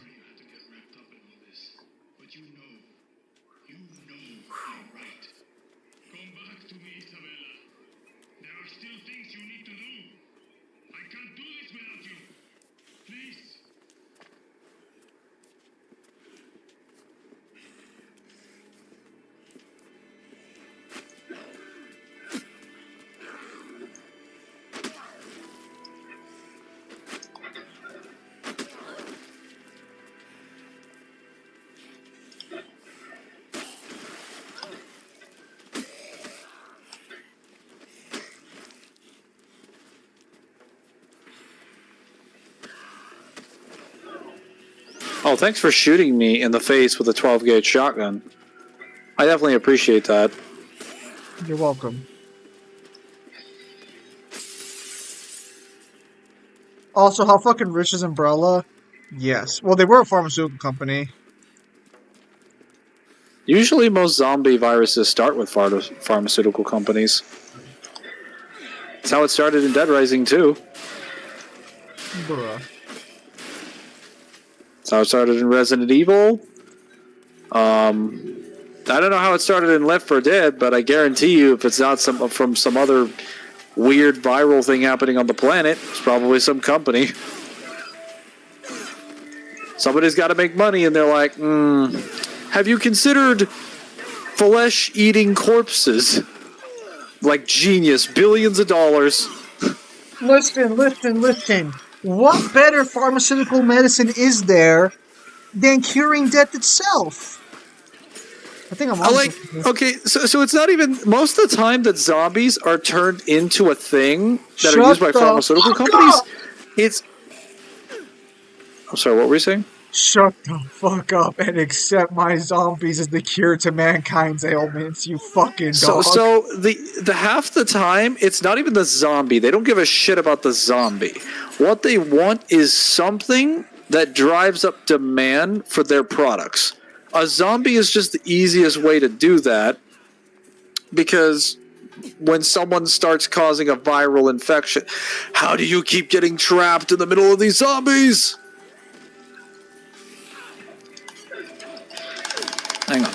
Oh, thanks for shooting me in the face with a 12-gauge shotgun. I definitely appreciate that. You're welcome. Also, how fucking rich is Umbrella? Yes. Well, they were a pharmaceutical company. Usually most zombie viruses start with pharmaceutical companies. That's how it started in Dead Rising, too. Bruh. That's how it started in Resident Evil. I don't know how it started in Left 4 Dead, but I guarantee you if it's not from some other weird viral thing happening on the planet, it's probably some company. Somebody's got to make money, and they're like, have you considered flesh-eating corpses. Like genius, billions of dollars. Listen. What better pharmaceutical medicine is there than curing death itself? I think I'm I on like, something here. okay, so it's not even, most of the time that zombies are turned into a thing that are Shut used by the pharmaceutical fuck companies, up! it's... I'm sorry, what were you saying? Shut the fuck up and accept my zombies as the cure to mankind's ailments, you fucking dog. So the half the time, it's not even the zombie. They don't give a shit about the zombie. What they want is something that drives up demand for their products. A zombie is just the easiest way to do that because when someone starts causing a viral infection, how do you keep getting trapped in the middle of these zombies? Hang on.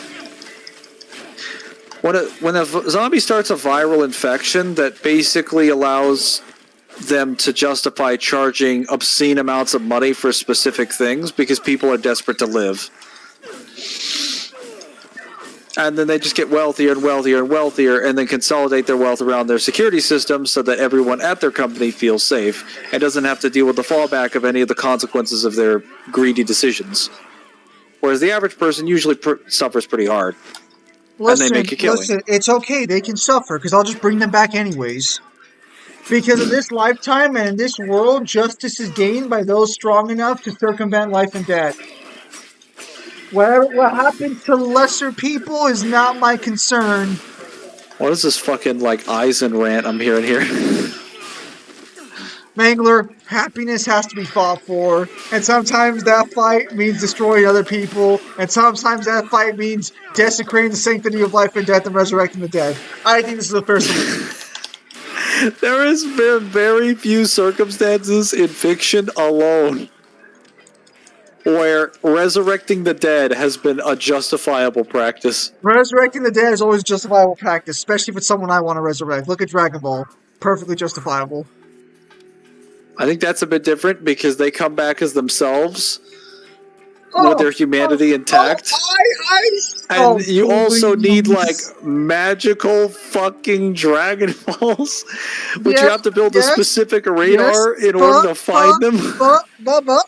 When a zombie starts a viral infection that basically allows them to justify charging obscene amounts of money for specific things because people are desperate to live. And then they just get wealthier and wealthier and wealthier and then consolidate their wealth around their security systems so that everyone at their company feels safe and doesn't have to deal with the fallback of any of the consequences of their greedy decisions. Whereas the average person usually suffers pretty hard. And they make a killing. Listen, it's okay, they can suffer, because I'll just bring them back anyways. Because in this lifetime and in this world, justice is gained by those strong enough to circumvent life and death. What happens to lesser people is not my concern. What is this fucking, like, Eisen rant I'm hearing here? Mangler, happiness has to be fought for, and sometimes that fight means destroying other people, and sometimes that fight means desecrating the sanctity of life and death and resurrecting the dead. I think this is a fair solution. There has been very few circumstances in fiction alone where resurrecting the dead has been a justifiable practice. Resurrecting the dead is always justifiable practice, especially if it's someone I want to resurrect. Look at Dragon Ball. Perfectly justifiable. I think that's a bit different because they come back as themselves with their humanity intact. And you also need, like, magical fucking Dragon Balls, which you have to build a specific radar in order to find them. But,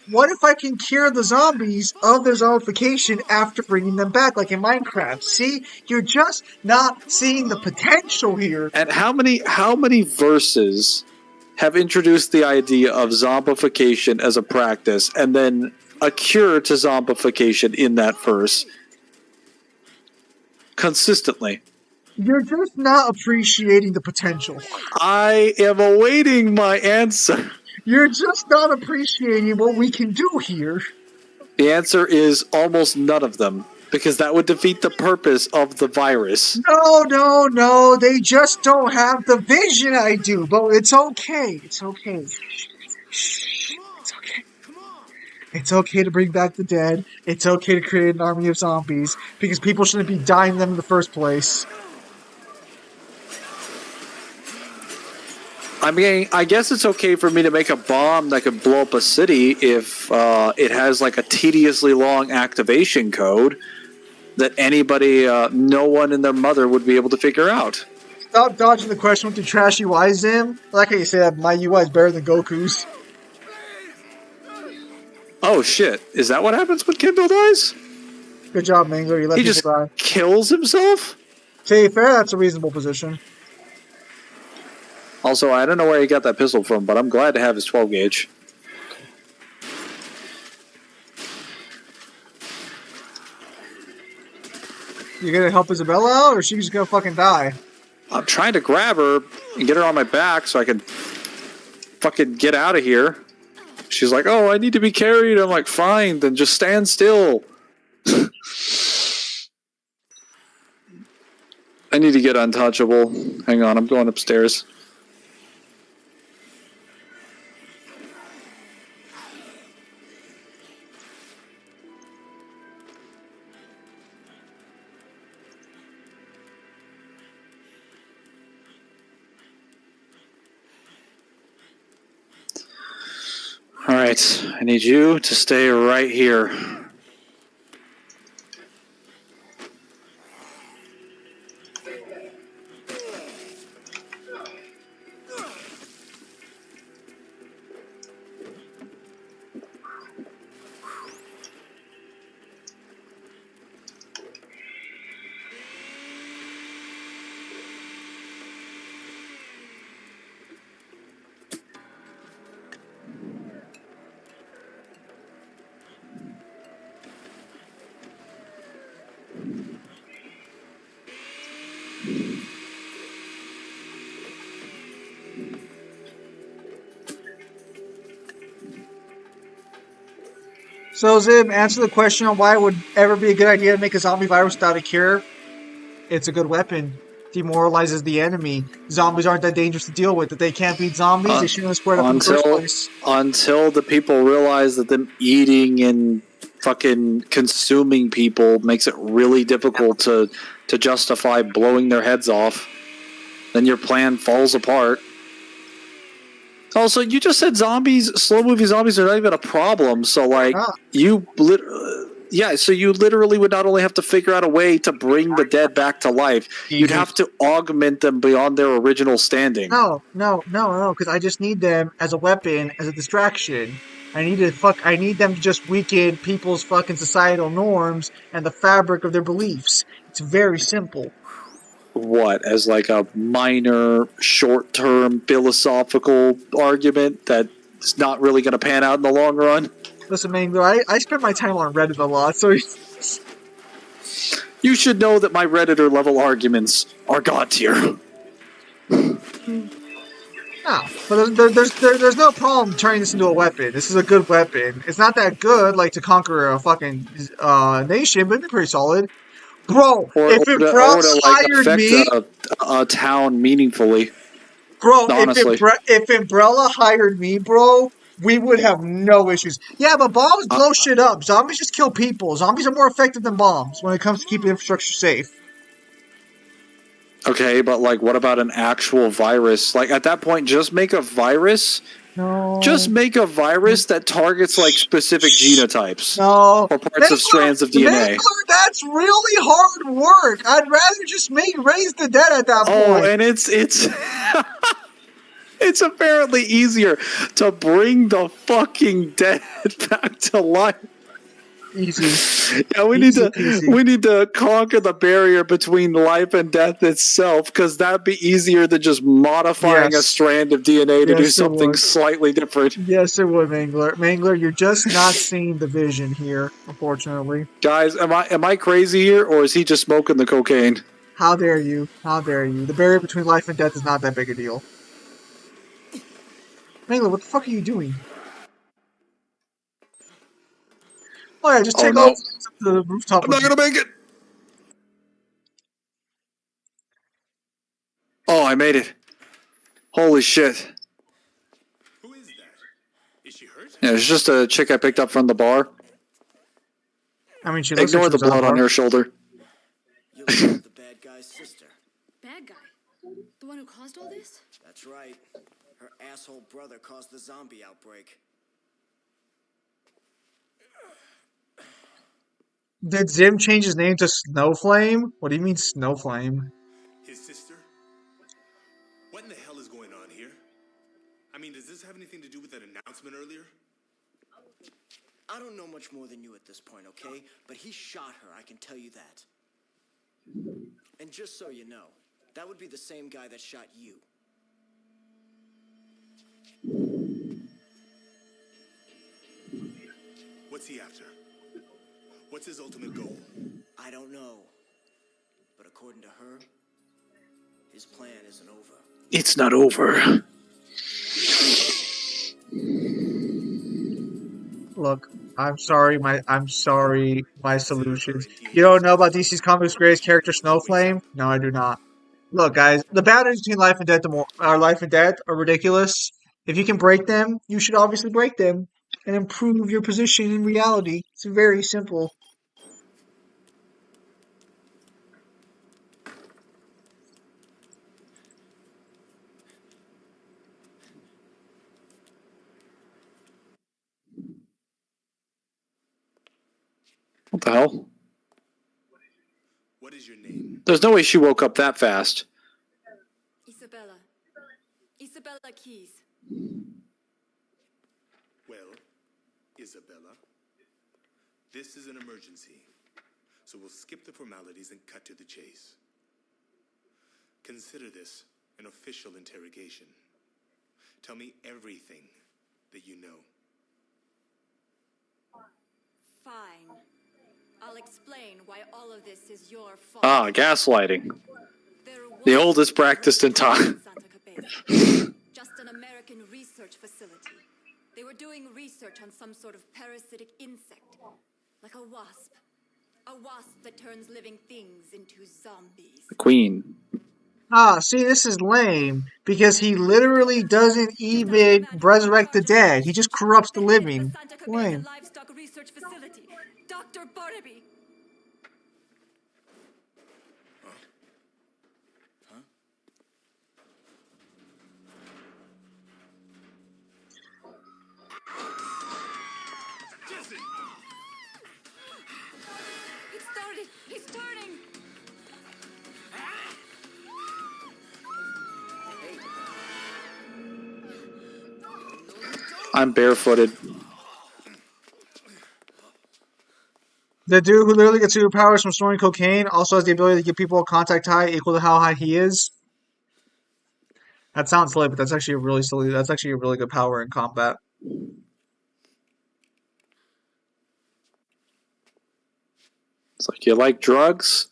what if I can cure the zombies of their zombification after bringing them back, like in Minecraft? See? You're just not seeing the potential here. And how many verses have introduced the idea of zombification as a practice and then a cure to zombification in that verse consistently? You're just not appreciating the potential. I am awaiting my answer. You're just not appreciating what we can do here. The answer is almost none of them, because that would defeat the purpose of the virus. No. They just don't have the vision I do. But it's okay. It's okay. It's okay. It's okay to bring back the dead. It's okay to create an army of zombies. Because people shouldn't be dying them in the first place. I mean, I guess it's okay for me to make a bomb that could blow up a city if it has like a tediously long activation code that anybody, no one and their mother would be able to figure out. Stop dodging the question with your trash UI, Zim. I like how you say that my UI is better than Goku's. Oh shit, is that what happens when Kindle dies? Good job, Mangler. You let people die. Kills himself? To be fair, that's a reasonable position. Also, I don't know where he got that pistol from, but I'm glad to have his 12 gauge. You gonna help Isabella out, or is she just gonna fucking die? I'm trying to grab her and get her on my back so I can fucking get out of here. She's like, oh, I need to be carried. I'm like, fine, then just stand still. I need to get untouchable. Hang on, I'm going upstairs. Alright, I need you to stay right here. So, Zim, answer the question on why it would ever be a good idea to make a zombie virus without a cure. It's a good weapon. Demoralizes the enemy. Zombies aren't that dangerous to deal with. If they can't beat zombies, they shouldn't have squared up in the first place. Until the people realize that them eating and fucking consuming people makes it really difficult to justify blowing their heads off, then your plan falls apart. Also, you just said zombies, slow moving zombies are not even a problem. So, like, so you literally would not only have to figure out a way to bring the dead back to life, you'd have to augment them beyond their original standing. No, because I just need them as a weapon, as a distraction. I need them to just weaken people's fucking societal norms and the fabric of their beliefs. It's very simple. What, as like a minor, short-term philosophical argument that's not really going to pan out in the long run? Listen, Mangler, I spend my time on Reddit a lot, so... You should know that my Redditor level arguments are god tier. No, but there's no problem turning this into a weapon. This is a good weapon. It's not that good, like, to conquer a fucking nation, but it's pretty solid. Bro, if Umbrella hired me... a town meaningfully. Bro, honestly. if Umbrella hired me, bro, we would have no issues. Yeah, but bombs blow shit up. Zombies just kill people. Zombies are more effective than bombs when it comes to keeping infrastructure safe. Okay, but like, what about an actual virus? Like, at that point, just make a virus. No. Just make a virus that targets like specific genotypes. No. Or parts of strands of DNA. That's really hard work. I'd rather just raise the dead at that point. Oh, and it's it's apparently easier to bring the fucking dead back to life. Easy. Yeah, we need to conquer the barrier between life and death itself, because that'd be easier than just modifying a strand of DNA to do something slightly different. Yes, it would, Mangler. Mangler, you're just not seeing the vision here, unfortunately. Guys, am I crazy here, or is he just smoking the cocaine? How dare you? How dare you? The barrier between life and death is not that big a deal. Mangler, what the fuck are you doing? Oh yeah, just take off the rooftop. I'm not gonna make it. Oh, I made it. Holy shit. Who is that? Is she hurt? Yeah, it's just a chick I picked up from the bar. I mean, she looks Ignore like the blood on her shoulder. You're the bad guy's sister. Bad guy? The one who caused all this? That's right. Her asshole brother caused the zombie outbreak. Did Zim change his name to Snowflame? What do you mean Snowflame? His sister? What in the hell is going on here? I mean, does this have anything to do with that announcement earlier? I don't know much more than you at this point, okay? But he shot her, I can tell you that. And just so you know, that would be the same guy that shot you. What's he after? What's his ultimate goal? I don't know. But according to her, his plan isn't over. It's not over. Look, I'm sorry, my solutions. You don't know about DC's Comics' greatest character, Snowflame? No, I do not. Look, guys, the boundaries between life and death are ridiculous. If you can break them, you should obviously break them and improve your position in reality. It's very simple. What the hell? What is your name? There's no way she woke up that fast. Isabella. Isabella Keys. Well, Isabella, this is an emergency, so we'll skip the formalities and cut to the chase. Consider this an official interrogation. Tell me everything that you know. Fine. I'll explain why all of this is your fault. Gaslighting. The oldest practiced in time. Just an American research facility. They were doing research on some sort of parasitic insect, like a wasp. A wasp that turns living things into zombies. The Queen. Ah, see, this is lame because he literally doesn't even resurrect the dead. He just corrupts the living. Lame. Livestock Research Facility, Dr. Barnaby. It started. He's turning. I'm barefooted. The dude who literally gets superpowers from snorting cocaine also has the ability to give people a contact high equal to how high he is. That sounds silly, but that's actually a really silly. That's actually a really good power in combat. It's like, you like drugs?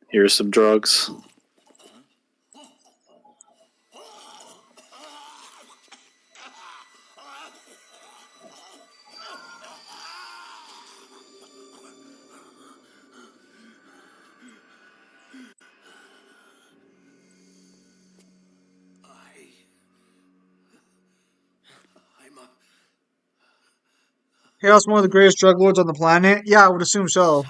Here's some drugs. Chaos, one of the greatest drug lords on the planet. Yeah, I would assume so.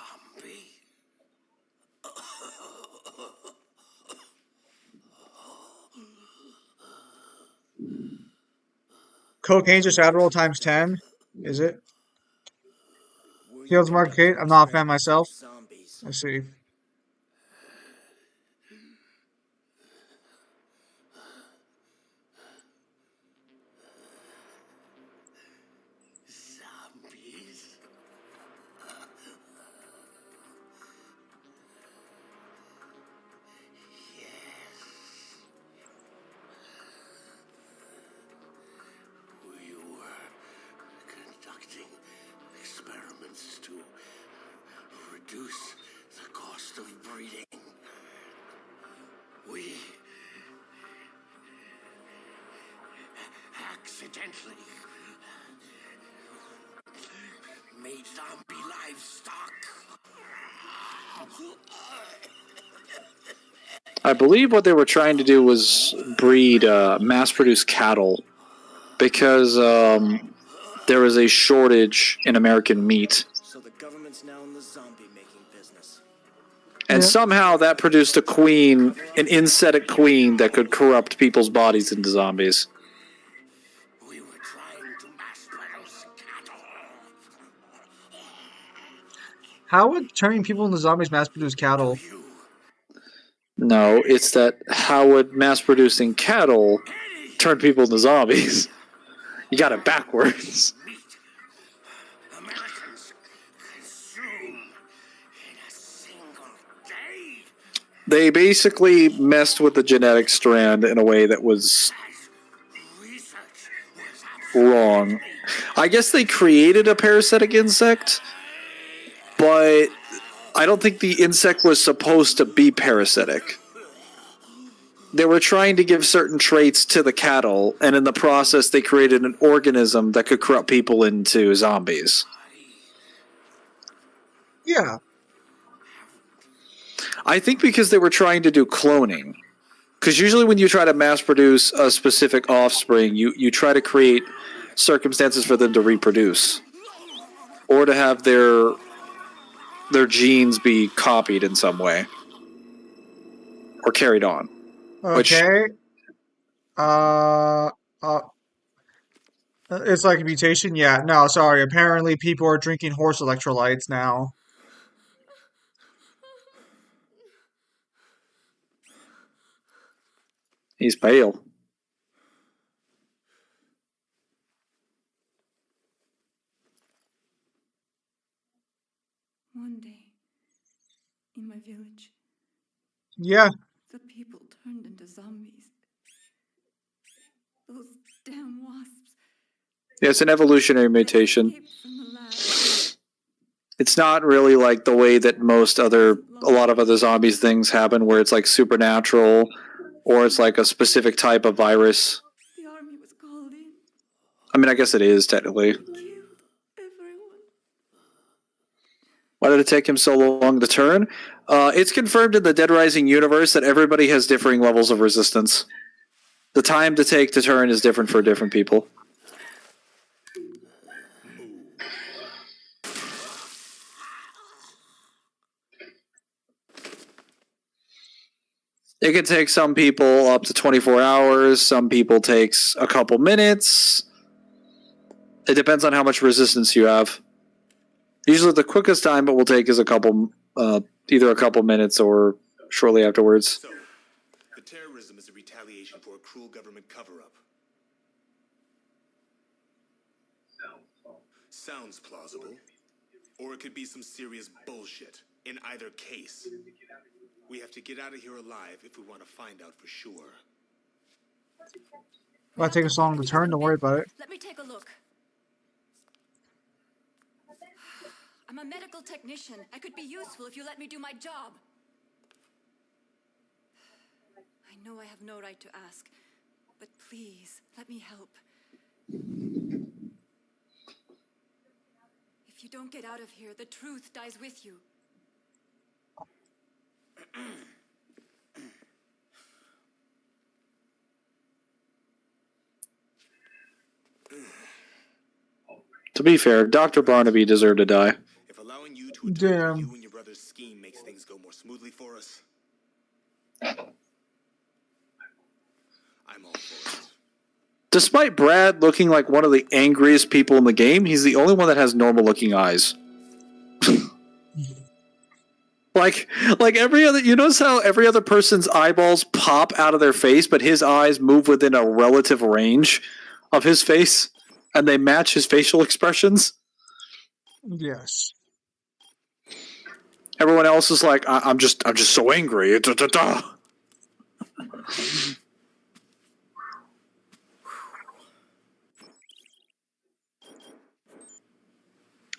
Cocaine just Adderall times 10. Is it? Chaos Market Kate. I'm not a fan myself. Zombies. I see. Zombies. We were conducting experiments to reduce the cost of breeding. We accidentally made zombie livestock. I believe what they were trying to do was breed mass-produced cattle because there was a shortage in American meat. So the government's now in the zombie making business. And somehow that produced a queen, an insect queen that could corrupt people's bodies into zombies. We were trying to mass produce cattle. How would turning people into zombies mass produce cattle? No, it's that how would mass-producing cattle turn people into zombies? You got it backwards. Americans consume in a single day. They basically messed with the genetic strand in a way that was wrong. I guess they created a parasitic insect, but I don't think the insect was supposed to be parasitic. They were trying to give certain traits to the cattle, and in the process they created an organism that could corrupt people into zombies. Yeah. I think because they were trying to do cloning. Because usually when you try to mass produce a specific offspring, you try to create circumstances for them to reproduce. Or to have their genes be copied in some way. Or carried on. Okay. It's like a mutation? Yeah, no, sorry. Apparently people are drinking horse electrolytes now. He's pale. One day, in my village, Yeah. the people turned into zombies. Those damn wasps. Yeah, it's an evolutionary mutation. It's not really like the way that a lot of other zombies things happen, where it's like supernatural, or it's like a specific type of virus. The army was called in. I mean, I guess it is technically. Why did it take him so long to turn? It's confirmed in the Dead Rising universe that everybody has differing levels of resistance. The time to take to turn is different for different people. It can take some people up to 24 hours. Some people takes a couple minutes. It depends on how much resistance you have. Usually the quickest time it will take is either a couple minutes or shortly afterwards. So, the terrorism is a retaliation for a cruel government cover-up. Sounds plausible. Or it could be some serious bullshit. In either case, we have to get out of here alive if we want to find out for sure. Might take us long to turn. Don't worry about it. Let me take a look. I'm a medical technician. I could be useful if you let me do my job. I know I have no right to ask, but please, let me help. If you don't get out of here, the truth dies with you. To be fair, Dr. Barnaby deserved to die. If allowing you to atone for you and your brother's scheme makes things go more smoothly for us, I'm all for it. Despite Brad looking like one of the angriest people in the game, he's the only one that has normal looking eyes. like every other, you notice how every other person's eyeballs pop out of their face, but his eyes move within a relative range of his face, and they match his facial expressions. Yes. Everyone else is like, I'm just so angry.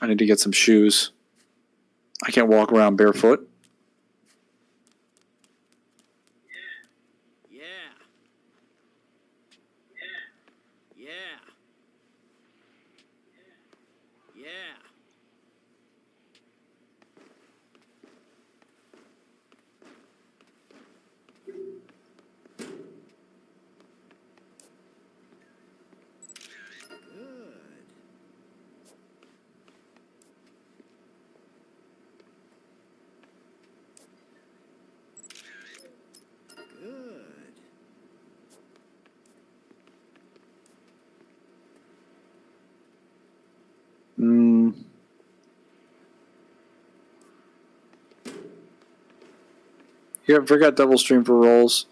I need to get some shoes. I can't walk around barefoot. Yeah. Yeah. Yeah. Here, I forgot double stream for rolls.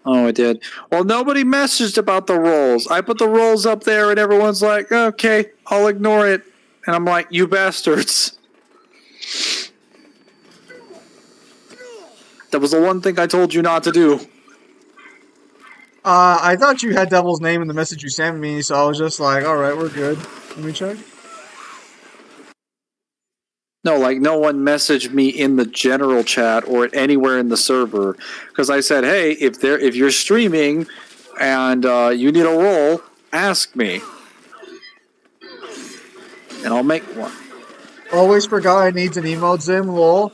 Oh, I did. Well, nobody messaged about the rolls. I put the rolls up there, and everyone's like, okay, I'll ignore it. And I'm like, you bastards. That was the one thing I told you not to do. I thought you had Devil's name in the message you sent me, so I was just like, alright, we're good. Let me check. No, like no one messaged me in the general chat or anywhere in the server because I said, "Hey, if you're streaming and you need a roll, ask me, and I'll make one." Always forgot I needs an emote, Zim, lol.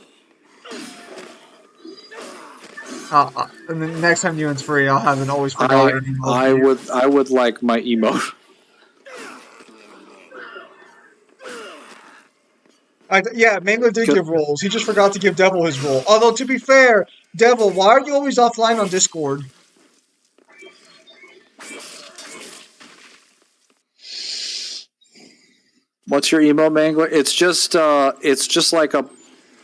And then next time Ewan's free, I'll have an always forgotten emote. I would like my emote. Yeah, Mangler did give rolls. He just forgot to give Devil his roll. Although, to be fair, Devil, why are you always offline on Discord? What's your emo, Mangler? It's just like a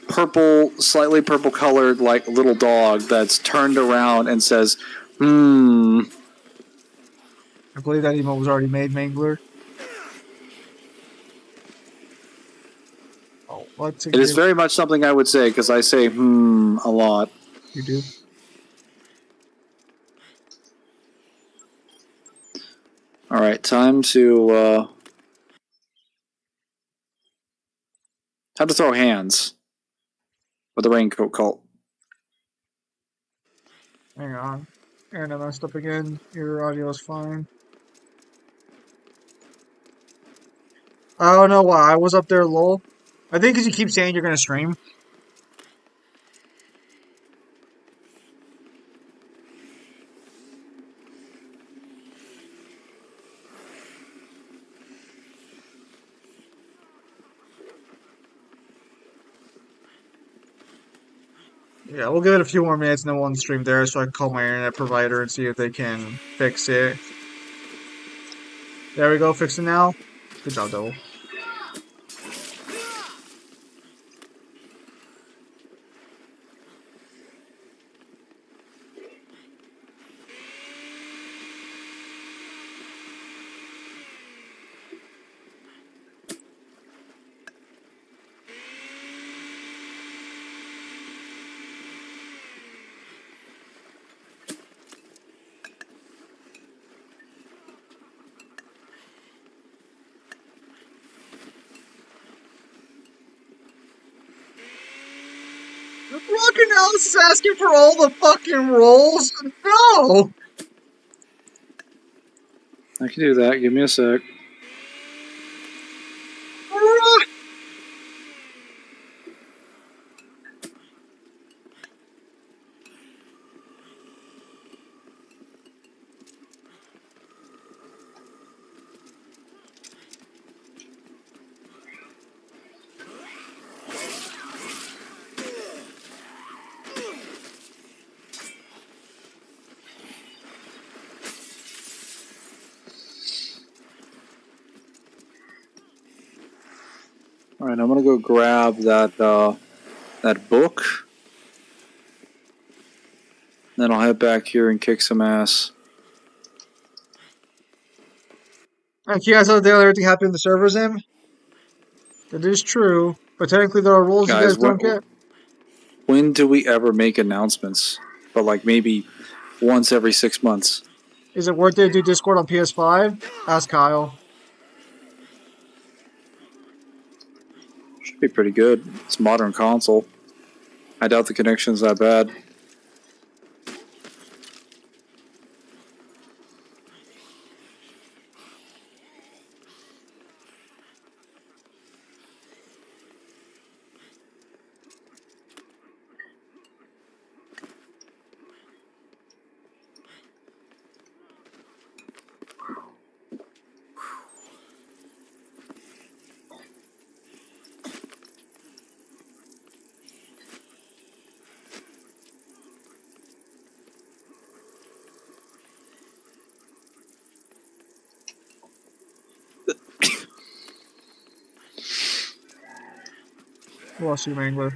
purple, slightly purple colored like little dog that's turned around and says, "Hmm." I believe that emote was already made, Mangler. Oh, what's It is very much something I would say because I say "hmm" a lot. You do? All right, time to throw hands with the raincoat cult. Hang on. And I messed up again. Your audio is fine. I don't know why I was up there, lol. I think because you keep saying you're gonna stream. Yeah, we'll give it a few more minutes and then we'll stream there so I can call my internet provider and see if they can fix it. There we go, fix it now. Good job, Double. Rockin' Alice is asking for all the fucking rolls? No! I can do that. Give me a sec. All right, I'm gonna go grab that book. Then I'll head back here and kick some ass. Like you guys out there, everything happened in the servers, Em? That is true, but technically there are rules you Guys, guys don't get. when do we ever make announcements? But like maybe once every 6 months. Is it worth it to do Discord on PS5? Ask Kyle. Should be pretty good. It's a modern console. I doubt the connection's that bad. Bless you, Mangler.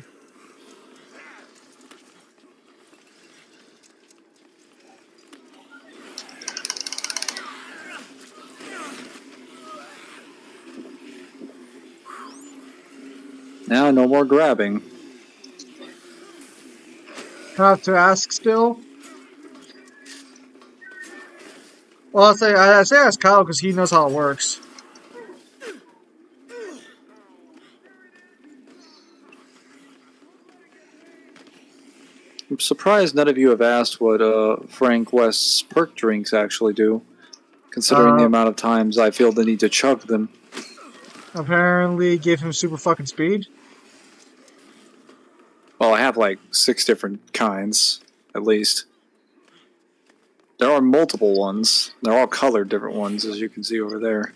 Now, no more grabbing. Have to ask still? Well, I say ask Kyle because he knows how it works. I'm surprised none of you have asked what Frank West's perk drinks actually do, considering the amount of times I feel the need to chug them. Apparently give him super fucking speed. Well, I have like 6 different kinds, at least. There are multiple ones. They're all colored different ones, as you can see over there.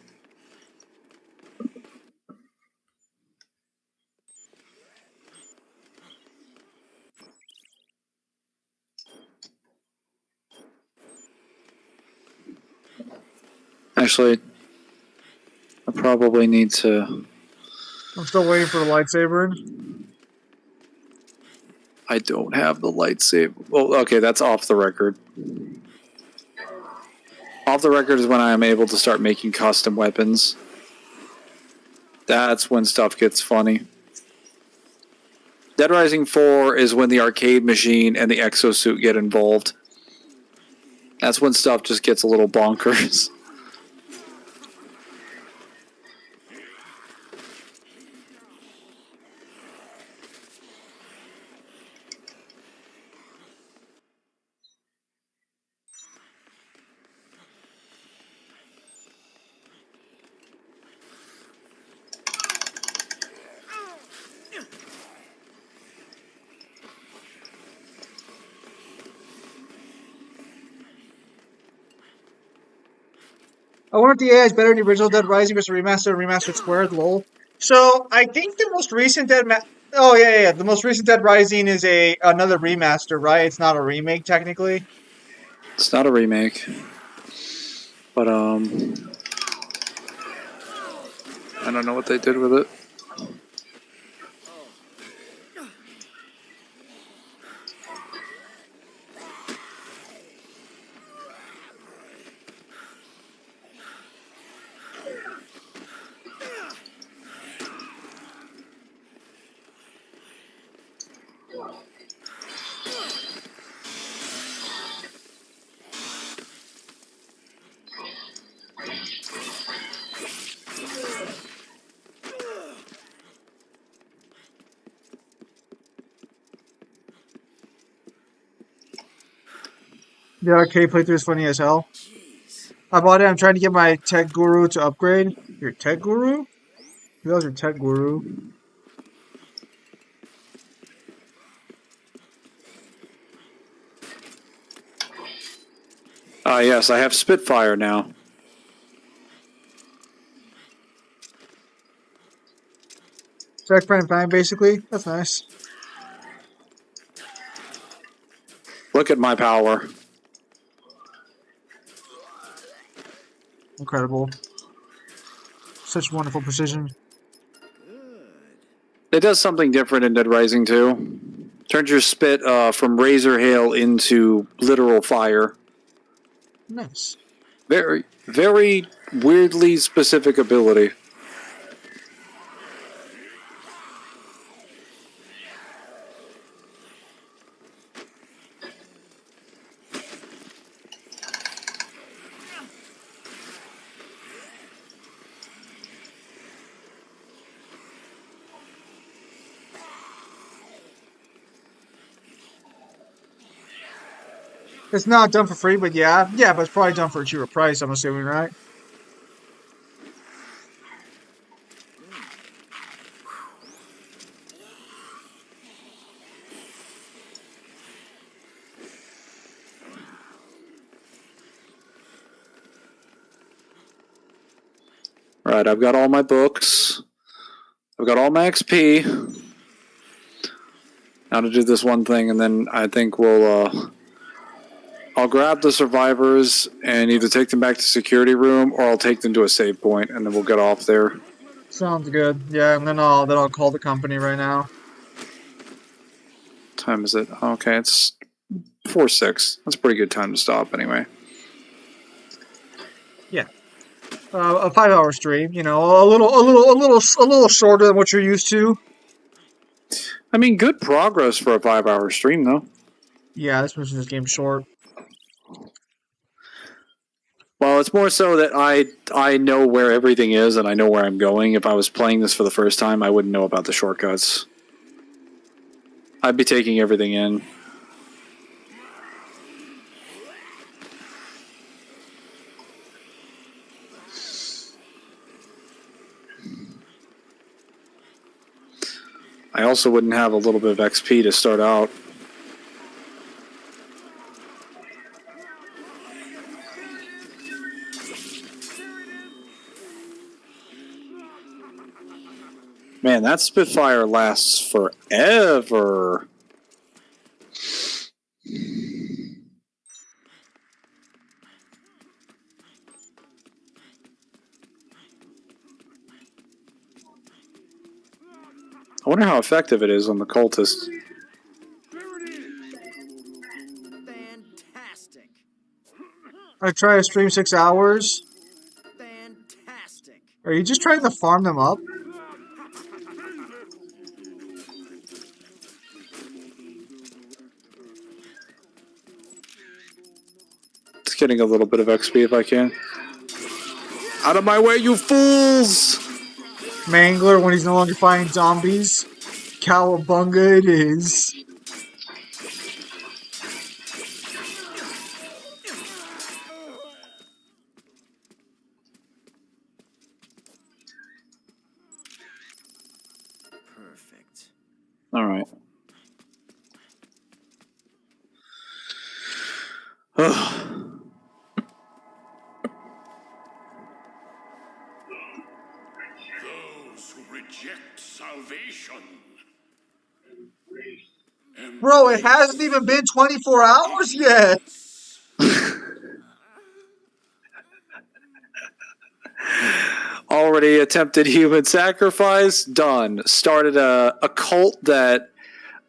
Actually, I probably need to... I'm still waiting for the lightsaber in. I don't have the lightsaber. Well, okay, that's off the record. Off the record is when I am able to start making custom weapons. That's when stuff gets funny. Dead Rising 4 is when the arcade machine and the exosuit get involved. That's when stuff just gets a little bonkers. I wonder if the AI is better than the original Dead Rising versus remastered squared. Lol. So I think the most recent Oh yeah. The most recent Dead Rising is another remaster, right? It's not a remake technically. It's not a remake, but I don't know what they did with it. The arcade playthrough is funny as hell. I bought it. I'm trying to get my tech guru to upgrade. Your tech guru? Who else your tech guru? Yes, I have Spitfire now. Tech friend fine, basically. That's nice. Look at my power. Incredible. Such wonderful precision. It does something different in Dead Rising 2. Turns your spit from razor hail into literal fire. Nice. Very, very weirdly specific ability. It's not done for free, but yeah, but it's probably done for a cheaper price. I'm assuming, right? Right, I've got all my books. I've got all my XP. Now to do this one thing, and then I think I'll grab the survivors and either take them back to security room or I'll take them to a save point, and then we'll get off there. Sounds good. Yeah, and then I'll call the company right now. What time is it? Okay, it's 4:06. That's a pretty good time to stop, anyway. Yeah. A 5-hour stream. You know, a little shorter than what you're used to. I mean, good progress for a 5-hour stream, though. Yeah, this was this game short. Well, it's more so that I know where everything is and I know where I'm going. If I was playing this for the first time, I wouldn't know about the shortcuts. I'd be taking everything in. I also wouldn't have a little bit of XP to start out. Man, that Spitfire lasts forever. I wonder how effective it is on the cultists. Fantastic. I try to stream 6 hours. Fantastic. Are you just trying to farm them up? Just getting a little bit of XP if I can. Out of my way, you fools! Mangler when he's no longer fighting zombies. Cowabunga it is. Perfect. All right. Project Salvation. Bro, it hasn't even been 24 hours yet. Already attempted human sacrifice, done. Started a cult that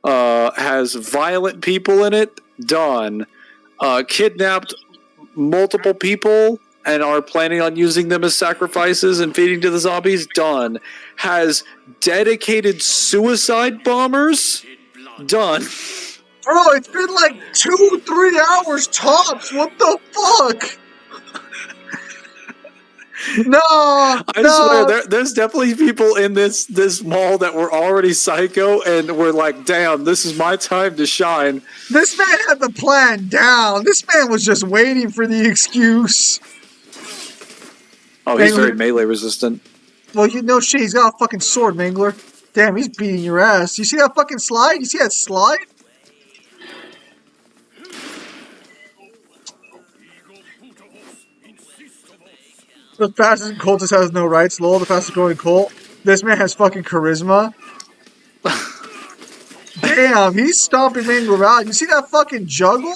has violent people in it, done. Kidnapped multiple people and are planning on using them as sacrifices and feeding to the zombies, done. Has dedicated suicide bombers, done. Bro, it's been like 2-3 hours tops. What the fuck? No, I swear, there's definitely people in this mall that were already psycho and were like, damn, this is my time to shine. This man had the plan down. This man was just waiting for the excuse. Oh, he's very melee resistant. Well, you know shit, he's got a fucking sword, Mangler. Damn, he's beating your ass. You see that fucking slide? You see that slide? The fastest cultist has no rights, lol. The fastest growing cult. This man has fucking charisma. Damn, he's stomping Mangler out. You see that fucking juggle?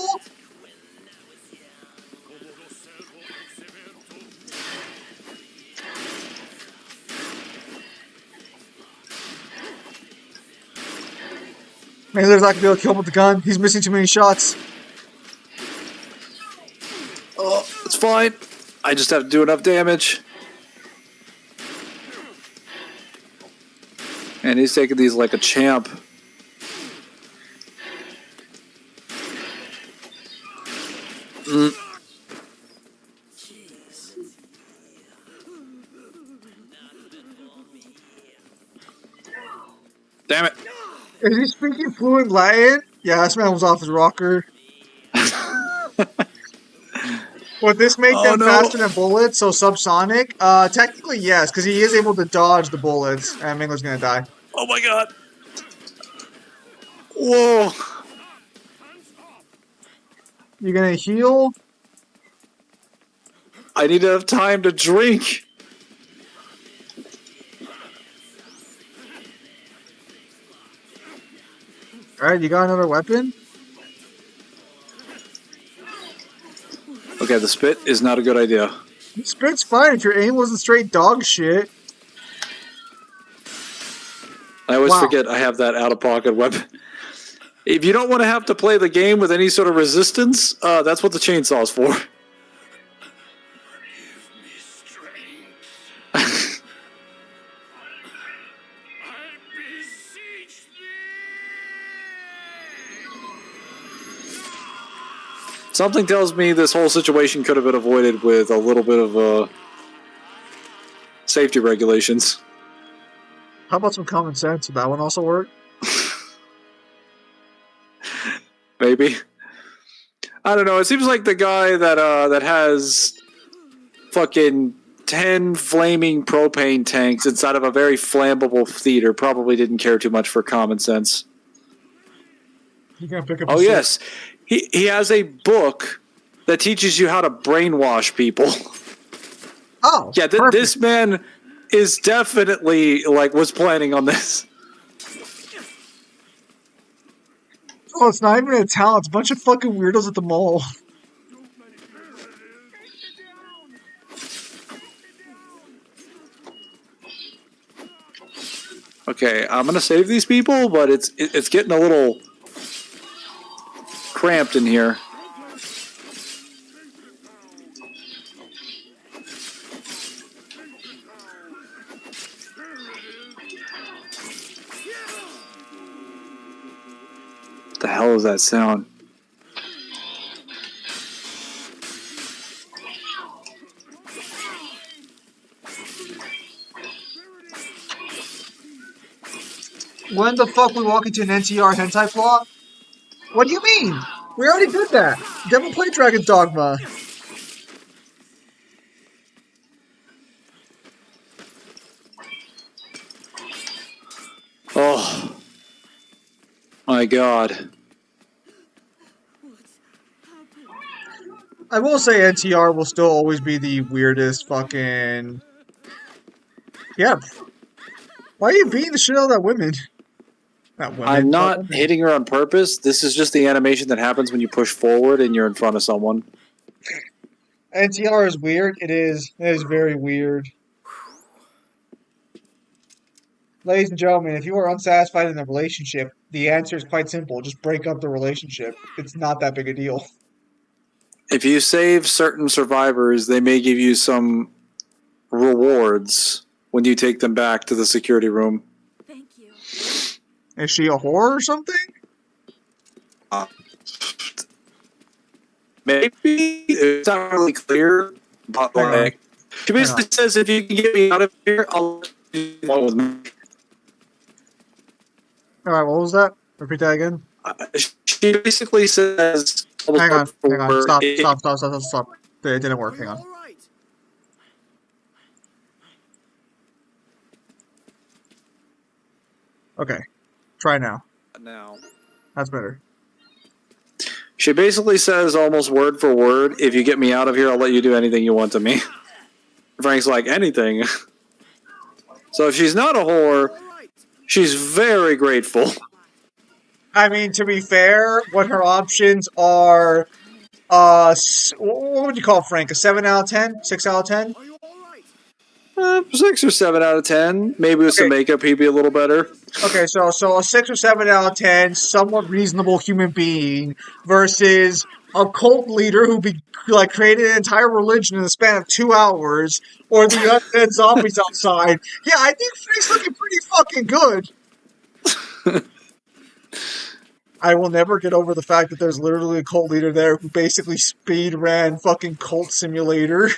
Mangler's not gonna be able to kill him with the gun. He's missing too many shots. Oh, it's fine. I just have to do enough damage. And he's taking these like a champ. Damn it. Is he speaking fluent Latin? Yeah, this man was off his rocker. Would this make them faster than bullets, so subsonic? Technically, yes, because he is able to dodge the bullets, and Mangler's gonna die. Oh my god. Whoa. You gonna heal? I need to have time to drink. Alright, you got another weapon? Okay, the spit is not a good idea. Spit's fine if your aim wasn't straight dog shit. I always forget I have that out-of-pocket weapon. If you don't want to have to play the game with any sort of resistance, that's what the chainsaw's for. Something tells me this whole situation could have been avoided with a little bit of safety regulations. How about some common sense? Would that one also work? Maybe. I don't know. It seems like the guy that has fucking 10 flaming propane tanks inside of a very flammable theater probably didn't care too much for common sense. You can pick up. Oh yes, he has a book that teaches you how to brainwash people. Oh, yeah. This man is definitely was planning on this. Oh, it's not even a town. It's a bunch of fucking weirdos at the mall. Okay, I'm gonna save these people, but it's getting a little cramped in here. What the hell is that sound? When the fuck we walk into an NTR hentai plot? What do you mean? We already did that. Devil Play Dragon Dogma. Oh my god. I will say NTR will still always be the weirdest fucking... Yeah. Why are you beating the shit out of that women? Not women. I'm that not woman. hitting her on purpose. This is just the animation that happens when you push forward and you're in front of someone. NTR is weird. It is. It is very weird. Ladies and gentlemen, if you are unsatisfied in a relationship, the answer is quite simple. Just break up the relationship. It's not that big a deal. If you save certain survivors, they may give you some rewards when you take them back to the security room. Thank you. Is she a whore or something? Maybe it's not really clear, but Hang on. like she basically says, if you can get me out of here, I'll let you along with me. All right, what was that? Repeat that again. She basically says, Hang on. Stop. it- It didn't work. Hang on. All right. Okay. Try now. now. That's better. She basically says almost word for word, if you get me out of here, I'll let you do anything you want to me. Frank's like, anything. So if she's not a whore, she's very grateful. I mean, to be fair, what her options are, what would you call Frank? A 7 out of 10? 6 out of 10? 6 or 7 out of 10. Maybe with some makeup, he'd be a little better. Okay, so a 6 or 7 out of 10, somewhat reasonable human being, versus a cult leader who created an entire religion in the span of 2 hours, or the undead zombies outside. Yeah, I think Frank's looking pretty fucking good. I will never get over the fact that there's literally a cult leader there who basically speed ran fucking Cult Simulator.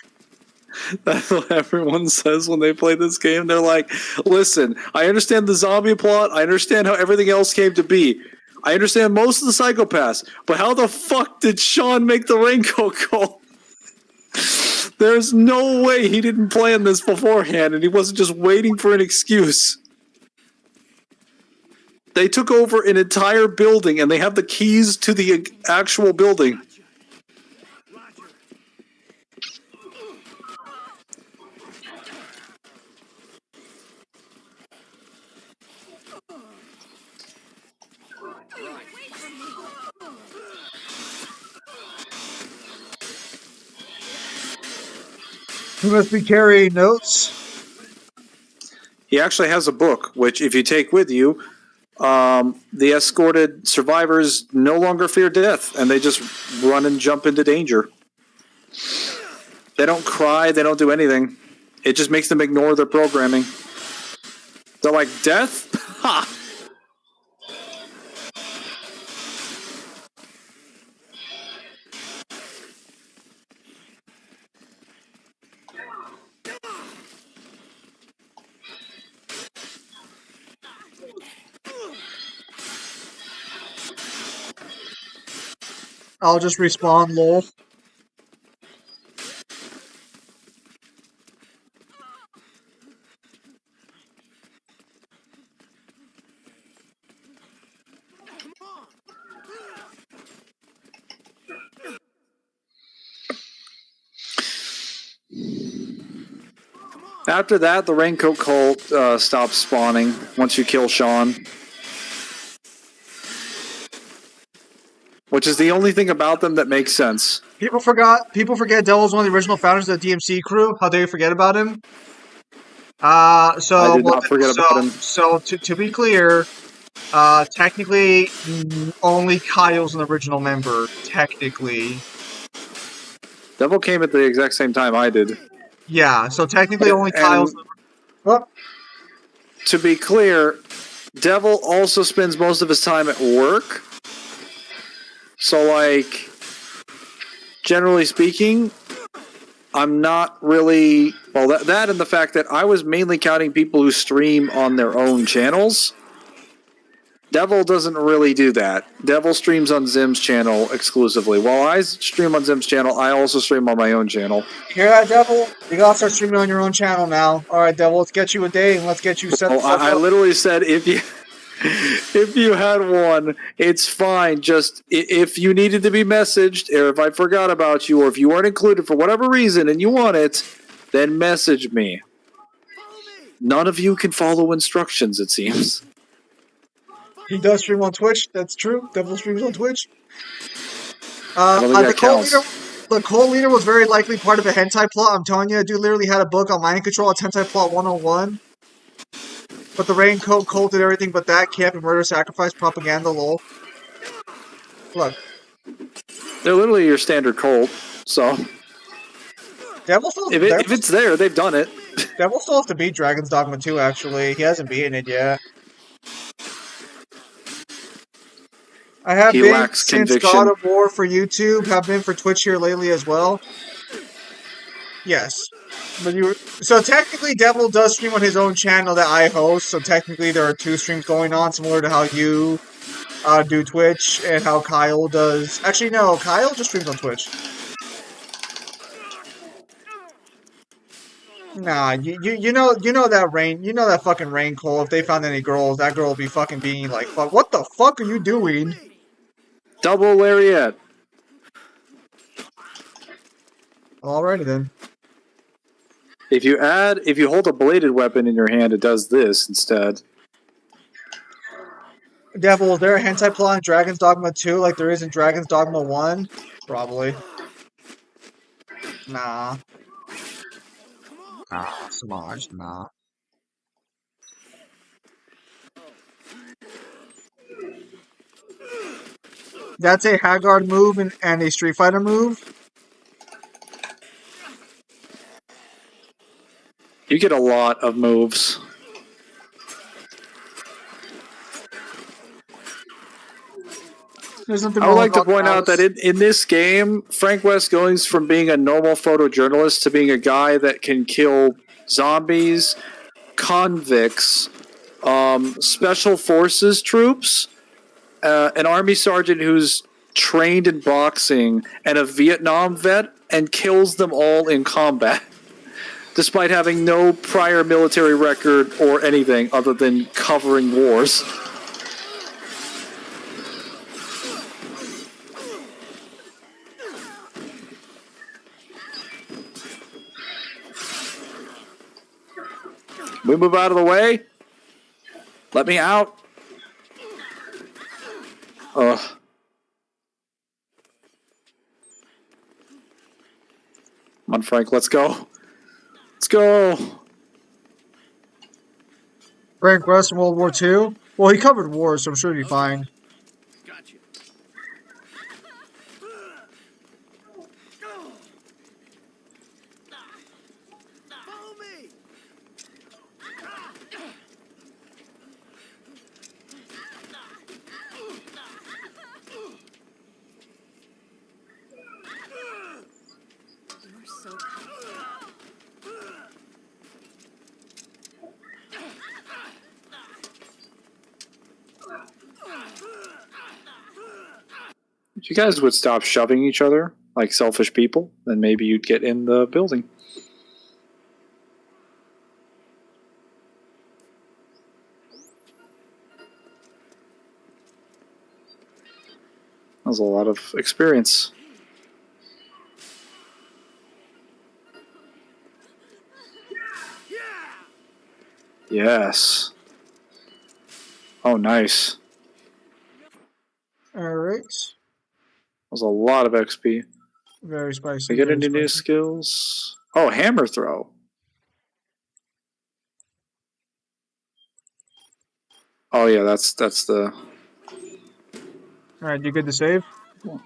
That's what everyone says when they play this game. They're like, listen, I understand the zombie plot. I understand how everything else came to be. I understand most of the psychopaths. But how the fuck did Sean make the raincoat call? There's no way he didn't plan this beforehand and he wasn't just waiting for an excuse. They took over an entire building and they have the keys to the actual building. Who must be carrying notes? He actually has a book, which if you take with you, the escorted survivors no longer fear death, and they just run and jump into danger. They don't cry, they don't do anything. It just makes them ignore their programming. They're like, death? Ha! I'll just respawn, lol. After that, the Raincoat Cult stops spawning once you kill Sean. Which is the only thing about them that makes sense. People forget Devil's one of the original founders of the DMC crew. How dare you forget about him? I did not forget about him. So to be clear, technically only Kyle's an original member. Technically. Devil came at the exact same time I did. Yeah, so technically only Kyle's. What? To be clear, Devil also spends most of his time at work. So, like, generally speaking, I'm not really... Well, that and the fact that I was mainly counting people who stream on their own channels. Devil doesn't really do that. Devil streams on Zim's channel exclusively. While I stream on Zim's channel, I also stream on my own channel. Hear that, Devil? You gotta start streaming on your own channel now. Alright, Devil, let's get you a day and let's get you set up. I literally said, if you had one, it's fine. Just if you needed to be messaged, or if I forgot about you, or if you weren't included for whatever reason and you want it, then message me. None of you can follow instructions, it seems. He does stream on Twitch. That's true. Devil streams on Twitch. I don't think that counts. The cult leader was very likely part of a hentai plot. I'm telling you, dude literally had a book on mind control. It's hentai plot 101. But the Raincoat cult did everything but that. Camp and murder, sacrifice, propaganda, lol. Look. They're literally your standard cult, so... If it's there, they've done it. Devil still has to beat Dragon's Dogma 2, actually. He hasn't beaten it yet. I have He been lacks since conviction. God of War for YouTube, have been for Twitch here lately as well. Yes. But so technically Devil does stream on his own channel that I host, so technically there are 2 streams going on, similar to how you do Twitch and how Kyle does. Actually no, Kyle just streams on Twitch. Nah, you know that fucking Rain Cole, if they found any girls, that girl would be fucking being like, fuck, what the fuck are you doing? Double lariat. Alrighty then. If you hold a bladed weapon in your hand, it does this instead. Devil, is there a hentai plot in Dragon's Dogma 2 like there is in Dragon's Dogma 1? Probably. Nah. Nah, Samaj, nah. That's a Haggard move and a Street Fighter move. You get a lot of moves. There's nothing I would wrong like to with point out that in this game, Frank West goes from being a normal photojournalist to being a guy that can kill zombies, convicts, special forces troops, an army sergeant who's trained in boxing, and a Vietnam vet, and kills them all in combat, despite having no prior military record or anything other than covering wars. We move out of the way. Let me out. Ugh. Come on, Frank, let's go. Let's go. Frank West in World War II? Well, he covered wars, so I'm sure he'll be fine. Gotcha. Follow me. You're so kind. If you guys would stop shoving each other like selfish people, then maybe you'd get in the building. That was a lot of experience. Yes. Oh, nice. Alright. That was a lot of XP. Very spicy. I get very any new spicy. skills? Oh, hammer throw. Oh yeah, that's the. Alright, you good to save? Yeah,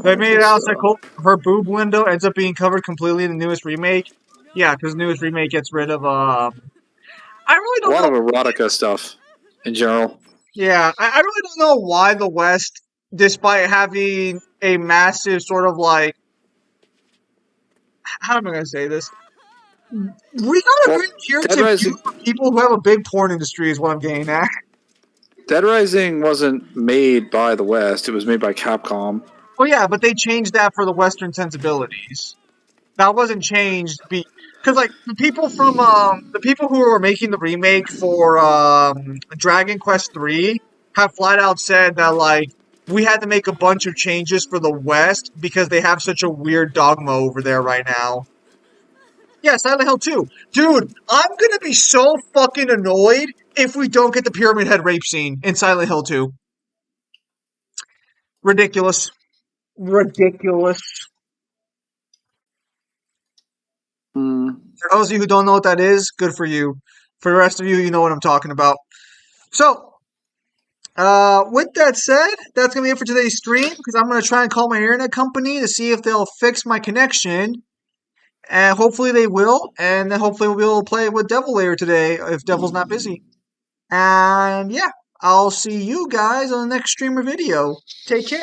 They made it out so. that her boob window ends up being covered completely in the newest remake. Yeah, because the newest remake gets rid of I really A don't lot know. of erotica stuff in general. Yeah, I really don't know why the West, despite having a massive sort of like, how am I going to say this? We got a Well, very Dead punitive Rising, view for people who have a big porn industry is what I'm getting at. Dead Rising wasn't made by the West. It was made by Capcom. Well, yeah, but they changed that for the Western sensibilities. That wasn't changed because like the people from the people who were making the remake for Dragon Quest III have flat out said that like we had to make a bunch of changes for the West because they have such a weird dogma over there right now. Yeah, Silent Hill 2. Dude, I'm gonna be so fucking annoyed if we don't get the Pyramid Head rape scene in Silent Hill 2. Ridiculous. Ridiculous. For those of you who don't know what that is, good for you. For the rest of you, you know what I'm talking about. So, with that said, that's gonna be it for today's stream because I'm gonna try and call my internet company to see if they'll fix my connection. And hopefully they will, and then hopefully we'll be able to play with Devil later today if Devil's not busy. And yeah, I'll see you guys on the next streamer video. Take care.